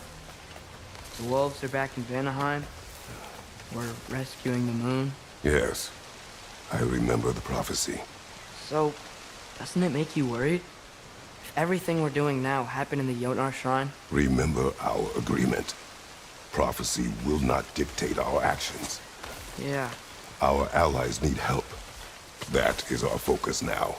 The wolves are back in Vanaheim. We're rescuing the moon. Yes. I remember the prophecy. So, doesn't it make you worried? If everything we're doing now happened in the Jotnar Shrine... Remember our agreement. Prophecy will not dictate our actions. Yeah. Our allies need help. That is our focus now.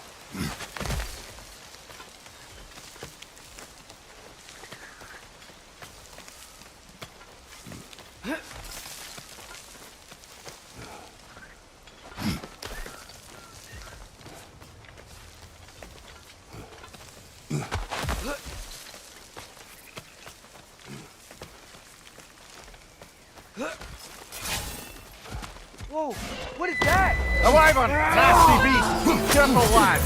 Whoa, what is that? A wyvern! Nasty beast! Careful, lad!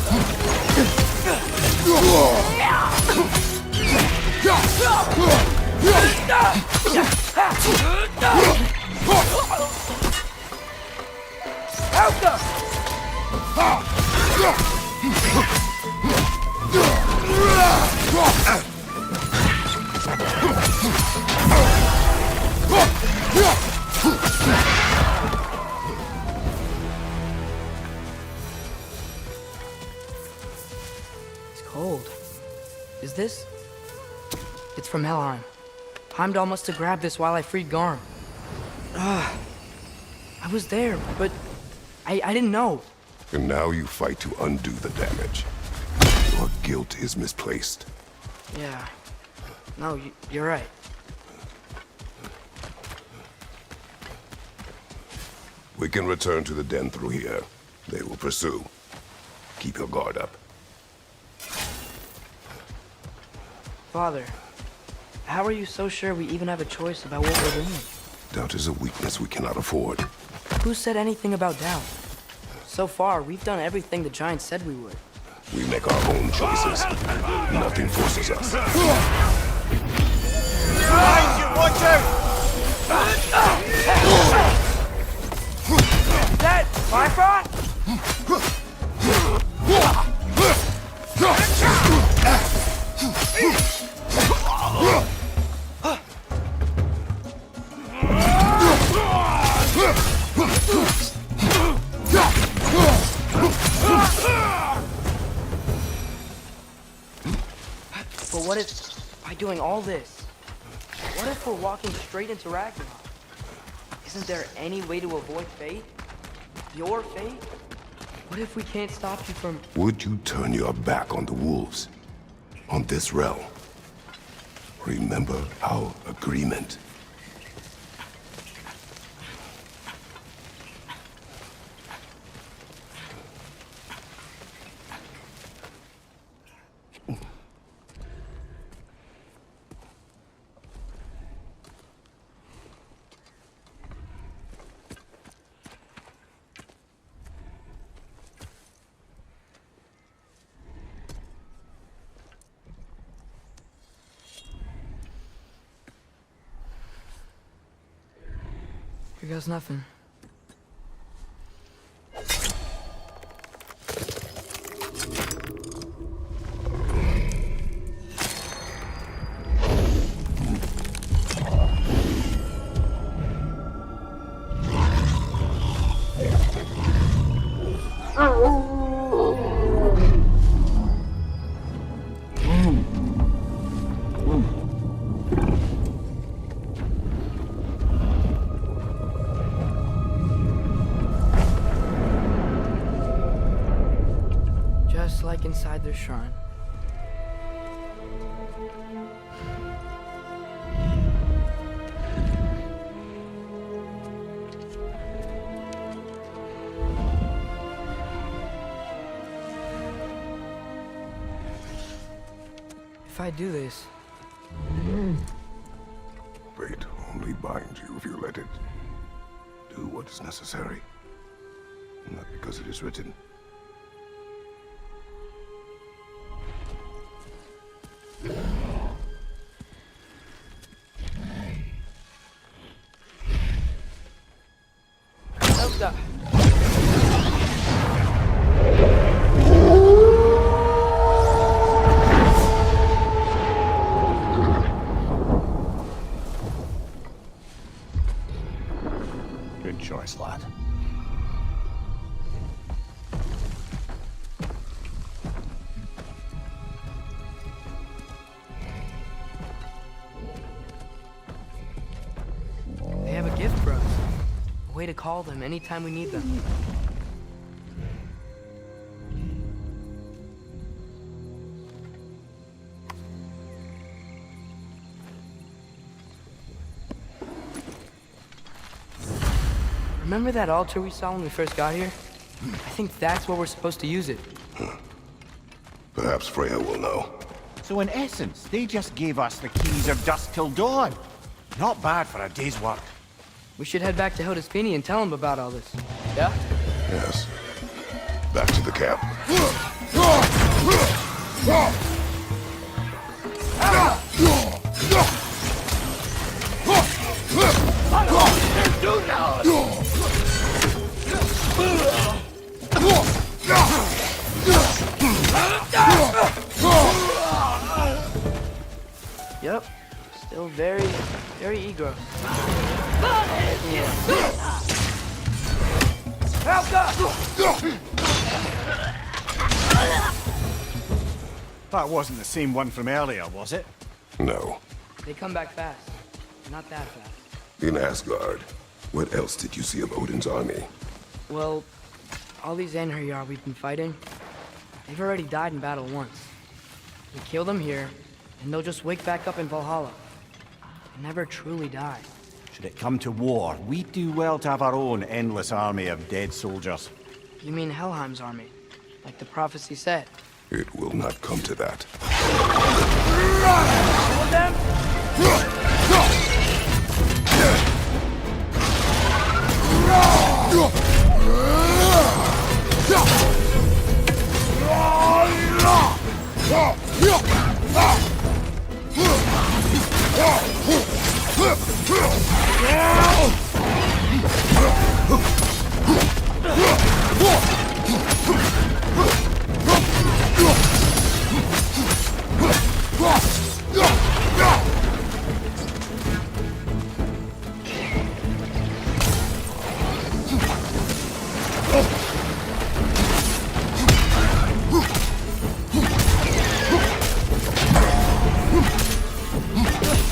Cold. Is this? It's from Helheim. Heimdall must have grabbed this while I freed Garm. I was there, but I didn't know. And now you fight to undo the damage. Your guilt is misplaced. Yeah. No, you're right. We can return to the den through here. They will pursue. Keep your guard up. Father, how are you so sure we even have a choice about what we're doing? Doubt is a weakness we cannot afford. Who said anything about doubt? So far, we've done everything the Giants said we would. We make our own choices. Nothing forces us. Behind you, watch out! That, my front! But what if, by doing all this, what if we're walking straight into Ragnarok? Isn't there any way to avoid fate? Your fate? What if we can't stop you from... Would you turn your back on the wolves? On this realm? Remember our agreement. Here goes nothing. Like inside their shrine. If I do this... Fate only binds you if you let it. Do what is necessary. Not because it is written. Good choice, lad. way to call them anytime we need them. Remember that altar we saw when we first got here? I think that's where we're supposed to use it. Perhaps Freya will know. So in essence, they just gave us the keys of dusk till dawn. Not bad for a day's work. We should head back to Hildesfini and tell him about all this. Yeah? Yes. Back to the camp. Yep. Still very eager. That wasn't the same one from earlier, was it? No. They come back fast. Not that fast. In Asgard, what else did you see of Odin's army? Well, all these Einherjar we've been fighting, they've already died in battle once. We kill them here, and they'll just wake back up in Valhalla. They never truly die. Should it come to war, we'd do well to have our own endless army of dead soldiers. You mean Helheim's army? Like the prophecy said? It will not come to that. Kill them?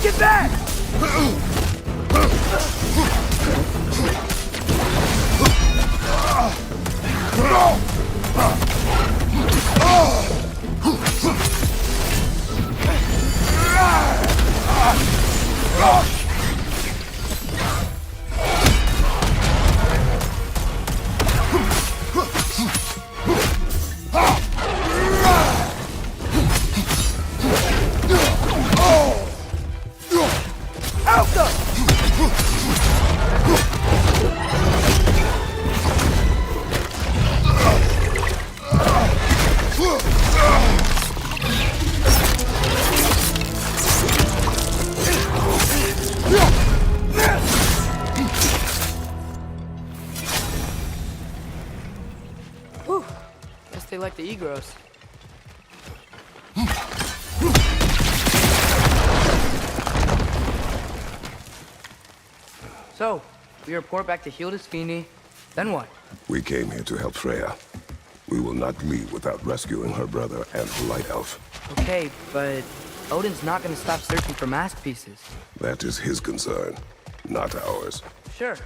Get back! Whew. Guess they like the Egros. So, we report back to Hildesfini, then what? We came here to help Freya. We will not leave without rescuing her brother and the Light Elf. Okay, but Odin's not gonna stop searching for mask pieces. That is his concern, not ours. Sure,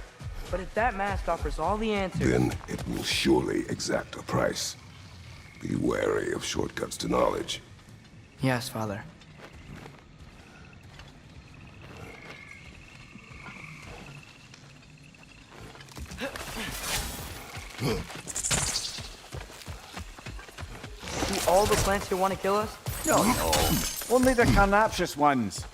but if that mask offers all the answers... Then it will surely exact a price. Be wary of shortcuts to knowledge. Yes, Father. Do all the plants here want to kill us? No. Only the carnivorous ones.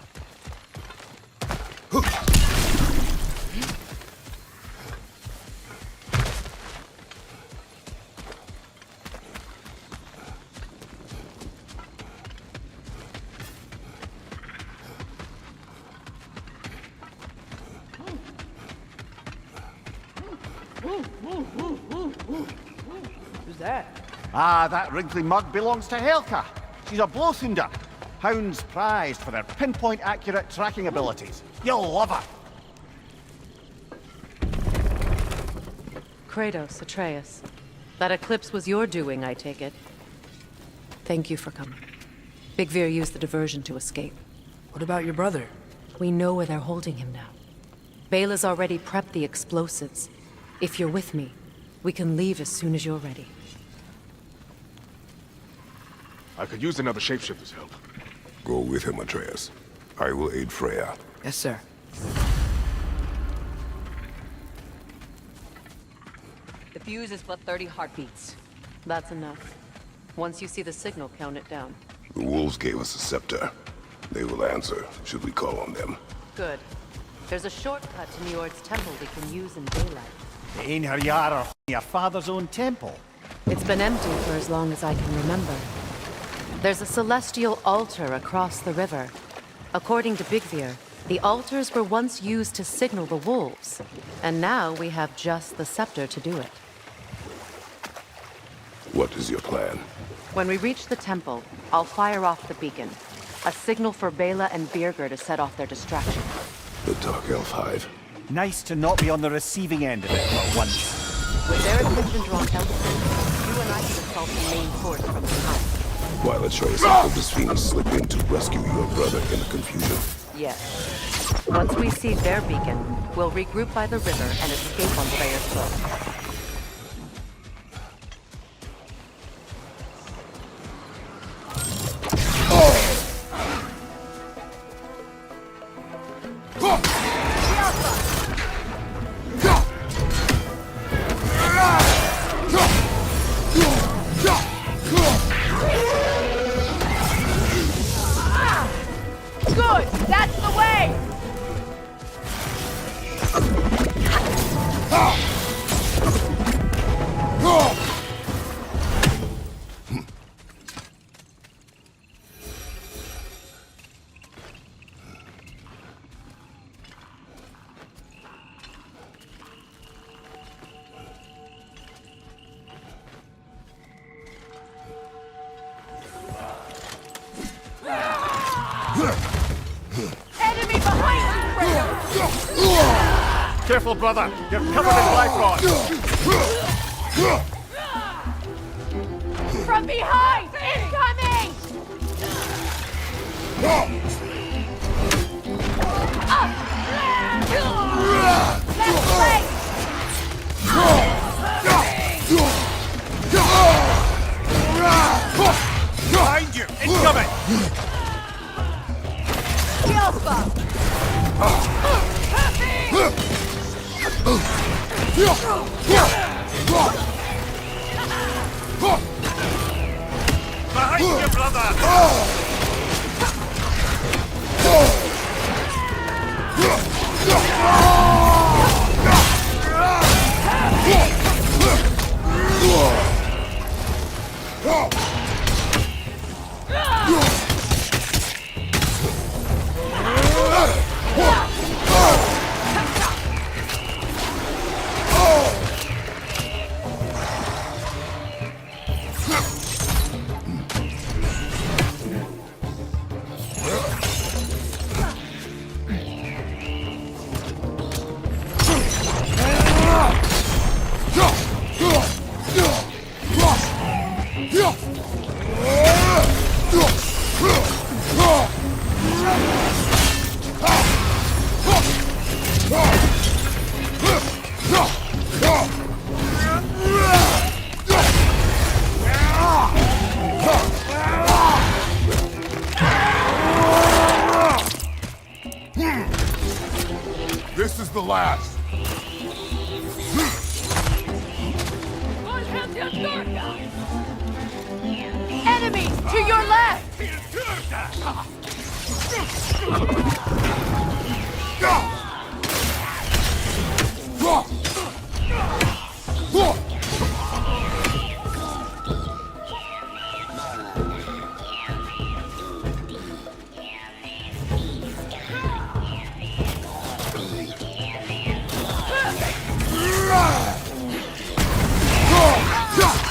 Who's that? Ah, that wrinkly mug belongs to Helka. She's a Blothunder. Hounds prized for their pinpoint accurate tracking abilities. You'll love her. Kratos, Atreus. That eclipse was your doing, I take it. Thank you for coming. Big Veer used the diversion to escape. What about your brother? We know where they're holding him now. Bela's already prepped the explosives. If you're with me, we can leave as soon as you're ready. I could use another shapeshifter's help. Go with him, Atreus. I will aid Freya. Yes, sir. The fuse is but 30 heartbeats. That's enough. Once you see the signal, count it down. The wolves gave us a scepter. They will answer, should we call on them. Good. There's a shortcut to Njord's temple we can use in daylight. It ain't her yard or your father's own temple. It's been empty for as long as I can remember. There's a celestial altar across the river. According to Bigvir, the altars were once used to signal the wolves, and now we have just the scepter to do it. What is your plan? When we reach the temple, I'll fire off the beacon. A signal for Bela and Birgir to set off their distraction. The Dark Elf Hive. Nice to not be on the receiving end of it for once. With their attention drawn elsewhere, you and I can assault the main force from behind. While Atreus and Josephine slip in to rescue your brother in the confusion. Yes. Once we see their beacon, we'll regroup by the river and escape on Freya's boat. Good! That's the way! Enemy behind you, Freya! Careful, brother. You're covered in life rods. From behind! Incoming! Left leg! Behind you! Incoming! Behind you, brother! This is the last. Enemy to your left!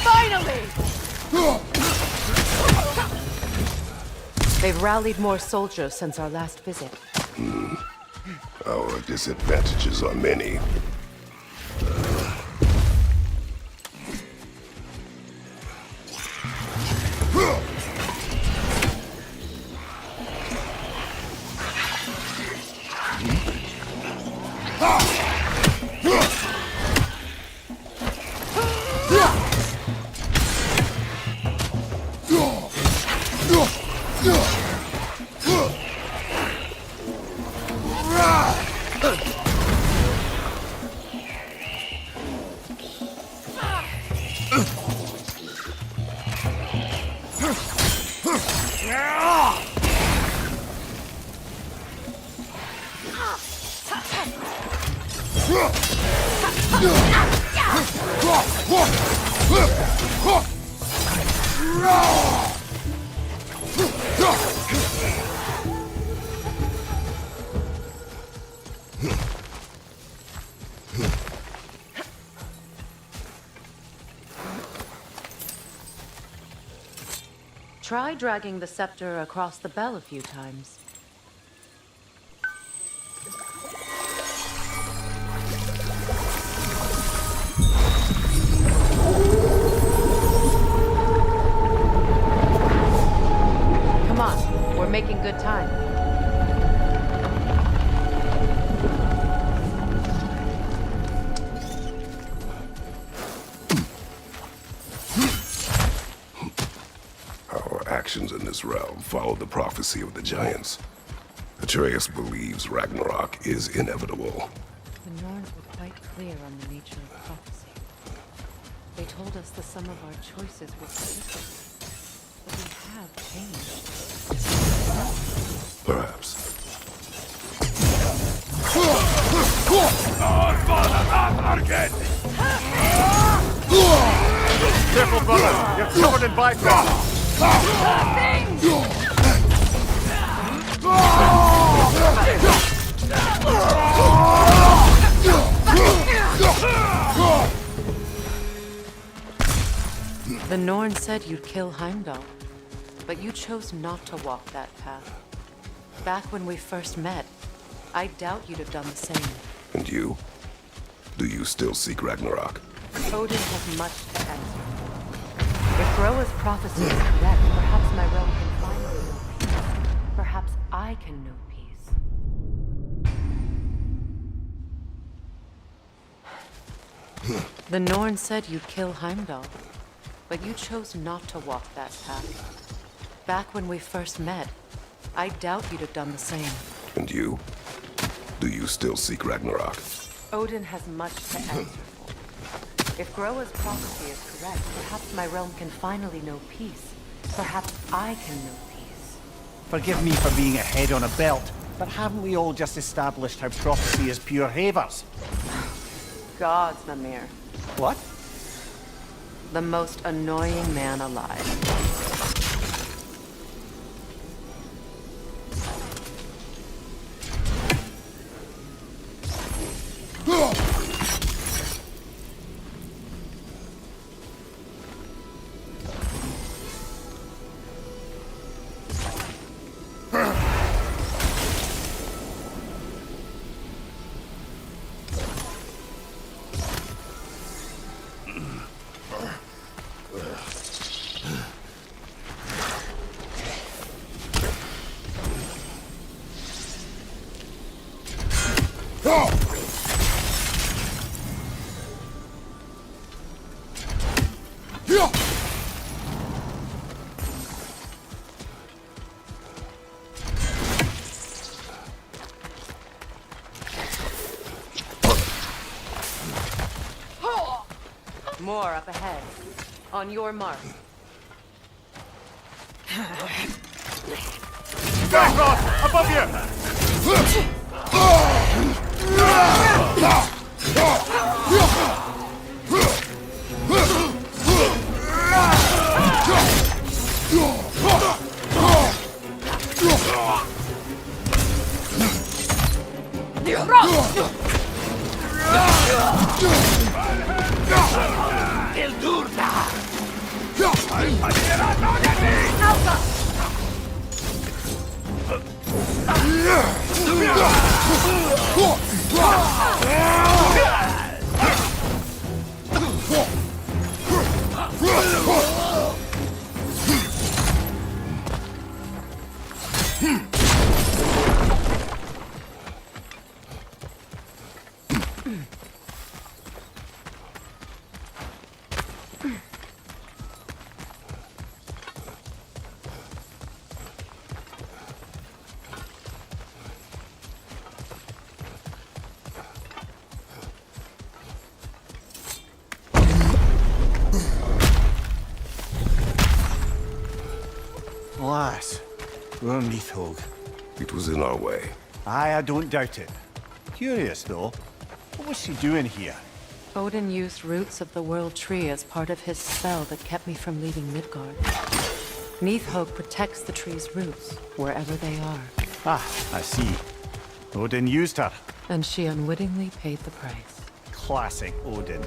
Finally! They've rallied more soldiers since our last visit. Our disadvantages are many. Try dragging the scepter across the bell a few times. Come on, we're making good time. Our actions in this realm follow the prophecy of the giants. Atreus believes Ragnarok is inevitable. The Norns were quite clear on the nature of prophecy. They told us the sum of our choices were predictable. But we have changed. Perhaps. Careful, brother! You're covered in bifrost! The Norn said you'd kill Heimdall, but you chose not to walk that path. Back when we first met, I doubt you'd have done the same. And you? Do you still seek Ragnarok? Odin has much to answer for. If Groa's prophecy is correct, perhaps my realm can finally know peace. Perhaps I can know peace. The Norn said you'd kill Heimdall, but you chose not to walk that path. Back when we first met, I doubt you'd have done the same. And you? Do you still seek Ragnarok? Odin has much to answer for. If Groa's prophecy is correct, perhaps my realm can finally know peace. Perhaps I can know peace. Forgive me for being a head on a belt, but haven't we all just established how prophecy is pure havers? Gods, Mimir. What? The most annoying man alive. More up ahead. On your mark. Bifrost! Above you! Il Durda! Alas, poor Nithhog. It was in our way. Aye, I don't doubt it. Curious, though. What was she doing here? Odin used roots of the World Tree as part of his spell that kept me from leaving Midgard. Nithhog protects the tree's roots, wherever they are. Ah, I see. Odin used her. And she unwittingly paid the price. Classic Odin.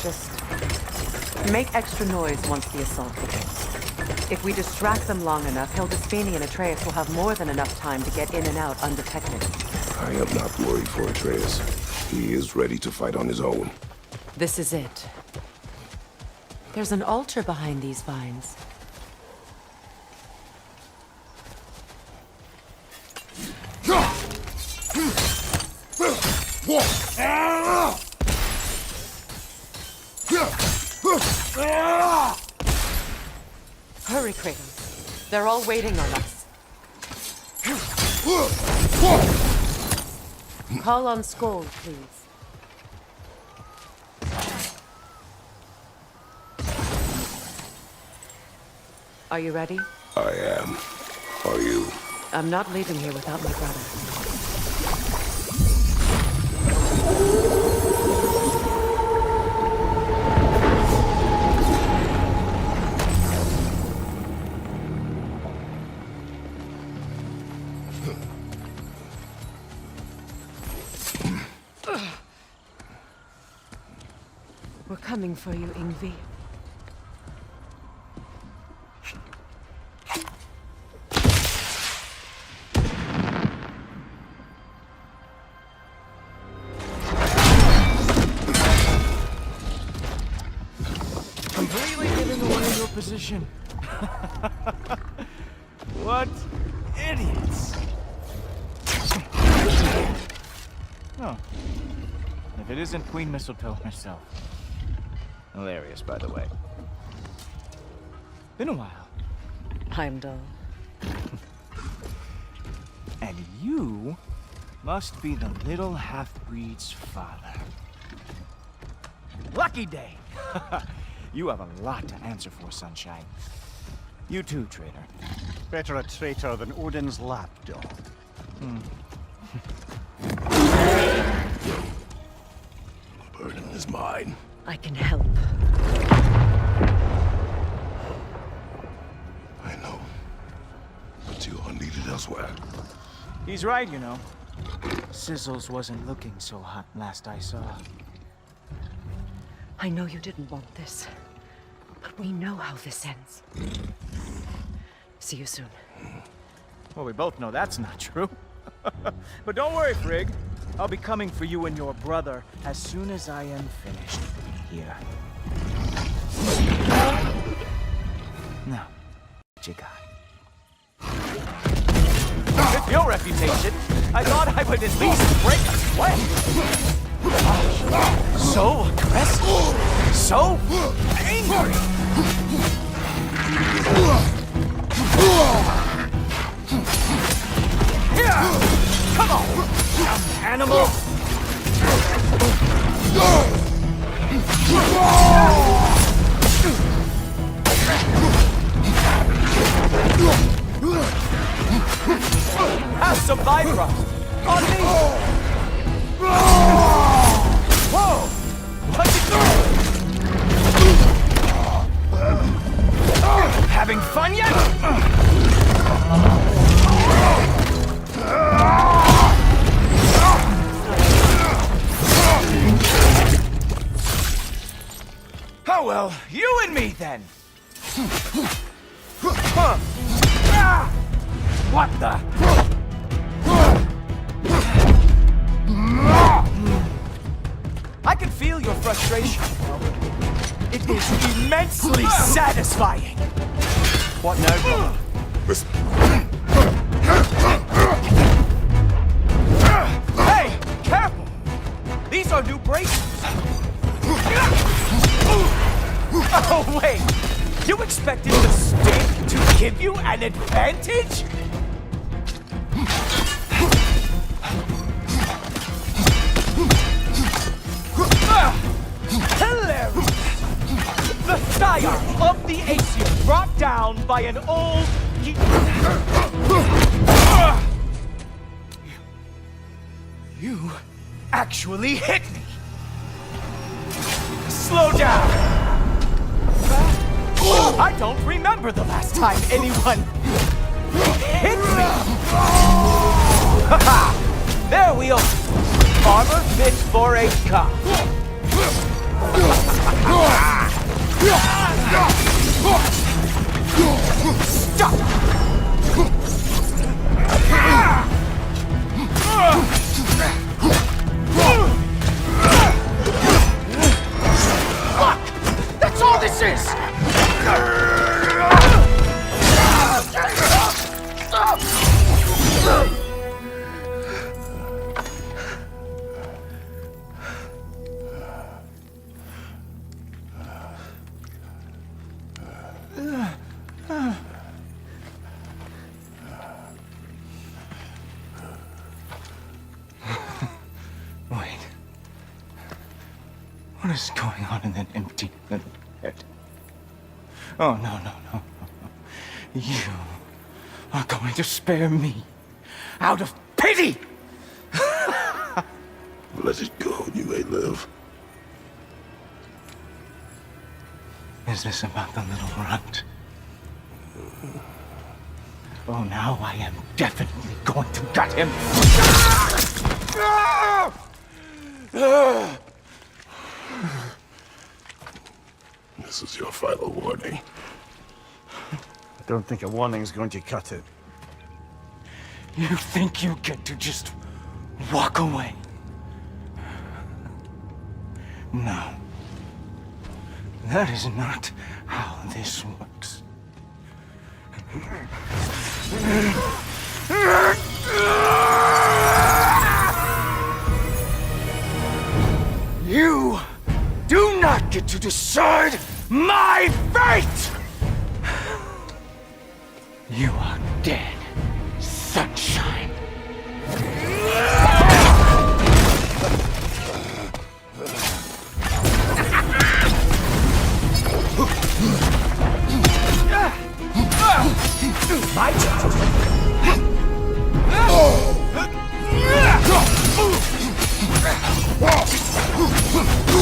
Just make extra noise once the assault begins. If we distract them long enough, Hildesphini and Atreus will have more than enough time to get in and out undetected. I am not worried for Atreus. He is ready to fight on his own. This is it. There's an altar behind these vines. Hurry, Kratos. They're all waiting on us. Call on Skoll, please. Are you ready? I am. Are you? I'm not leaving here without my brother. We're coming for you, Ingvi. Completely giving away your position. What idiots. Oh. If it isn't Queen Mistletoe herself. Hilarious, by the way. Been a while. Heimdall. And you must be the little half-breed's father. Lucky day! You have a lot to answer for, Sunshine. You too, traitor. Better a traitor than Odin's lapdog. The burden is mine. I can help. I know. But you are needed elsewhere. He's right, you know. Sizzles wasn't looking so hot last I saw. I know you didn't want this, but we know how this ends. See you soon. Well, we both know that's not true. But don't worry, Frigg. I'll be coming for you and your brother as soon as I am finished here. Now, what you got? With your reputation, I thought I would at least break a sweat. So aggressive, so angry. Come on, young animal. Have some Bifrost on me. Whoa! What's it doing? Having fun yet? Oh well, you and me then. What the? I can feel your frustration. It is immensely satisfying. What now? Hey, careful! These are new braces. Oh wait, you expected the stick to give you an advantage? Hilarious! The scion of the Aesir brought down by an old... You actually hit me! Slow down! I don't remember the last time anyone hit me! Haha! There we are! Armor fit for a cop. Look! That's all this is! Wait. What is going on in that empty little head? Oh, no. You are going to spare me out of pity! Let it go, you may live. Is this about the little runt? Oh, now I am definitely going to gut him. This is your final warning. I don't think a warning's going to cut it. You think you get to just walk away? No. That is not how this works. You do not get to decide my fate! You are dead, sunshine. My turn.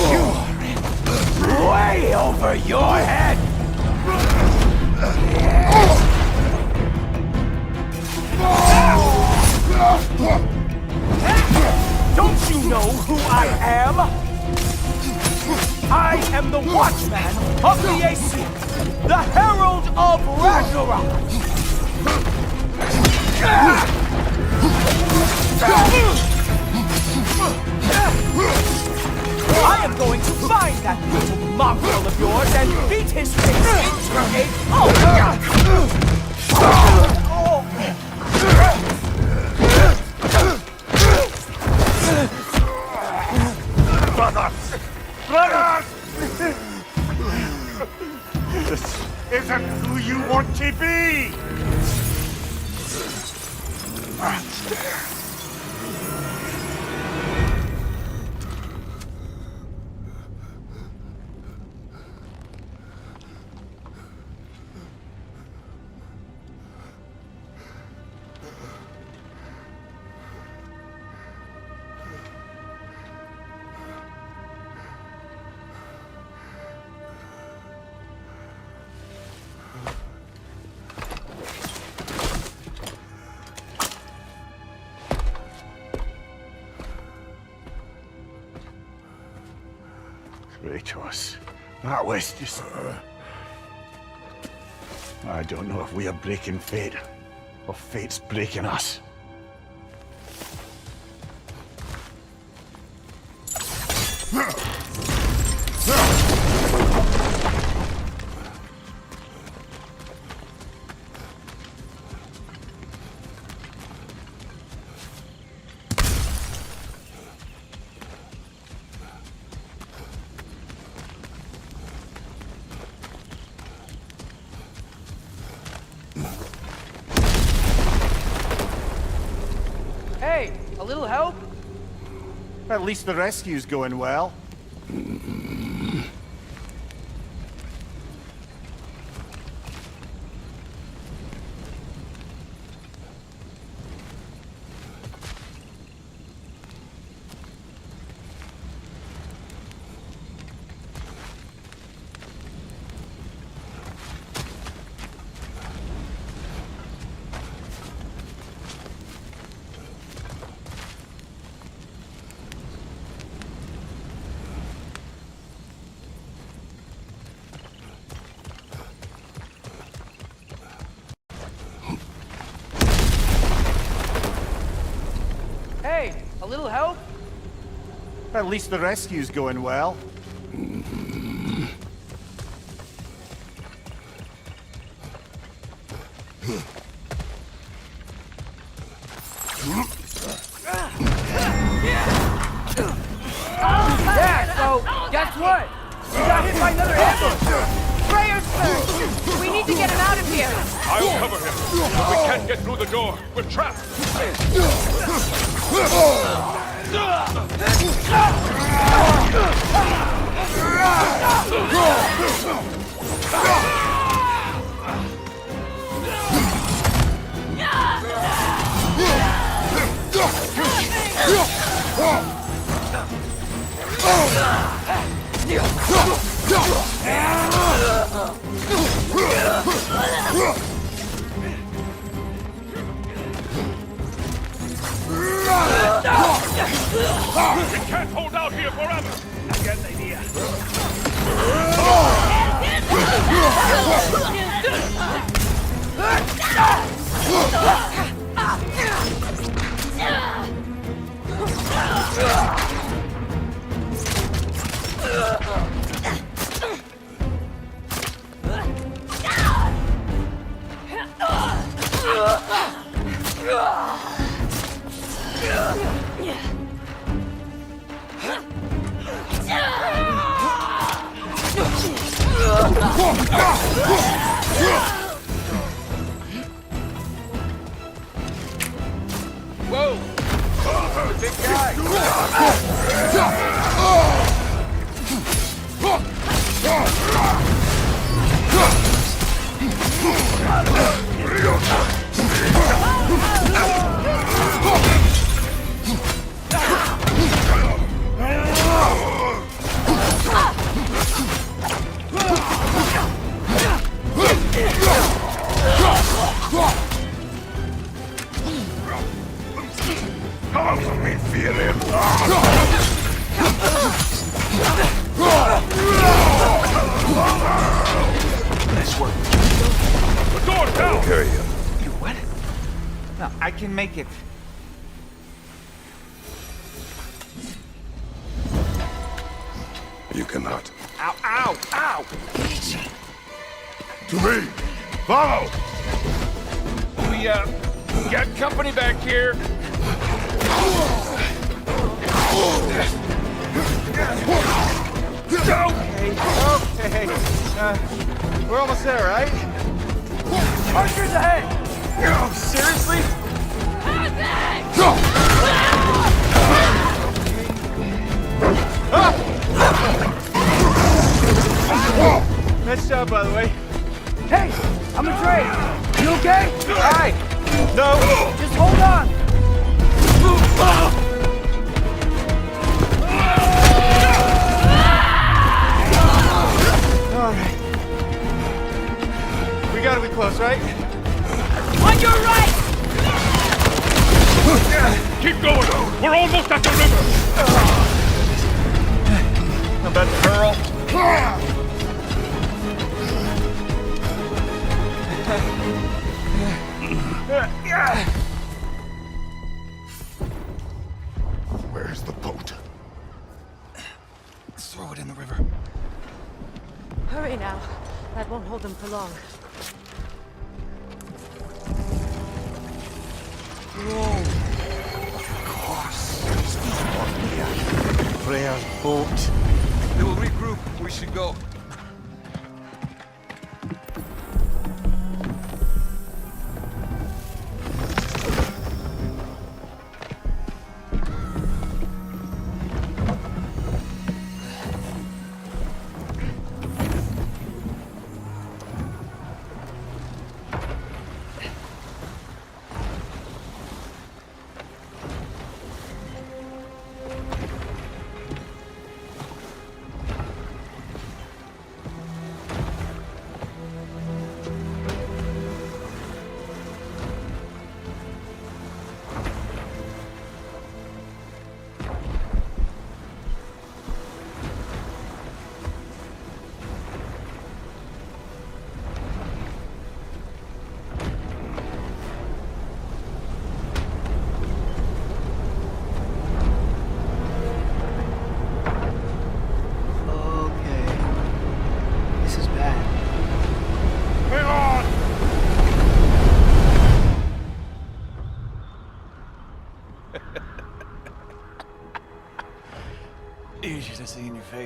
You are in way over your head. Don't you know who I am? I am the Watchman of the AC, the Herald of Ragnarok. I am going to find that little mongrel of yours and beat his face into Brothers! This isn't who you want to be! Kratos. That was just... I don't know if we are breaking fate, or fate's breaking us. Hey, a little help? At least the rescue's going well. At least the rescue's going well. Yeah, so guess what? We got hit by another ambush. Prayers first! We need to get him out of here! I'll cover him. We can't get through the door. We're trapped. We can't hold out here forever. I got an idea. Whoa! The big guy! Come for me, feel him. Nice work. The door's down. I'll carry him. You what? No, I can make it. You cannot. Ow, ow, ow! To me! Follow! We, got company back here. Okay. We're almost there, right? Archers ahead! Oh, seriously? Nice job, by the way. Hey, I'm a Trey. You okay? Hi. No. Just hold on. All right. We gotta be close, right? On your right! Keep going. We're almost at the river. I'm about to hurl. Where's the boat? Let's throw it in the river. Hurry now. That won't hold them for long. Freya's boat. They will regroup. We should go.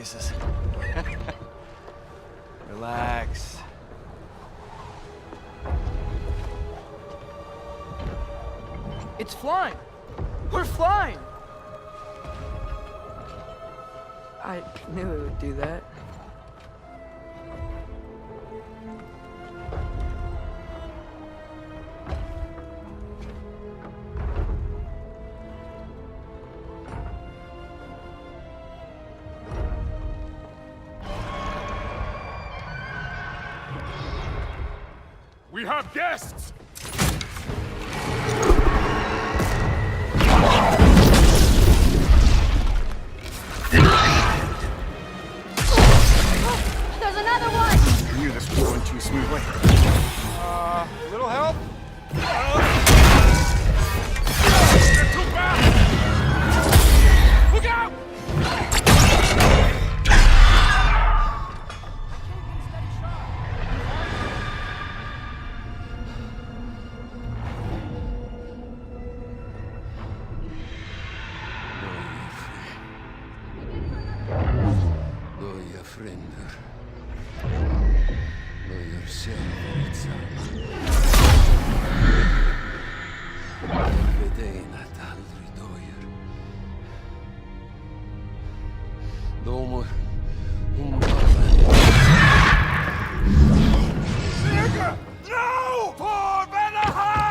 faces. Relax. It's flying! We're flying! I knew it would do that. We have guests! There's another one! I knew this was going too smoothly. Little help? Look out! Goja fränder. Goja självverksamma. Helveten att aldrig döjer. De hon No! For Vanaheim!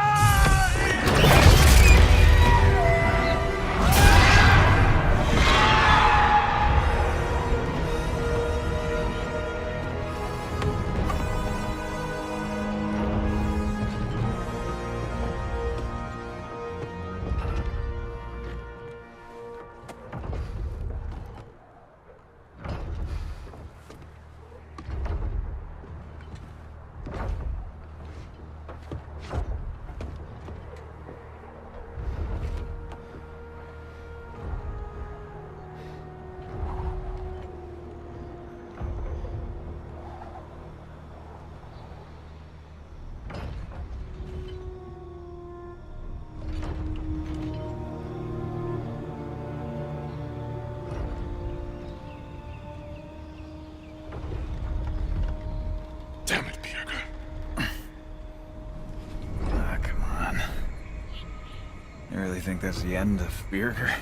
Damn it, Bjerke. Ah, come on. You really think that's the end of Bjerke?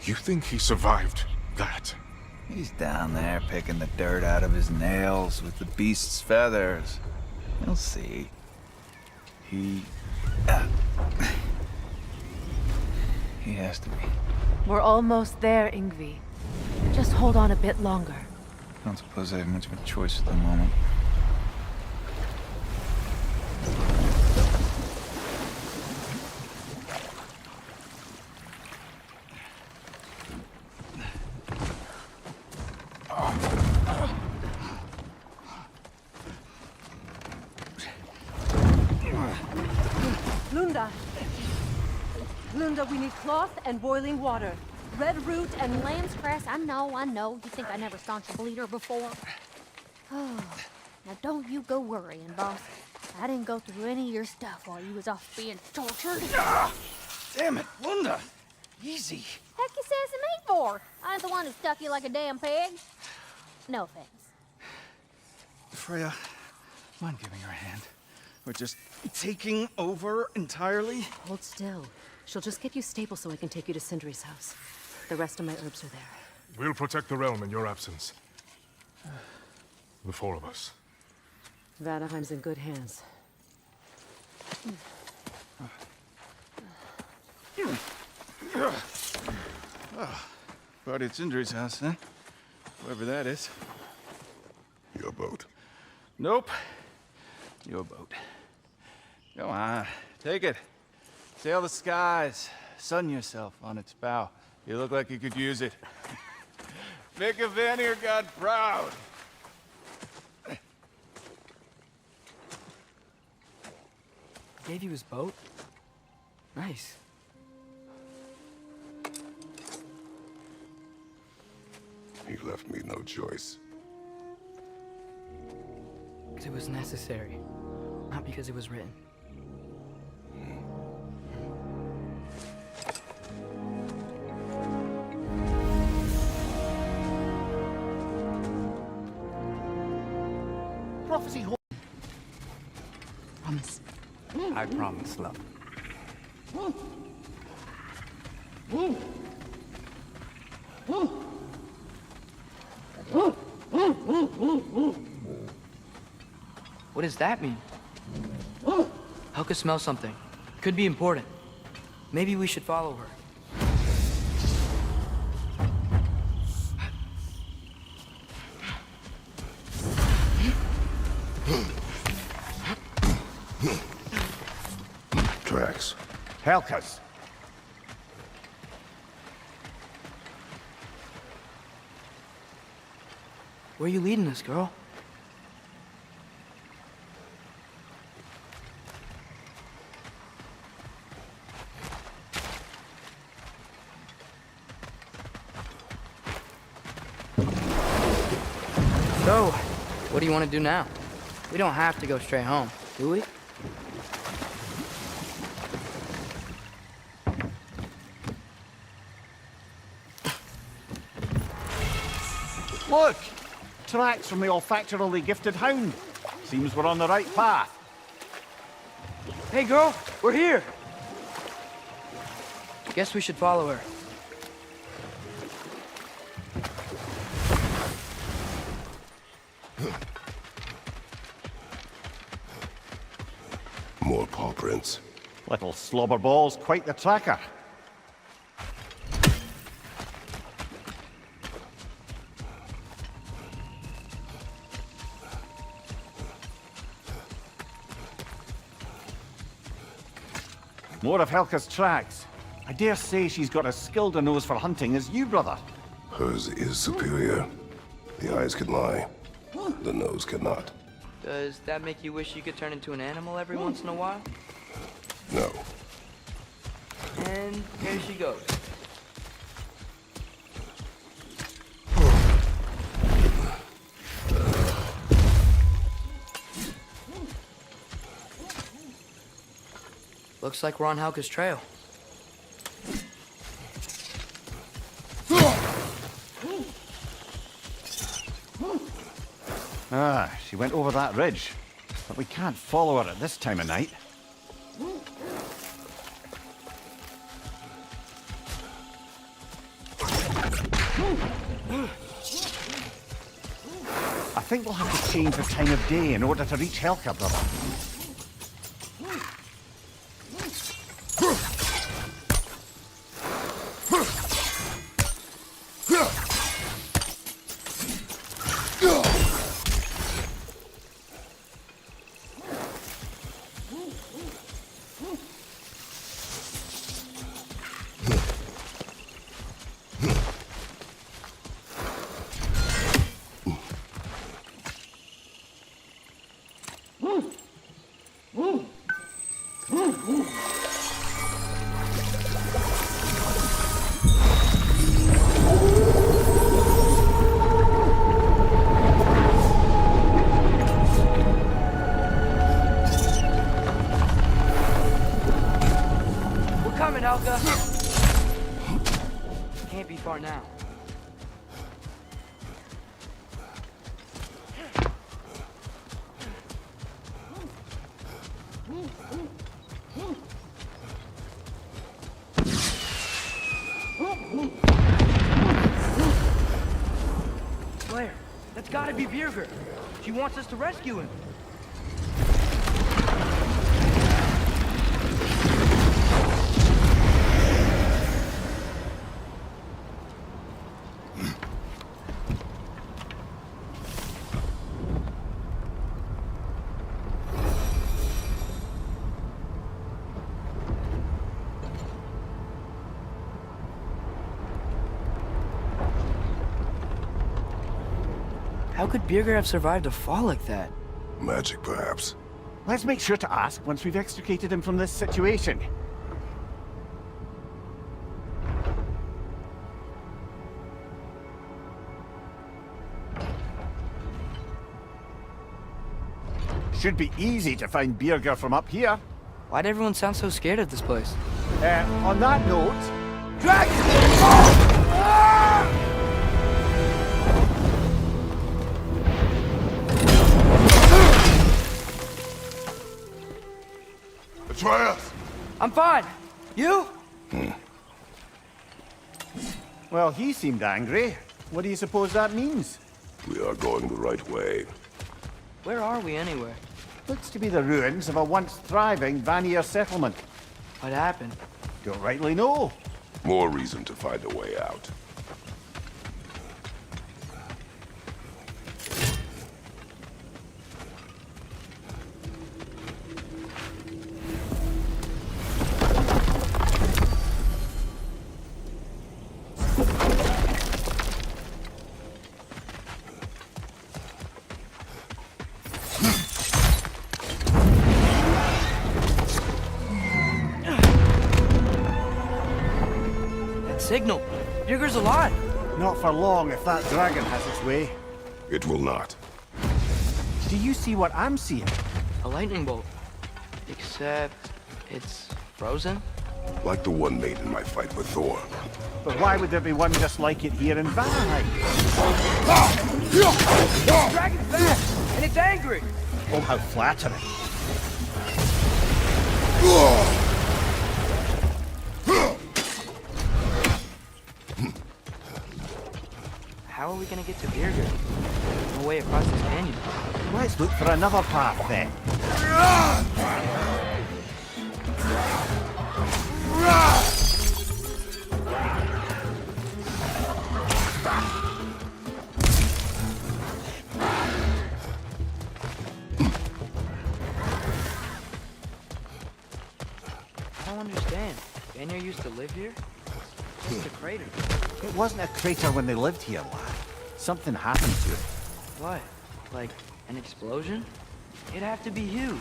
You think he survived that? He's down there picking the dirt out of his nails with the beast's feathers. You'll see. He has to be. We're almost there, Yngvi. Just hold on a bit longer. I don't suppose I have much of a choice at the moment. Lunda! Lunda, we need cloth and boiling water. Red root and Lamb's cress, I know. You think I never staunched a bleeder before? Oh, now don't you go worrying, boss. I didn't go through any of your stuff while you was off being tortured. Damn it, Lunda! Easy. Heck you sassing me for? I ain't the one who stuck you like a damn pig. No offense. Freya, mind giving her a hand? We're just taking over entirely? Hold still. She'll just get you stable so I can take you to Sindri's house. The rest of my herbs are there. We'll protect the realm in your absence. The four of us. Vanaheim's in good hands. Party at Sindri's house, huh? Whoever that is. Your boat. Nope. Your boat. Go on, take it. Sail the skies. Sun yourself on its bow. You look like you could use it. Make a Vanir god proud. Gave you his boat? Nice. He left me no choice. Because it was necessary. Not because it was written. prophecy hold? Promise. I promise, love. What does that mean? Helka smells something. Could be important. Maybe we should follow her. Tracks. Helka's. Where are you leading us, girl? So, what do you want to do now? We don't have to go straight home, do we? Look! Tracks from the olfactorily gifted hound. Seems we're on the right path. Hey, girl, we're here. Guess we should follow her. More paw prints. Little slobberballs, quite the tracker. More of Helka's tracks. I dare say she's got as skilled a nose for hunting as you, brother. Hers is superior. The eyes can lie. The nose cannot. Does that make you wish you could turn into an animal every once in a while? No. And here she goes. Looks like we're on Helka's trail. Ah, she went over that ridge. But we can't follow her at this time of night. I think we'll have to change the time of day in order to reach Helka, brother. Can't be far now. Claire, that's gotta be Birger. She wants us to rescue him. How could Birger have survived a fall like that? Magic, perhaps. Let's make sure to ask once we've extricated him from this situation. Should be easy to find Birger from up here. Why'd everyone sound so scared of this place? On that note... Dragon! Atreus! I'm fine. You? Well, he seemed angry. What do you suppose that means? We are going the right way. Where are we anyway? Looks to be the ruins of a once thriving Vanir settlement. What happened? Don't rightly know. More reason to find a way out. Signal. Jigger's alive. Not for long if that dragon has its way. It will not. Do you see what I'm seeing? A lightning bolt. Except it's frozen? Like the one made in my fight with Thor. But why would there be one just like it here in Valheim? The dragon's back, and it's angry. Oh, how flattering. How are we gonna get to Birgir? No way across this canyon. Let's look for another path then. I don't understand. Vanir used to live here? It's a crater. It wasn't a crater when they lived here, lad. Something happened to it. What? Like an explosion? It'd have to be huge.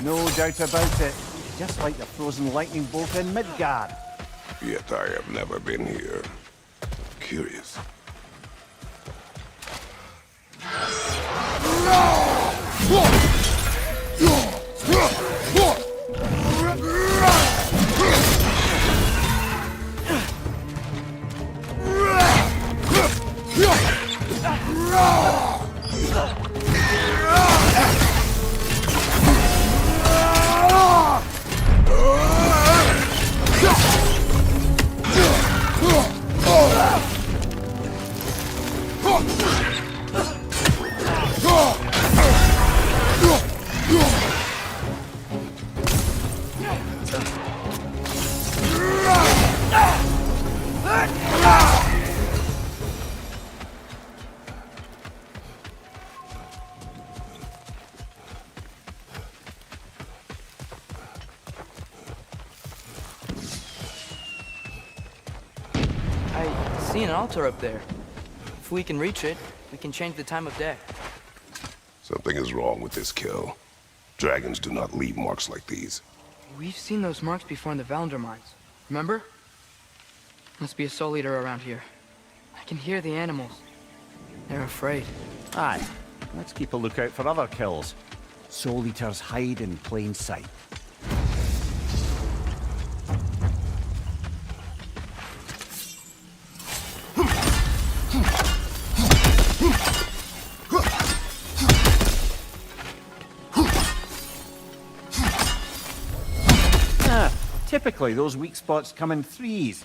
No doubt about it. Just like the frozen lightning bolt in Midgard. Yet I have never been here. Curious. I see an altar up there. If we can reach it, we can change the time of day. Something is wrong with this kill. Dragons do not leave marks like these. We've seen those marks before in the Valendar mines. Remember? Must be a soul eater around here. I can hear the animals. They're afraid. Aye. Let's keep a lookout for other kills. Soul Eaters hide in plain sight. Typically, those weak spots come in threes.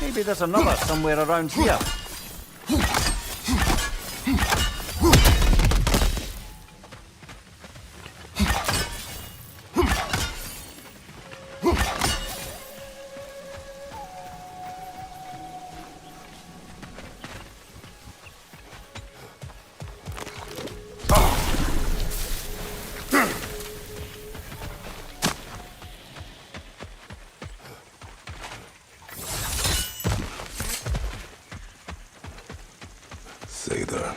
Maybe there's another somewhere around here. Say that.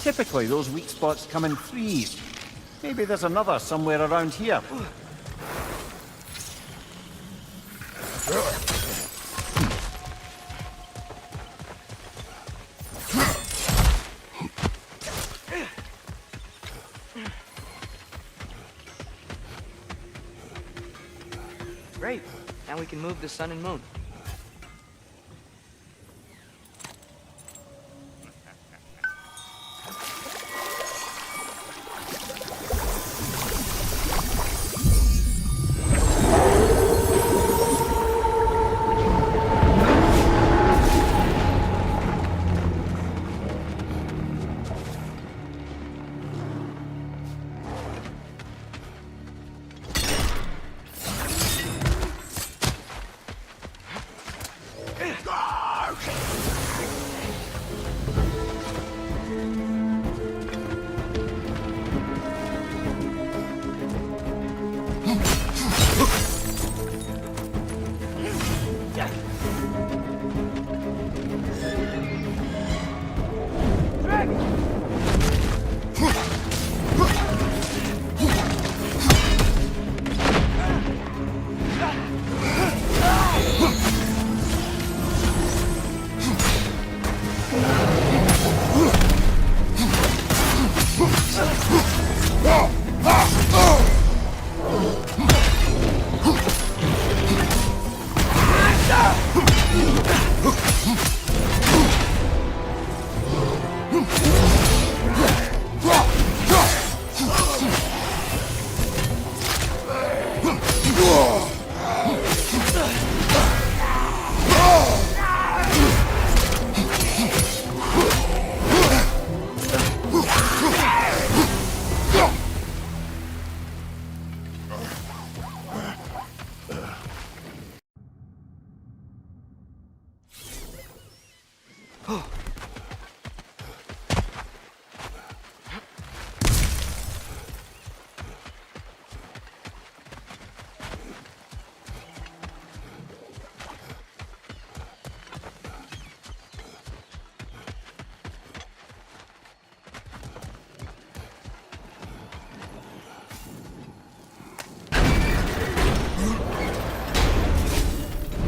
Typically, those weak spots come in threes. Maybe there's another somewhere around here. Great. Now we can move the sun and moon.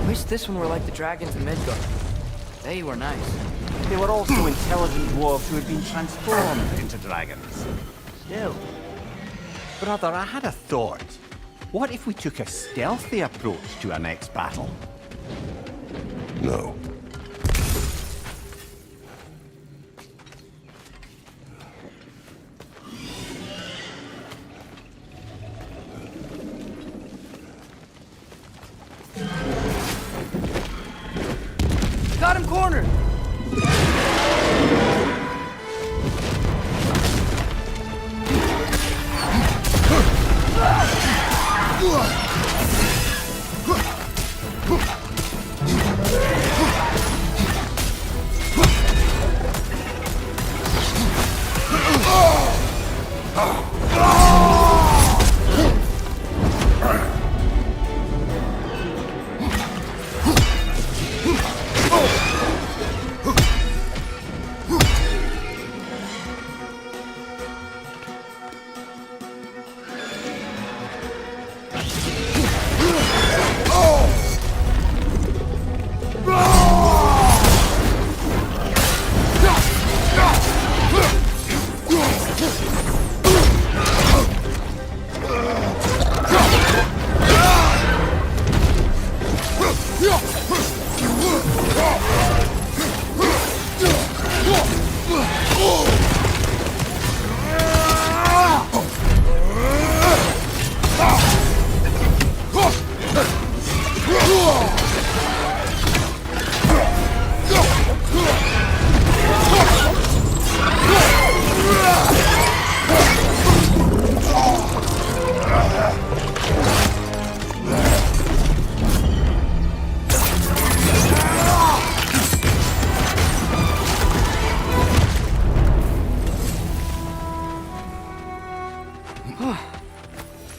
Wish this one were like the dragons in Midgard. They were nice. They were also intelligent dwarves who had been transformed into dragons. Still. Brother, I had a thought. What if we took a stealthy approach to our next battle? No. Got him cornered!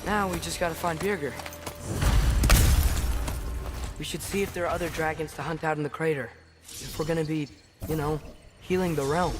Now we just gotta find Birger. We should see if there are other dragons to hunt out in the crater. If we're gonna be, you know, healing the realm.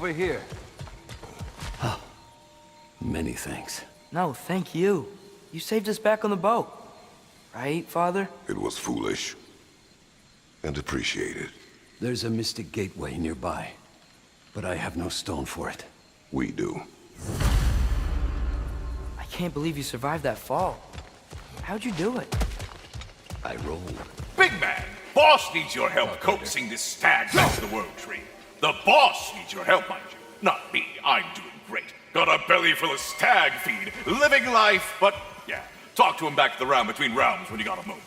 over here. Many thanks. No, thank you. You saved us back on the boat. Right, Father? It was foolish. And appreciated. There's a mystic gateway nearby, but I have no stone for it. We do. I can't believe you survived that fall. How'd you do it? I rolled. Big man, boss needs your help coaxing this stag back to the World Tree. The boss needs your help, mind you. Not me, I'm doing great. Got a belly full of stag feed, living life, but yeah, talk to him back to the round between rounds when you got a moment.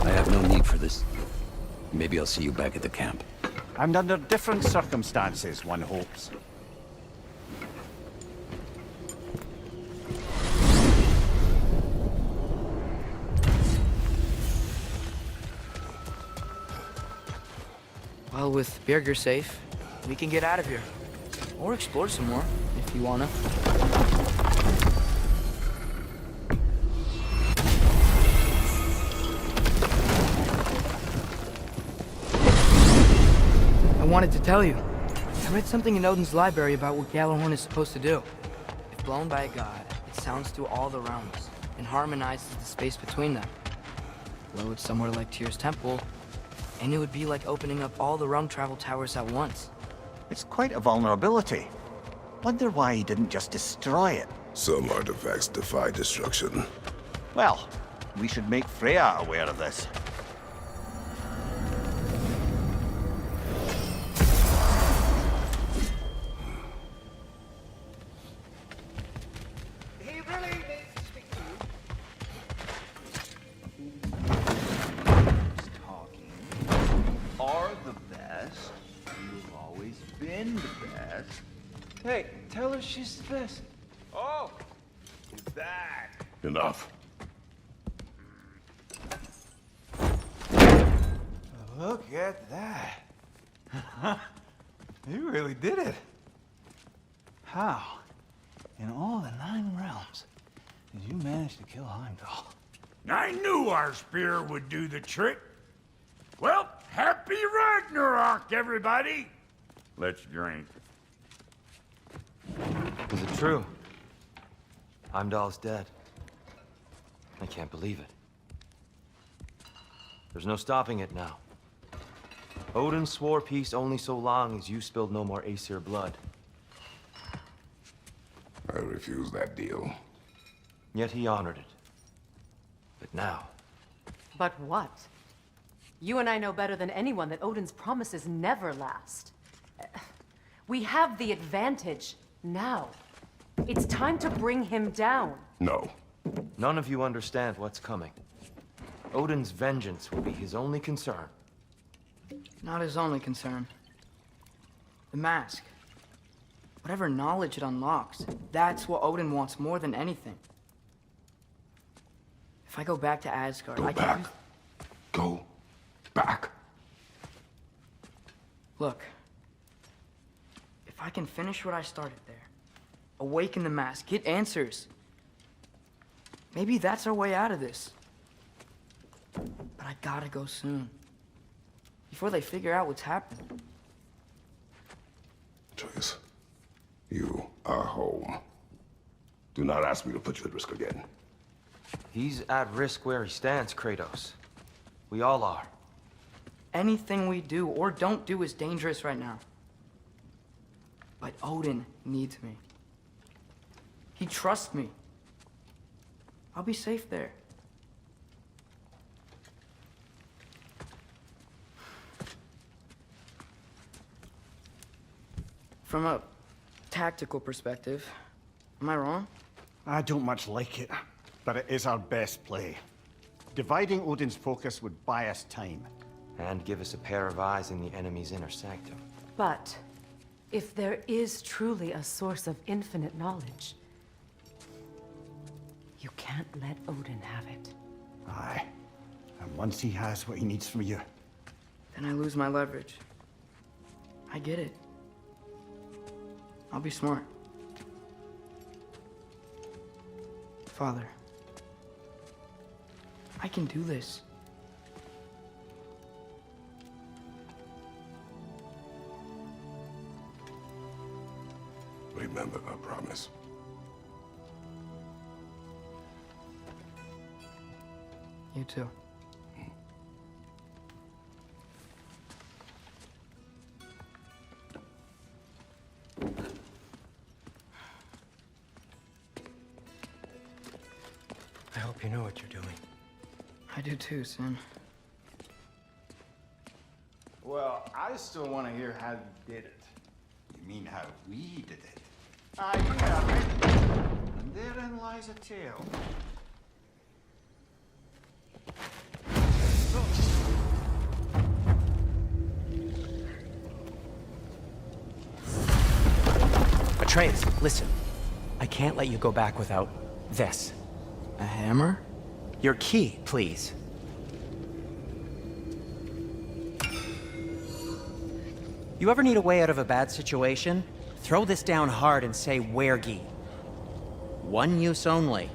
I have no need for this. Maybe I'll see you back at the camp. And under different circumstances, one hopes. Well, with Birger safe, we can get out of here. Or explore some more, if you wanna. I wanted to tell you. I read something in Odin's library about what Gjallarhorn is supposed to do. If blown by a god, it sounds through all the realms and harmonizes the space between them. Blow it somewhere like Tyr's temple, and it would be like opening up all the realm travel towers at once. It's quite a vulnerability. Wonder why he didn't just destroy it. Some artifacts defy destruction. Well, we should make Freya aware of this. He really needs to speak to you. Are the best. You've always been the best. Hey, tell her she's the best. Oh, she's back. Enough. Look at that. You really did it. How, in all the 9 realms, did you manage to kill Heimdall? I knew our spear would do the trick. Well, happy Ragnarok, everybody! Let's drink. Is it true? Heimdall's dead. I can't believe it. There's no stopping it now. Odin swore peace only so long as you spilled no more Aesir blood. I refuse that deal. Yet he honored it. But now... But what? You and I know better than anyone that Odin's promises never last. We have the advantage now. It's time to bring him down. No. None of you understand what's coming. Odin's vengeance will be his only concern. Not his only concern. The mask. Whatever knowledge it unlocks, that's what Odin wants more than anything. If I go back to Asgard, I can... Go back. Look. If I can finish what I started there, awaken the mask, get answers, maybe that's our way out of this. But I gotta go soon. Before they figure out what's happening. Atreus, you are home. Do not ask me to put you at risk again. He's at risk where he stands, Kratos. We all are. Anything we do or don't do is dangerous right now. But Odin needs me. He trusts me. I'll be safe there. From a tactical perspective, am I wrong? I don't much like it, but it is our best play. Dividing Odin's focus would buy us time. And give us a pair of eyes in the enemy's inner sanctum. But if there is truly a source of infinite knowledge, you can't let Odin have it. Aye. And once he has what he needs from you, then I lose my leverage. I get it. I'll be smart. Father, I can do this. Remember my promise. You too. I hope you know what you're doing. I do too, son. Well, I still want to hear how you did it. You mean how we did it? Yeah, and therein lies a tale. Atreus, listen. I can't let you go back without this. A hammer? Your key, please. You ever need a way out of a bad situation? Throw this down hard and say wergi. One use only.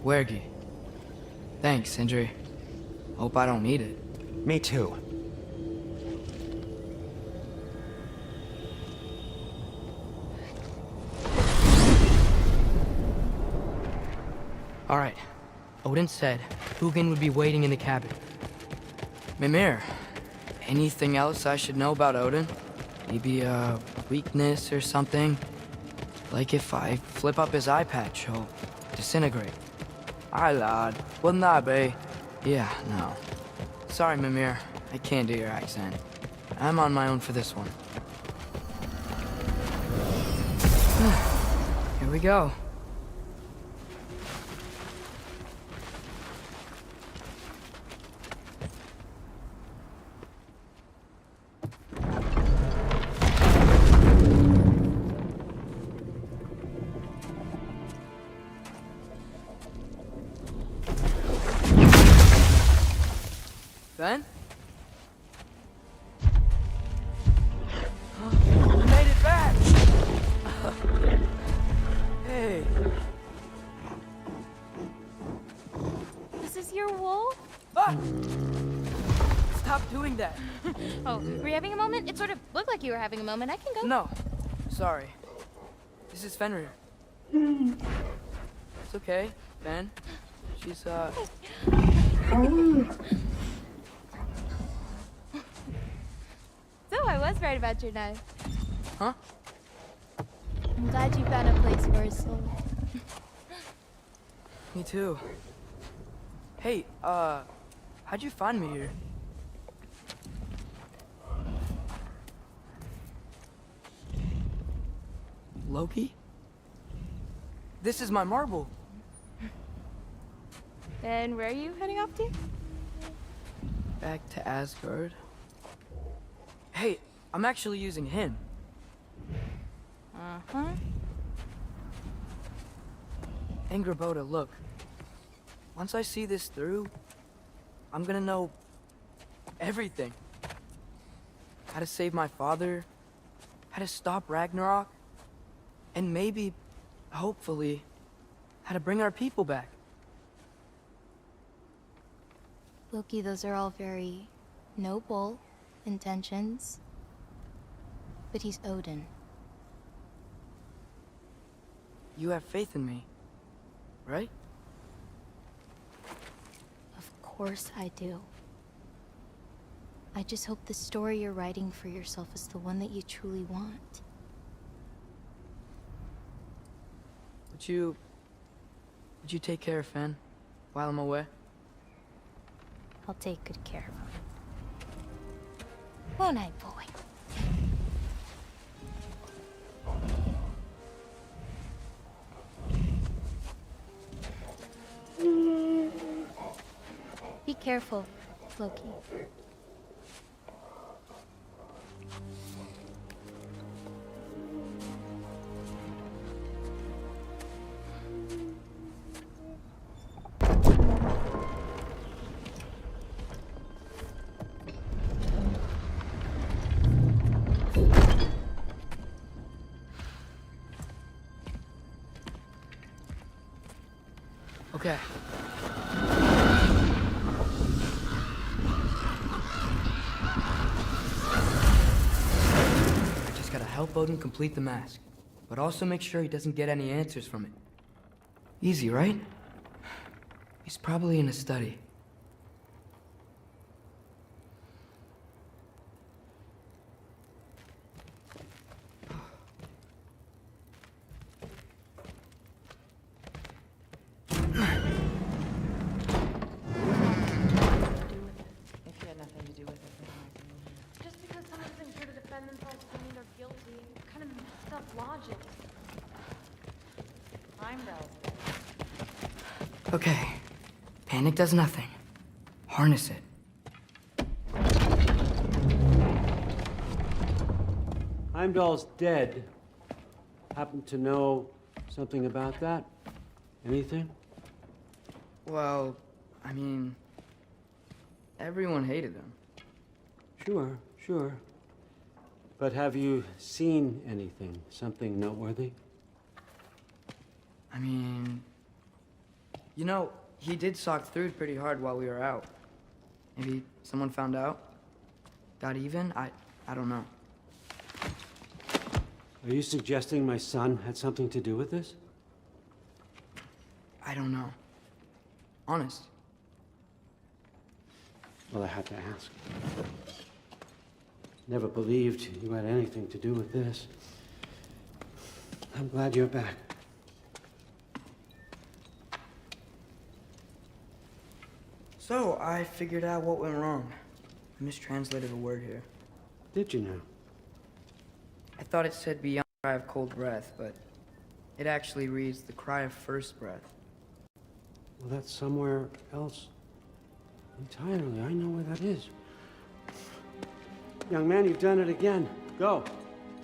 Wergi. Thanks, Sindri. Hope I don't need it. Me too. All right. Odin said Hugin would be waiting in the cabin. Mimir, anything else I should know about Odin? Maybe a weakness or something? Like if I flip up his eye patch, he'll disintegrate. Aye, lad. Wouldn't that be? Yeah, no. Sorry, Mimir. I can't do your accent. I'm on my own for this one. Here we go. Ben? You made it back! Hey. This is your wolf? Ah! Stop doing that. Oh, were you having a moment? It sort of looked like you were having a moment. I can go. No. Sorry. This is Fenrir. It's okay, Ben. She's, So I was right about your knife. Huh? I'm glad you found a place for his soul. Me too. Hey, how'd you find me here? Loki? This is my marble. And where are you heading off to? Back to Asgard. Hey, I'm actually using him. Uh-huh. Angrboda, look. Once I see this through, I'm gonna know everything. How to save my father, how to stop Ragnarok, and maybe, hopefully, how to bring our people back. Loki, those are all very noble intentions. But he's Odin. You have faith in me, right? Of course I do. I just hope the story you're writing for yourself is the one that you truly want. Would you take care of Fen while I'm away? I'll take good care of him. Won't I, boy? Be careful, Loki. Okay. I just gotta help Odin complete the mask, but also make sure he doesn't get any answers from it. Easy, right? He's probably in a study. Just because someone's been here to defend themselves doesn't mean they're guilty. Kind of messed up logic. Okay. Panic does nothing. Harness it. Heimdall's dead. Happen to know something about that? Anything? Well, I mean, everyone hated him. Sure, sure. But have you seen anything? Something noteworthy? I mean, you know, he did sock through pretty hard while we were out. Maybe someone found out? Got even? I don't know. Are you suggesting my son had something to do with this? I don't know. Honest. Well, I had to ask. Never believed you had anything to do with this. I'm glad you're back. So, I figured out what went wrong. I mistranslated a word here. Did you know? I thought it said beyond the cry of cold breath, but it actually reads the cry of first breath. Well, that's somewhere else entirely. I know where that is. Young man, you've done it again. Go.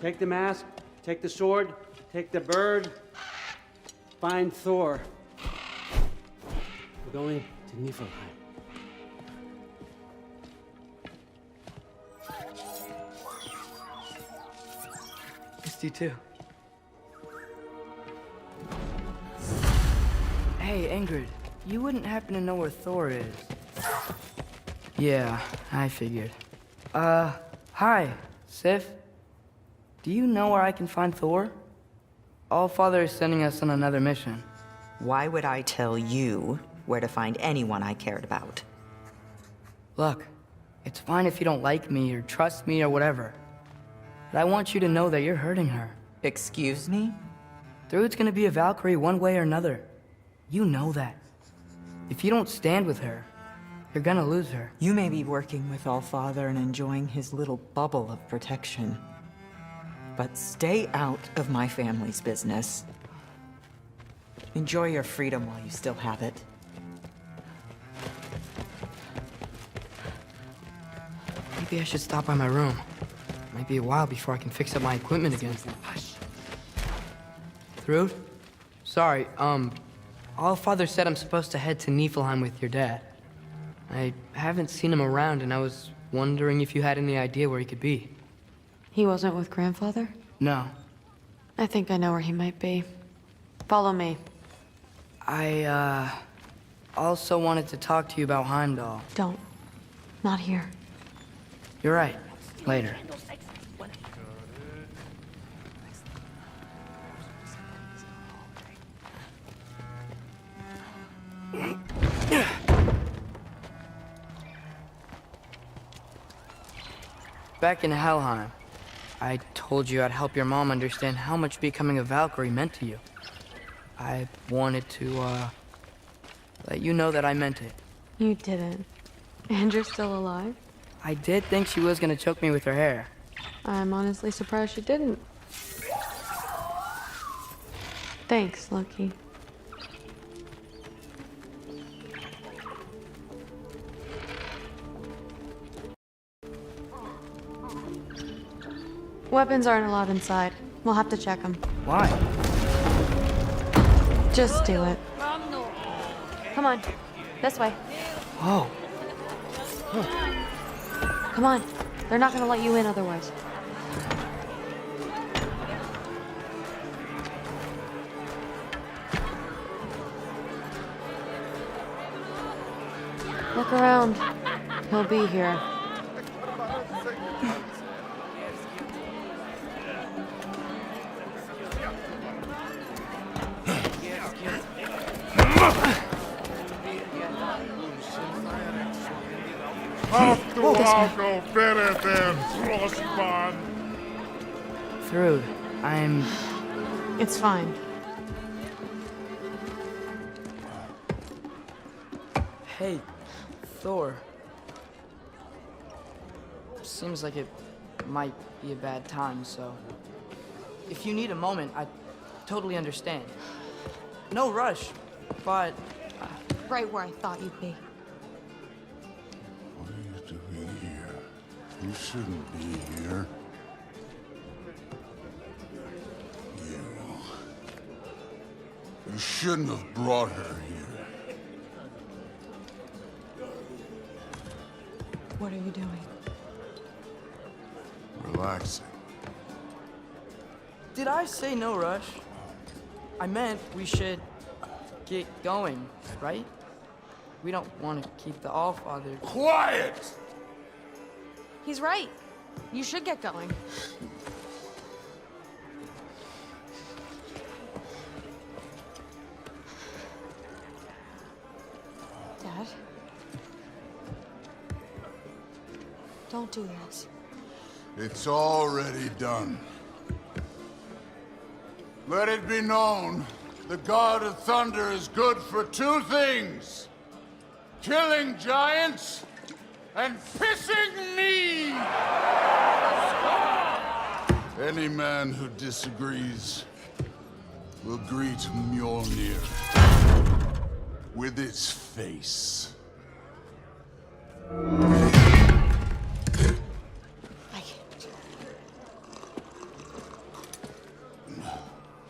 Take the mask, take the sword, take the bird. Find Thor. We're going to Niflheim. Missed you too. Hey, Ingrid, you wouldn't happen to know where Thor is? Yeah, I figured. Hi, Sif. Do you know where I can find Thor? Allfather is sending us on another mission. Why would I tell you where to find anyone I cared about? Look, it's fine if you don't like me or trust me or whatever. But I want you to know that you're hurting her. Excuse me? Thrud's gonna be a Valkyrie one way or another. You know that. If you don't stand with her, you're gonna lose her. You may be working with Allfather and enjoying his little bubble of protection. But stay out of my family's business. Enjoy your freedom while you still have it. Maybe I should stop by my room. Might be a while before I can fix up my equipment again. Thrud? Sorry, Allfather said I'm supposed to head to Niflheim with your dad. I haven't seen him around, and I was wondering if you had any idea where he could be. He wasn't with Grandfather? No. I think I know where he might be. Follow me. I, also wanted to talk to you about Heimdall. Don't. Not here. You're right. Later. Back in Helheim, I told you I'd help your mom understand how much becoming a Valkyrie meant to you. I wanted to, let you know that I meant it. You didn't. And you're still alive? I did think she was gonna choke me with her hair. I'm honestly surprised she didn't. Thanks, Lucky. Weapons aren't allowed inside. We'll have to check them. Why? Just do it. Come on. This way. Oh. Come on. They're not gonna let you in otherwise. around. He'll be here. Thrud, I'm... It's fine. Hey, Thor. Seems like it might be a bad time, so... If you need a moment, I totally understand. No rush, but... Right where I thought you'd be. What are you doing here? You shouldn't be here. You shouldn't have brought her here. What are you doing? Relaxing. Did I say no rush? I meant we should get going, right? We don't want to keep the Allfather... Quiet! He's right. You should get going. Dad? Don't do this. It's already done. Let it be known, the God of Thunder is good for two things. Killing giants and pissing me! Any man who disagrees will greet Mjolnir with its face.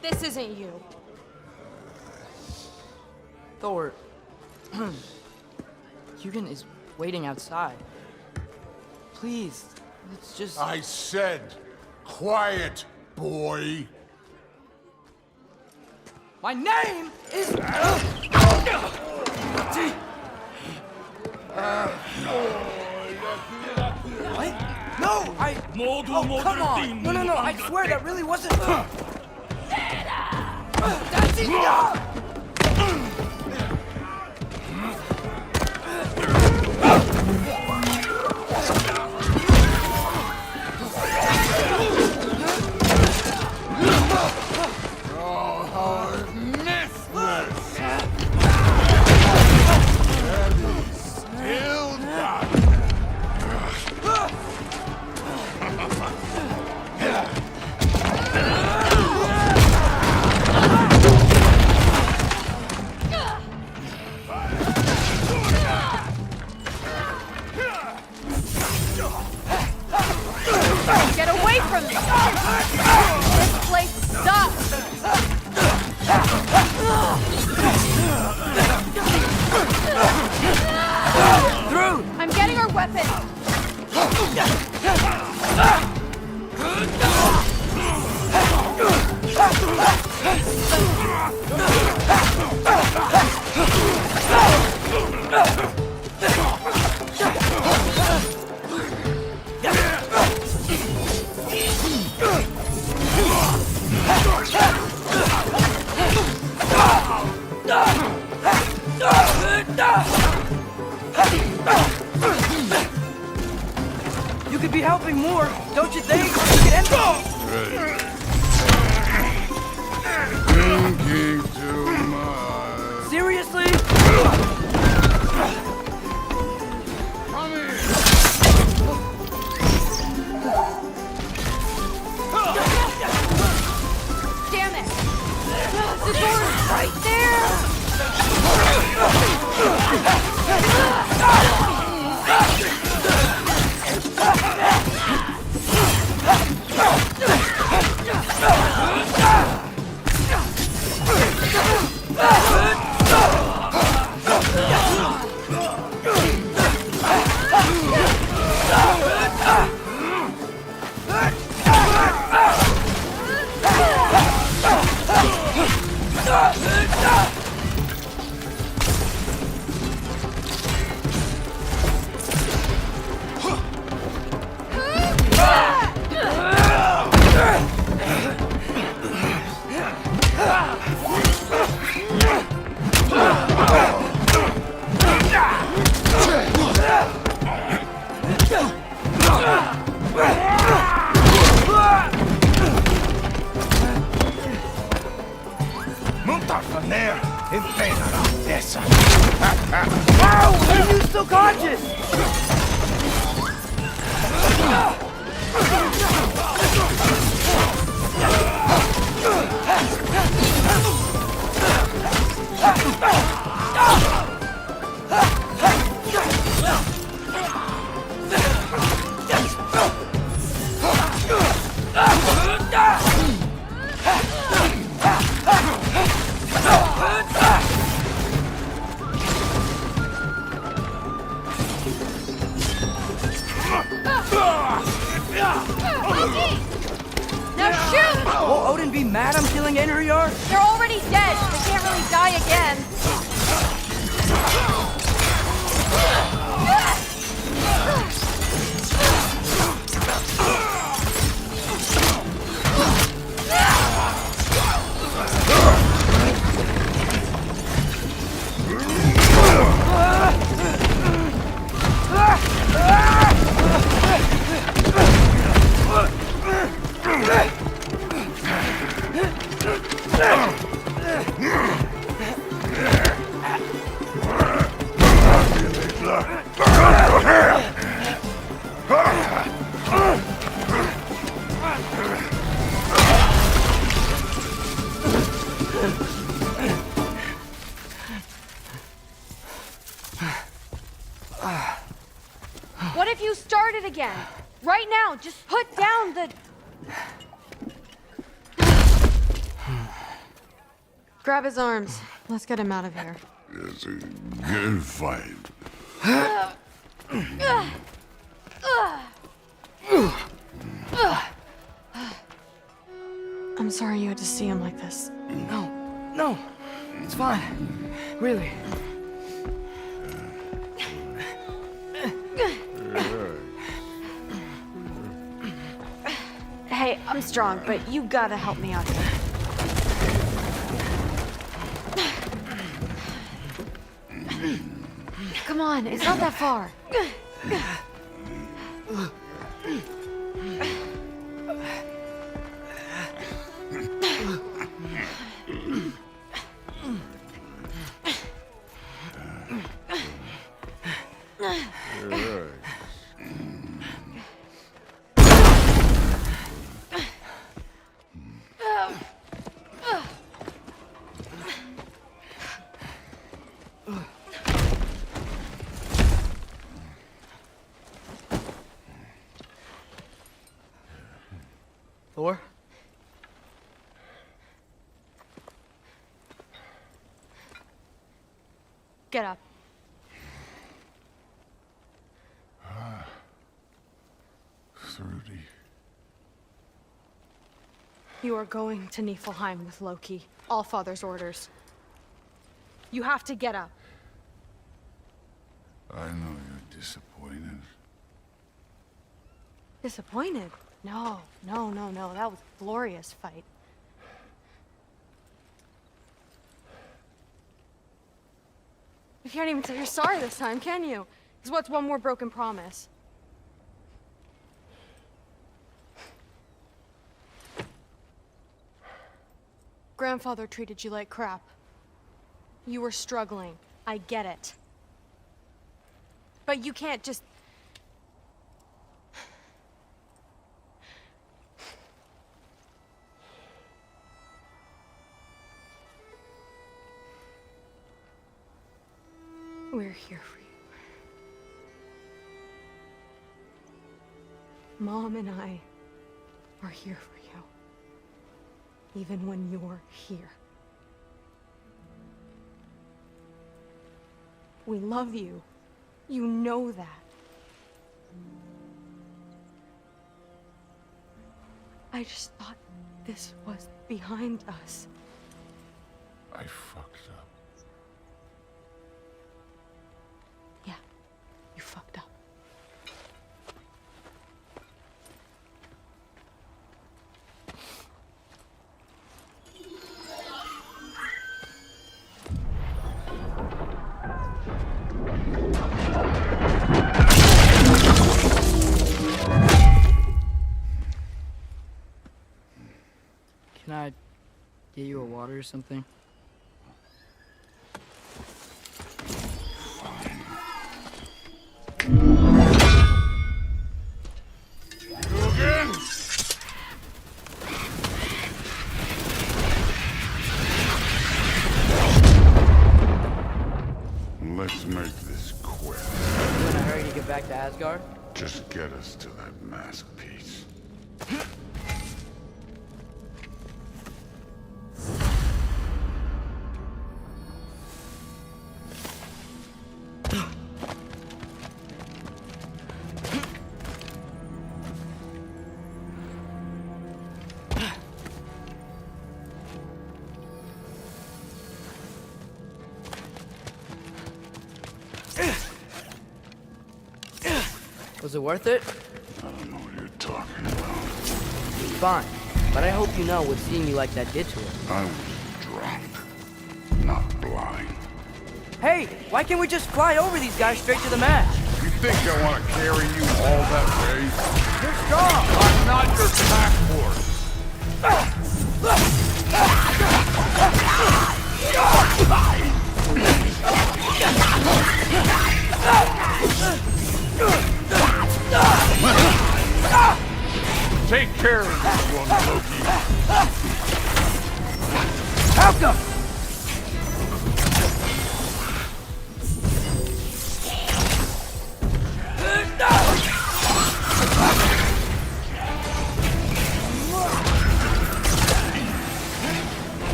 This isn't you. Thor... Hugin is waiting outside. Please, let's just... I said, quiet, boy. My name is... What? No, I... Oh, come on! No, I swear that really wasn't... That's enough! Get away from me! This place sucks! Through! I'm getting our weapon! You could be helping more, don't you think? You could end Thinking too much. Seriously? Come here. Damn it! The door is right there! Wow! Are you still conscious? Now shoot! Will Odin be mad I'm killing Enriar? They're already dead. They can't really die again. What if you start it again? Right now, just put down the... Grab his arms. Let's get him out of here. It's a good fight. I'm sorry you had to see him like this. No, it's fine. Really. Hey, I'm strong, but you gotta help me out here. Come on, it's not that far. Thor? Get up. Thrudy. You are going to Niflheim with Loki. Allfather's orders. You have to get up. I know you're disappointed. Disappointed? No. That was a glorious fight. You can't even say you're sorry this time, can you? Because what's one more broken promise? Grandfather treated you like crap. You were struggling. I get it. But you can't just... We're here for you. Mom and I are here for you. Even when you're here. We love you. You know that. I just thought this was behind us. I fucked up. Yeah, you fucked up. Can I get you a water or something? Let's make this quick. You in a hurry to get back to Asgard? Just get us to that mask piece. Was it worth it? I don't know what you're talking about. Fine, but I hope you know what seeing you like that did to her. I was drunk, not blind. Hey, why can't we just fly over these guys straight to the match? You think I want to carry you all that way? You're strong! I'm not your pack horse! Take care of this one, Loki. Malcolm!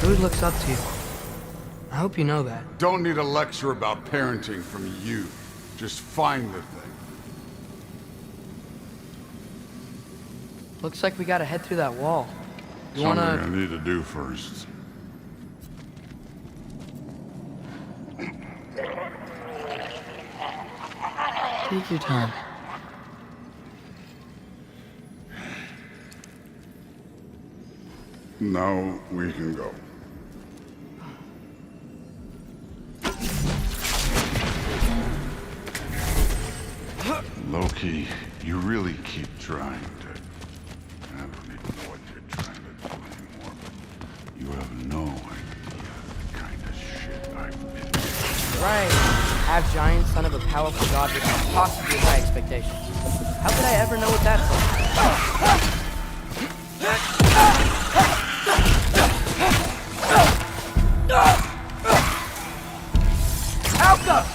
Who looks up to you? I hope you know that. Don't need a lecture about parenting from you. Just find the thing. Looks like we gotta head through that wall. You wanna... Something I need to do first. Take your time. Now we can go. Loki, you really keep trying to... I don't even know what you're trying to do anymore, but you have no idea the kind of shit I've been through. Right. Half giant, son of a powerful god with possibly high expectations. How could I ever know what that's like? Alka!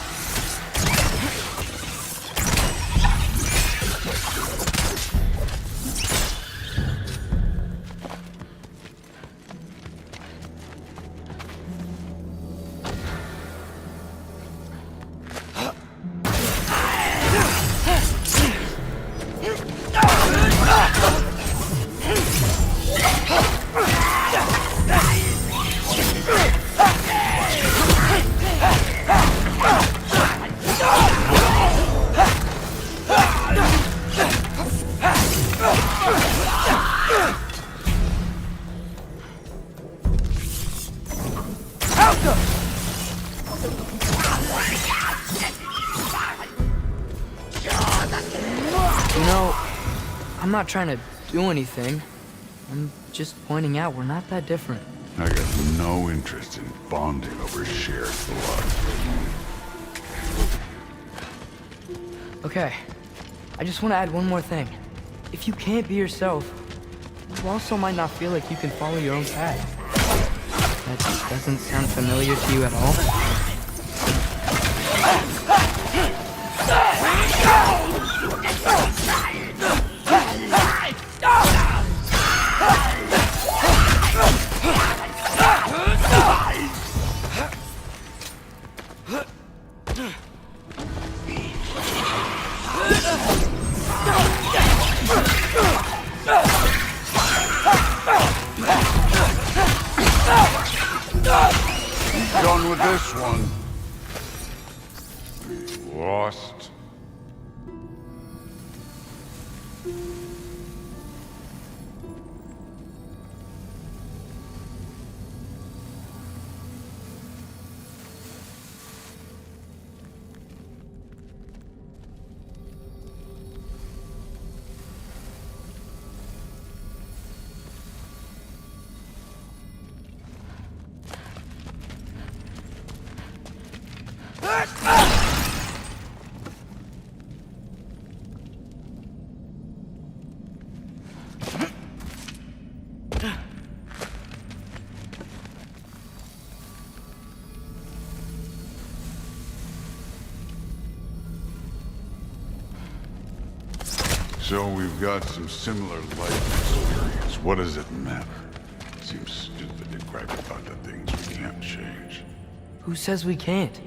I'm not trying to do anything. I'm just pointing out we're not that different. I got no interest in bonding over shared blood. Okay. I just want to add one more thing. If you can't be yourself, you also might not feel like you can follow your own path. That doesn't sound familiar to you at all? Done with this one. Lost. So we've got some similar life experience. What does it matter? Seems stupid to gripe about the things we can't change. Who says we can't?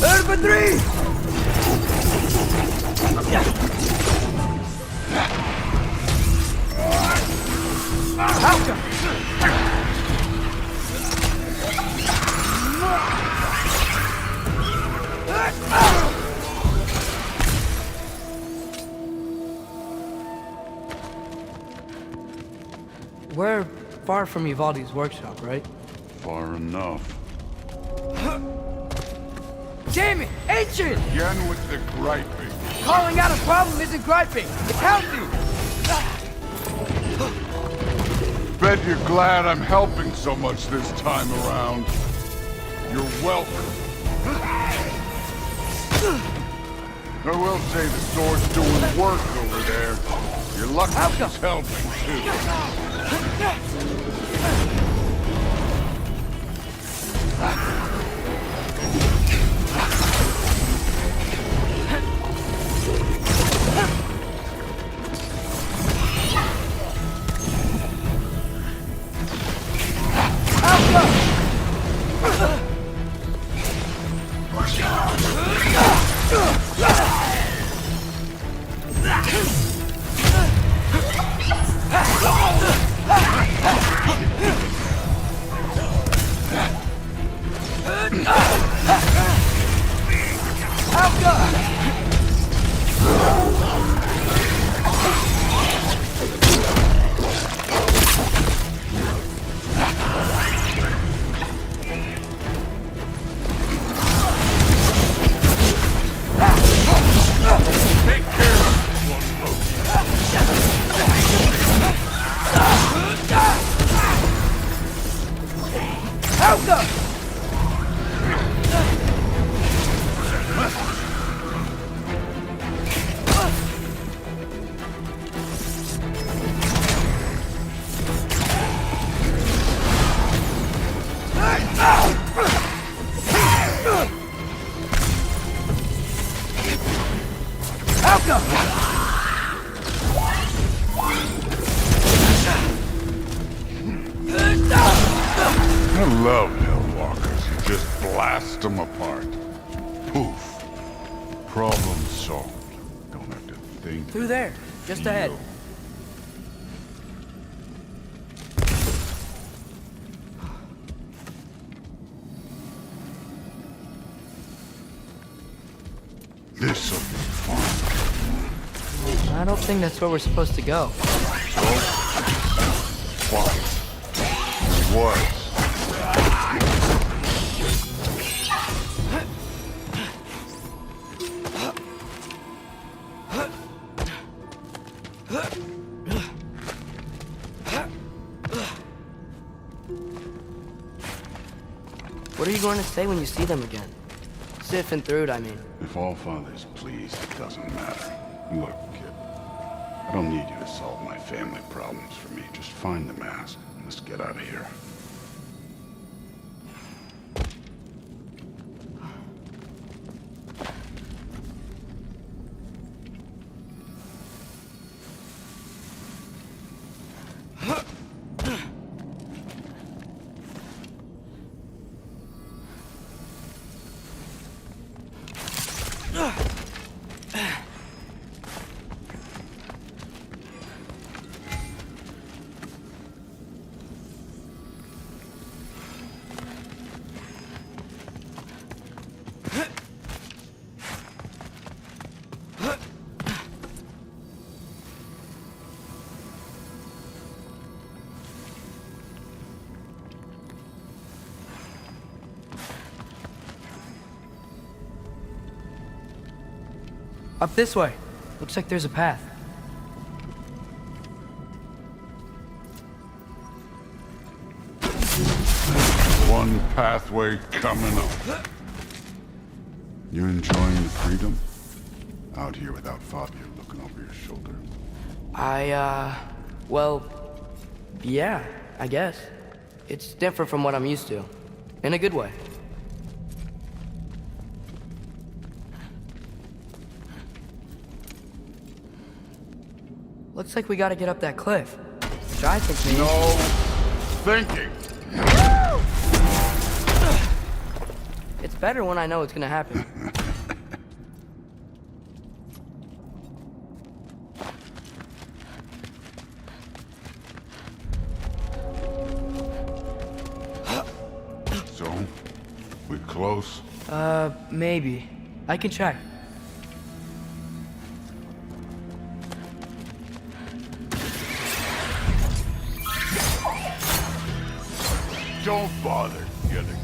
Urban 3! We're far from Uvalde's workshop, right? Far enough. Damn it! Ancient! Again with the griping. Calling out a problem isn't griping. It's healthy. Bet you're glad I'm helping so much this time around. You're welcome. I will say the sword's doing work over there. You're lucky she's helping, too. I love Hellwalkers. You just blast them apart. Poof. Problem solved. Don't have to think. Through there, just ahead. This'll be fun. I don't think that's where we're supposed to go. Fine. It was. What are you going to say when you see them again? Sif and Thrud, I mean. If Allfather's pleased, it doesn't matter. Look, kid. I don't need you to solve my family problems for me. Just find the mask. Let's get out of here. Up this way. Looks like there's a path. One pathway coming up. You enjoying the freedom? Out here without Fabio looking over your shoulder. Well, yeah, I guess. It's different from what I'm used to. In a good way. Looks like we gotta get up that cliff. Which I think means... No thinking! It's better when I know it's gonna happen. So, we close? Maybe. I can check. Don't bother getting up.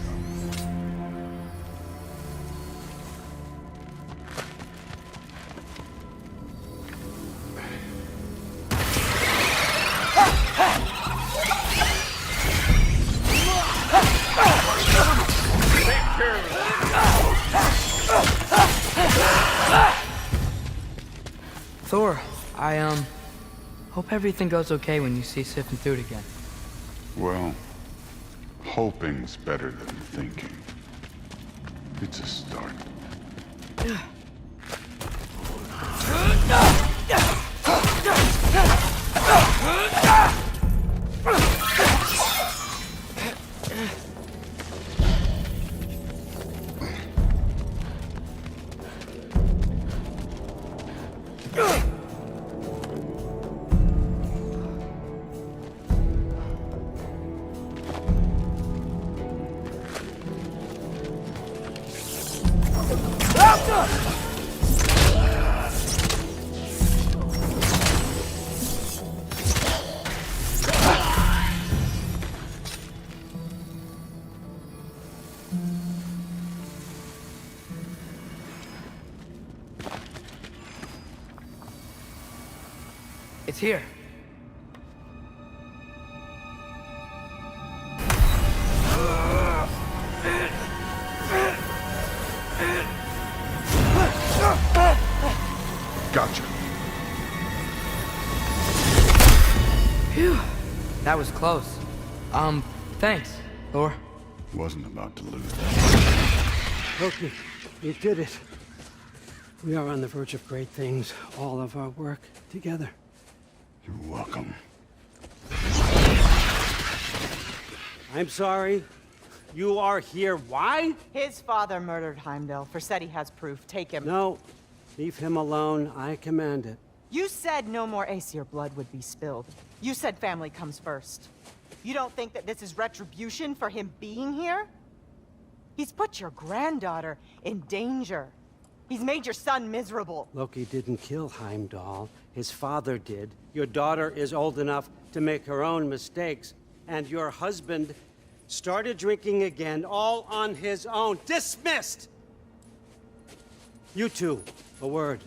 Thor, I hope everything goes okay when you see Sif and Thud again. Well, hoping's better than thinking. It's a start. It's here. Gotcha. Phew. That was close. Thanks, Thor. Wasn't about to lose. Loki, you did it. We are on the verge of great things. All of our work together. You're welcome. I'm sorry. You are here. Why? His father murdered Heimdall. Forseti has proof. Take him. No. Leave him alone. I command it. You said no more Aesir blood would be spilled. You said family comes first. You don't think that this is retribution for him being here? He's put your granddaughter in danger. He's made your son miserable. Loki didn't kill Heimdall. His father did. Your daughter is old enough to make her own mistakes. And your husband started drinking again, all on his own. Dismissed! You two, a word.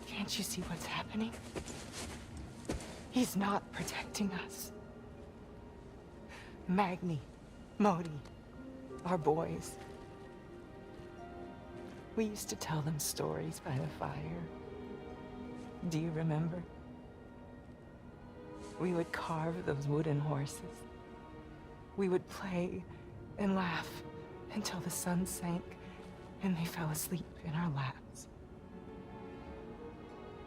Can't you see what's happening? He's not protecting us. Magni, Modi, our boys. We used to tell them stories by the fire. Do you remember? We would carve those wooden horses. We would play and laugh until the sun sank and they fell asleep in our laps.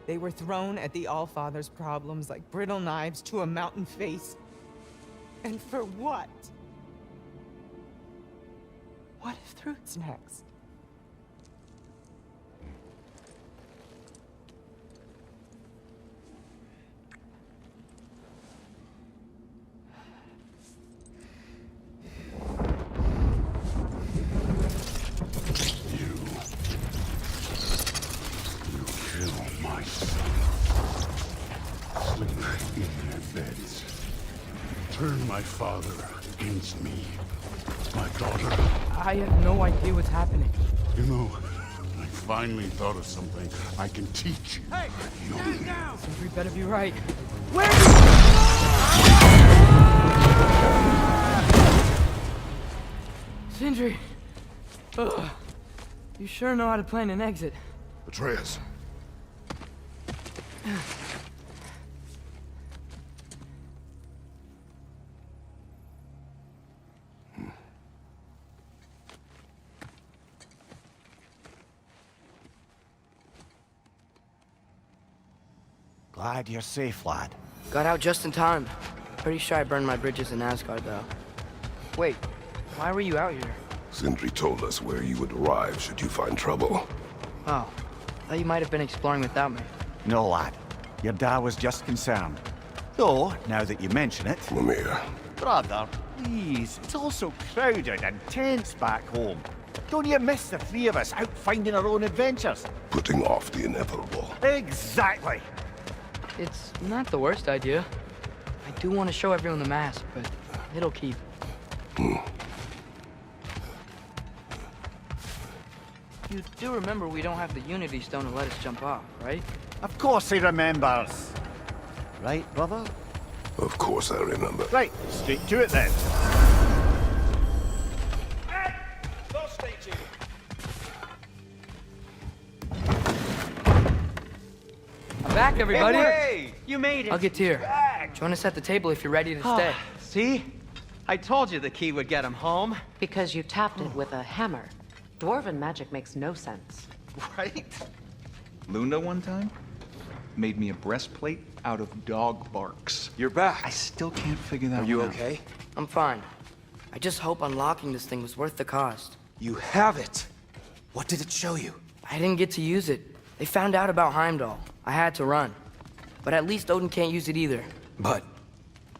They were thrown at the Allfather's problems like brittle knives to a mountain face. And for what? What if Thrud's next? Turn my father against me. my daughter? I have no idea what's happening. You know, I finally thought of something I can teach you. Hey, stand down! Sentry better be right. Sindri! Ugh. You sure know how to plan an exit. Atreus. Glad you're safe, lad. Got out just in time. Pretty sure I burned my bridges in Asgard, though. Wait, why were you out here? Sindri told us where you would arrive should you find trouble. Oh, thought you might have been exploring without me. No, lad. Your dad was just concerned. Though, now that you mention it... Mimir. Brother, please. It's all so crowded and tense back home. Don't you miss the three of us out finding our own adventures? Putting off the inevitable. Exactly. It's not the worst idea. I do want to show everyone the mask, but it'll keep. You do remember we don't have the Unity Stone to let us jump off, right? Of course he remembers. Right, brother? Of course I remember. Right, straight to it then. I'm back, everybody! Hey, you made it! I'll get to you. Join us at the table if you're ready to stay. See? I told you the key would get him home. Because you tapped it with a hammer. Dwarven magic makes no sense. Right? Luna one time made me a breastplate out of dog barks. You're back. I still can't figure that Are you one out. okay? I'm fine. I just hope unlocking this thing was worth the cost. You have it. What did it show you? I didn't get to use it. They found out about Heimdall. I had to run. But at least Odin can't use it either. But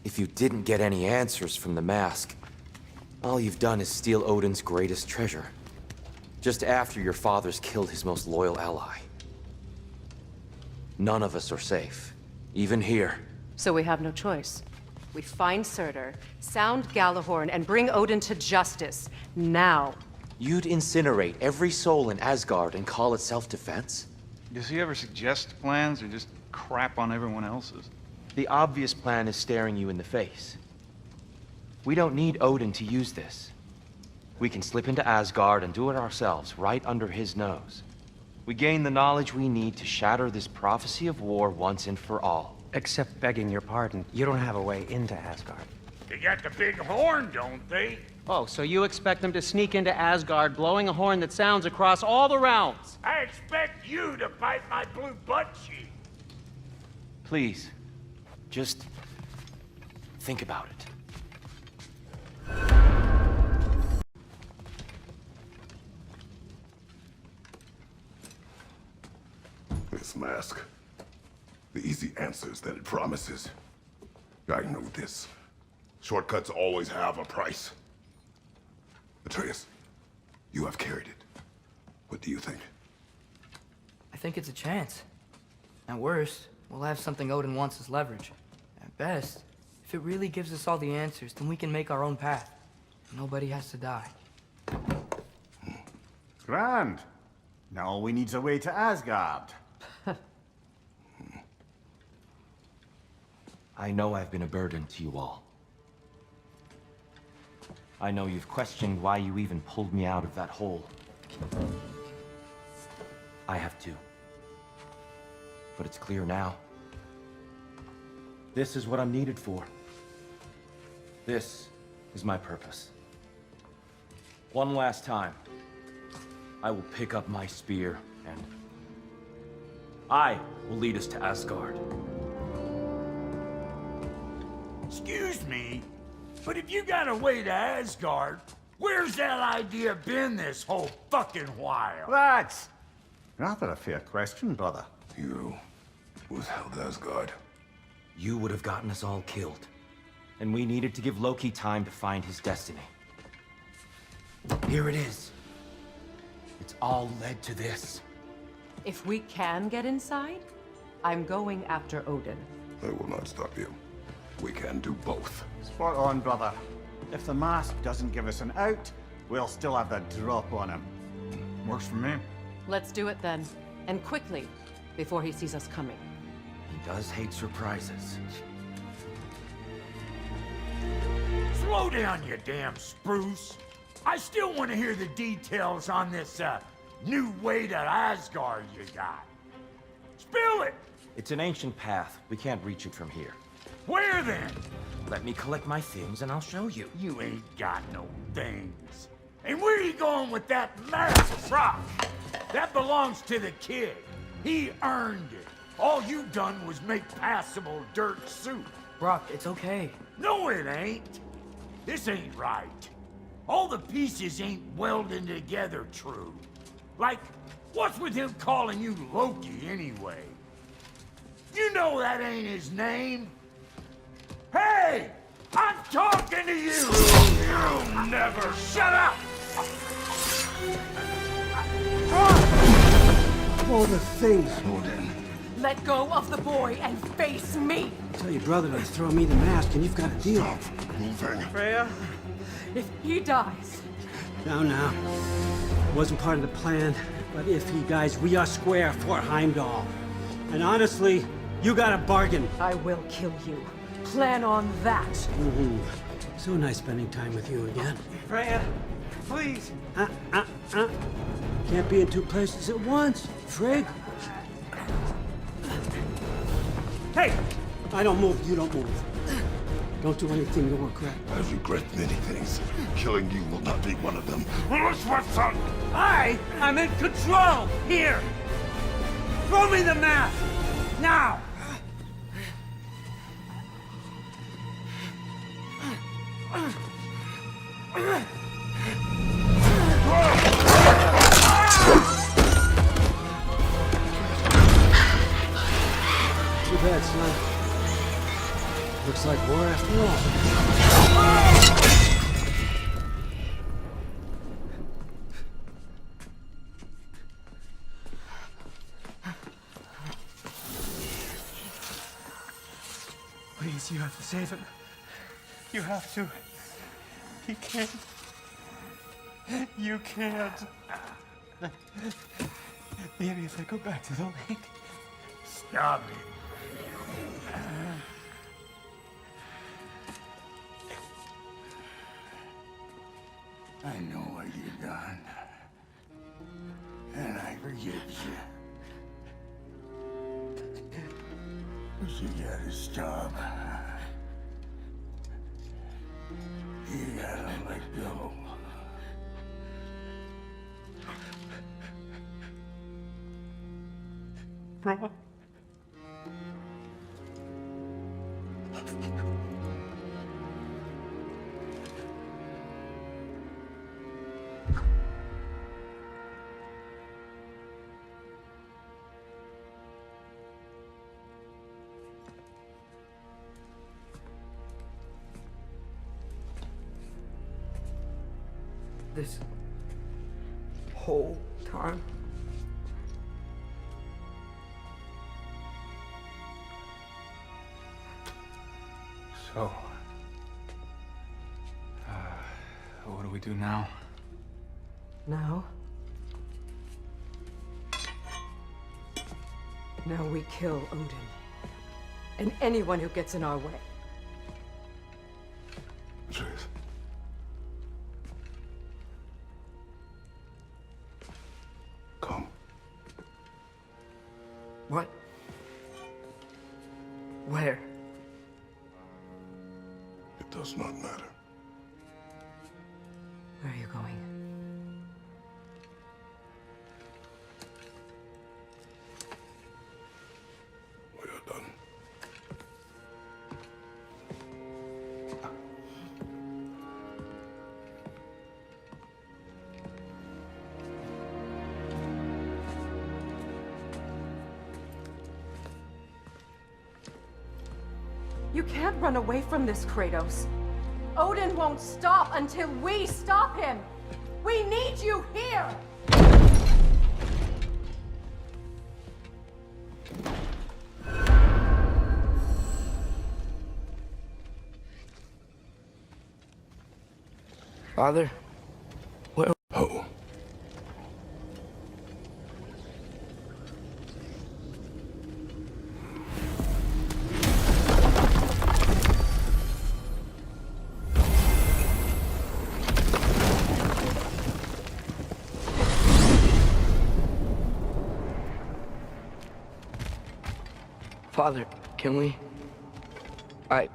if you didn't get any answers from the mask, all you've done is steal Odin's greatest treasure. Just after your father's killed his most loyal ally. None of us are safe, even here. So we have no choice. We find Surtur, sound Galahorn, and bring Odin to justice. Now. You'd incinerate every soul in Asgard and call it self-defense? Does he ever suggest plans or just crap on everyone else's? The obvious plan is staring you in the face. We don't need Odin to use this. We can slip into Asgard and do it ourselves, right under his nose. We gain the knowledge we need to shatter this prophecy of war once and for all. Except begging your pardon, you don't have a way into Asgard. They got the big horn, don't they? Oh, so you expect them to sneak into Asgard blowing a horn that sounds across all the realms? I expect you to bite my blue butt cheek. Please, just think about it. This mask. The easy answers that it promises. I know this. Shortcuts always have a price. Atreus, you have carried it. What do you think? I think it's a chance. At worst, we'll have something Odin wants as leverage. At best, if it really gives us all the answers, then we can make our own path. Nobody has to die. Grand. Now all we need's a way to Asgard. I know I've been a burden to you all. I know you've questioned why you even pulled me out of that hole. I have too. But it's clear now. This is what I'm needed for. This is my purpose. One last time, I will pick up my spear and I will lead us to Asgard. Excuse me, but if you got a way to Asgard, where's that idea been this whole fucking while? That's rather a fair question, brother. You withheld Asgard. You would have gotten us all killed. And we needed to give Loki time to find his destiny. Here it is. It's all led to this. If we can get inside, I'm going after Odin. I will not stop you. We can do both. Spot on, brother. If the mask doesn't give us an out, we'll still have the drop on him. Works for me. Let's do it then. And quickly, before he sees us coming. He does hate surprises. Slow down, you damn spruce. I still want to hear the details on this, new way to Asgard you got. Spill it! It's an ancient path. We can't reach it from here. Where then? Let me collect my things and I'll show you. You ain't got no things. And where are you going with that massive rock? That belongs to the kid. He earned it. All you done was make passable dirt soup. Brock, it's okay. No, it ain't. This ain't right. All the pieces ain't welding together true. Like, what's with him calling you Loki anyway? You know that ain't his name. Hey! I'm talking to you! You never shut up! All the things. Let go of the boy and face me! Tell your brother to throw me the mask and you've got a deal. Freya, if he dies... Now. Wasn't part of the plan, but if he dies, we are square for Heimdall. And honestly, you got a bargain. I will kill you. Plan on that. So nice spending time with you again. Freya, please. Can't be in two places at once, Frig. Hey! I don't move, you don't move. Don't do anything to regret. I regret many things. Killing you will not be one of them. I am in control! Here! Throw me the mask! Now! Too bad, son. Looks like war after all. Please, you have to save him. You have to. He can't. You can't. Maybe if I go back to the lake. Stop it. I know what you've done. And I forgive you. But you gotta stop. You gotta let go. Bro. This whole time? So, what do we do now? Now we kill Odin. And anyone who gets in our way. Truth. Come. What? Where? It does not matter. Where are you going? We are done. You can't run away from this, Kratos. Odin won't stop until we stop him! We need you here! Father? Where? Oh. Father, can we? I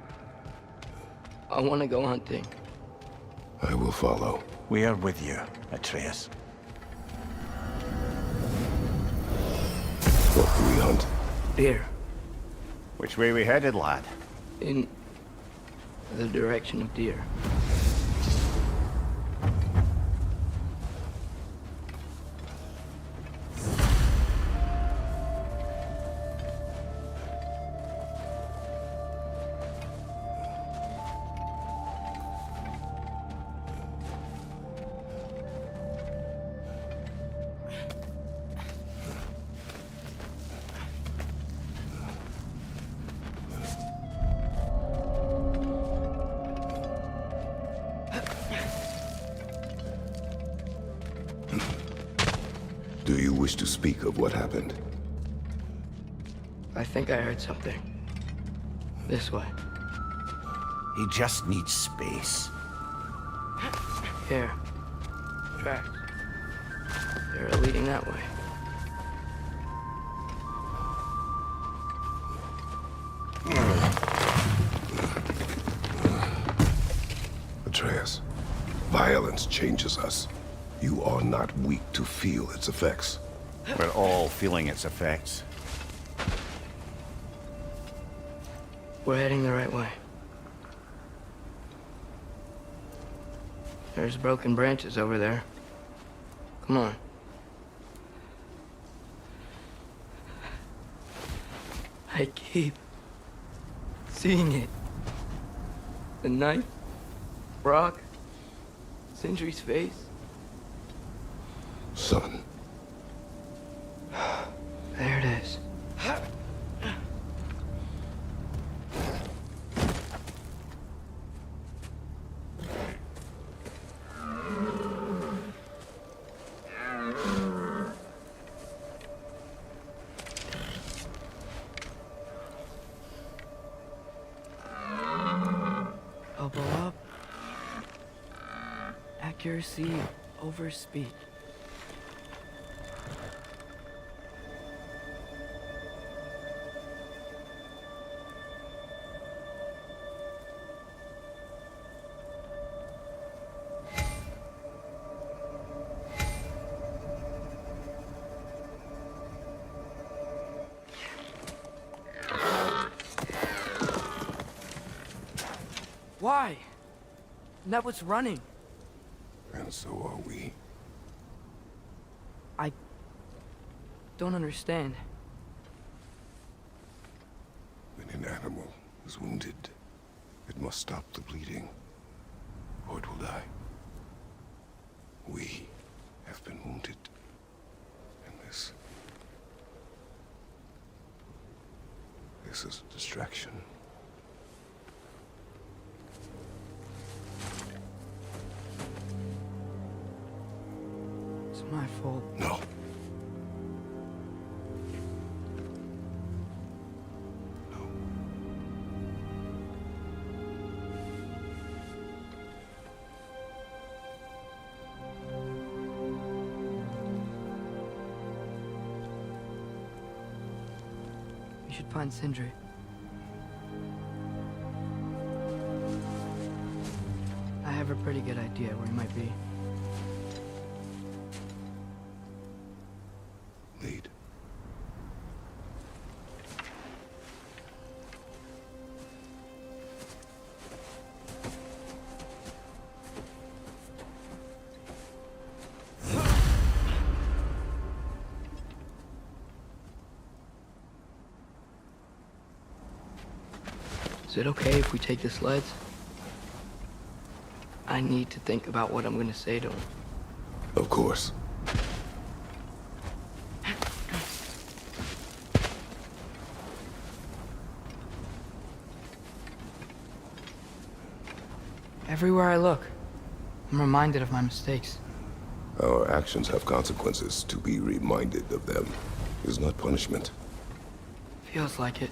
want to go hunting. I will follow. We are with you, Atreus. What do we hunt? Deer. Which way we headed, lad? In the direction of deer. Do you wish to speak of what happened? I think I heard something. This way. He just needs space. Here. Tracks. They're leading that way. Atreus, violence changes us. You are not weak to feel its effects. We're all feeling its effects. We're heading the right way. There's broken branches over there. Come on. I keep seeing it. The knife, Brock, Sindri's face. Son. There it is. Elbow up. Accuracy over speed. Why? That was running. And so are we. I don't understand. When an animal is wounded, it must stop the bleeding, or it will die. We have been wounded. And this is a distraction. It's my fault. No. We should find Sindri. I have a pretty good idea where he might be. Lead. Is it okay if we take the sleds? I need to think about what I'm gonna say to him. Of course. Everywhere I look, I'm reminded of my mistakes. Our actions have consequences. To be reminded of them is not punishment. Feels like it.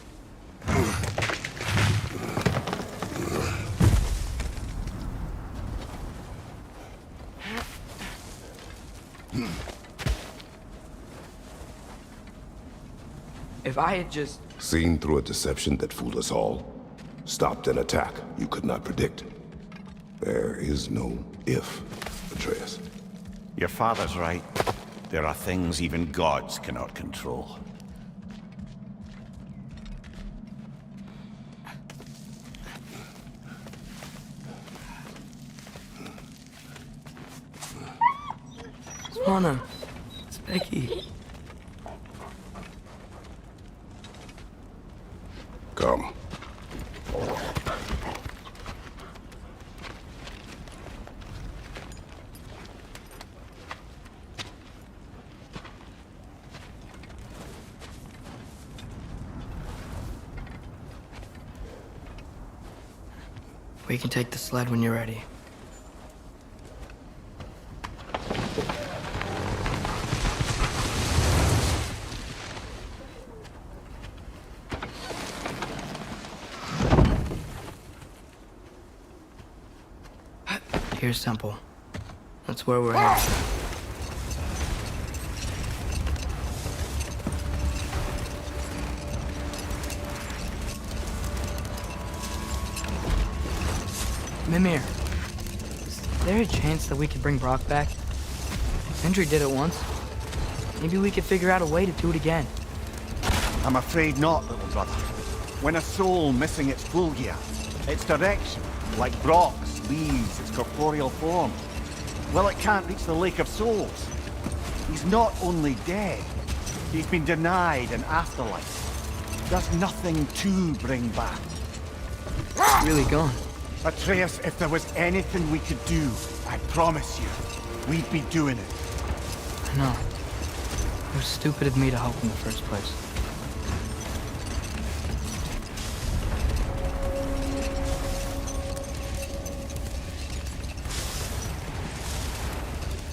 If I had just... Seen through a deception that fooled us all. Stopped an attack you could not predict. There is no if, Atreus. Your father's right. There are things even gods cannot control. Lana, it's Becky. Come. We can take the sled when you're ready. Here's Temple. That's where we're headed. Mimir, is there a chance that we could bring Brock back? Sindri did it once. Maybe we could figure out a way to do it again. I'm afraid not, little brother. When a soul missing its full gear, its direction, like Brock's, leaves its corporeal form, well, it can't reach the Lake of Souls. He's not only dead, he's been denied an afterlife. There's nothing to bring back. Really gone. Atreus, if there was anything we could do, I promise you, we'd be doing it. I know. It was stupid of me to help in the first place.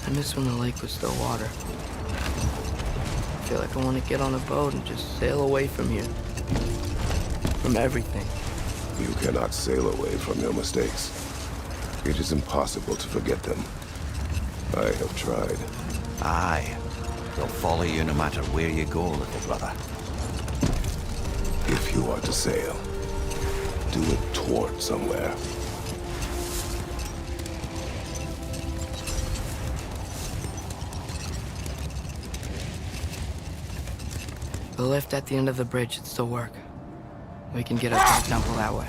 I miss when the lake was still water. I feel like I want to get on a boat and just sail away from here. From everything. You cannot sail away from your mistakes. It is impossible to forget them. I have tried. Aye. They'll follow you no matter where you go, little brother. If you are to sail, do it toward somewhere. The lift at the end of the bridge should still work. We can get up to the temple that way.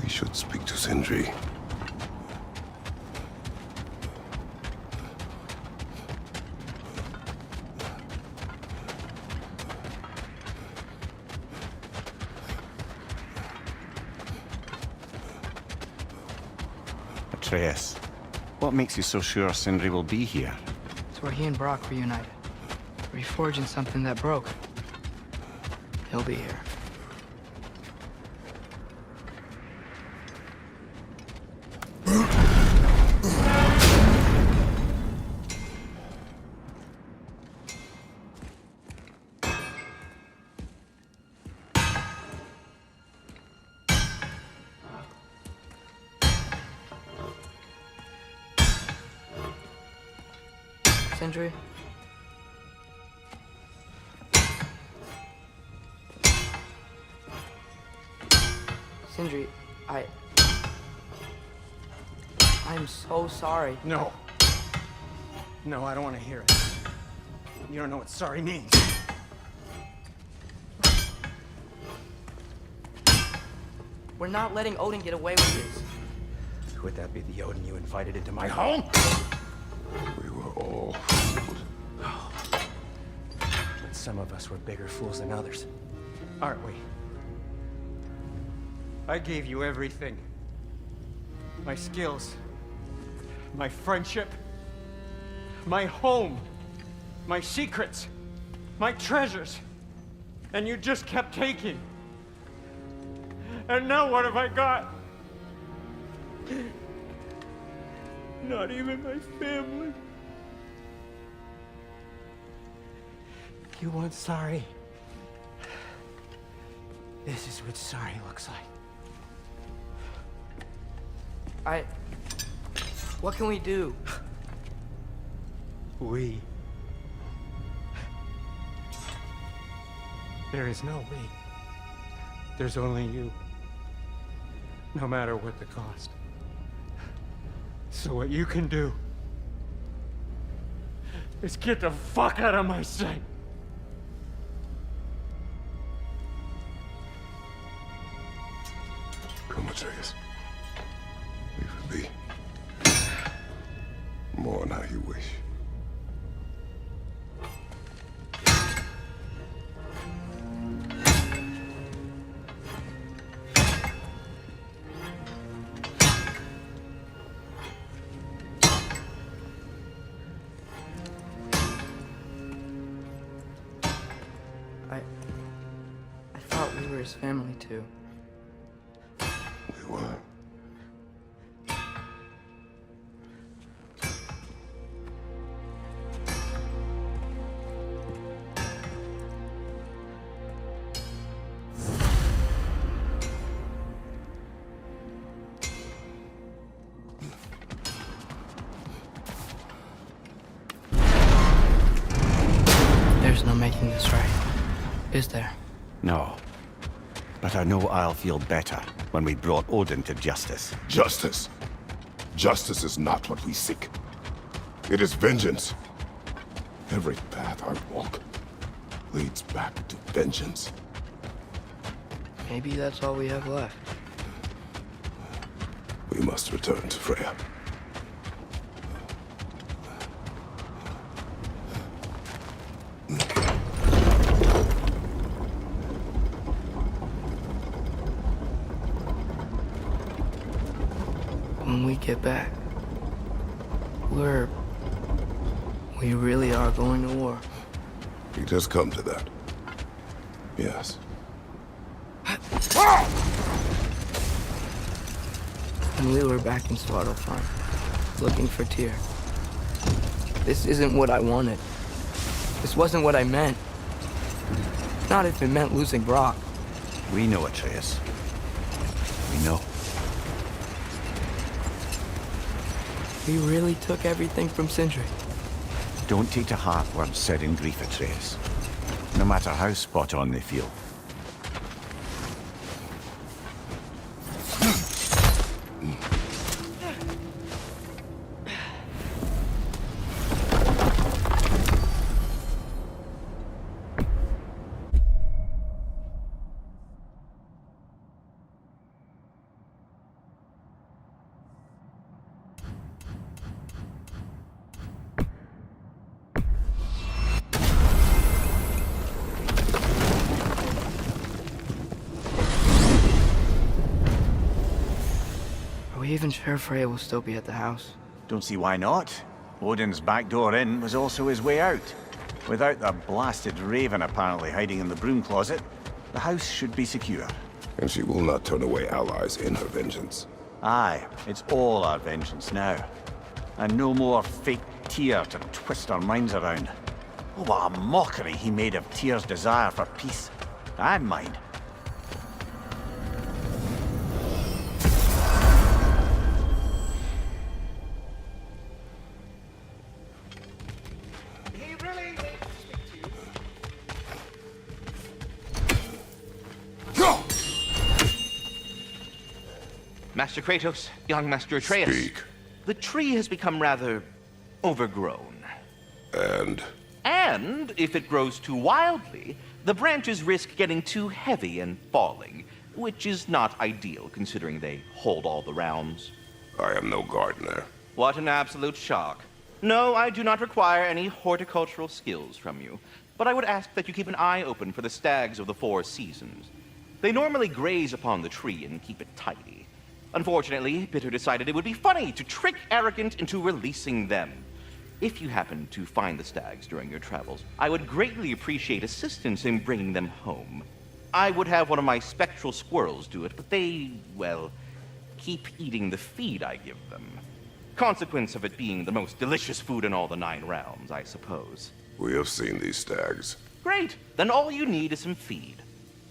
We should speak to Sindri. Atreus, what makes you so sure Sindri will be here? It's where he and Brock reunited. Reforging something that broke. He'll be here. Sindri? Sindri, I'm so sorry. No. No, I don't want to hear it. You don't know what sorry means. We're not letting Odin get away with this. Would that be the Odin you invited into my home? We were all fooled. But some of us were bigger fools than others, aren't we? I gave you everything. My skills, my friendship, my home, my secrets, my treasures. And you just kept taking. And now what have I got? Not even my family. You want sorry? This is what sorry looks like. What can we do? We. There is no we. There's only you. No matter what the cost. So what you can do is get the fuck out of my sight. Come, Atreus. Leave it be. Mourn how you wish. I thought we were his family too. We were. There's no making this right, is there? No. But I know I'll feel better when we brought Odin to justice. Justice. Justice is not what we seek. It is vengeance. Every path I walk leads back to vengeance. Maybe that's all we have left. We must return to Freya. When we get back, we really are going to war. It has come to that. Yes. And we were back in Svartalfheim, looking for Tyr. This isn't what I wanted. This wasn't what I meant. Not if it meant losing Brock. We know, Atreus. We know. We really took everything from Sindri. Don't take to heart words said in grief, Atreus. No matter how spot on they feel. Are we even sure Freya will still be at the house? Don't see why not. Odin's back door in was also his way out. Without the blasted raven apparently hiding in the broom closet, the house should be secure. And she will not turn away allies in her vengeance. Aye, it's all our vengeance now. And no more fake Tyr to twist our minds around. Oh, what a mockery he made of Tyr's desire for peace. And mine. Master Kratos, young Master Atreus. Speak. The tree has become rather overgrown. And if it grows too wildly, the branches risk getting too heavy and falling, which is not ideal considering they hold all the realms. I am no gardener. What an absolute shock. No, I do not require any horticultural skills from you, but I would ask that you keep an eye open for the stags of the 4 seasons. They normally graze upon the tree and keep it tidy. Unfortunately, Bitter decided it would be funny to trick Arrogant into releasing them. If you happen to find the stags during your travels, I would greatly appreciate assistance in bringing them home. I would have one of my spectral squirrels do it, but they, well, keep eating the feed I give them. Consequence of it being the most delicious food in all the 9 realms, I suppose. We have seen these stags. Great! Then all you need is some feed.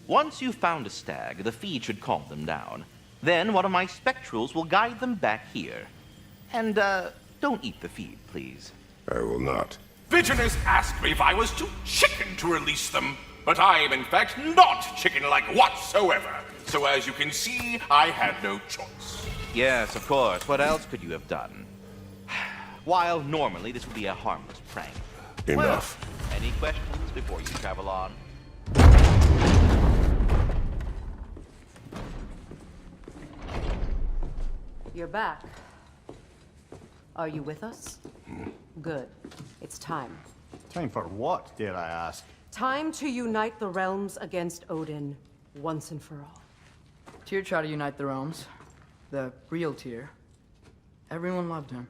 Once you've found a stag, the feed should calm them down. Then one of my spectrals will guide them back here. And, don't eat the feed, please. I will not. Vigilance asked me if I was too chicken to release them, but I am in fact not chicken-like whatsoever. So as you can see, I had no choice. Yes, of course. What else could you have done? While normally this would be a harmless prank. Enough. Well, any questions before you travel on? You're back. Are you with us? Good. It's time. Time for what, dare I ask? Time to unite the realms against Odin once and for all. Tyr tried to unite the realms. The real Tyr. Everyone loved him.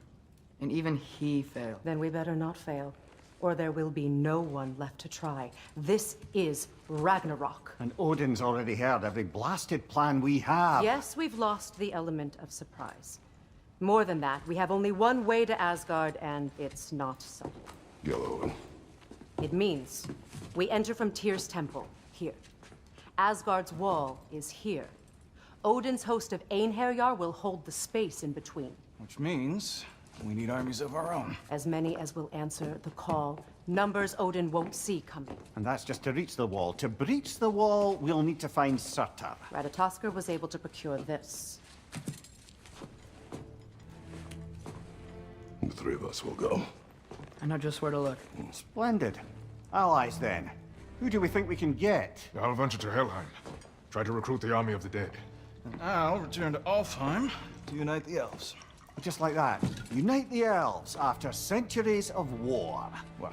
And even he failed. Then we better not fail, or there will be no one left to try. This is Ragnarok. And Odin's already heard every blasted plan we have. Yes, we've lost the element of surprise. More than that, we have only one way to Asgard, and it's not subtle. Yellow one. It means we enter from Tyr's temple, here. Asgard's wall is here. Odin's host of Einherjar will hold the space in between. Which means we need armies of our own. As many as will answer the call. Numbers Odin won't see coming. And that's just to reach the wall. To breach the wall, we'll need to find Surtur. Ratatoskr was able to procure this. The 3 of us will go. I know just where to look. Splendid. Allies, then. Who do we think we can get? I'll venture to Helheim. Try to recruit the army of the dead. And I'll return to Alfheim to unite the elves. Just like that. Unite the elves after centuries of war. Wow.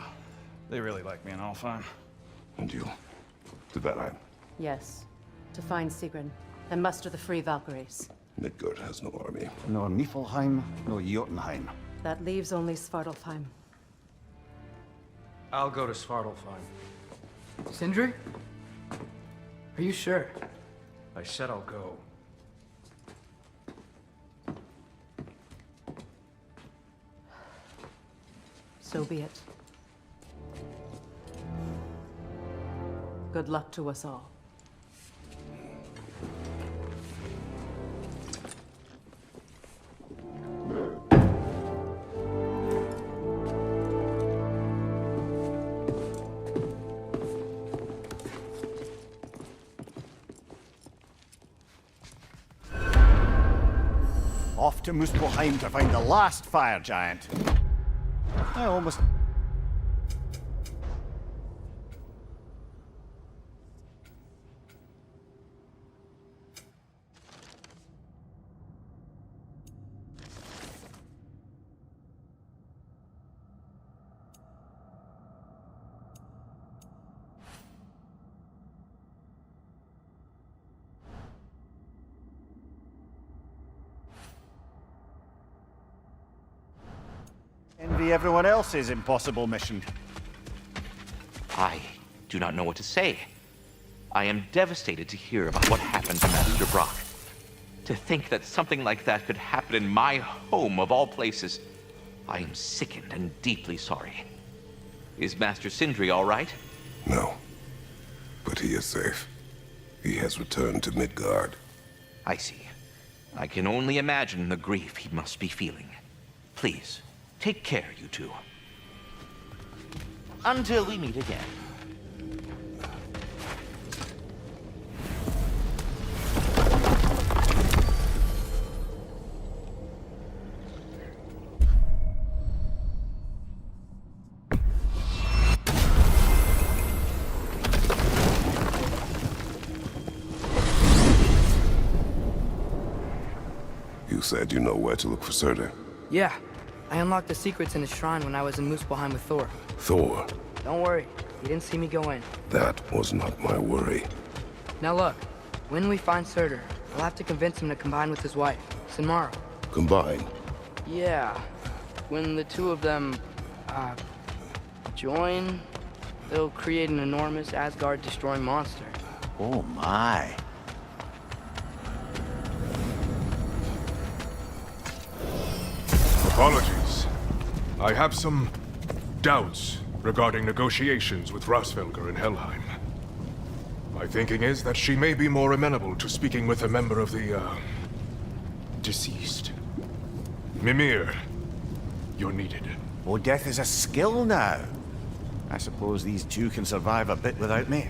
They really like me in Alfheim. And you? To Valheim? Yes. To find Sigrun and muster the free Valkyries. Midgard has no army. No Niflheim, no Jotunheim. That leaves only Svartalfheim. I'll go to Svartalfheim. Sindri? Are you sure? I said I'll go. So be it. Good luck to us all. Off to Muspelheim to find the last fire giant. I almost... envy everyone else's impossible mission. I do not know what to say. I am devastated to hear about what happened to Master Brock. To think that something like that could happen in my home of all places. I am sickened and deeply sorry. Is Master Sindri all right? No. But he is safe. He has returned to Midgard. I see. I can only imagine the grief he must be feeling. Please, take care, you two. Until we meet again. You said you know where to look for Surtur. Yeah, I unlocked the secrets in his shrine when I was in Muspelheim with Thor. Thor? Don't worry, he didn't see me go in. That was not my worry. Now look, when we find Surtur, we'll have to convince him to combine with his wife, Sinmara. Combine? Yeah, when the two of them, join, they'll create an enormous Asgard-destroying monster. Oh my. Apologies. I have some doubts regarding negotiations with Rasvelger in Helheim. My thinking is that she may be more amenable to speaking with a member of the, deceased. Mimir, you're needed. Oh, death is a skill now. I suppose these two can survive a bit without me.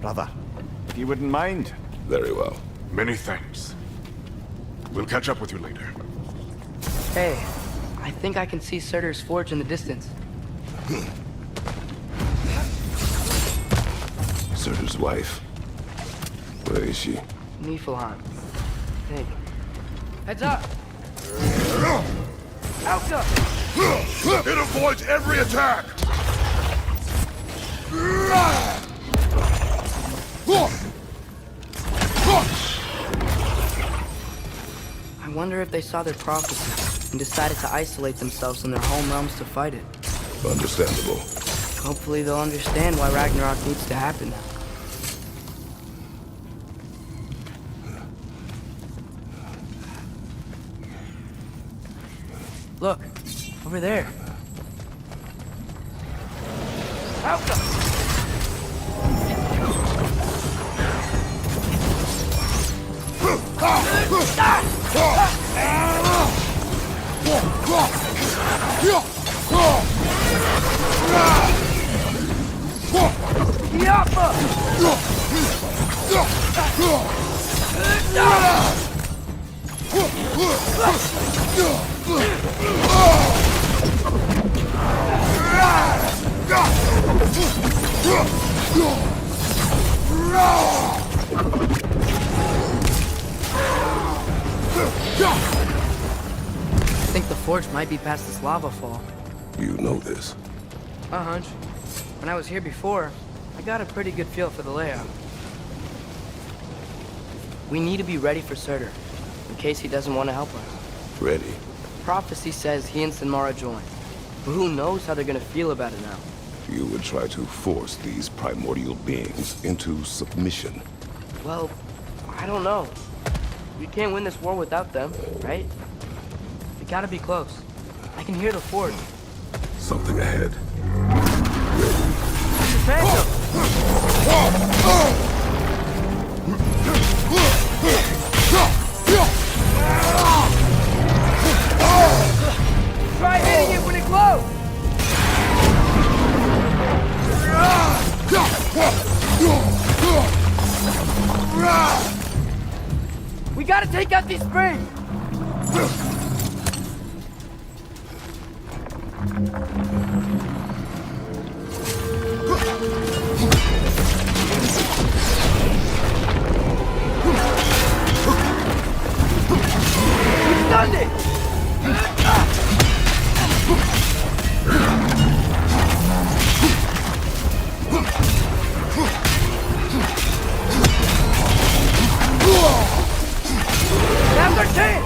Brother, if you wouldn't mind. Very well. Many thanks. We'll catch up with you later. Hey, I think I can see Surtur's forge in the distance. Surtur's wife. Where is she? Niflheim. Hey. Heads up! Alka! It avoids every attack! I wonder if they saw their prophecy and decided to isolate themselves in their home realms to fight it. Understandable. Hopefully they'll understand why Ragnarok needs to happen now. Look, over there. Alka! I think the forge might be past this lava fall. You know this. A hunch. When I was here before, I got a pretty good feel for the layout. We need to be ready for Surtur, in case he doesn't want to help us. Ready? Prophecy says he and Sinmara join. But who knows how they're gonna feel about it now? You would try to force these primordial beings into submission. Well, I don't know. We can't win this war without them, right? We gotta be close. I can hear the forge. Something ahead. Try hitting it when it glows! We gotta take out these springs! We've done it! Now's our chance!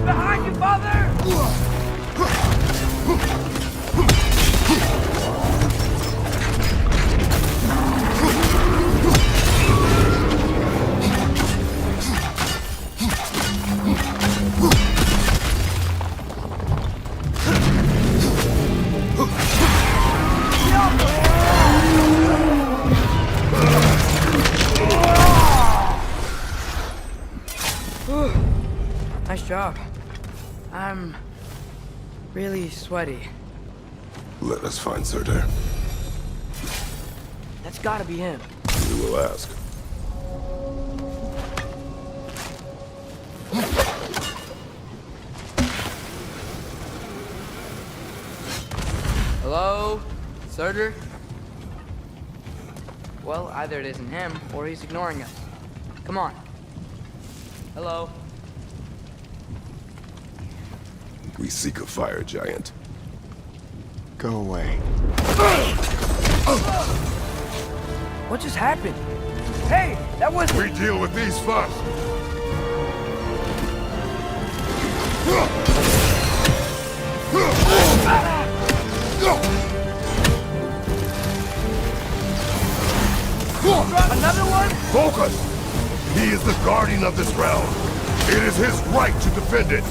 Behind you, father! job. I'm really sweaty. Let us find Surtur. That's gotta be him. We will ask. Hello? Surtur? Well, either it isn't him, or he's ignoring us. Come on. Hello? We seek a fire giant. Go away. What just happened? Hey, that was... We deal with these first. Another one? Focus! He is the guardian of this realm. It is his right to defend it.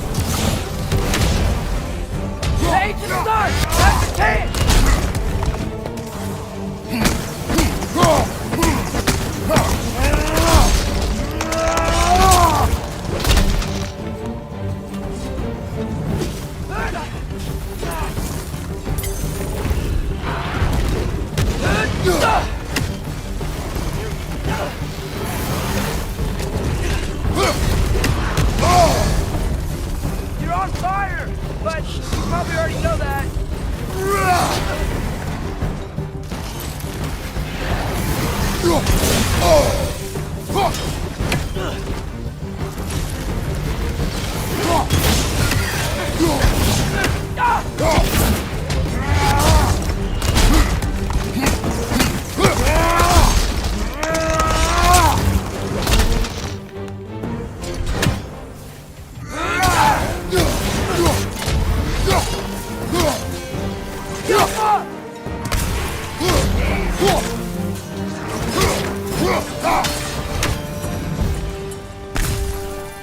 Hey, just start! That's the chance! You're on fire! But you probably already know that.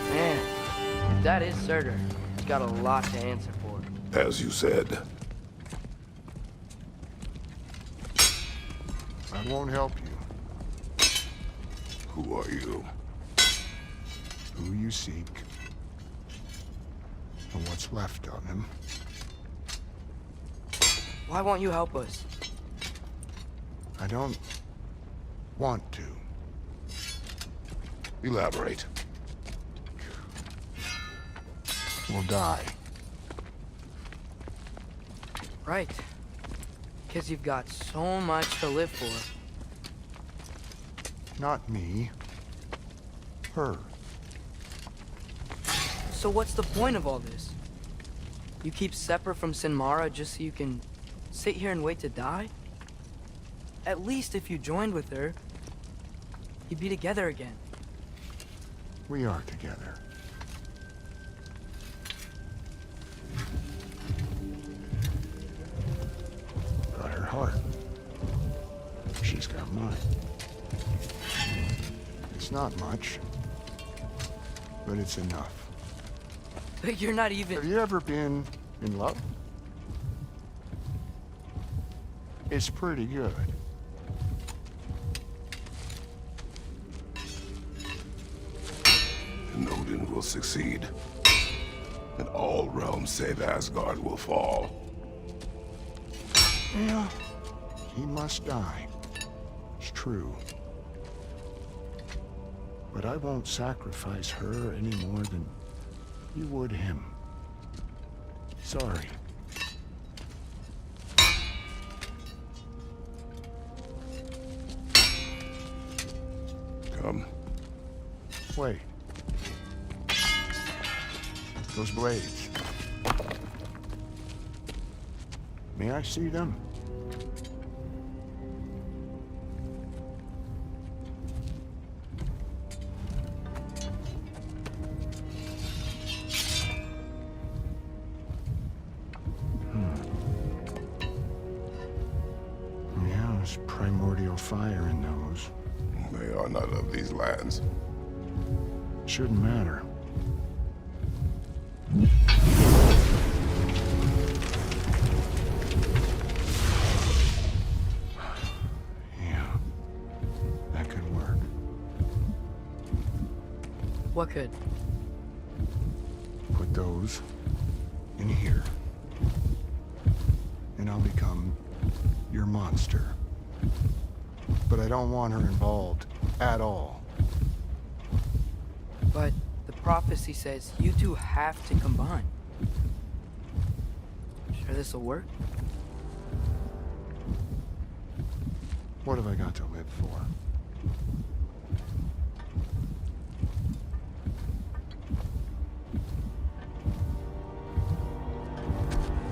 Man, if that is Surtur, he's got a lot to answer for. As you said. I won't help you. Who are you? Who you seek, and what's left of him. Why won't you help us? I don't want to. Elaborate. We'll die. Right. Because you've got so much to live for. Not me. Her. So what's the point of all this? You keep separate from Sinmara just so you can sit here and wait to die? At least if you joined with her, you'd be together again. We are together. Got her heart. She's got mine. It's not much, but it's enough. But you're not even... Have you ever been in love? It's pretty good. And Odin will succeed. And all realms save Asgard will fall. Yeah, he must die. It's true. But I won't sacrifice her any more than you would him. Sorry. Come. Wait. Those blades. May I see them? Yeah, there's primordial fire in those. They are not of these lands. Shouldn't matter. Yeah, that could work. What could? put those in here. And I'll become your monster. But I don't want her involved at all. But the prophecy says you two have to combine. Sure this'll work? What have I got to live for?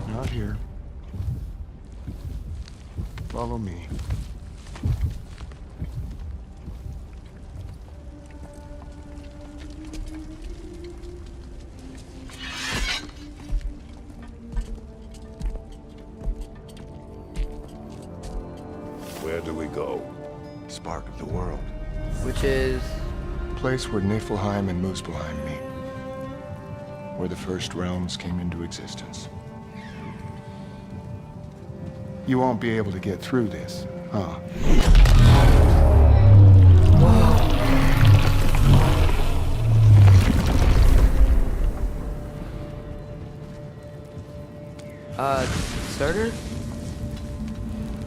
Not here. Follow me. Where do we go? Spark of the world. Which is... Place where Niflheim and Muspelheim meet. Where the first realms came into existence. You won't be able to get through this, huh? Surtur?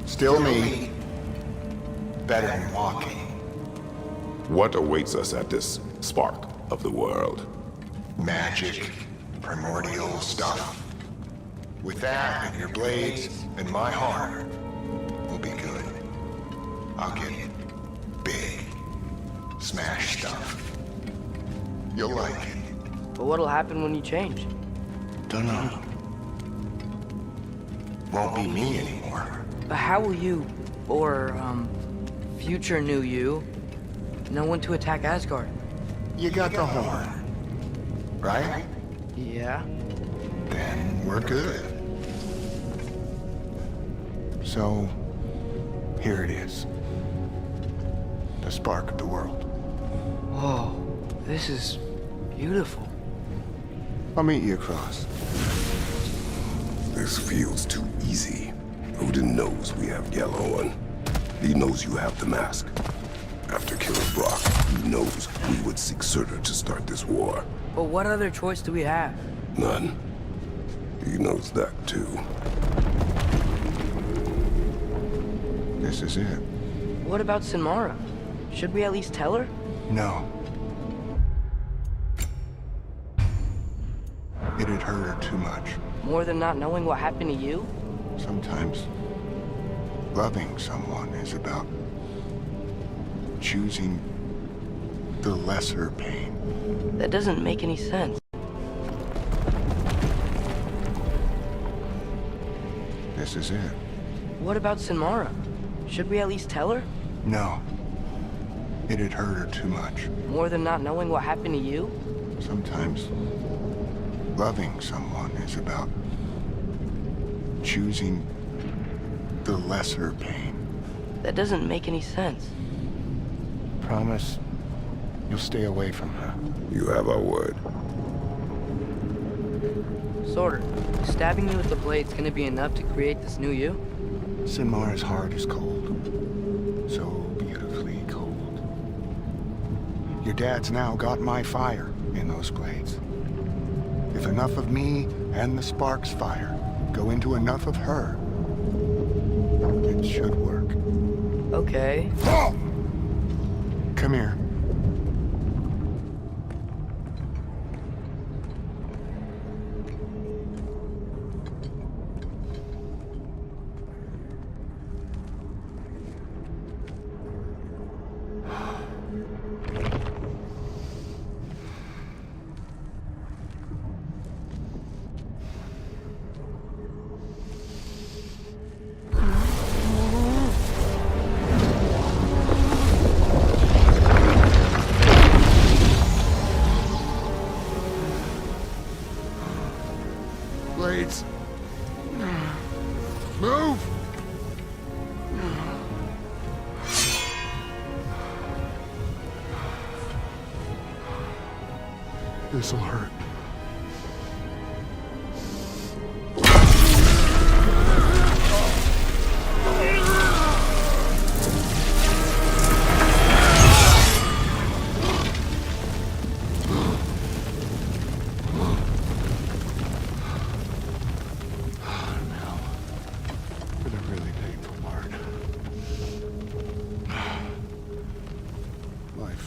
Still me. Better than walking. What awaits us at this spark of the world? Magic, primordial stuff. With that and your blades and my heart, we'll be good. I'll get big. Smash stuff. You'll like it. But what'll happen when you change? Dunno. Won't be me anymore. But how will you, or, future new you, know when to attack Asgard? You got the horn, right? Yeah. Then we're good. So, here it is. The spark of the world. Whoa, this is beautiful. I'll meet you across. This feels too easy. Odin knows we have Yellowhorn. He knows you have the mask. After killing Brock, he knows we would seek Surtur to start this war. But what other choice do we have? None. He knows that too. This is it. What about Sinmara? Should we at least tell her? No. It'd hurt her too much. More than not knowing what happened to you? Sometimes loving someone is about choosing the lesser pain. That doesn't make any sense. This is it. What about Sinmara? Should we at least tell her? No. It'd hurt her too much. More than not knowing what happened to you? Sometimes loving someone is about choosing the lesser pain. That doesn't make any sense. Promise you'll stay away from her. You have our word. Surtur, stabbing me with the blade's gonna be enough to create this new you? Sinmara's heart is cold. So beautifully cold. Your dad's now got my fire in those blades. If enough of me and the spark's fire go into enough of her, it should work. Okay. Oh! Come here. Blades. Move! This'll hurt.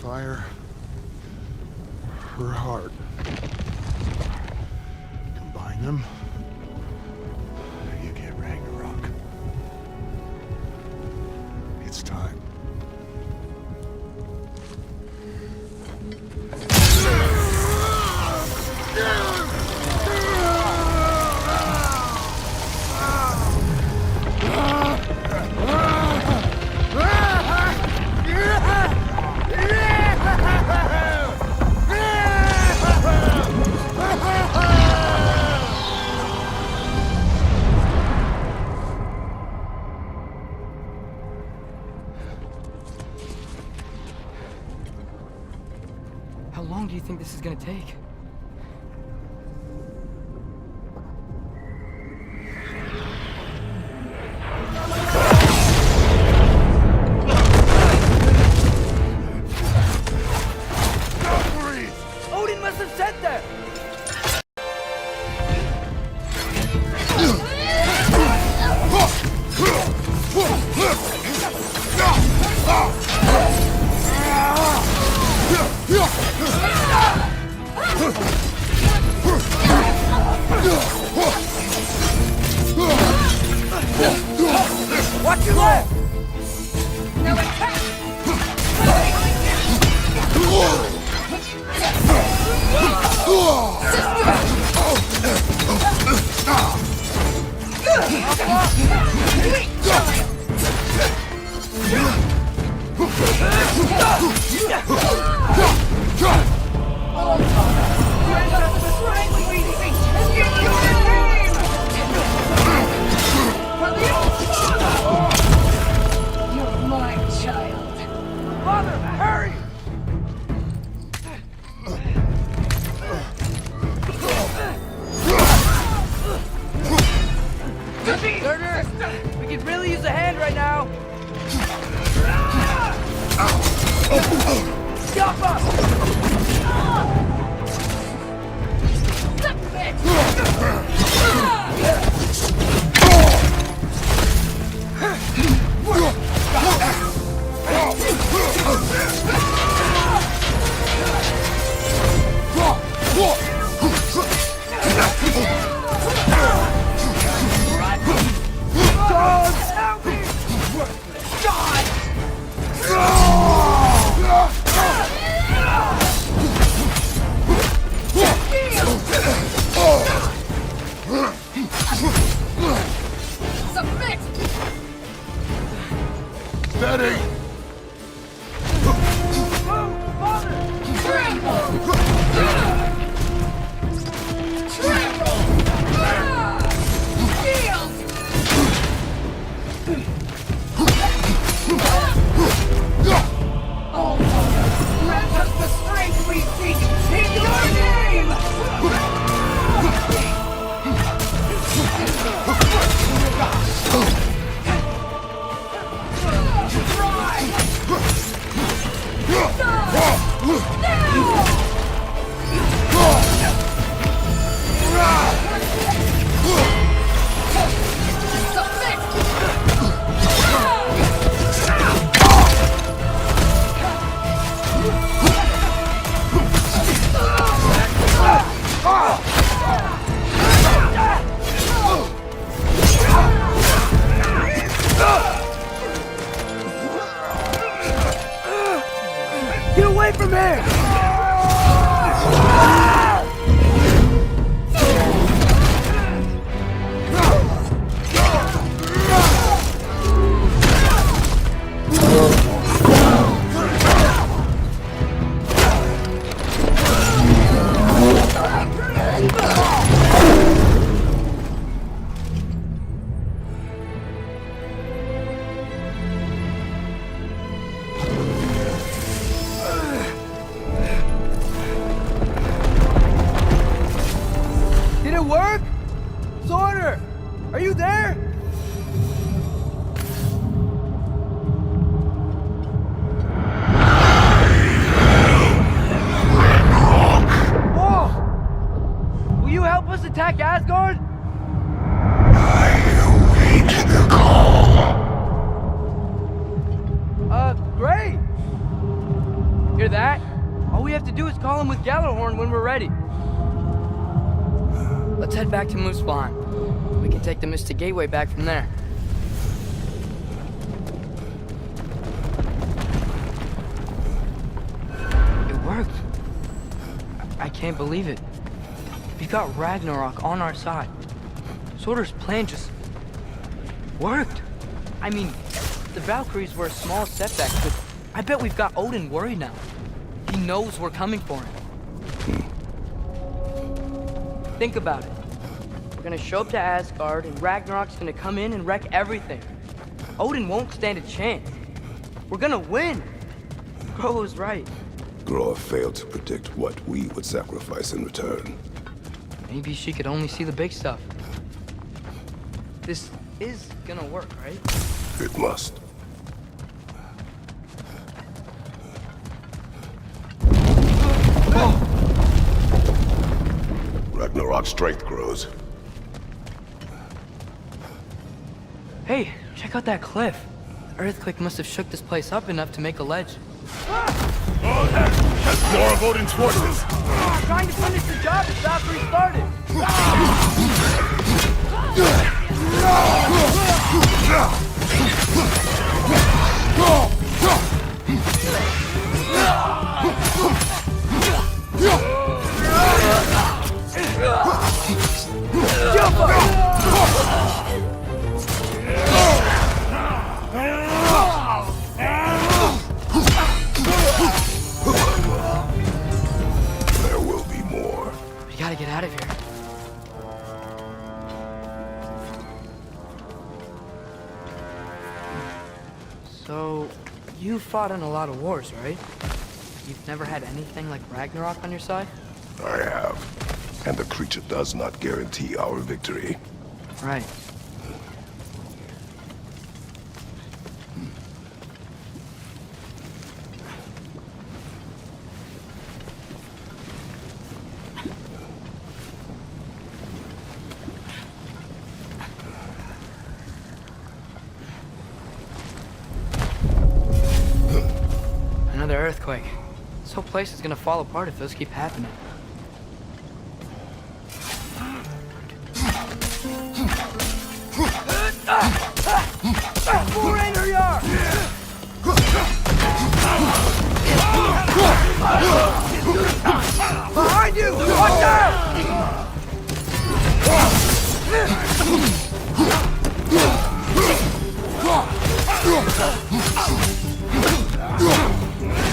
fire, her heart. Combine them, you get Ragnarok. It's time. How long do you think this is gonna take? Odin must have sent them! Watch your left! Now attack! You're my child. Father, hurry! Surtur, we could really use a hand right now. Stop us! Steady! Grant us the strength we seek in your name! Get away from here! Did it work? Sorter, are you there? Whoa! Will you help us attack Asgard? Great! Hear that? All we have to do is call him with Gallarhorn when we're ready. Let's head back to Muspelheim. We can take the Mystic Gateway back from there. It worked. I can't believe it. We got Ragnarok on our side. Sorter's plan just worked. I mean, the Valkyries were a small setback, but I bet we've got Odin worried now. He knows we're coming for him. Think about it. We're gonna show up to Asgard, and Ragnarok's gonna come in and wreck everything. Odin won't stand a chance. We're gonna win. Groa was right. Groa failed to predict what we would sacrifice in return. Maybe she could only see the big stuff. This is gonna work, right? It must. Ragnarok's strength grows. Hey, check out that cliff. The earthquake must have shook this place up enough to make a ledge. That's more of Odin's forces. Trying to finish the job that Valkyrie started. There will be more. We gotta get out of here. So, you fought in a lot of wars, right? You've never had anything like Ragnarok on your side? I have. And the creature does not guarantee our victory. Right. Another earthquake. This whole place is gonna fall apart if those keep happening. Foreigner yard! Behind you! Watch out!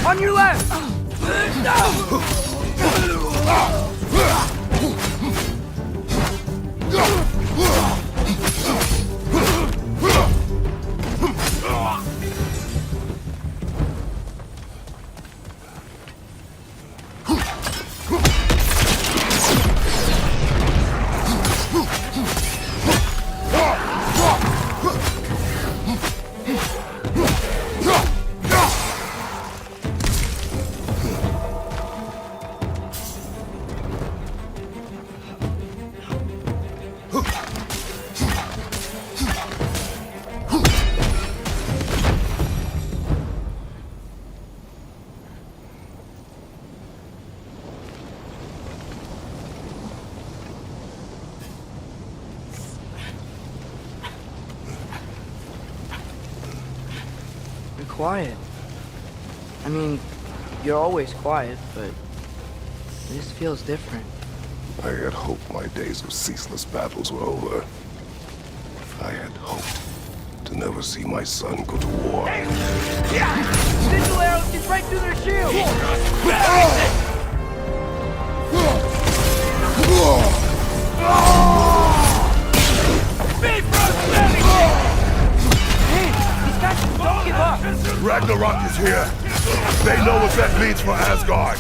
On your left! Quiet. I mean, you're always quiet, but this feels different. I had hoped my days of ceaseless battles were over. I had hoped to never see my son go to war. Missile arrows get right through their shield! Don't give up! Ragnarok is here. They know what that means for Asgard.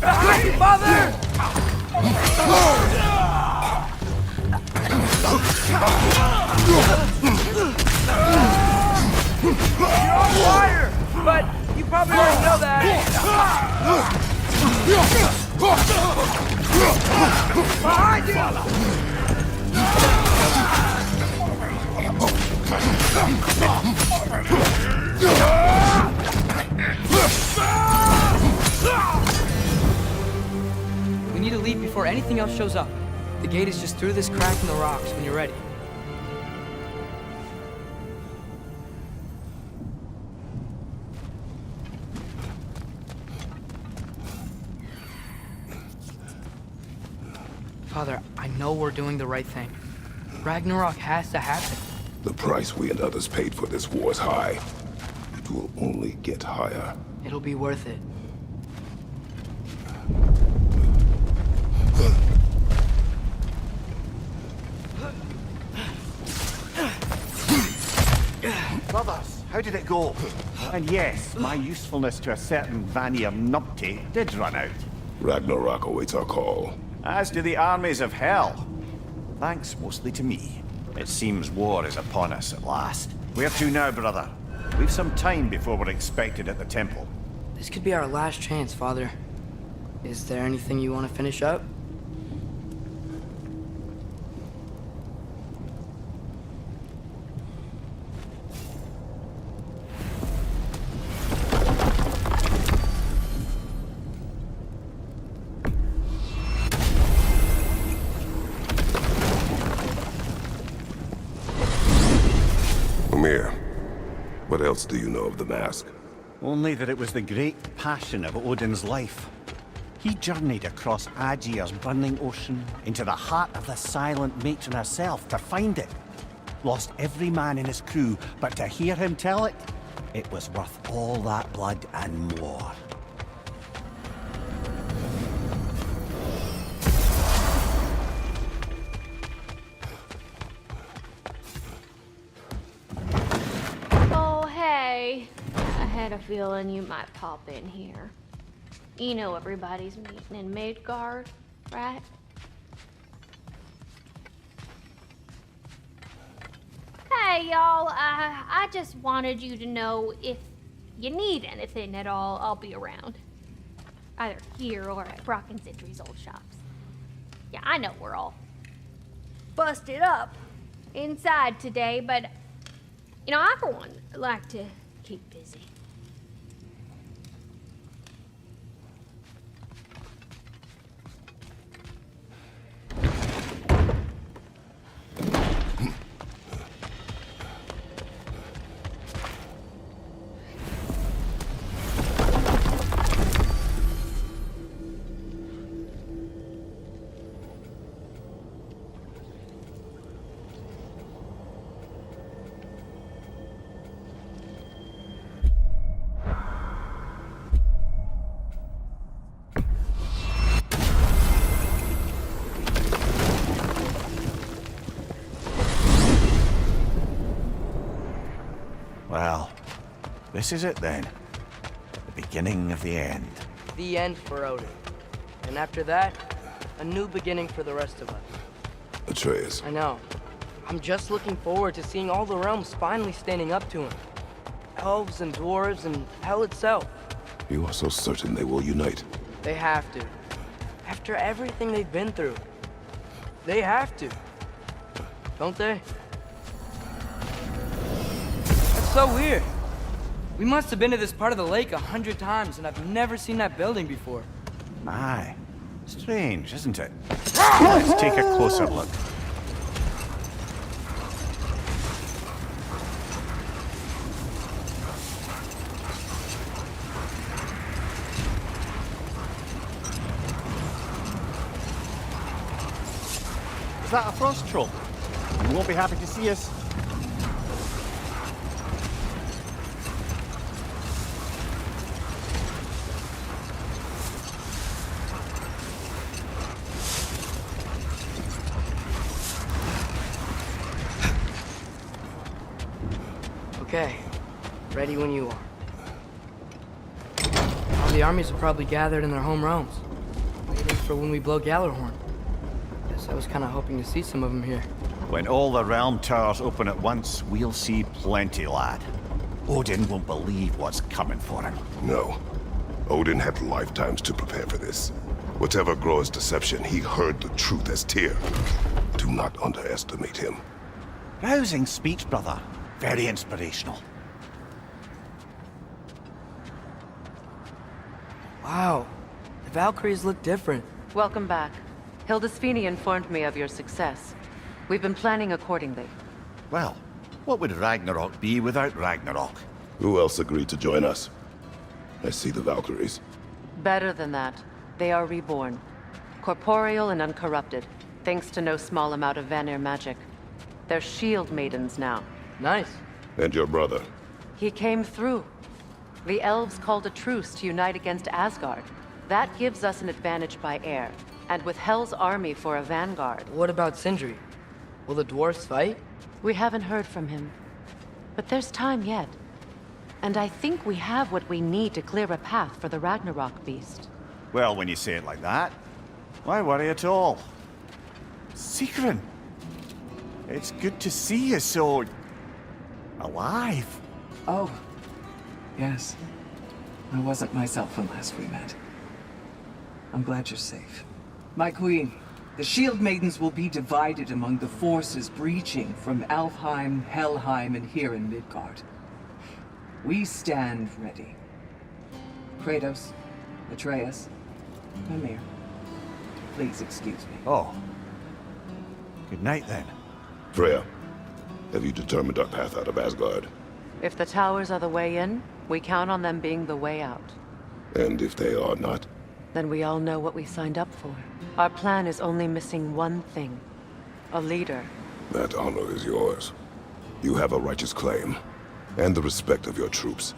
Behind you, father! You're on fire! But you probably already know that. Behind you! We need to leave before anything else shows up. The gate is just through this crack in the rocks when you're ready. Father, I know we're doing the right thing. Ragnarok has to happen. The price we and others paid for this war is high. It will only get higher. It'll be worth it. Brothers, how did it go? And yes, my usefulness to a certain Vanir numpty did run out. Ragnarok awaits our call. As do the armies of hell. Thanks mostly to me. It seems war is upon us at last. Where to now, brother? We've some time before we're expected at the temple. This could be our last chance, Father. Is there anything you want to finish up? What else do you know of the mask? Only that it was the great passion of Odin's life. He journeyed across Aegir's burning ocean into the heart of the silent matron herself to find it. Lost every man in his crew, but to hear him tell it, it was worth all that blood and more. I had a feeling you might pop in here. You know everybody's meeting in Midgard, right? Hey, y'all. I just wanted you to know if you need anything at all, I'll be around. Either here or at Brock and Sentry's old shops. Yeah, I know we're all busted up inside today, but, you know, I, for one, like to keep busy. Well, this is it then. The beginning of the end. The end for Odin. And after that, a new beginning for the rest of us. Atreus. I know. I'm just looking forward to seeing all the realms finally standing up to him. Elves and dwarves and hell itself. You are so certain they will unite. They have to. After everything they've been through. They have to. Don't they? So weird. We must have been to this part of the lake 100 times, and I've never seen that building before. Aye. Strange, isn't it? Let's take a closer look. Is that a frost troll? You won't be happy to see us. Okay, ready when you are. All the armies are probably gathered in their home realms, waiting for when we blow Gallarhorn. Guess I was kind of hoping to see some of them here. When all the realm towers open at once, we'll see plenty, lad. Odin won't believe what's coming for him. No. Odin had lifetimes to prepare for this. Whatever Groa's deception, he heard the truth as Tyr. Do not underestimate him. Rousing speech, brother. Very inspirational. Wow, the Valkyries look different. Welcome back. Hildisvini informed me of your success. We've been planning accordingly. Well, what would Ragnarok be without Ragnarok? Who else agreed to join us? I see the Valkyries. Better than that. They are reborn. Corporeal and uncorrupted, thanks to no small amount of Vanir magic. They're shield maidens now. Nice. And your brother? He came through. The elves called a truce to unite against Asgard. That gives us an advantage by air, and with Hell's army for a vanguard. What about Sindri? Will the dwarves fight? We haven't heard from him. But there's time yet. And I think we have what we need to clear a path for the Ragnarok beast. Well, when you say it like that, why worry at all? Sigrun, it's good to see you so... alive. Oh, yes. I wasn't myself when last we met. I'm glad you're safe. My queen, the Shield Maidens will be divided among the forces breaching from Alfheim, Helheim, and here in Midgard. We stand ready. Kratos, Atreus, Mimir, please excuse me. Oh. Good night, then. Freya, have you determined our path out of Asgard? If the towers are the way in, we count on them being the way out. And if they are not? Then we all know what we signed up for. Our plan is only missing one thing. A leader. That honor is yours. You have a righteous claim, and the respect of your troops.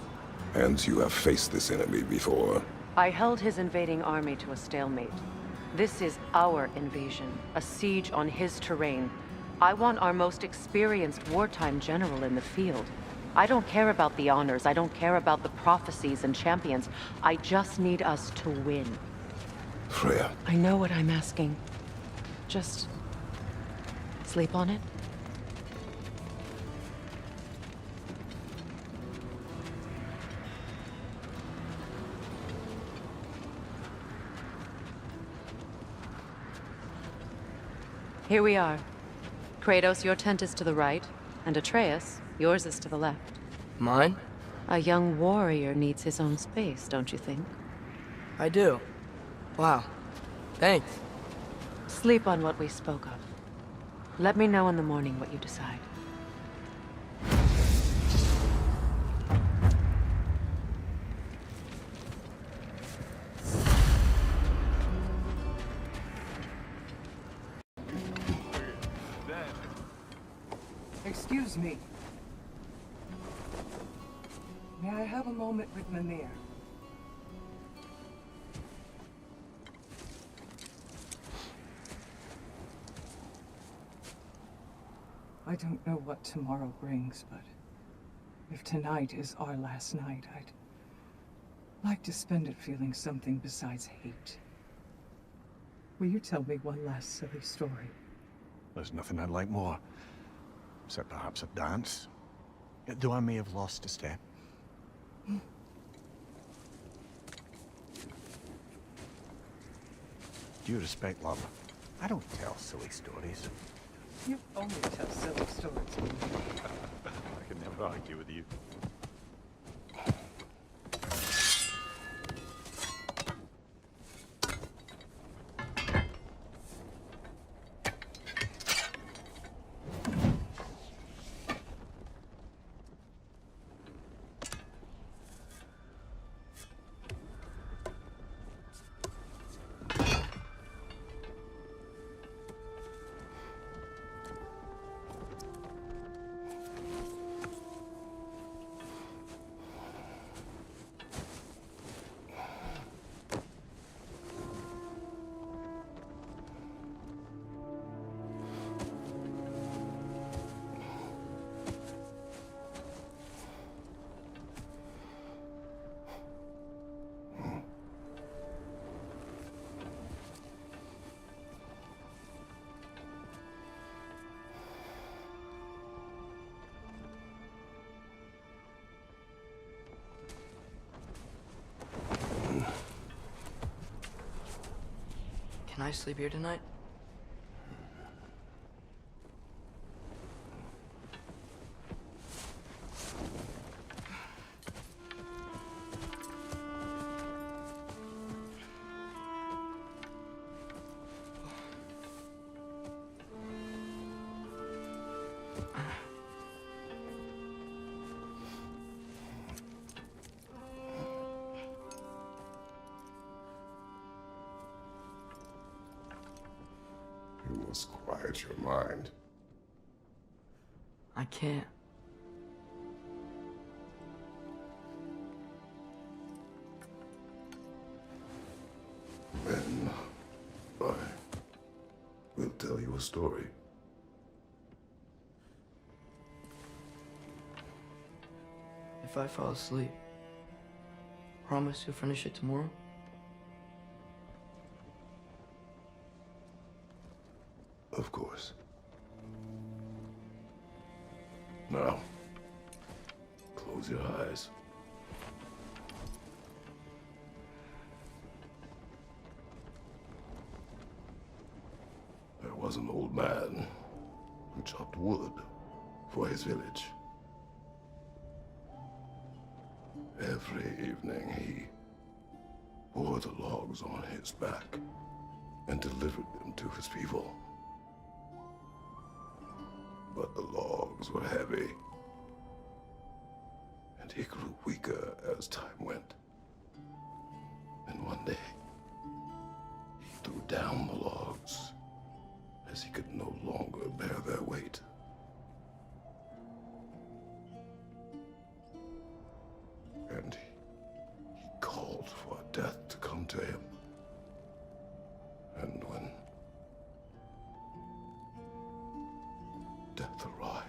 And you have faced this enemy before. I held his invading army to a stalemate. This is our invasion, a siege on his terrain. I want our most experienced wartime general in the field. I don't care about the honors, I don't care about the prophecies and champions. I just need us to win. Freya. I know what I'm asking. Just... sleep on it? Here we are. Kratos, your tent is to the right, and Atreus, yours is to the left. Mine? A young warrior needs his own space, don't you think? I do. Wow. Thanks. Sleep on what we spoke of. Let me know in the morning what you decide. Excuse me. May I have a moment with Mimir? I don't know what tomorrow brings, but if tonight is our last night, I'd like to spend it feeling something besides hate. Will you tell me one last silly story? There's nothing I'd like more. Except perhaps a dance. Though I may have lost a step. Due respect, love, I don't tell silly stories. You only tell silly stories. I can never argue with you. Can I sleep here tonight? You must quiet your mind. I can't. Then I will tell you a story. If I fall asleep, promise you'll finish it tomorrow? Of course. Now, close your eyes. There was an old man who chopped wood for his village. Every evening he bore the logs on his back and delivered them to his people. But the logs were heavy, and he grew weaker as time went. And one day, he threw down the logs as he could no longer bear their weight. And he called for death to come to him. And when death arrived,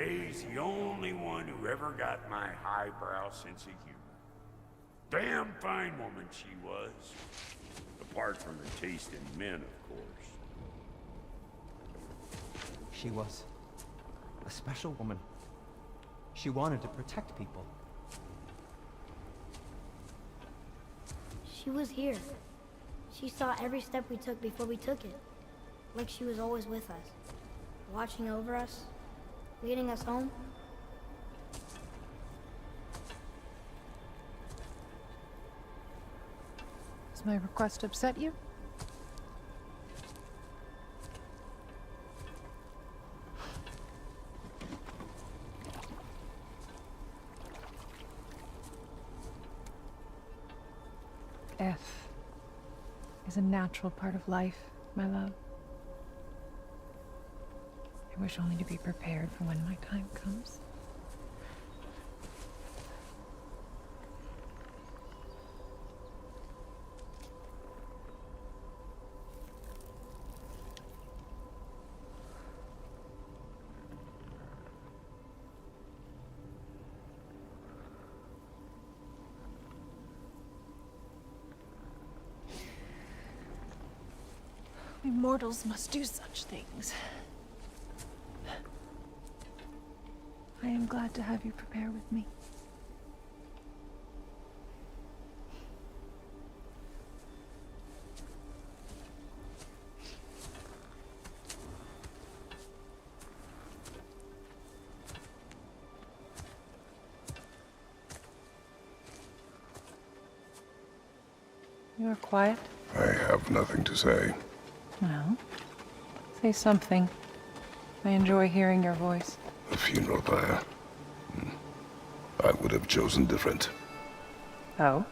He's the only one who ever got my highbrow sense of humor. Damn fine woman she was. Apart from her taste in men, of course. She was a special woman. She wanted to protect people. She was here. She saw every step we took before we took it. Like she was always with us. Watching over us. Leading us home. Does my request upset you? Death is a natural part of life, my love. I wish only to be prepared for when my time comes. We mortals must do such things. I am glad to have you prepare with me. You are quiet. I have nothing to say. Well, say something. I enjoy hearing your voice. A funeral pyre. I would have chosen different. Oh?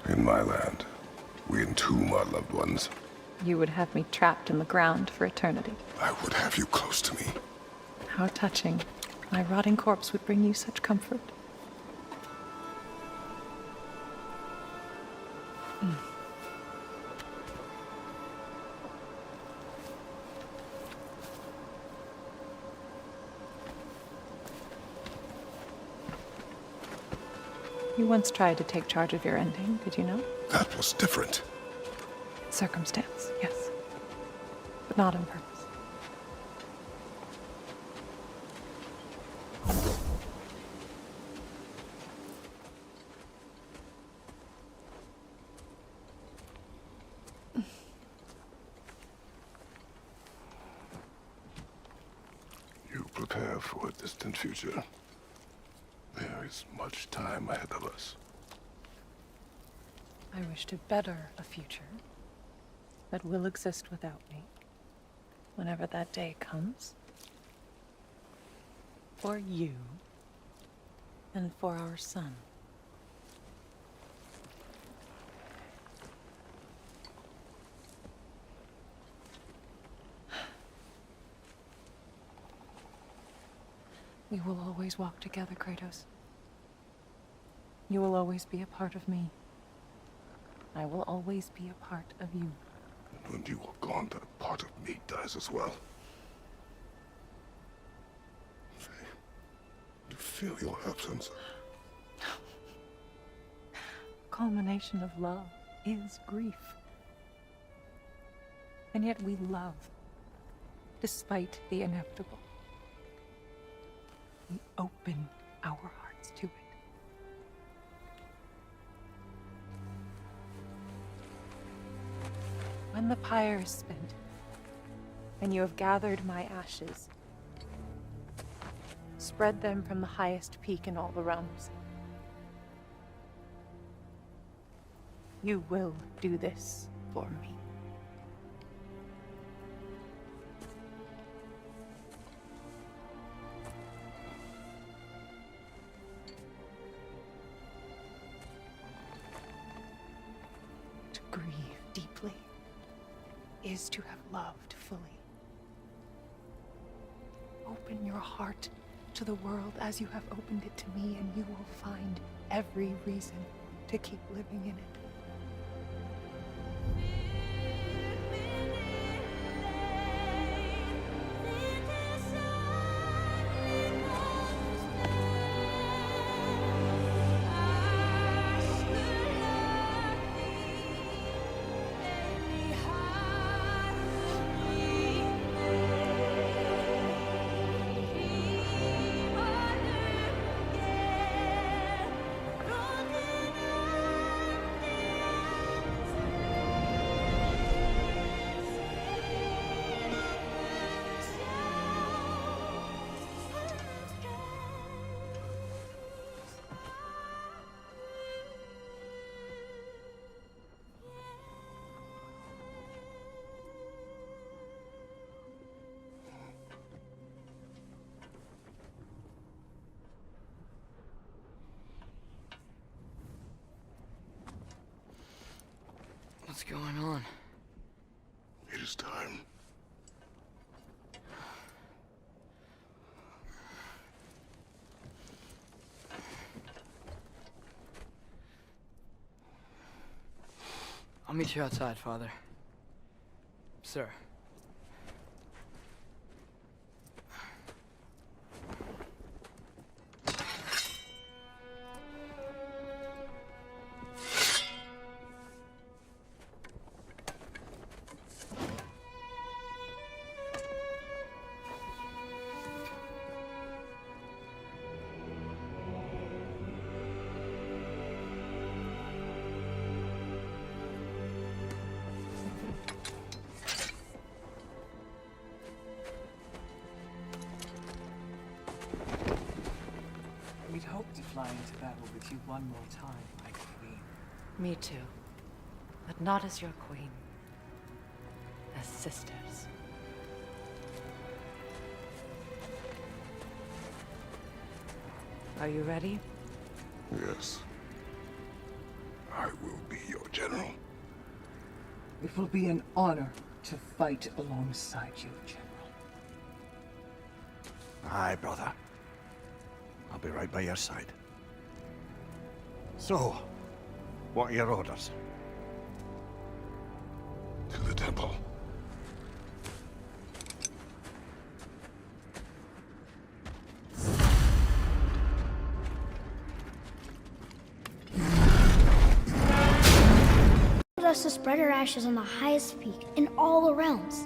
In my land, we entomb our loved ones. You would have me trapped in the ground for eternity. I would have you close to me. How touching. My rotting corpse would bring you such comfort. You once tried to take charge of your ending, did you know? That was different. Circumstance, yes. But not on purpose. You prepare for a distant future. There is much time ahead of us. I wish to better a future that will exist without me, whenever that day comes. For you, and for our son. We will always walk together, Kratos. You will always be a part of me. I will always be a part of you. And when you are gone, that part of me dies as well. I feel your absence. Culmination of love is grief. And yet we love, despite the inevitable. We open our hearts to it. When the pyre is spent, and you have gathered my ashes, spread them from the highest peak in all the realms. You will do this for me. To grieve deeply is to have loved fully. Open your heart to the world as you have opened it to me, and you will find every reason to keep living in it. What's going on? It is time. I'll meet you outside, Father. Sir. hoped to fly into battle with you one more time, my queen. Me too. But not as your queen. As sisters. Are you ready? Yes. I will be your general. It will be an honor to fight alongside you, General. Aye, brother. I'll be right by your side. So, what are your orders? To the temple. Told us to spread our ashes on the highest peak in all the realms.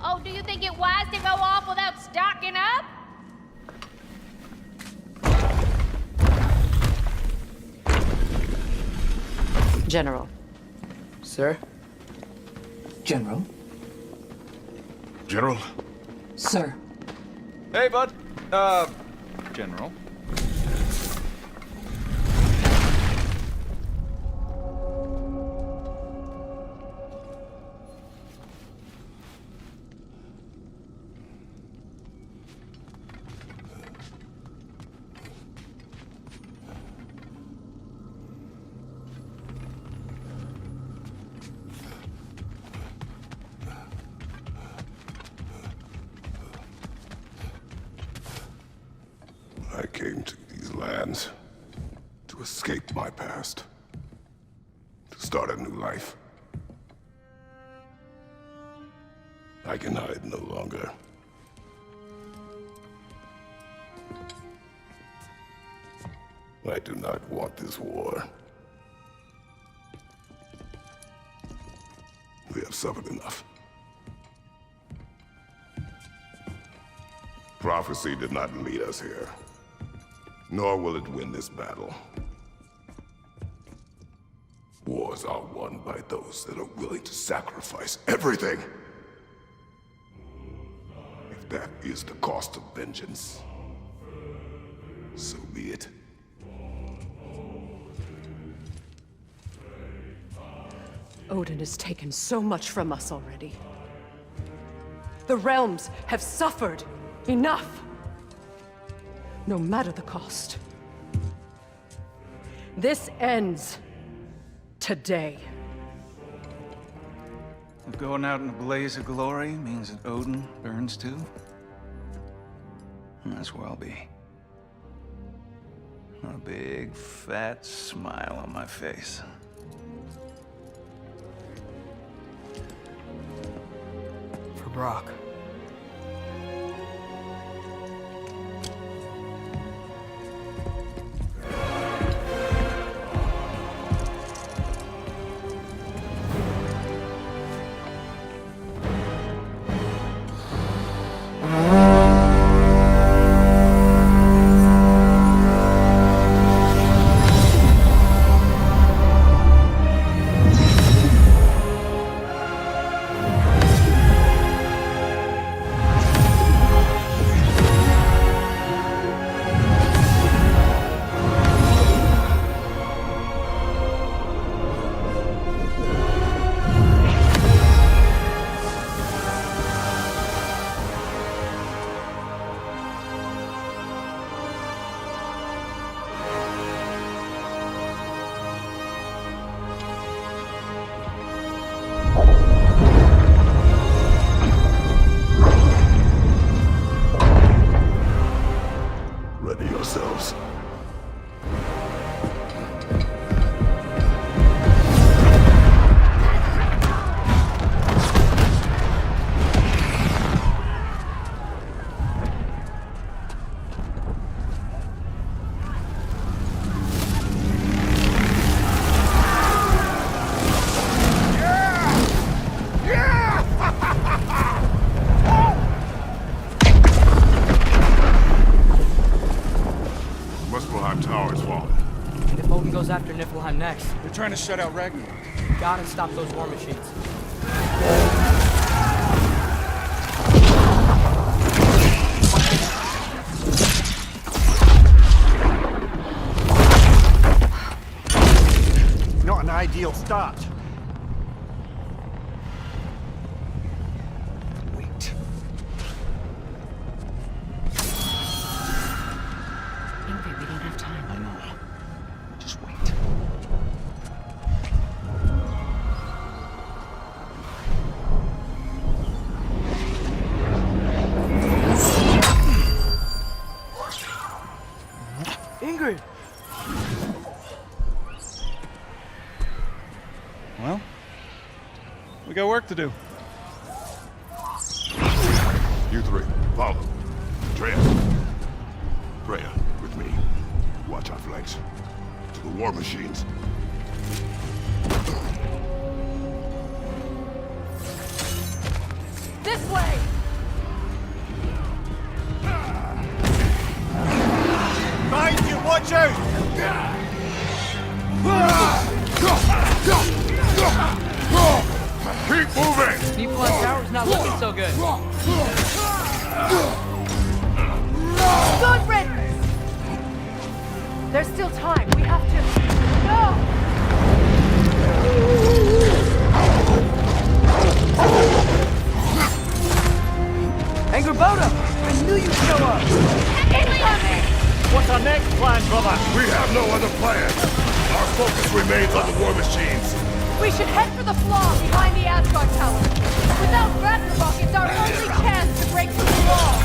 Oh, do you think it wise to go off without stocking up? General. Sir? General? General? Sir. Hey, bud. General. I came to these lands to escape my past, to start a new life. I can hide no longer. I do not want this war. We have suffered enough. Prophecy did not lead us here. Nor will it win this battle. Wars are won by those that are willing to sacrifice everything. If that is the cost of vengeance, so be it. Odin has taken so much from us already. The realms have suffered enough. No matter the cost. This ends today. If going out in a blaze of glory means that Odin burns too, that's where I'll be. A big, fat smile on my face. For Brock. Helheim next? They're trying to shut out Ragnarök. Gotta stop those war machines. Not an ideal start. Wait. Ingrid, we don't have time. I know. Just wait. Ingrid! Well, we got work to do. You three, follow. Freya. Freya, with me. Watch our flanks. To the war machines. This way! Behind you, watch out! Keep moving! People on tower's not looking so good. Good riddance! There's still time. We have to... No! Angerboda! I knew you'd show up! Incoming! What's our next plan, brother? We have no other plan. Our focus remains on the war machines. We should head for the flaw behind the Asgard Tower. Without Ragnarok, it's our only chance to break through the wall.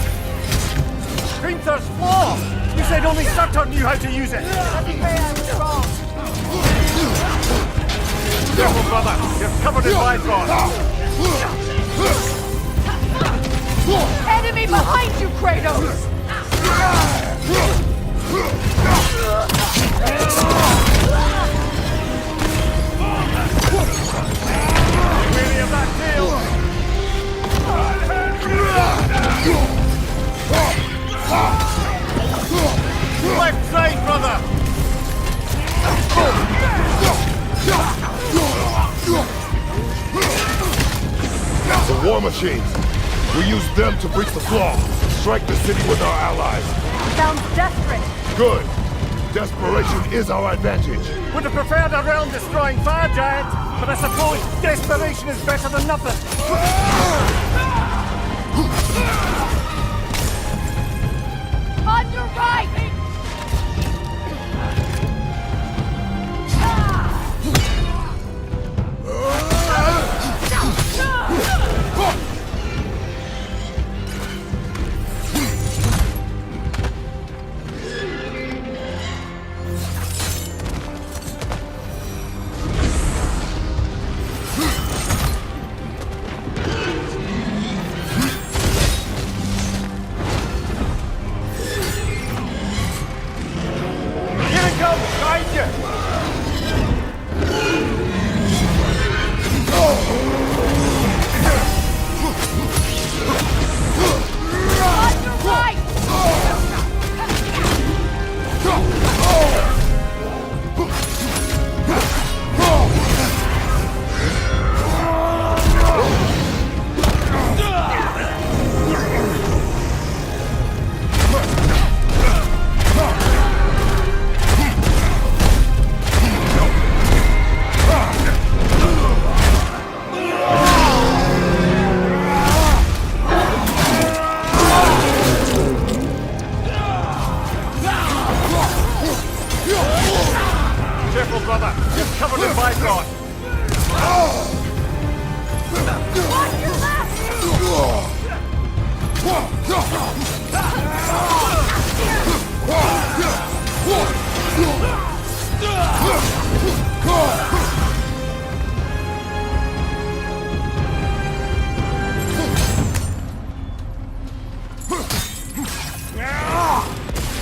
Hrimthur's flaw! You said only Surtur knew how to use it! I'm afraid I was wrong. Careful, brother! You're covered in Bifrost! Enemy behind you, Kratos! Really of that tail! Left side, brother! The war machines. We use them to breach the flaw. Strike the city with our allies. Sounds desperate. Good. Desperation is our advantage. Would have preferred a realm-destroying fire giant, but I suppose desperation is better than nothing. On your right!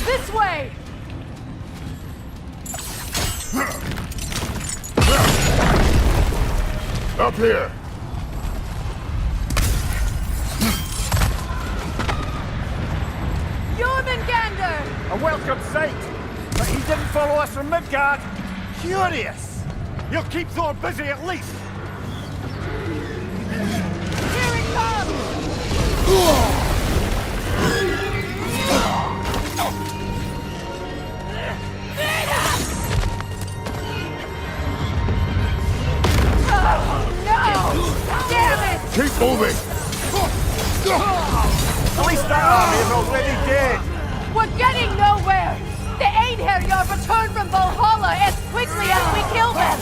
This way! Up here! Jormungandr! A welcome sight! But he didn't follow us from Midgard! Curious! You'll keep Thor busy at least! Here it comes! Oh, no! Damn it! Keep moving! At least that army is already dead! We're getting nowhere! The Einherjar return from Valhalla as quickly as we kill them!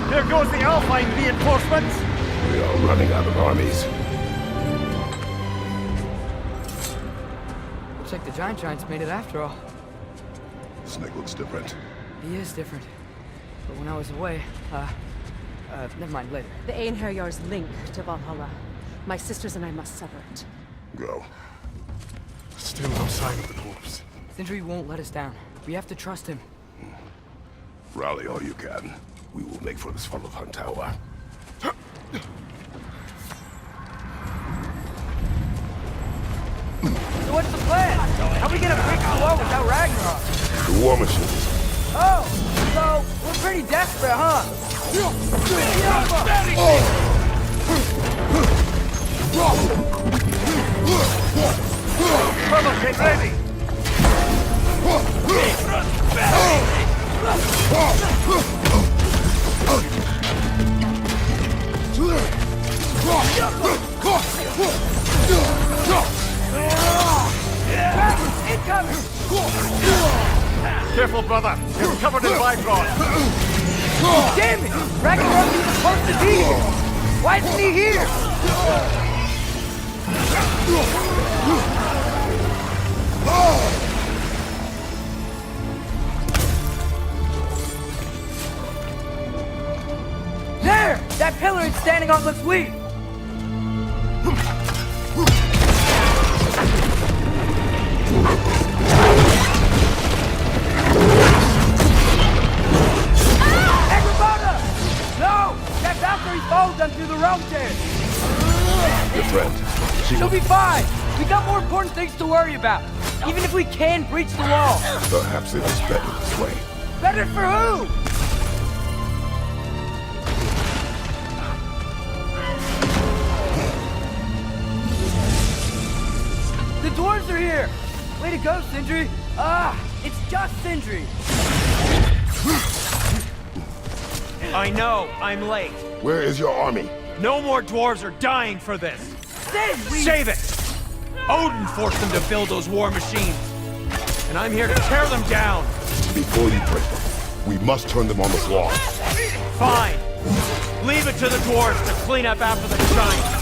Here goes the Alpine reinforcements! We are running out of armies. Looks like the Giants made it after all. Snake looks different. He is different. But when I was away, never mind, later. The Einherjar's link to Valhalla. My sisters and I must sever it. Go. Still no sign of the corpse. Sindri won't let us down. We have to trust him. Rally all you can. We will make for this Svalbard tower. So what's the plan? How are we gonna break the wall without Ragnarok? The war machines. Oh, so we're pretty desperate, huh? Brother, get ready! Incoming! Careful, brother. You're covered in Bifrost. Damn it! Ragnarok is supposed to be here! Why isn't he here? There! That pillar it's standing on looks weak! Falls them through the realm tear. Your friend. She'll be fine. We got more important things to worry about. Even if we can breach the wall. Perhaps it is better this way. Better for who? The dwarves are here. Way to go, Sindri. It's just Sindri. I know, I'm late. Where is your army? No more dwarves are dying for this. Save it! Odin forced them to build those war machines. And I'm here to tear them down. Before you break them, we must turn them on the wall. Fine. Leave it to the dwarves to clean up after the giants.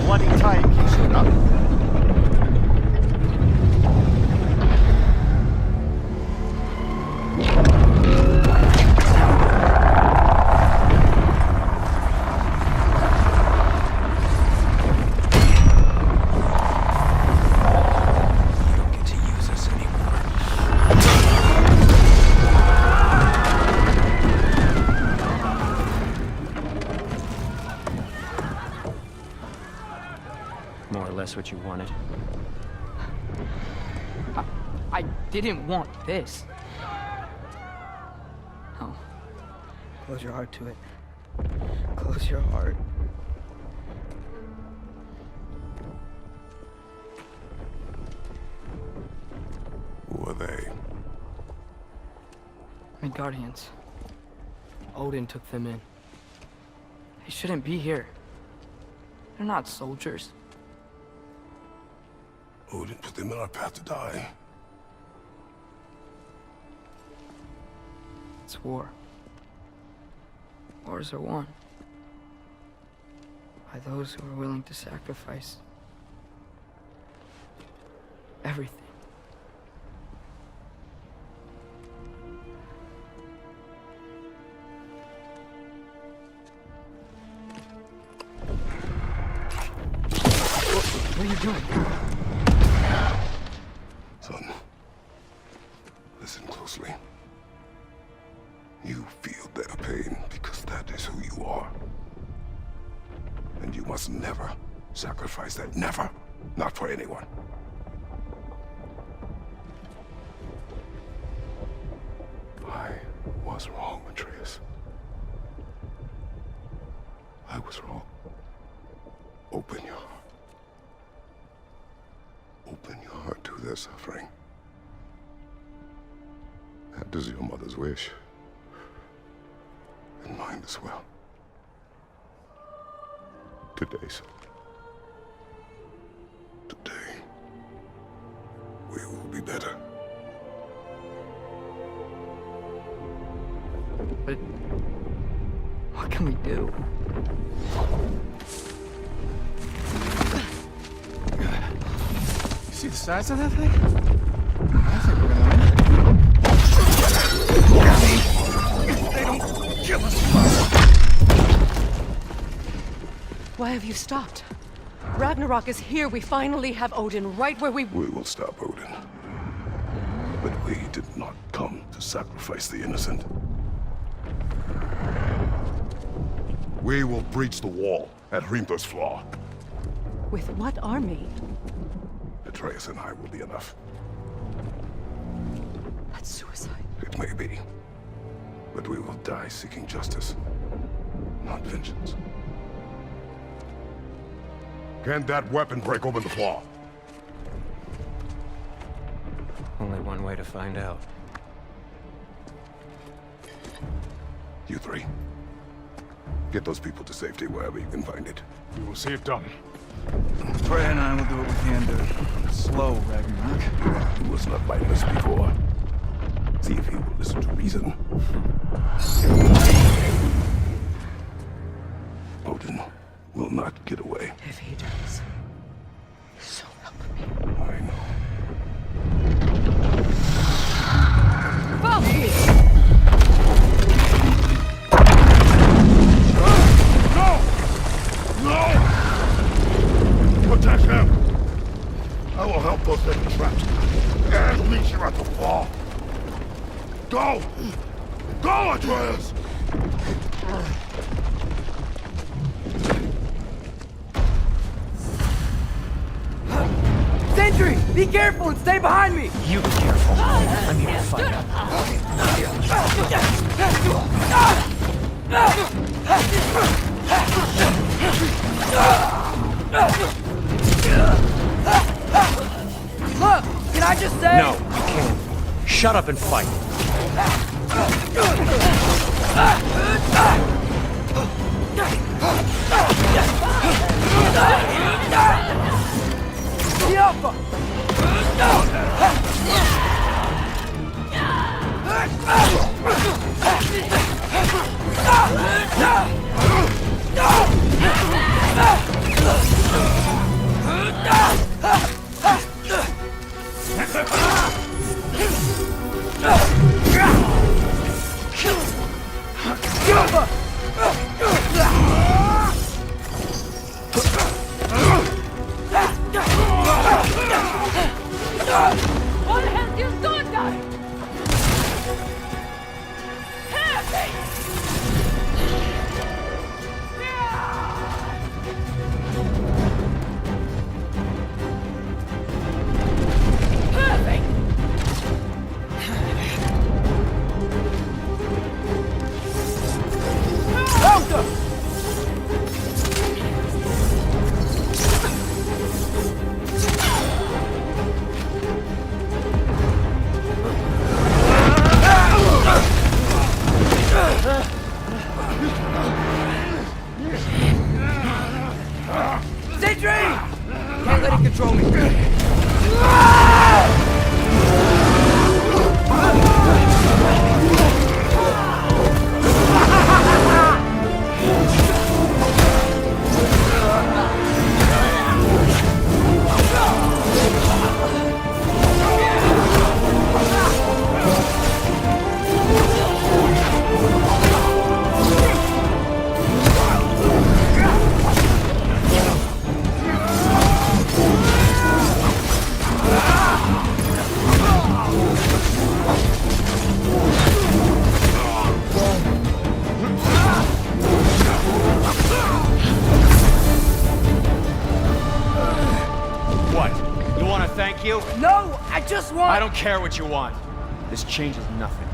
Bloody time he showed up. What you wanted. I didn't want this. No. Close your heart to it. Close your heart. Who are they? Midgardians. Odin took them in. They shouldn't be here. They're not soldiers. Odin put them in our path to die. It's war. Wars are won. by those who are willing to sacrifice everything. What are you doing? Son, listen closely. You feel their pain because that is who you are. And you must never sacrifice that. Never. Not for anyone. I was wrong, Atreus. I was wrong. Open your heart. Open your heart to their suffering. That is your mother's wish. And mine as well. Today, son. Today, we will be better. But what can we do? See the size of that thing? I think we're gonna win. They don't kill us. Why have you stopped? Ragnarok is here. We finally have Odin right where we... We will stop Odin. But we did not come to sacrifice the innocent. We will breach the wall at Hrimthor's Flaw. With what army? Atreus and I will be enough. That's suicide. It may be. But we will die seeking justice, not vengeance. Can that weapon break open the flaw? Only one way to find out. You three. Get those people to safety wherever you can find it. We will see it done. Freya and I will do what we can to slow Ragnarok. He was not mindless before. See if he will listen to reason. Odin will not get away. If he does, so help me. I know. Follow me! No! Protect him! I will help those that are trapped. And meet you at the fall. Go! Go, Atreus! Sentry! Be careful and stay behind me! You be careful. I need to fight. Look! Can I just say... No, you can't. Shut up and fight. What the hell you doing, guy? want to thank you? No, I just want... I don't care what you want. This changes nothing.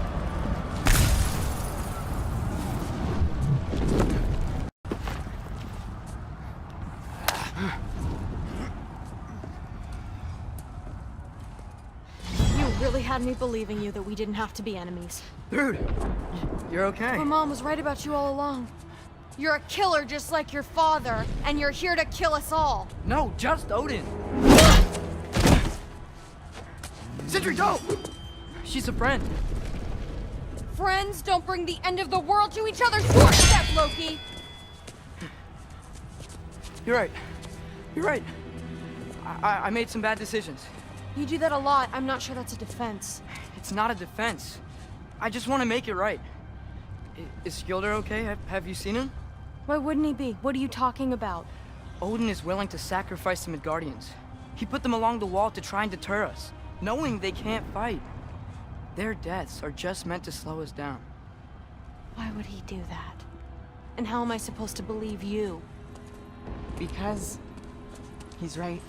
You really had me believing you that we didn't have to be enemies. Dude, you're okay. My mom was right about you all along. You're a killer just like your father, and you're here to kill us all. No, just Odin. Sentry, don't! She's a friend. Friends don't bring the end of the world to each other's doorstep, Loki! You're right. You're right. I made some bad decisions. You do that a lot. I'm not sure that's a defense. It's not a defense. I just want to make it right. Is Skilder okay? Have you seen him? Why wouldn't he be? What are you talking about? Odin is willing to sacrifice the Midgardians. He put them along the wall to try and deter us, knowing they can't fight. Their deaths are just meant to slow us down. Why would he do that? And how am I supposed to believe you? Because he's right.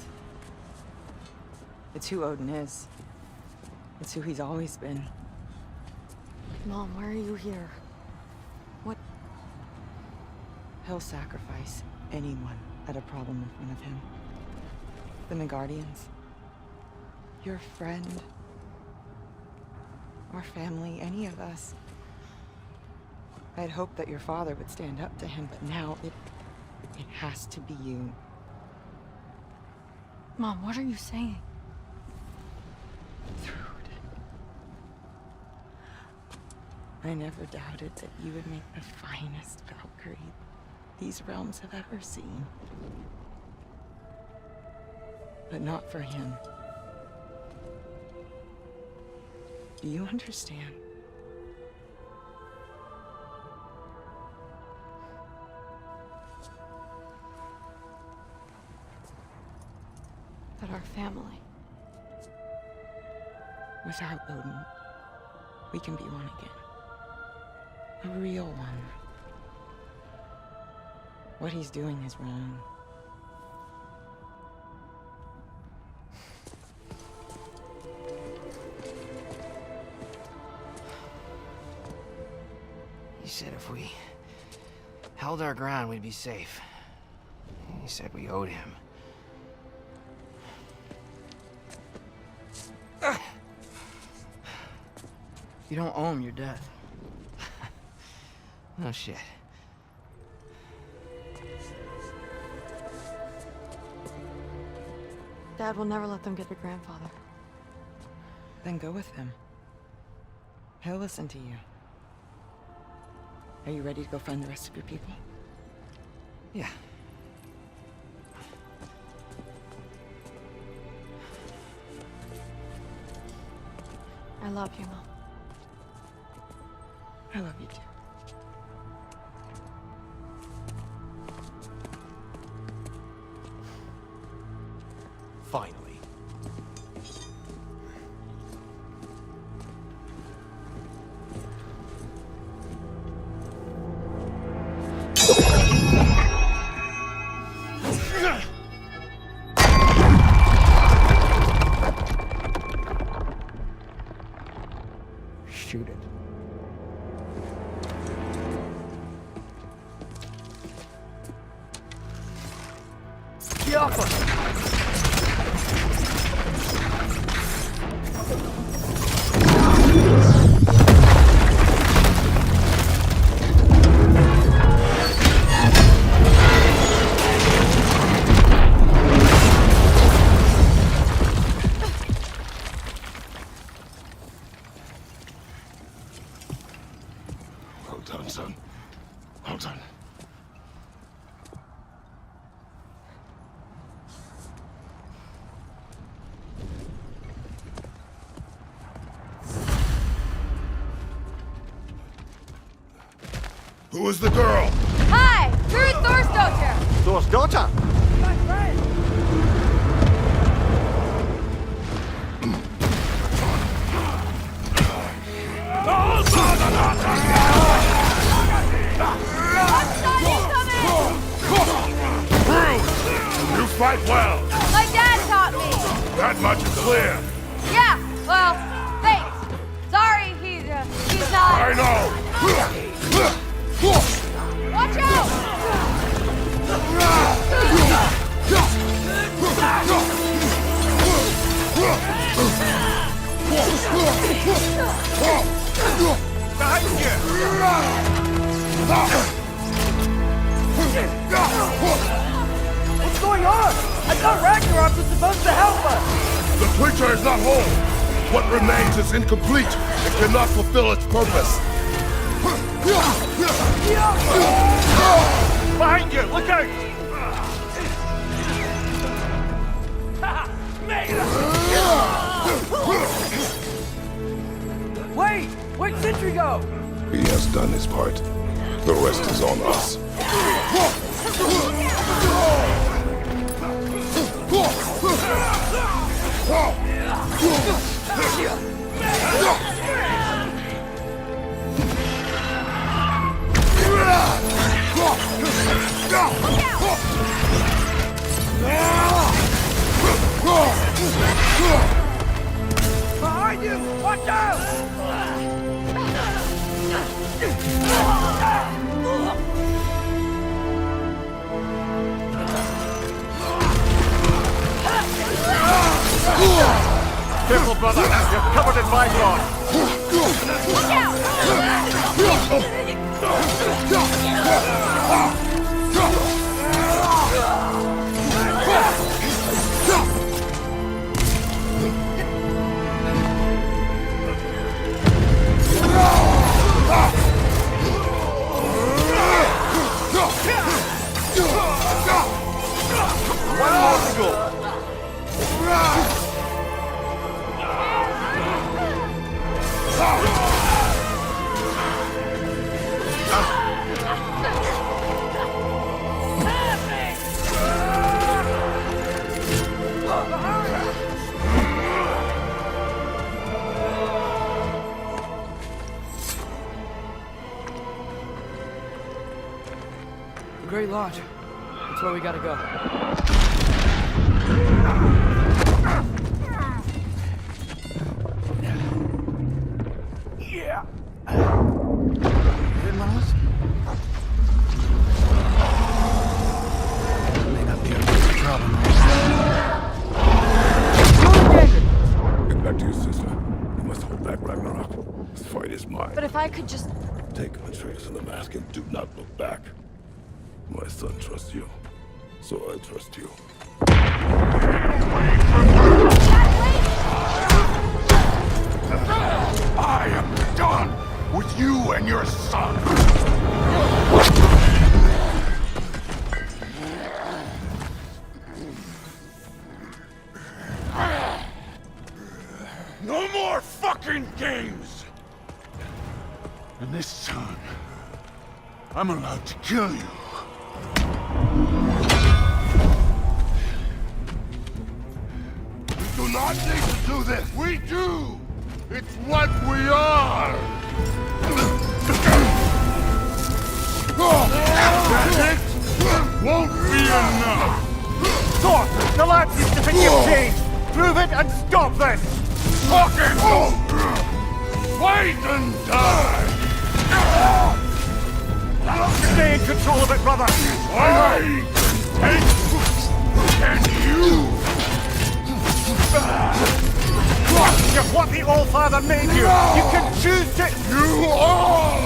It's who Odin is. It's who he's always been. Mom, why are you here? What? He'll sacrifice anyone at a problem in front of him. The Midgardians. Your friend. Our family, any of us. I had hoped that your father would stand up to him, but now it has to be you. Mom, what are you saying? I never doubted that you would make the finest Valkyrie these realms have ever seen. But not for him. Do you understand? That our family. Without Odin, we can be one again. A real one. What he's doing is wrong. He said if we held our ground, we'd be safe. He said we owed him. You don't owe him your death. No shit. Dad will never let them get their grandfather. Then go with him. He'll listen to you. Are you ready to go find the rest of your people? Yeah. I love you, Mom. I love you too. Finally. Shoot it. Get off us! Well done, son. Well done. Who is the girl? Hi! You're Thor's daughter! Thor's daughter? My friend! You fight well! My dad taught me! That got you clear. Yeah, well, thanks. Sorry, he's not... I know! Watch out! Behind you! What's going on? I thought Ragnarok was supposed to help us! The creature is not whole. What remains is incomplete. It cannot fulfill its purpose. Behind you! Look out! Wait! Where'd Sentry go? He has done his part. The rest is on us. Behind you! Watch out! Careful, brother. You're covered in Bygone. Look out! One more to go. The Great Lodge. That's where we gotta go. Yeah. May not be a problem. Get back to your sister. You must hold back Ragnarok. This fight is mine. But if I could just... Take Atreus in the mask and do not look back. My son trusts you, so I trust you. I am done with you and your son! No more fucking games! And this time, I'm allowed to kill you. We do not need to do this. We do. It's what we are. That it won't be enough. Thor, the lad seems to think you've changed. Prove it and stop this. Fucking wait and die. Stay in control of it, brother. And you? You're what the All-Father made you. No. You can choose to... You all!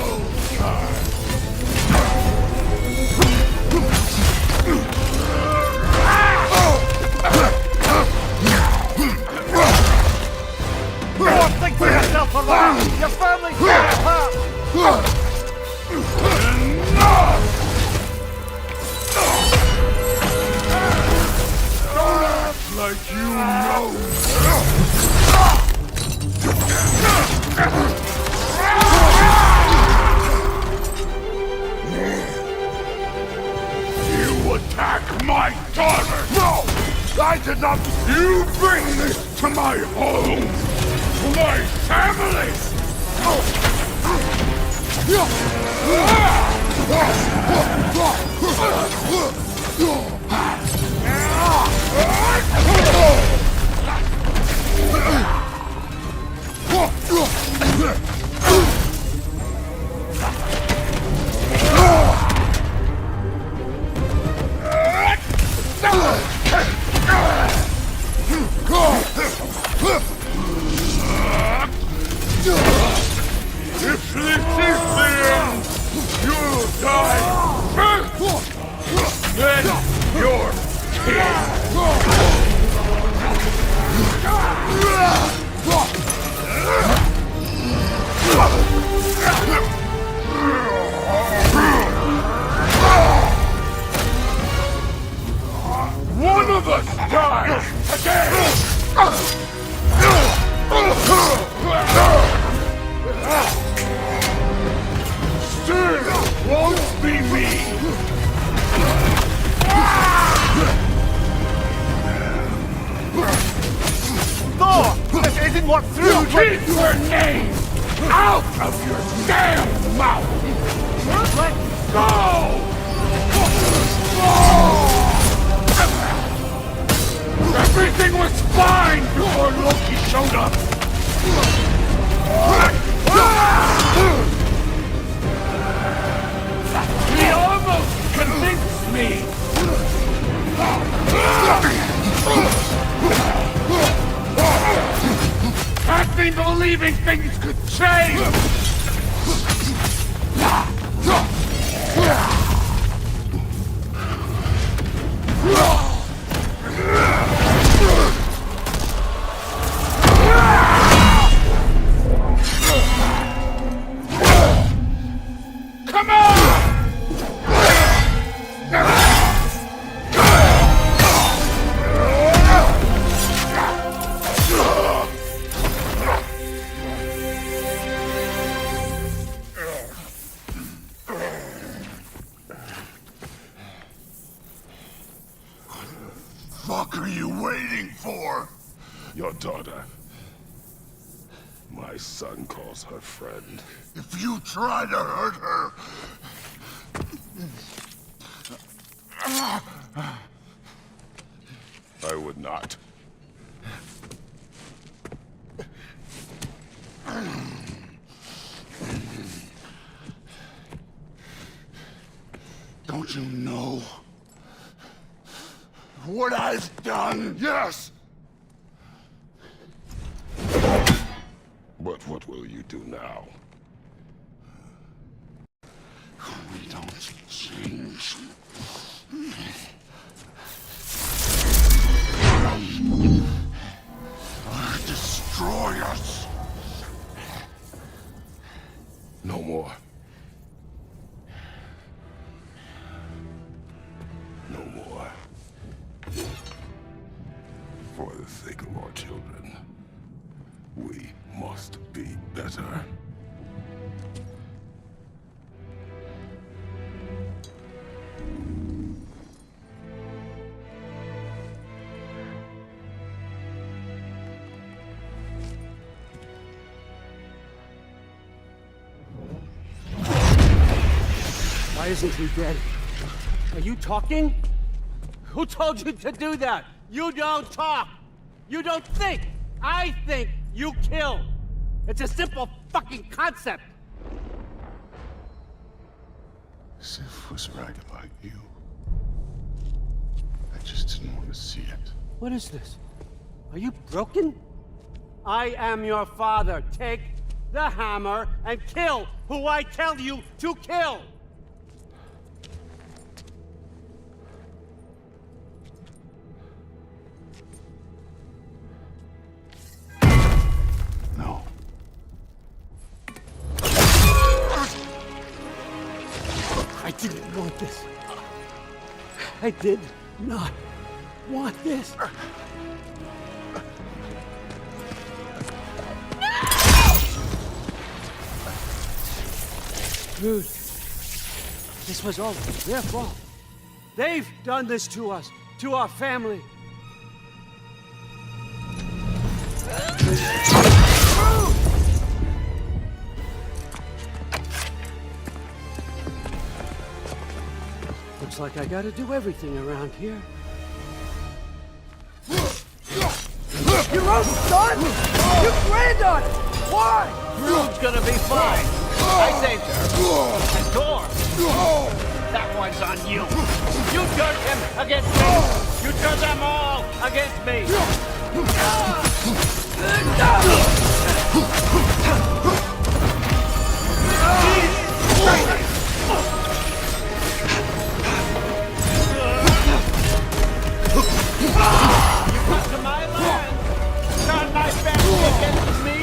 Go on, think for yourself for that. Your family's falling apart. Enough! Like you know. You attack my daughter! No! I did not! You bring this to my home! To my family! didn't work through. Keep your name out of your damn mouth! Let go! Everything was fine before Loki showed up! He almost convinced me! Had me believing things could change! Come on! What are you waiting for? Your daughter. My son calls her friend. If you try to hurt her... I would not. Don't you know what I've done? Yes! But what will you do now? We don't change. Or destroy us. No more. No more. For the sake of our children, we must be better. Why isn't he dead? Are you talking? Who told you to do that? You don't talk! You don't think! I think, you kill! It's a simple fucking concept! Sif was right about you. I just didn't want to see it. What is this? Are you broken? I am your father. Take the hammer and kill who I tell you to kill! No. I didn't want this. I did not want this. Dude, this was all their fault. They've done this to us, to our family. Looks like I gotta do everything around here. Your own son? You planned on it! Why? Rude's gonna be fine. I saved her. And Thor. That one's on you. You turned him against me. You turned them all against me. You come to my land. Turn my family against me.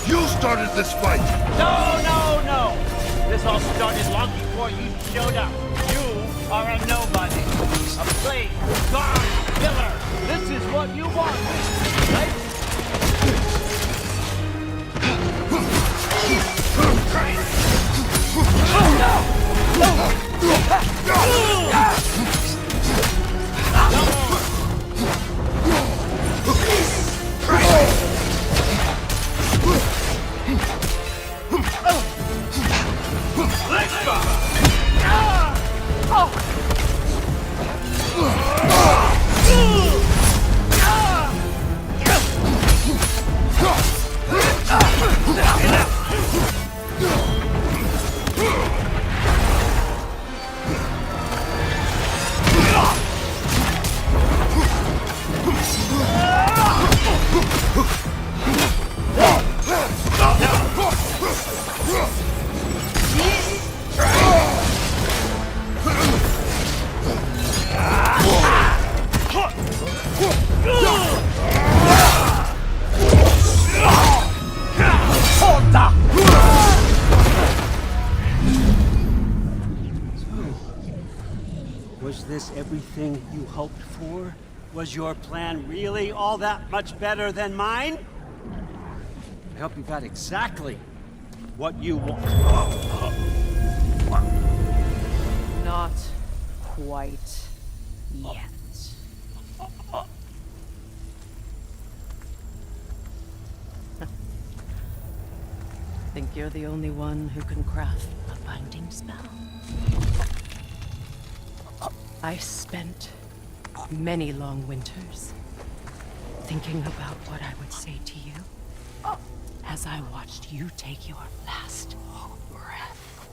You started this fight! No, no, no! This all started long before you showed up. You are a nobody. A plague, gone, killer. This is what you want, right? Everything you hoped for? Was your plan really all that much better than mine? I hope you got exactly what you want. Not quite yet. Think you're the only one who can craft a binding spell? I spent many long winters thinking about what I would say to you as I watched you take your last breath.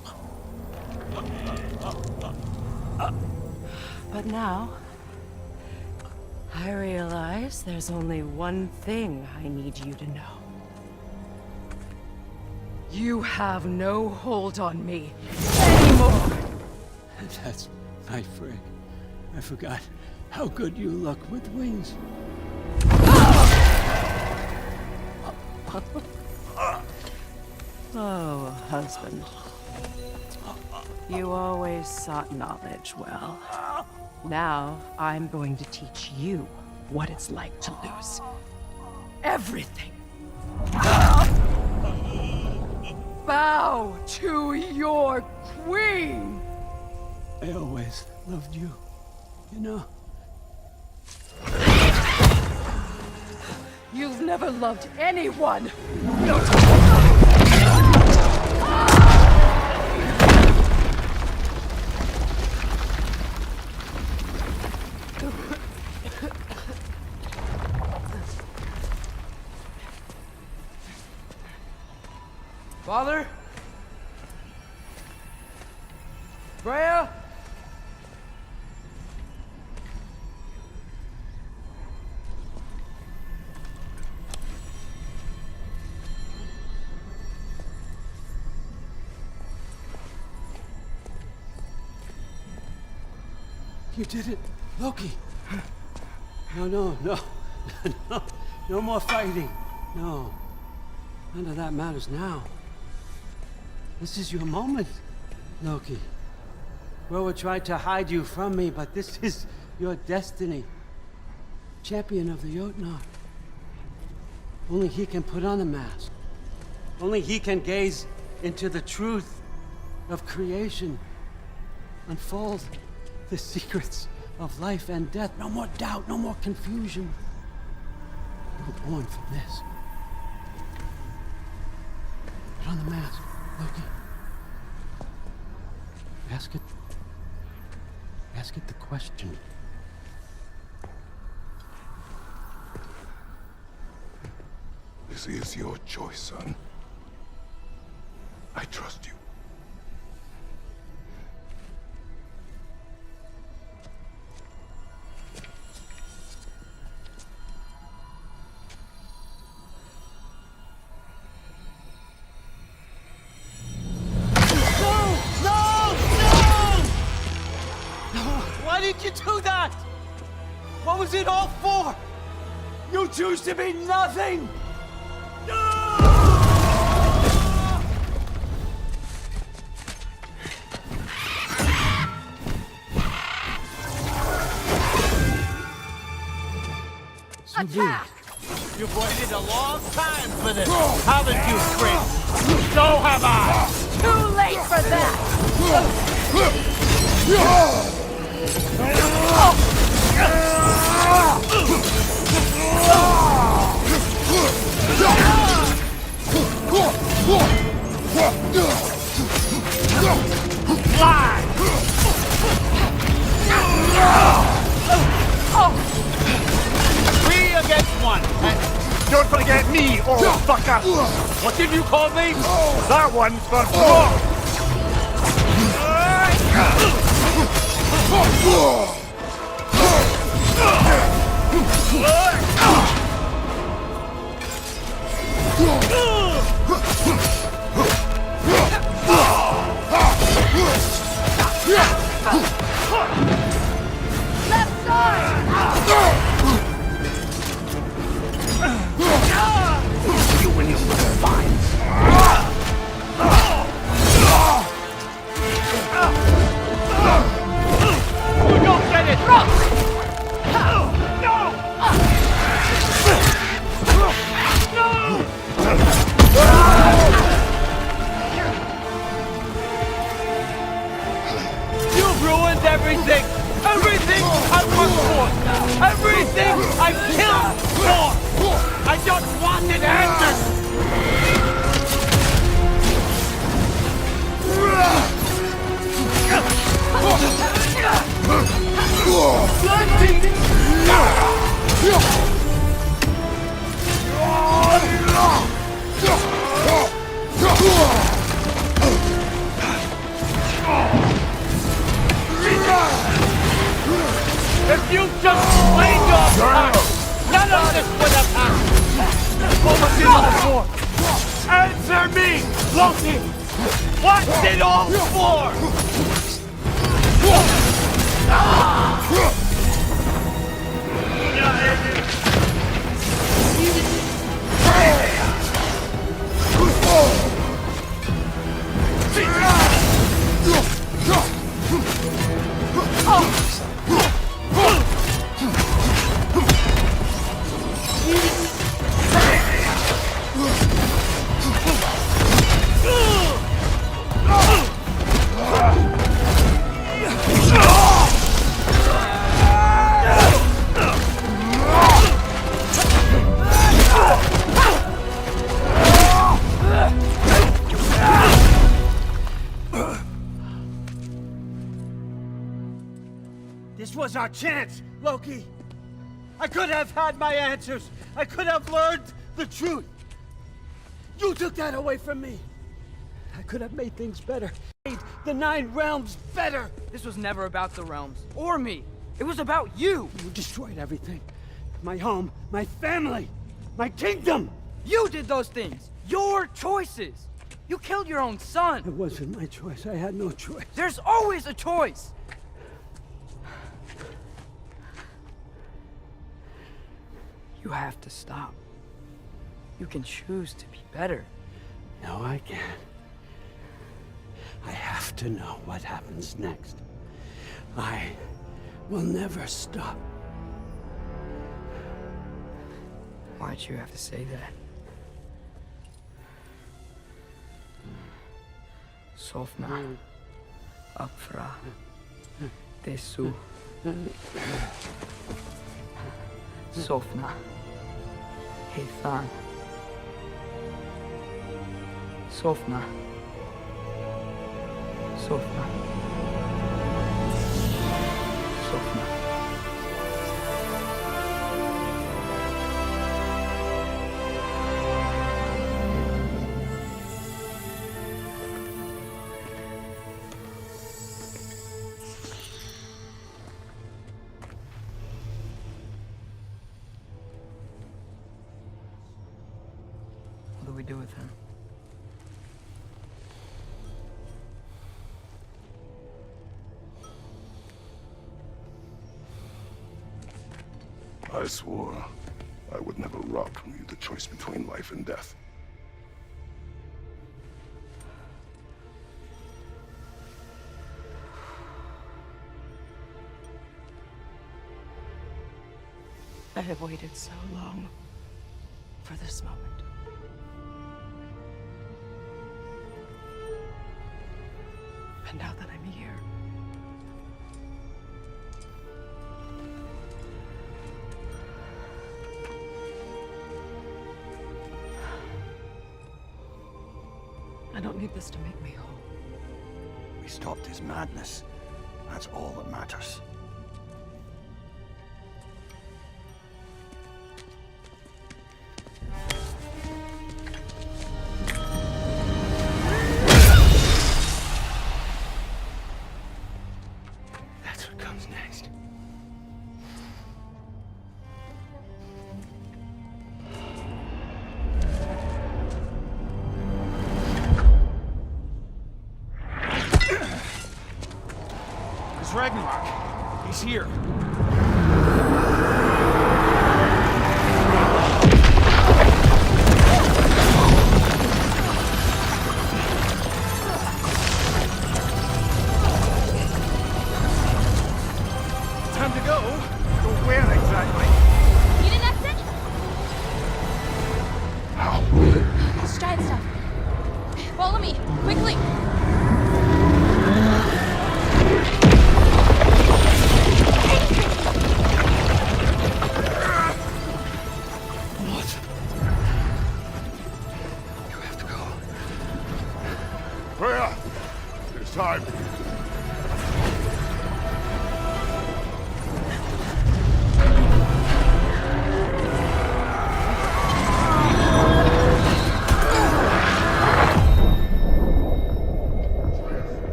But now, I realize there's only one thing I need you to know. You have no hold on me anymore. That's my friend. I forgot how good you look with wings. Oh, husband. You always sought knowledge well. Now, I'm going to teach you what it's like to lose everything. Bow to your queen! I always loved you, you know. You've never loved anyone! Father? Freya? You did it, Loki. No. No more fighting. No. None of that matters now. This is your moment, Loki. Groa tried to hide you from me, but this is your destiny. Champion of the Jotnar. Only he can put on the mask. Only he can gaze into the truth of creation. Unfold the secrets of life and death. No more doubt, no more confusion. You were born for this. Put on the mask, Loki. Ask it the question. This is your choice, son. I trust you. Why did you do that? What was it all for? You choose to be nothing! Attack! You've waited a long time for this, haven't you, Chris? So have I! Too late for that! Fly! 3 against 1. And don't forget me, old fucker! What did you call me? That one's for Brock! Left side! You and your little vines. You don't get it! I killed Thor! I just wanted answers! If you just played your part, none of this would have happened! What was it all for? Answer me, Loki! What's it all for? This was our chance, Loki! I could have had my answers! I could have learned the truth! You took that away from me! I could have made things better. Made the 9 realms better! This was never about the realms, or me. It was about you! You destroyed everything. My home, my family, my kingdom! You did those things! Your choices! You killed your own son! It wasn't my choice. I had no choice. There's always a choice! You have to stop. You can choose to be better. No, I can't. I have to know what happens next. I will never stop. Why'd you have to say that? Sofna. Apfra. Tesu. Sofna. Heithan. Sofna. Sofna. Sofna. What do we do with him? I swore I would never rob from you the choice between life and death. I have waited so long for this moment. And now that I'm here, I don't need this to make me whole. We stopped his madness. That's all that matters. That's what comes next. It's Ragnarok. He's here. Time to go. Go where exactly? Need an exit? Let's try the stuff. Follow me, quickly. time.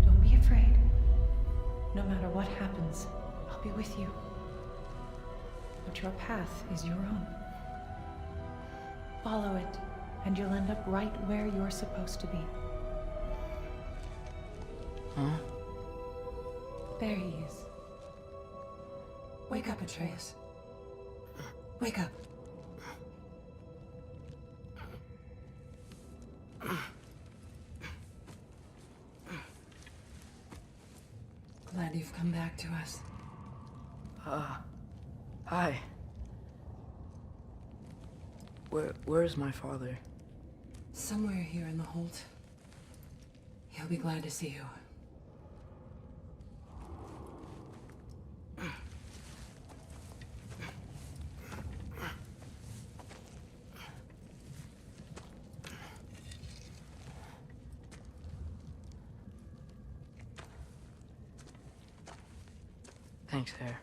Don't be afraid. No matter what happens, I'll be with you. But your path is your own. Follow it, and you'll end up right where you're supposed to be. Huh? There he is. Wake up, Atreus. Wake up. Glad you've come back to us. Hi. Where's my father? Somewhere here in the hold. He'll be glad to see you. Thanks, Hare.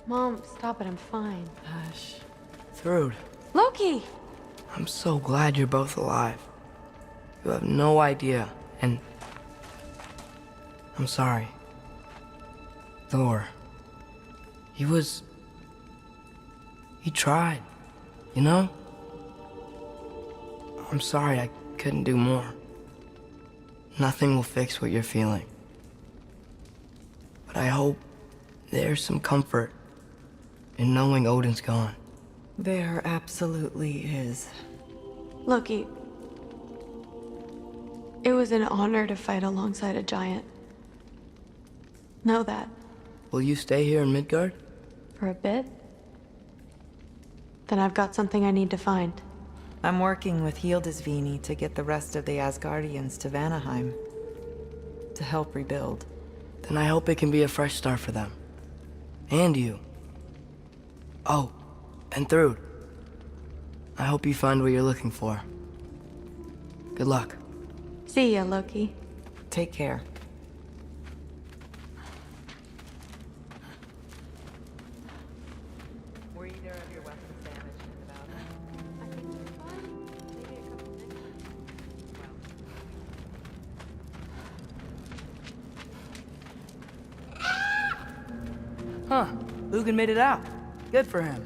Mom, stop it. I'm fine. Hush. Thrud, Loki! I'm so glad you're both alive. You have no idea, and I'm sorry. Thor. He tried, you know? I'm sorry I couldn't do more. Nothing will fix what you're feeling. But I hope there's some comfort in knowing Odin's gone. There absolutely is. Loki, it was an honor to fight alongside a giant. Know that. Will you stay here in Midgard? For a bit? Then I've got something I need to find. I'm working with Hildisvíni to get the rest of the Asgardians to Vanaheim. To help rebuild. Then I hope it can be a fresh start for them. And you. Oh, and Thrud. I hope you find what you're looking for. Good luck. See ya, Loki. Take care. Were either of your weapons damaged in the battle? Maybe a couple minutes. Huh. Lugan made it out. Good for him.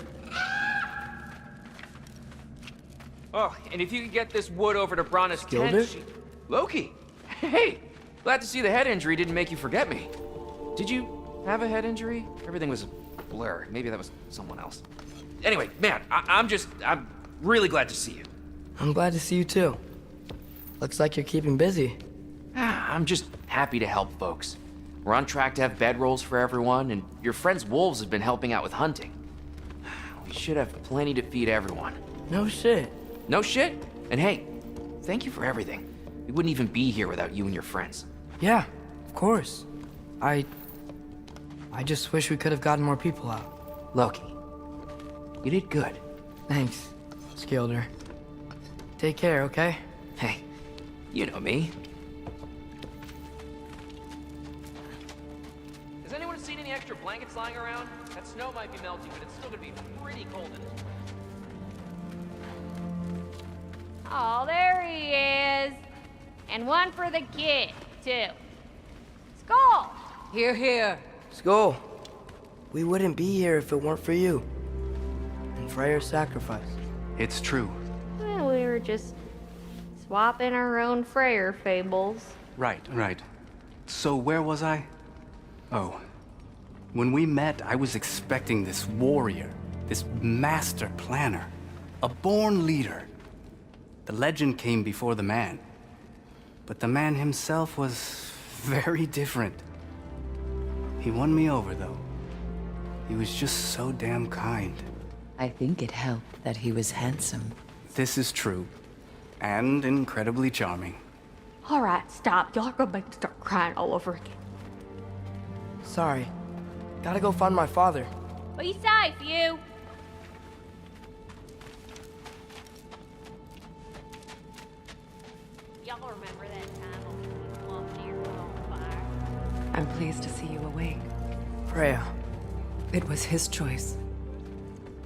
Oh, and if you could get this wood over to Brana's Skilder? tent, Loki! Hey! Glad to see the head injury didn't make you forget me. Did you have a head injury? Everything was a blur. Maybe that was someone else. Anyway, man, I'm really glad to see you. I'm glad to see you too. Looks like you're keeping busy. I'm just happy to help folks. We're on track to have bedrolls for everyone, and your friend's wolves have been helping out with hunting. We should have plenty to feed everyone. No shit. No shit? And hey, thank you for everything. We wouldn't even be here without you and your friends. Yeah, of course. I just wish we could have gotten more people out. Loki, you did good. Thanks, Skilder. Take care, okay? Hey, you know me. Has anyone seen any extra blankets lying around? That snow might be melting, but it's still gonna be pretty cold in it. Oh, there he is. And one for the kid, too. Skull! Here, here. Skull. We wouldn't be here if it weren't for you. And Freyr's sacrifice. It's true. Well, we were just swapping our own Freyr fables. Right. So where was I? Oh. When we met, I was expecting this warrior, this master planner, a born leader. The legend came before the man. But the man himself was very different. He won me over, though. He was just so damn kind. I think it helped that he was handsome. This is true. And incredibly charming. Alright, stop. Y'all are gonna make me start crying all over again. Sorry. Gotta go find my father. Be safe, you! Y'all remember that time when we walked your on fire? I'm pleased to see you awake. Freya. It was his choice.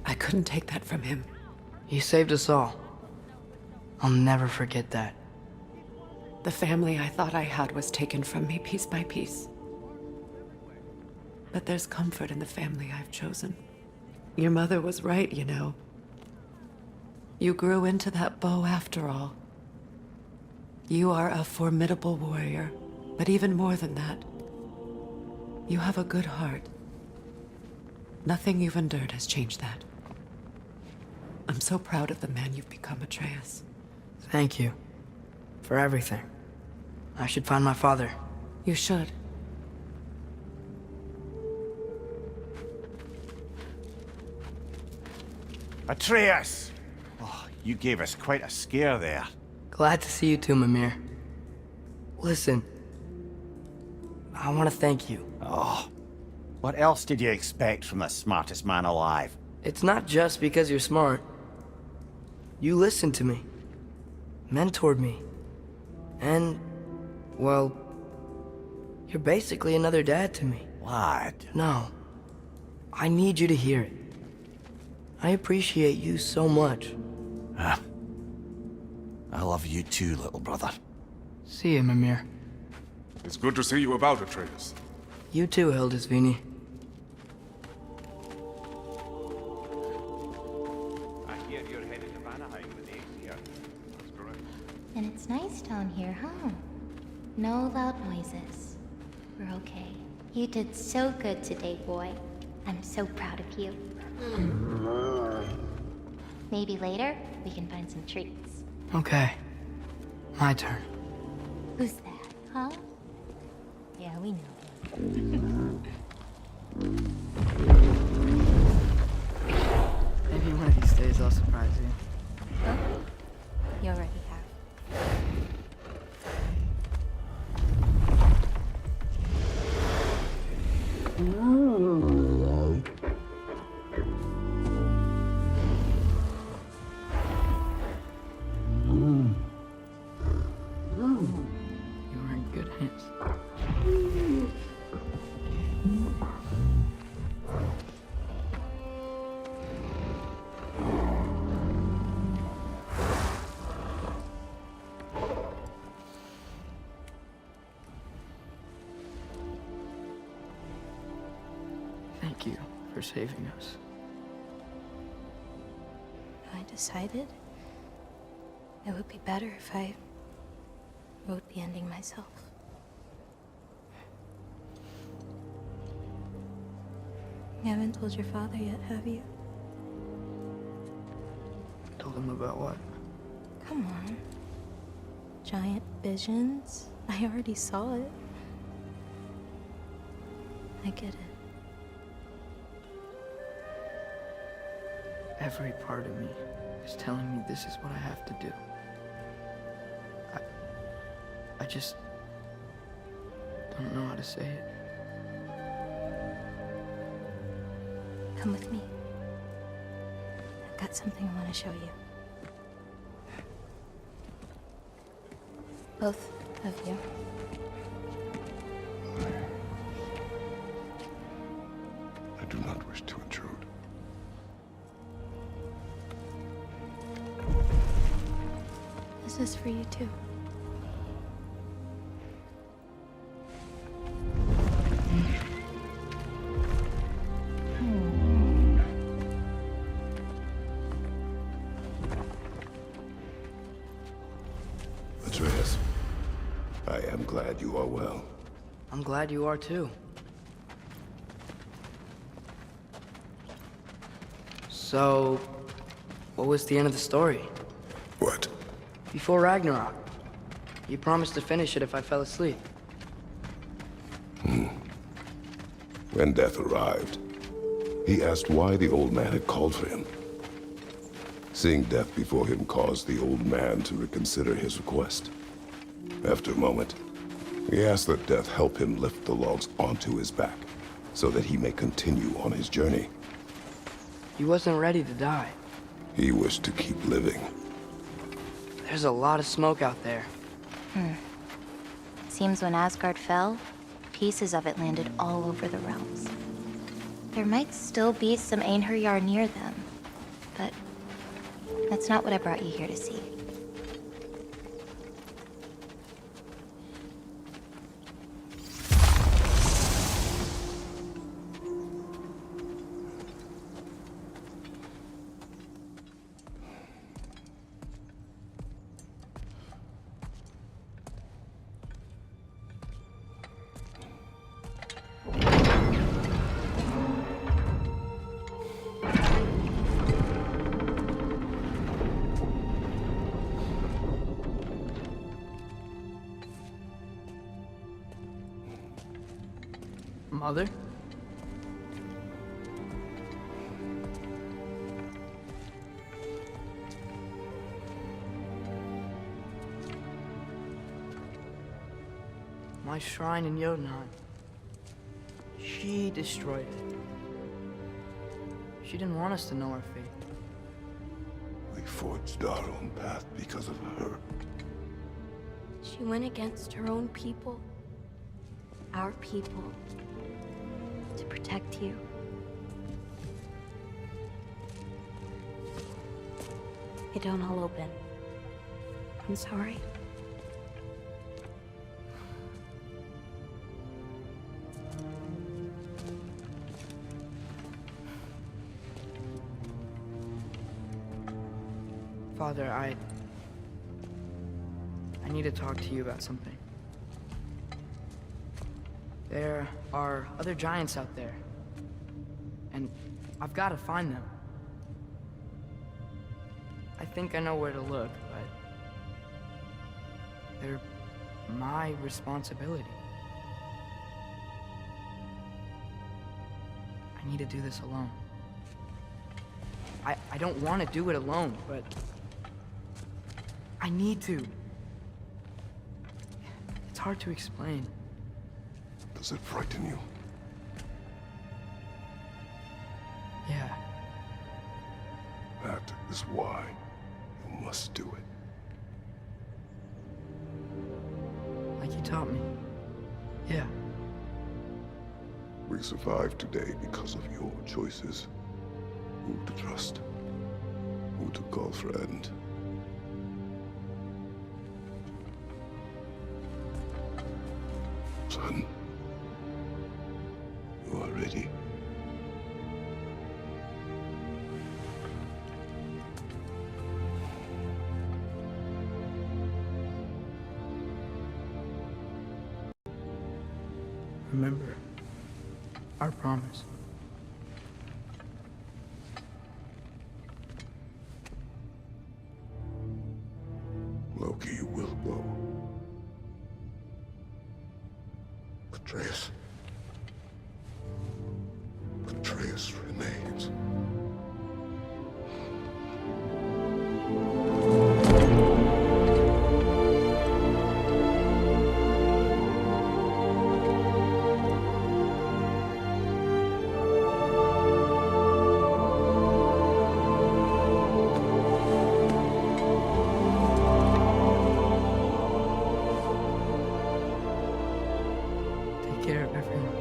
I couldn't take that from him. He saved us all. I'll never forget that. The family I thought I had was taken from me piece by piece. But there's comfort in the family I've chosen. Your mother was right, you know. You grew into that bow after all. You are a formidable warrior, but even more than that, you have a good heart. Nothing you've endured has changed that. I'm so proud of the man you've become, Atreus. Thank you. For everything. I should find my father. You should. Atreus! Oh, you gave us quite a scare there. Glad to see you too, Mimir. Listen. I want to thank you. Oh. What else did you expect from the smartest man alive? It's not just because you're smart. You listened to me. Mentored me. And, well, you're basically another dad to me. Lad. No. I need you to hear it. I appreciate you so much. I love you too, little brother. See you, Mimir. It's good to see you about, Atreus. You too, Hildisvini. I hear you're headed to Vanaheim with Ace here. That's correct. And it's nice down here, huh? No loud noises. We're okay. You did so good today, boy. I'm so proud of you. Maybe later, we can find some treats. Okay. My turn. Who's that, huh? Yeah, we know. Maybe one of these days I'll surprise you. Oh, you already have. You are in good hands. Thank you for saving us. I decided it would be better if I wrote the ending myself. You haven't told your father yet, have you? Told him about what? Come on. Giant visions? I already saw it. I get it. Every part of me is telling me this is what I have to do. I just don't know how to say it. Come with me. I've got something I want to show you. Both of you. I do not wish to intrude. This is for you too. Atreus, I am glad you are well. I'm glad you are too. So, what was the end of the story? What? Before Ragnarok. You promised to finish it if I fell asleep. When death arrived, He asked why the old man had called for him. Seeing death before him caused the old man to reconsider his request. After a moment, he asked that death help him lift the logs onto his back, so that he may continue on his journey. He wasn't ready to die. He wished to keep living. There's a lot of smoke out there. Seems when Asgard fell, pieces of it landed all over the realms. There might still be some Einherjar near them, but that's not what I brought you here to see. Mother? My shrine in Jotunheim. She destroyed it. She didn't want us to know our fate. We forged our own path because of her. She went against her own people. Our people. To protect you. It don't all open. I'm sorry. Father, I need to talk to you about something. There are other giants out there, and I've got to find them. I think I know where to look, but they're my responsibility. I need to do this alone. I don't want to do it alone, but I need to. It's hard to explain. Does it frighten you? Yeah. That is why you must do it. Like you taught me. Yeah. We survived today because of your choices. Who to trust? Who to call friend? Son, you are ready. Remember our promise. Loki will go. Atreus. Atreus remains. Take care of everyone.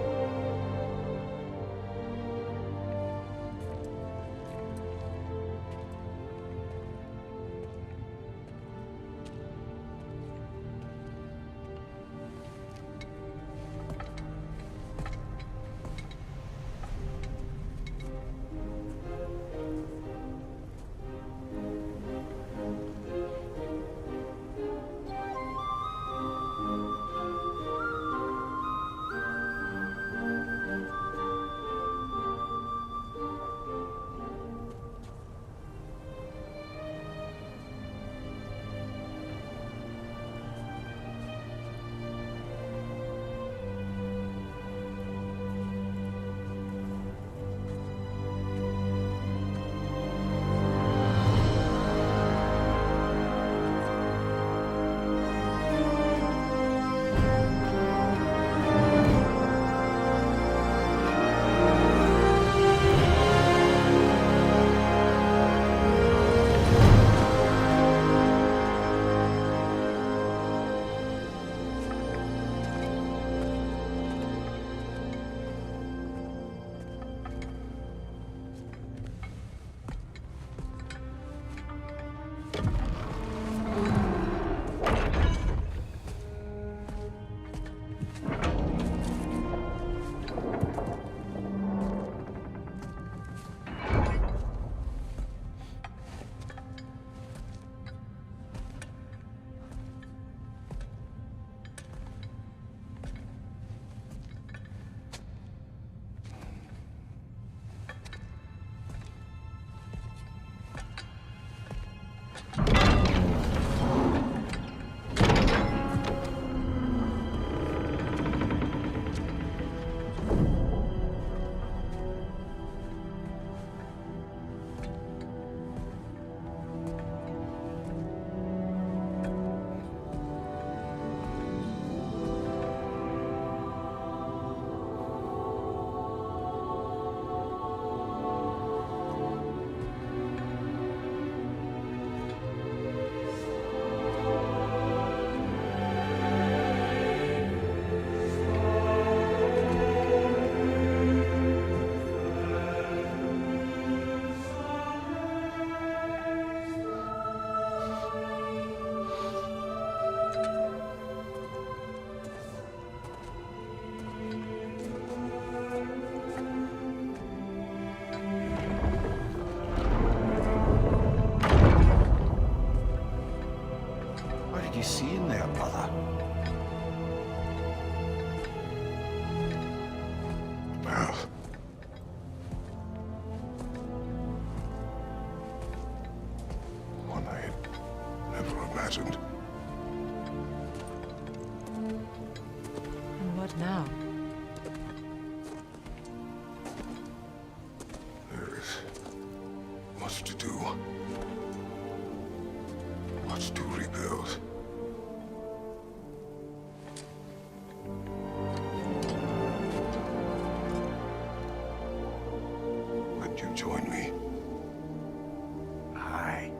What did you see in there, brother? Path. One I had never imagined. And what now? There is much to do. Much to rebuild. Would you join me? Aye.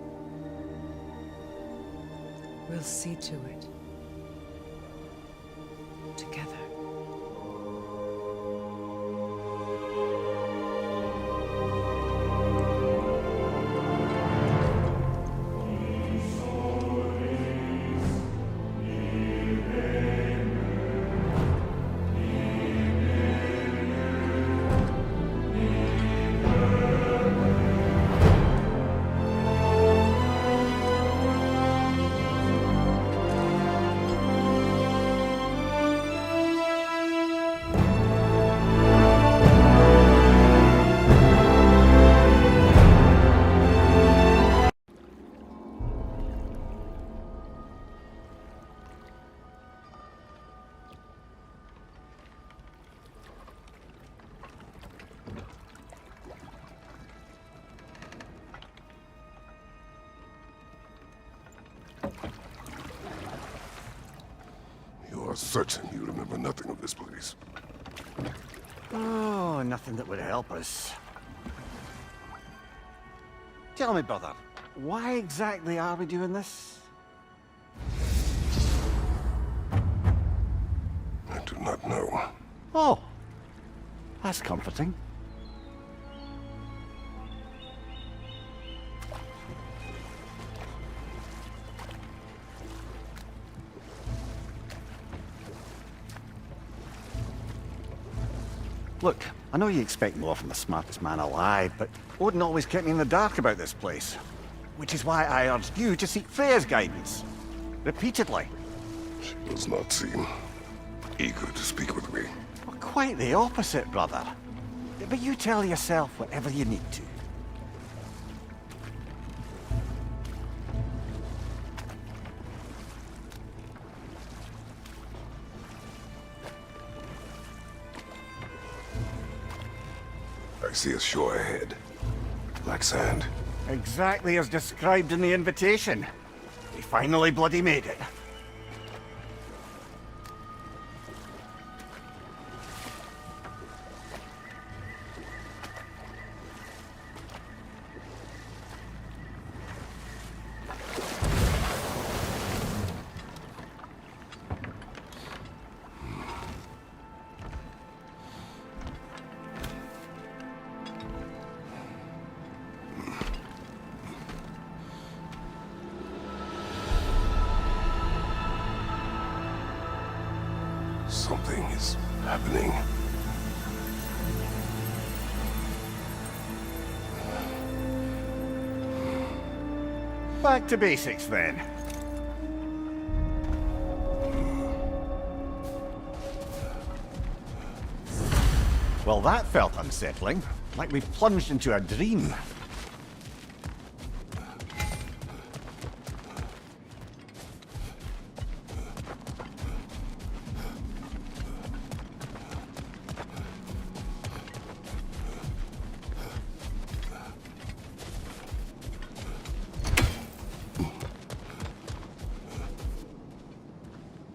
We'll see to it. Together. You are certain you remember nothing of this place? Oh, nothing that would help us. Tell me, brother, why exactly are we doing this? I do not know. Oh, that's comforting. Look, I know you expect more from the smartest man alive, but Odin always kept me in the dark about this place. Which is why I urged you to seek Freya's guidance. Repeatedly. She does not seem eager to speak with me. Well, quite the opposite, brother. But you tell yourself whatever you need to. I see a shore ahead. Black sand. Exactly as described in the invitation. We finally bloody made it. Something is happening. Back to basics then. Well, that felt unsettling. Like we plunged into a dream.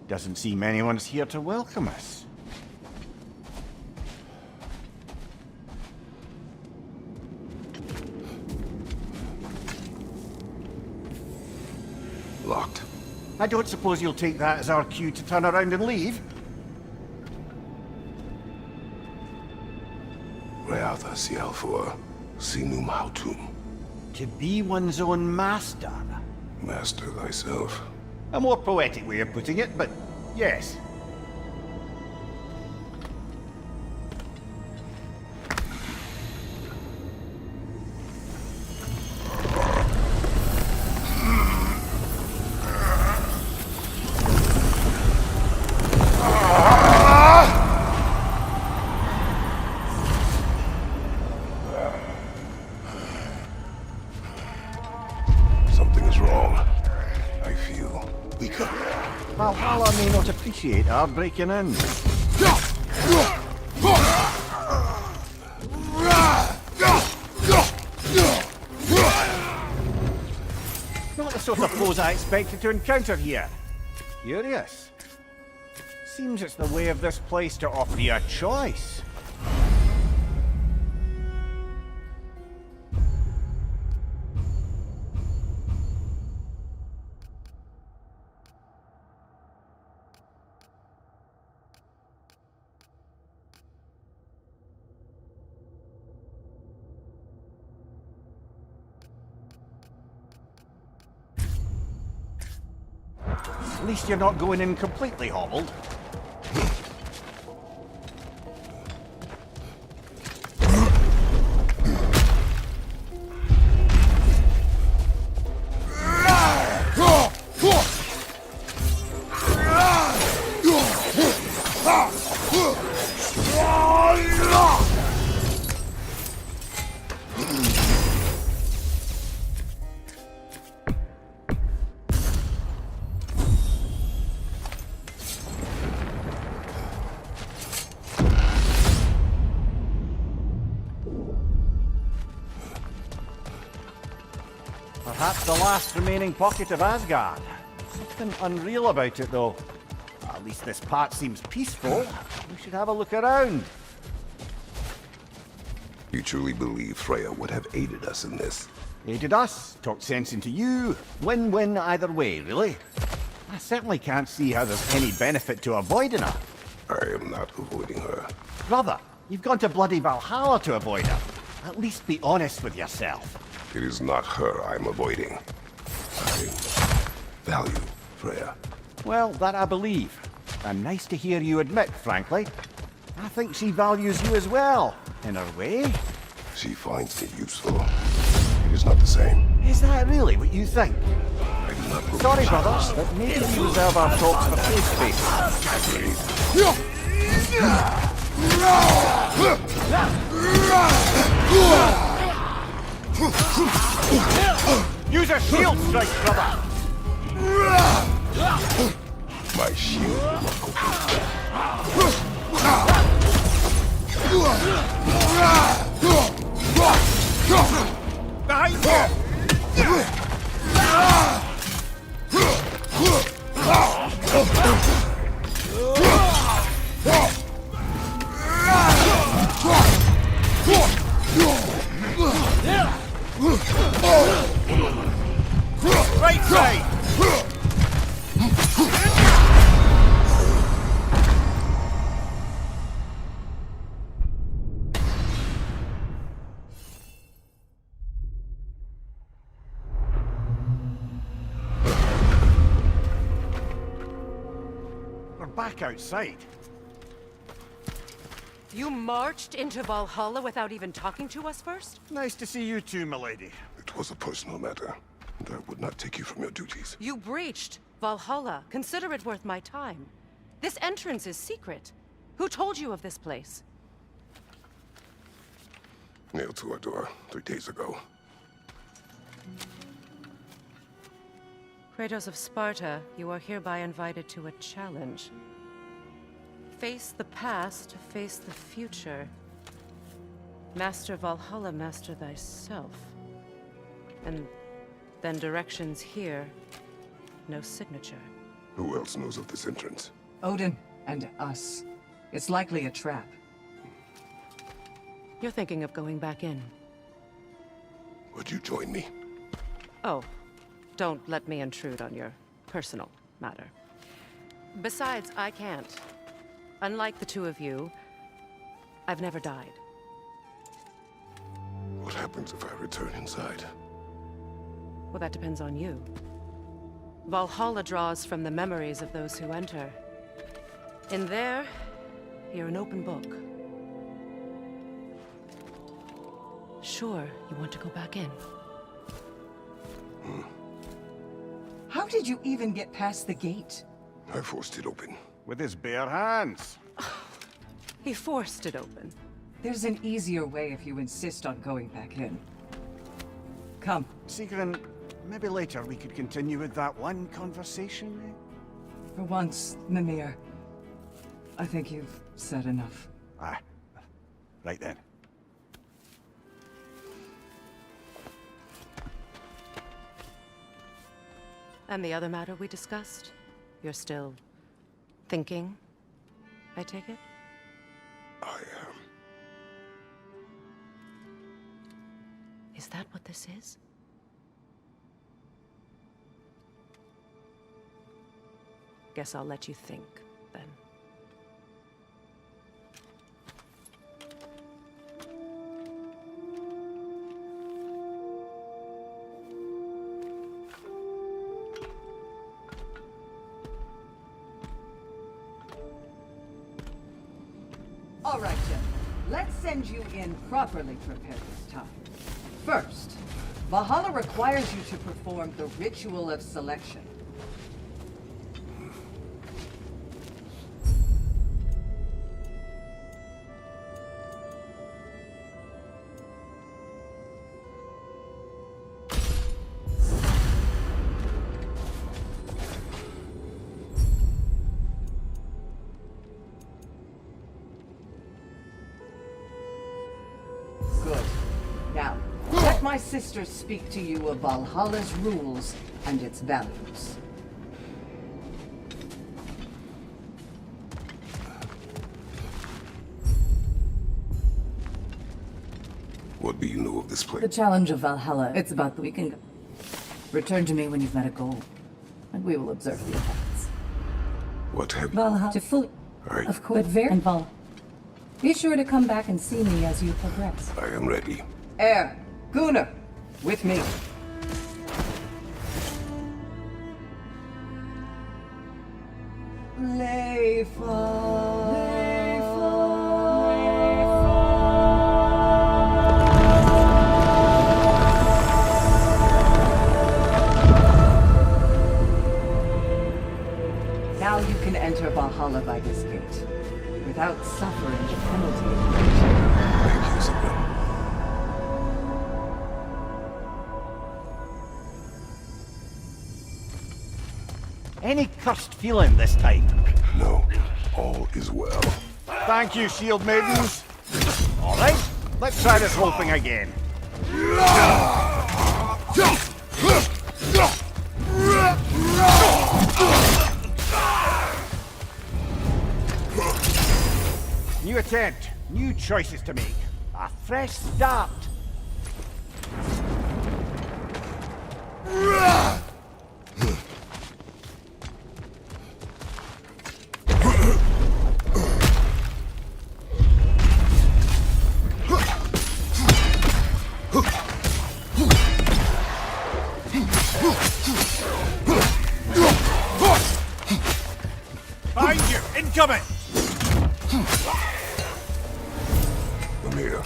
Doesn't seem anyone's here to welcome us. Locked. I don't suppose you'll take that as our cue to turn around and leave? Reatha Sialfur, Sinum Hautum. To be one's own master. Master thyself. A more poetic way of putting it, but yes. weaker. Valhalla may not appreciate our breaking in. Not the sort of foes I expected to encounter here. Curious. Seems it's the way of this place to offer you a choice. At least you're not going in completely hobbled. Perhaps the last remaining pocket of Asgard. Something unreal about it, though. At least this part seems peaceful. We should have a look around. You truly believe Freya would have aided us in this? Aided us, talked sense into you. Win-win either way, really. I certainly can't see how there's any benefit to avoiding her. I am not avoiding her. Brother, you've gone to bloody Valhalla to avoid her. At least be honest with yourself. It is not her I'm avoiding. I value Freya. Well, that I believe. And nice to hear you admit, frankly. I think she values you as well, in her way. She finds me useful. It is not the same. Is that really what you think? I do not believe. Sorry, brother, but maybe we reserve our talks for safe space. Use a shield strike, brother! My shield will not go behind you! Right side! We're back outside. You marched into Valhalla without even talking to us first? Nice to see you too, milady. It was a personal matter, and I would not take you from your duties. You breached Valhalla. Consider it worth my time. This entrance is secret. Who told you of this place? Nailed to our door 3 days ago. Kratos of Sparta, you are hereby invited to a challenge. Face the past, face the future. Master Valhalla, master thyself. And then directions here, no signature. Who else knows of this entrance? Odin and us. It's likely a trap. You're thinking of going back in. Would you join me? Oh, don't let me intrude on your personal matter. Besides, I can't. Unlike the two of you, I've never died. What happens if I return inside? Well, that depends on you. Valhalla draws from the memories of those who enter. In there, you're an open book. Sure, you want to go back in. How did you even get past the gate? I forced it open. With his bare hands. He forced it open. There's an easier way if you insist on going back in. Come. Sigrun, maybe later we could continue with that one conversation, eh? For once, Mimir, I think you've said enough. Aye. Right then. And the other matter we discussed? You're still thinking, I take it? I am. Is that what this is? Guess I'll let you think, then. All right, gentlemen. Let's send you in properly prepared this time. First, Valhalla requires you to perform the ritual of selection. Good. Now, let my sisters speak to you of Valhalla's rules and its values. What do you know of this place? The challenge of Valhalla, it's about the weekend. Return to me when you've met a goal, and we will observe the effects. What have Valhalla to fully... Right. Of course, and Valhalla. Be sure to come back and see me as you progress. I am ready. Air, Gunnar, with me. Now you can enter Valhalla by this gate, without suffering the penalty of Thank you, Isabel. Any cursed feeling this time? No, all is well. Thank you, shield maidens. All right, let's try this whole thing again. New attempt, new choices to make. A fresh start. Find you! Incoming! Mimir,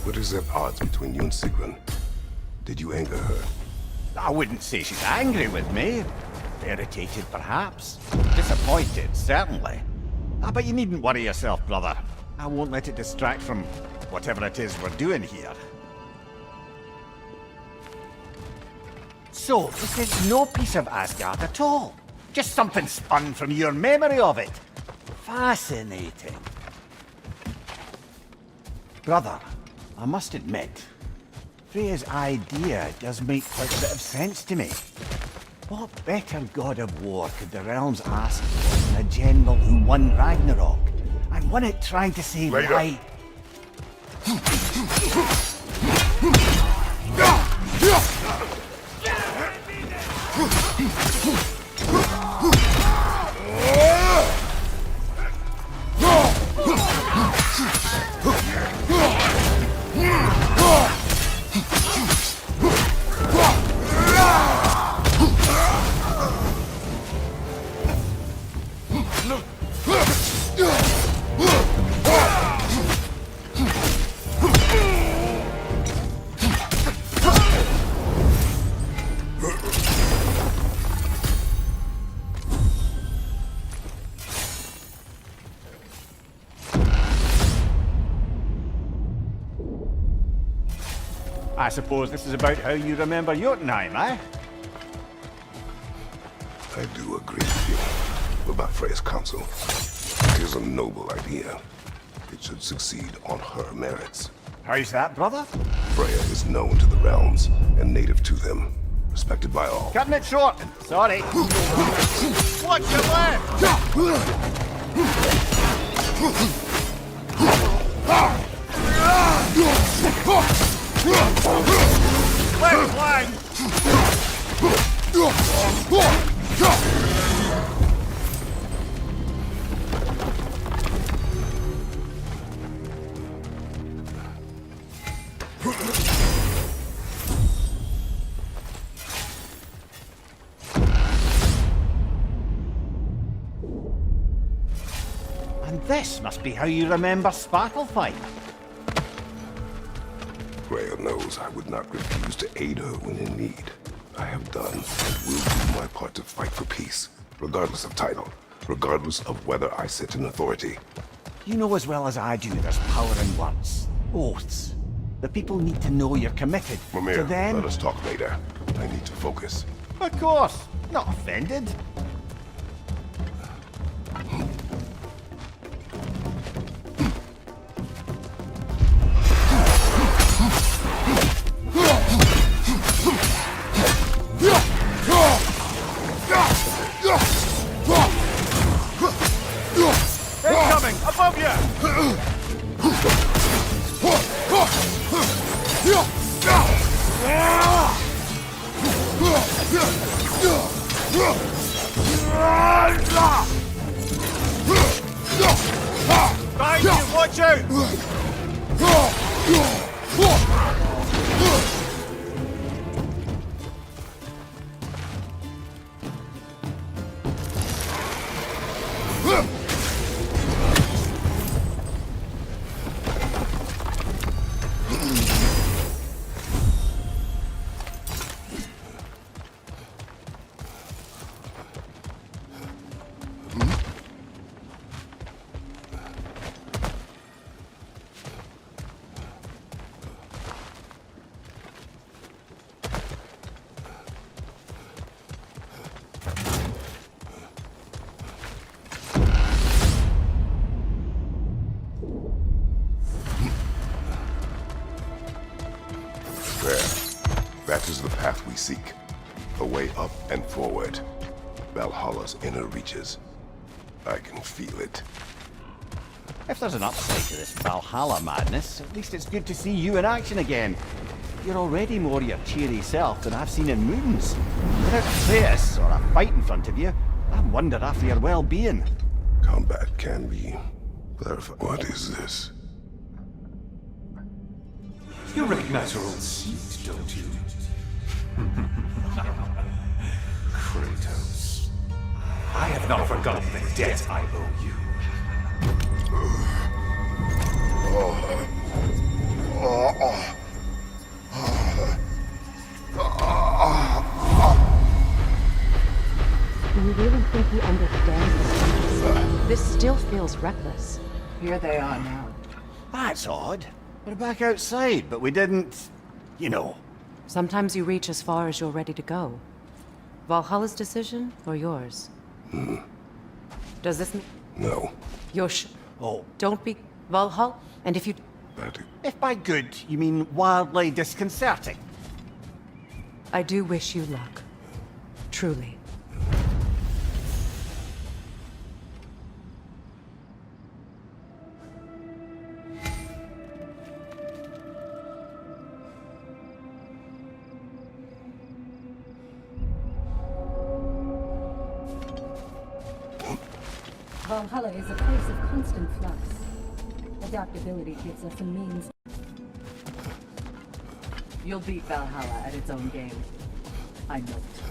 what is at odds between you and Sigrun? Did you anger her? I wouldn't say she's angry with me. Irritated, perhaps. Disappointed, certainly. But you needn't worry yourself, brother. I won't let it distract from whatever it is we're doing here. So, this is no piece of Asgard at all. Just something spun from your memory of it. Fascinating. Brother, I must admit, Freya's idea does make quite a bit of sense to me. What better god of war could the realms ask for than a general who won Ragnarok, and won it trying to save life? I suppose this is about how you remember Jotunheim, eh? I do agree with you about Freya's counsel. It is a noble idea. It should succeed on her merits. How's that, brother? Freya is known to the realms and native to them, respected by all. Cutting it short. Sorry. Watch your left! Left line! And this must be how you remember Sparklefight. Freya knows I would not refuse to aid her when in need. I have done and will do my part to fight for peace, regardless of title, regardless of whether I sit in authority. You know as well as I do there's power in words. Oaths. The people need to know you're committed. Mimir, to them... let us talk later. I need to focus. Of course. Not offended. Incoming! Above you! Behind you! Watch out! That is the path we seek. A way up and forward. Valhalla's inner reaches. I can feel it. If there's an upside to this Valhalla madness, at least it's good to see you in action again. You're already more your cheery self than I've seen in moons. Without Atreus or a fight in front of you, I wonder after your well-being. Combat can be clarified. What is this? You recognize your old seat, don't you? Kratos. I have not forgotten the debt I owe you. Do you really think he understands this? This still feels reckless. Here they are now. That's odd. We're back outside, but we didn't... you know. Sometimes you reach as far as you're ready to go. Valhalla's decision, or yours? Does this mean... No. You're Oh. Don't be... Valhalla? And if you... If by good, you mean wildly disconcerting. I do wish you luck. Truly. Valhalla is a place of constant flux. Adaptability gives us a means. You'll beat Valhalla at its own game. I know it.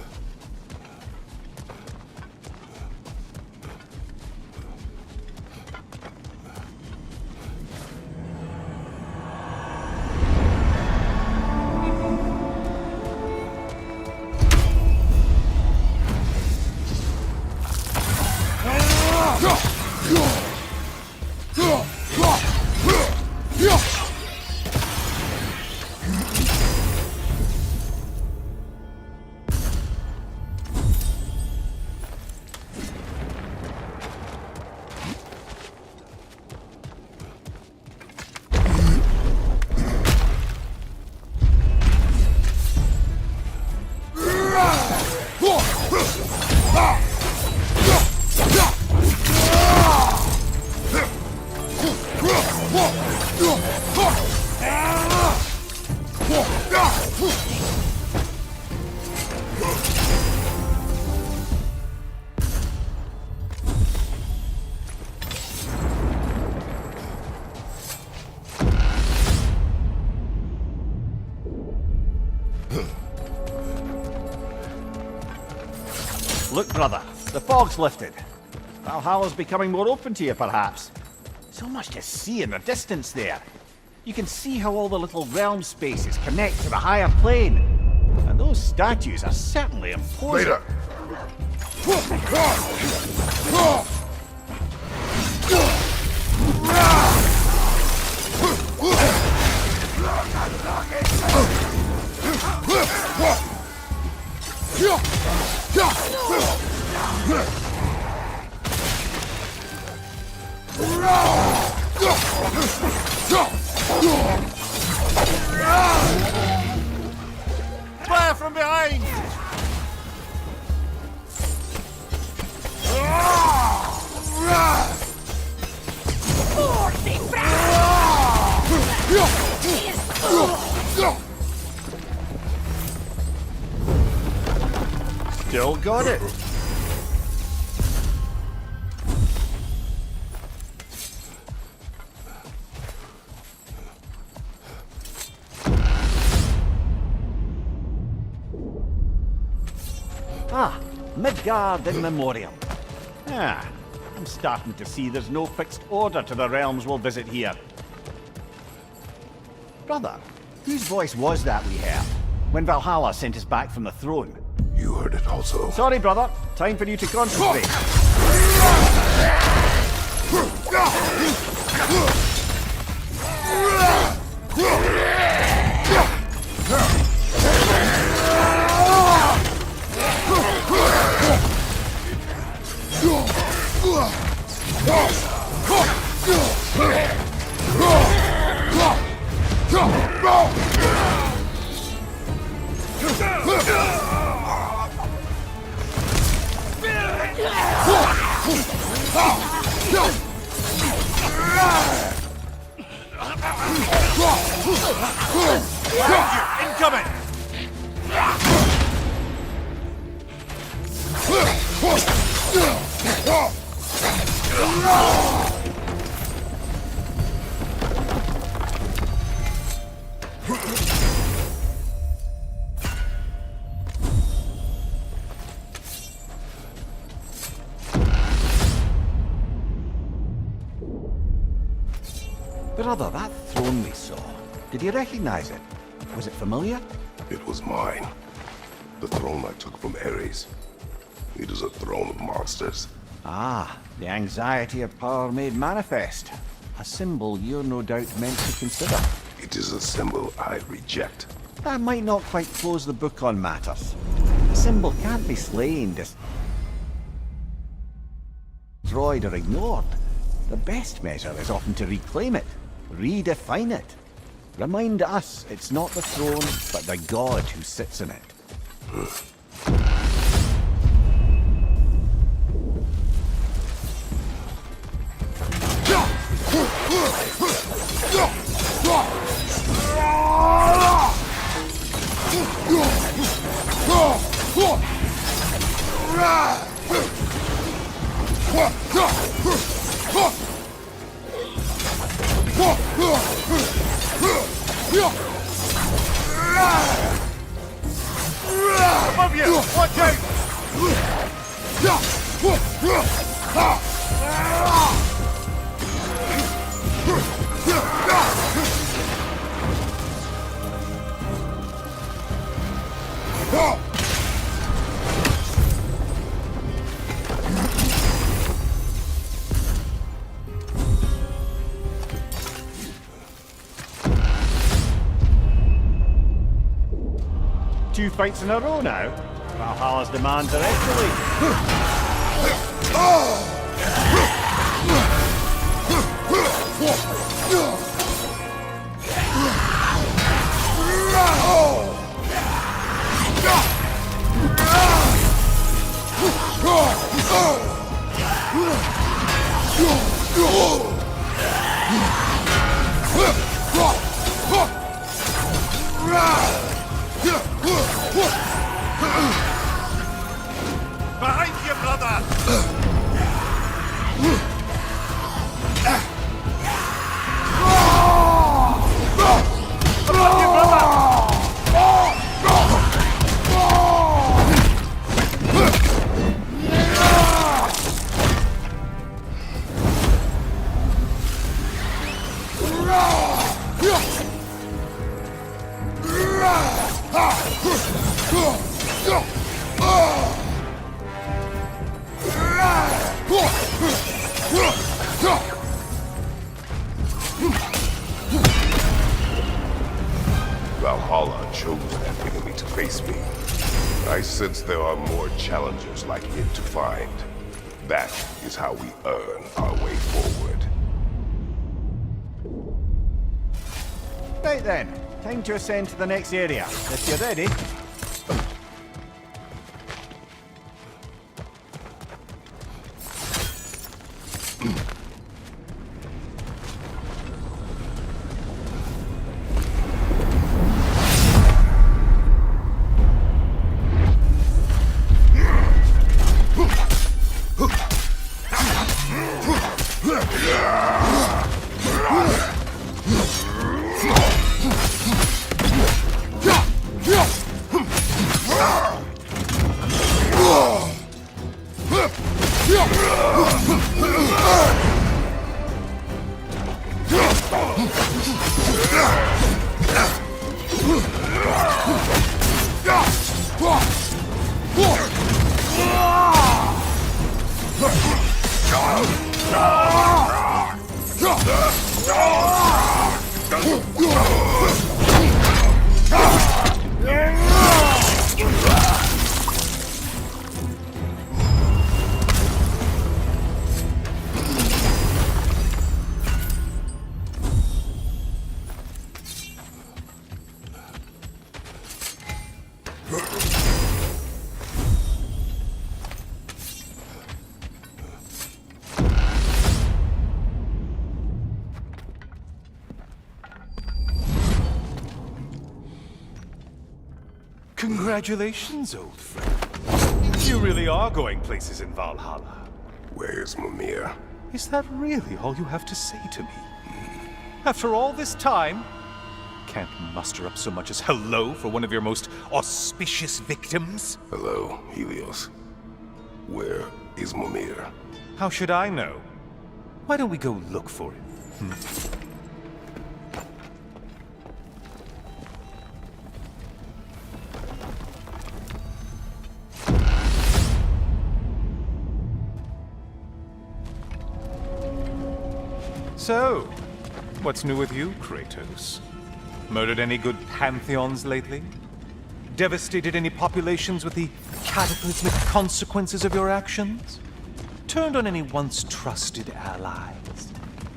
Look, brother, the fog's lifted. Valhalla's becoming more open to you, perhaps. So much to see in the distance there. You can see how all the little realm spaces connect to the higher plane. And those statues are certainly imposing. Later. Fire from behind! Still got it. Ah, Midgard in Memoriam. Ah, I'm starting to see there's no fixed order to the realms we'll visit here. Brother, whose voice was that we heard when Valhalla sent us back from the throne? You heard it also. Sorry, brother. Time for you to concentrate. Incoming! Brother, that throne we saw, did you recognize it? Was it familiar? It was mine. The throne I took from Ares. It is a throne of monsters. Ah, the anxiety of power made manifest. A symbol you're no doubt meant to consider. It is a symbol I reject. That might not quite close the book on matters. A symbol can't be slain, destroyed or ignored. The best measure is often to reclaim it, redefine it. Remind us it's not the throne, but the god who sits in it. Above you! Watch out! Two fights in a row now. Valhalla's demands are escalating. Behind you, chosen an enemy to face me. I sense there are more challengers like it to find. That is how we earn our way forward. Right then, time to ascend to the next area. If you're ready. Congratulations, old friend. You really are going places in Valhalla. Where's Mimir? Is that really all you have to say to me? After all this time, can't muster up so much as hello for one of your most auspicious victims? Hello, Helios. Where is Mimir? How should I know? Why don't we go look for him? So, what's new with you, Kratos? Murdered any good pantheons lately? Devastated any populations with the cataclysmic consequences of your actions? Turned on any once trusted allies?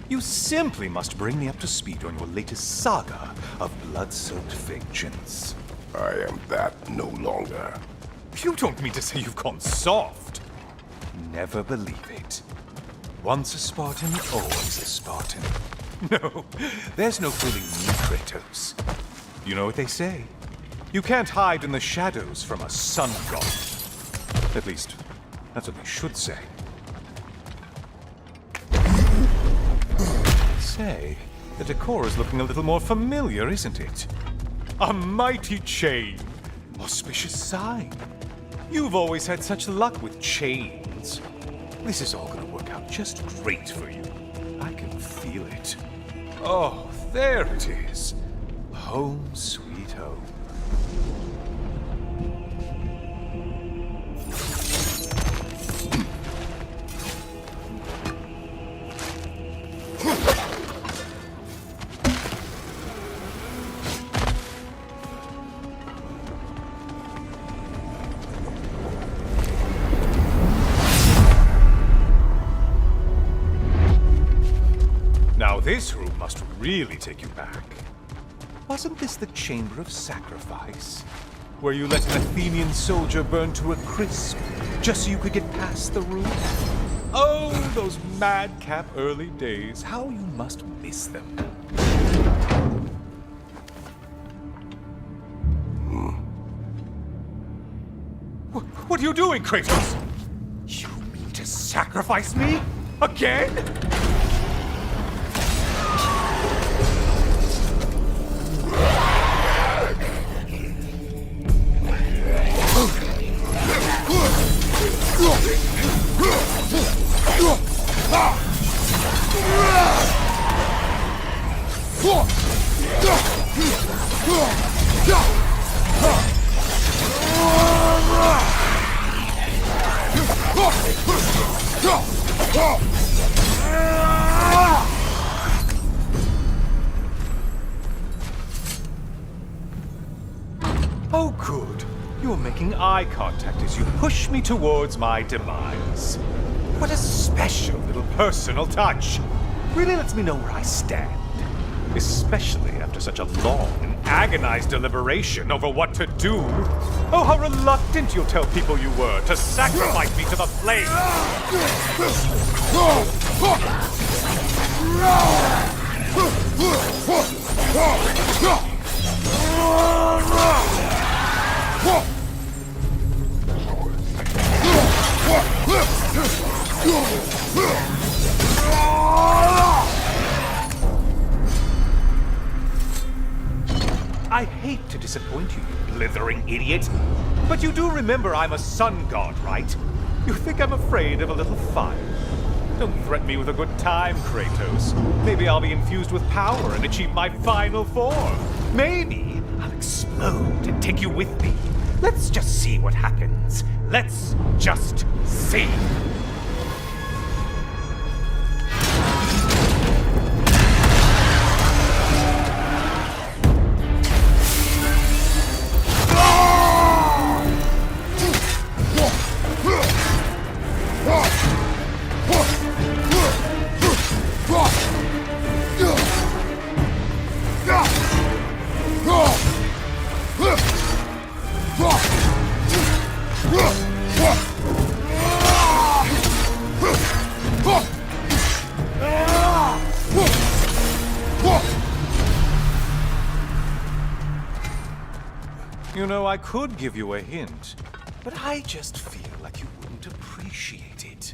You simply must bring me up to speed on your latest saga of blood-soaked vengeance. I am that no longer. You don't mean to say you've gone soft? Never believe it. Once a Spartan, always a Spartan. No, there's no fooling me, Kratos. You know what they say? You can't hide in the shadows from a sun god. At least, that's what they should say. Say, the decor is looking a little more familiar, isn't it? A mighty chain. Auspicious sign. You've always had such luck with chains. This is all gonna work out just great for you. I can feel it. Oh, there it is. Home sweet home. Now this room must really take you back. Wasn't this the Chamber of Sacrifice? Where you let an Athenian soldier burn to a crisp, just so you could get past the roof? Oh, those madcap early days. How you must miss them. What are you doing, Kratos? You mean to sacrifice me? Again? eye contact as you push me towards my demise. What a special little personal touch. Really lets me know where I stand. Especially after such a long and agonized deliberation over what to do. Oh, how reluctant you'll tell people you were to sacrifice me to the flames. I hate to disappoint you, you blithering idiot, but you do remember I'm a sun god, right? You think I'm afraid of a little fire? Don't threaten me with a good time, Kratos. Maybe I'll be infused with power and achieve my final form. Maybe I'll explode and take you with me. Let's just see what happens. Let's just see. You know, I could give you a hint, but I just feel like you wouldn't appreciate it.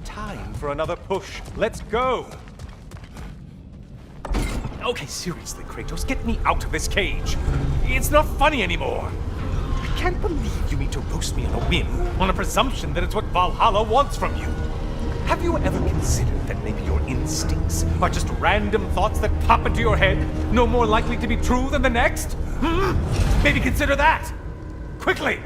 Time for another push. Let's go! Okay, seriously, Kratos, get me out of this cage. It's not funny anymore. I can't believe you mean to roast me on a whim, on a presumption that it's what Valhalla wants from you. Have you ever considered that maybe your instincts are just random thoughts that pop into your head, no more likely to be true than the next? Maybe consider that! Quickly!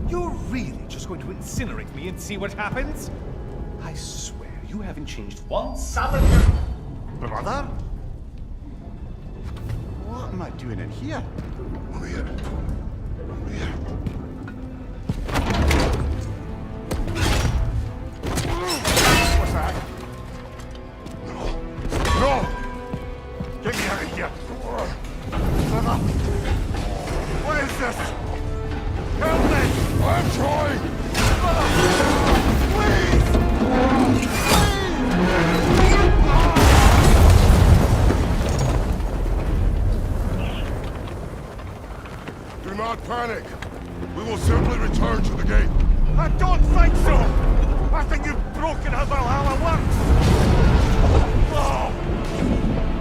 You're really just going to incinerate me and see what happens? I swear, you haven't changed one solitary... Brother? What am I doing in here? Over here. Over here. What's that? No! Get me out of here! Brother! What is this? Help me! I'm trying! Do not panic. We will simply return to the gate. I don't think so! I think you've broken how Valhalla works! No!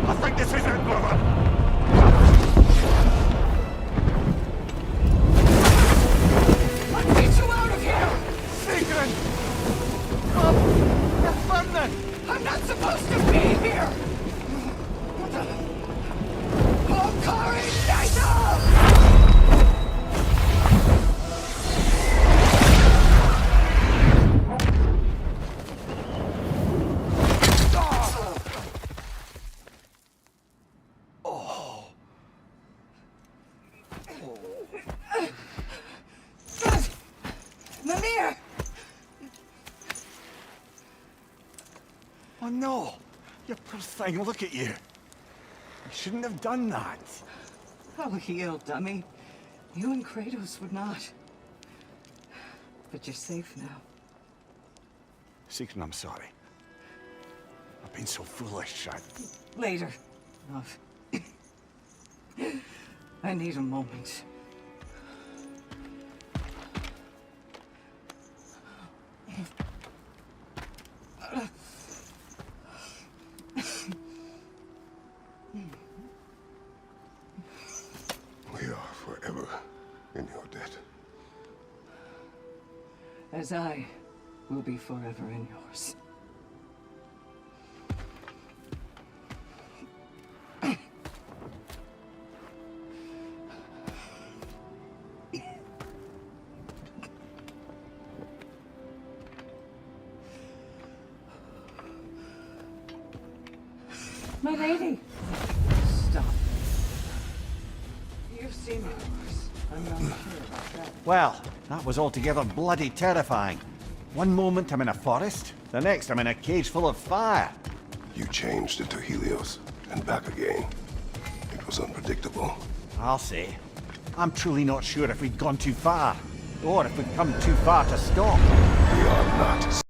I think this is it, brother! I'll get you out of here! Sigrid! Mom! You're burning! I'm not supposed to be here! What the... Oh, Kari! Naito! Mimir! Oh no! You poor thing, look at you. You shouldn't have done that. I'll heal, dummy. You and Kratos would not. But you're safe now. Sigrid, I'm sorry. I've been so foolish. Later, love. I need a moment. We are forever in your debt. As I will be forever in yours. My lady! Stop. You've seen it worse. I'm not sure about that. Well, that was altogether bloody terrifying. One moment I'm in a forest, the next I'm in a cage full of fire. You changed into Helios, and back again. It was unpredictable. I'll say. I'm truly not sure if we'd gone too far, or if we'd come too far to stop. We are not.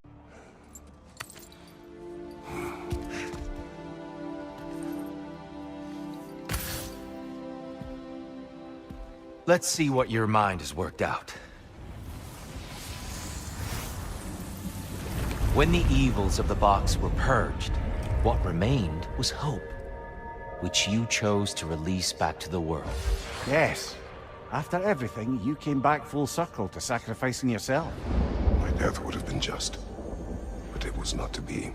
Let's see what your mind has worked out. When the evils of the box were purged, what remained was hope, which you chose to release back to the world. Yes. After everything, you came back full circle to sacrificing yourself. My death would have been just, but it was not to be.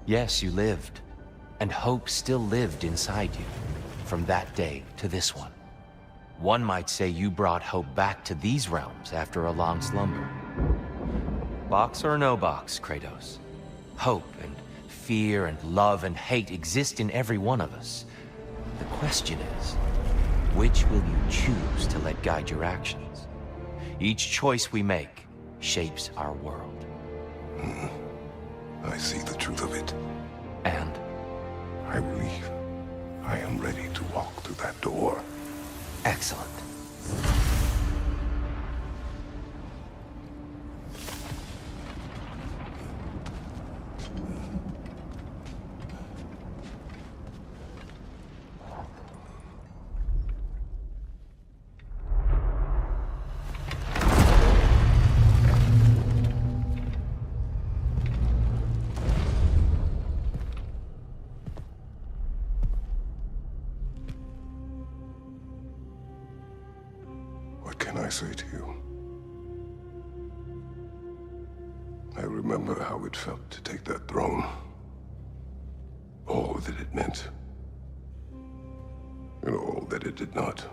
Yes, you lived, and hope still lived inside you, from that day to this one. One might say you brought hope back to these realms after a long slumber. Box or no box, Kratos. Hope and fear and love and hate exist in every one of us. The question is, which will you choose to let guide your actions? Each choice we make shapes our world. I see the truth of it. And? I believe I am ready to walk through that door. Excellent. What can I say to you? I remember how it felt to take that throne. All that it meant. And all that it did not.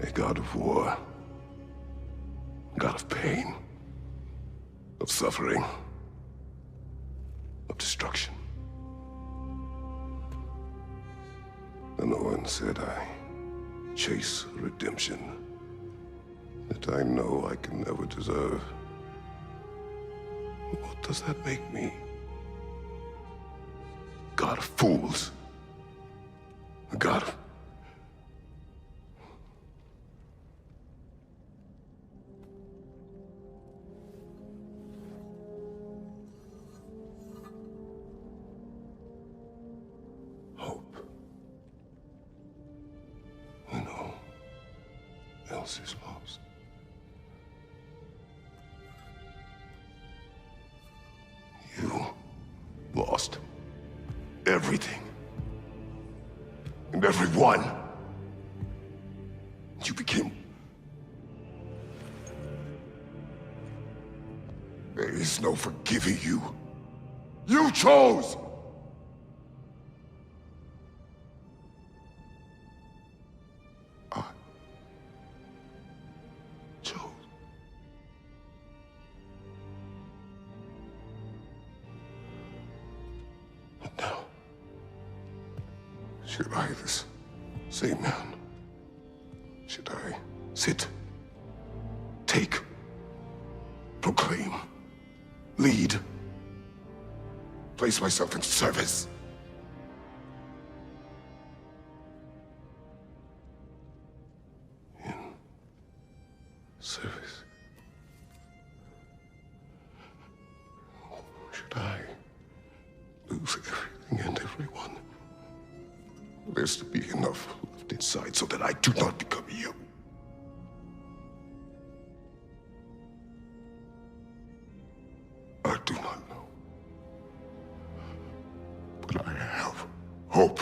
A god of war. A god of pain. Of suffering. Of destruction. And no one said I chase redemption that I know I can never deserve. What does that make me? God of fools. A god of... hope. When all else is lost. You lost everything. And everyone. You became... There is no forgiving you. You chose! I chose. But now, should I, this same man, should I sit, take, proclaim, lead, place myself in service? In service? Should I lose everything and everyone? There's to be enough left inside so that I do not become you. I do not know. But I have hope.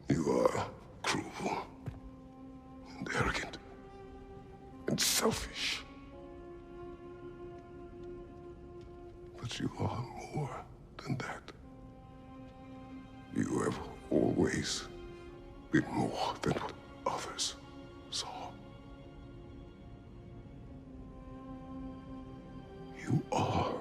You are cruel and arrogant and selfish. But you are more than that. You have always been more than what others saw. You are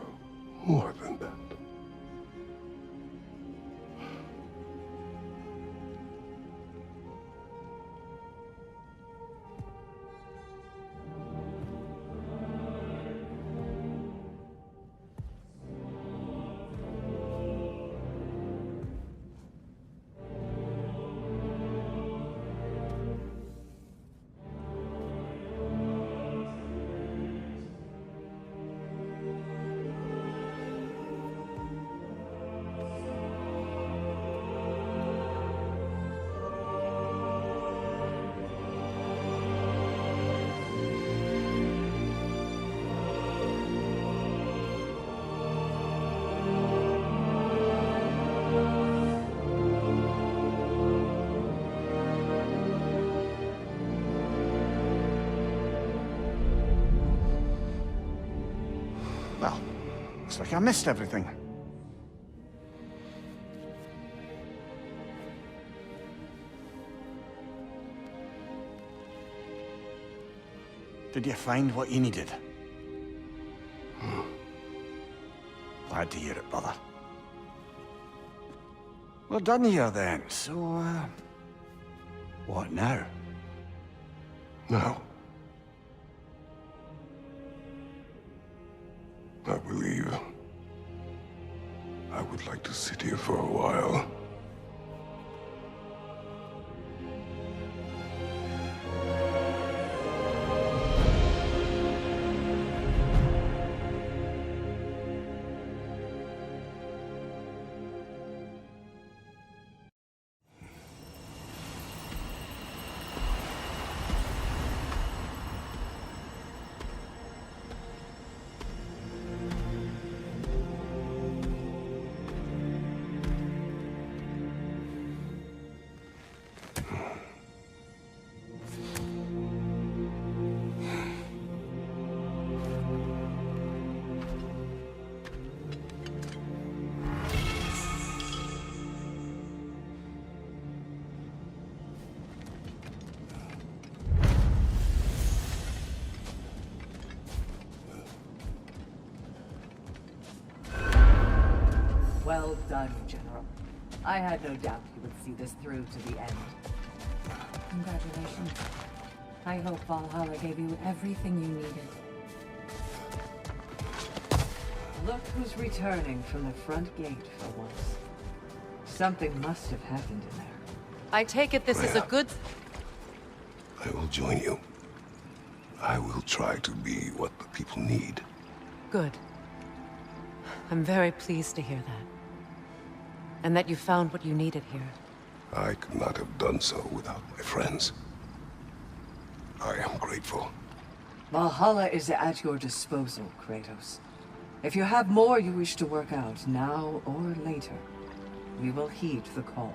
Well, looks like I missed everything. Did you find what you needed? Glad to hear it, brother. We're done here then, so, what now? Now, I believe I would like to sit here for a while. Well done, General. I had no doubt you would see this through to the end. Congratulations. I hope Valhalla gave you everything you needed. Look who's returning from the front gate for once. Something must have happened in there. I take it this is a good... I will join you. I will try to be what the people need. Good. I'm very pleased to hear that. And that you found what you needed here. I could not have done so without my friends. I am grateful. Valhalla is at your disposal, Kratos. If you have more you wish to work out, now or later, we will heed the call.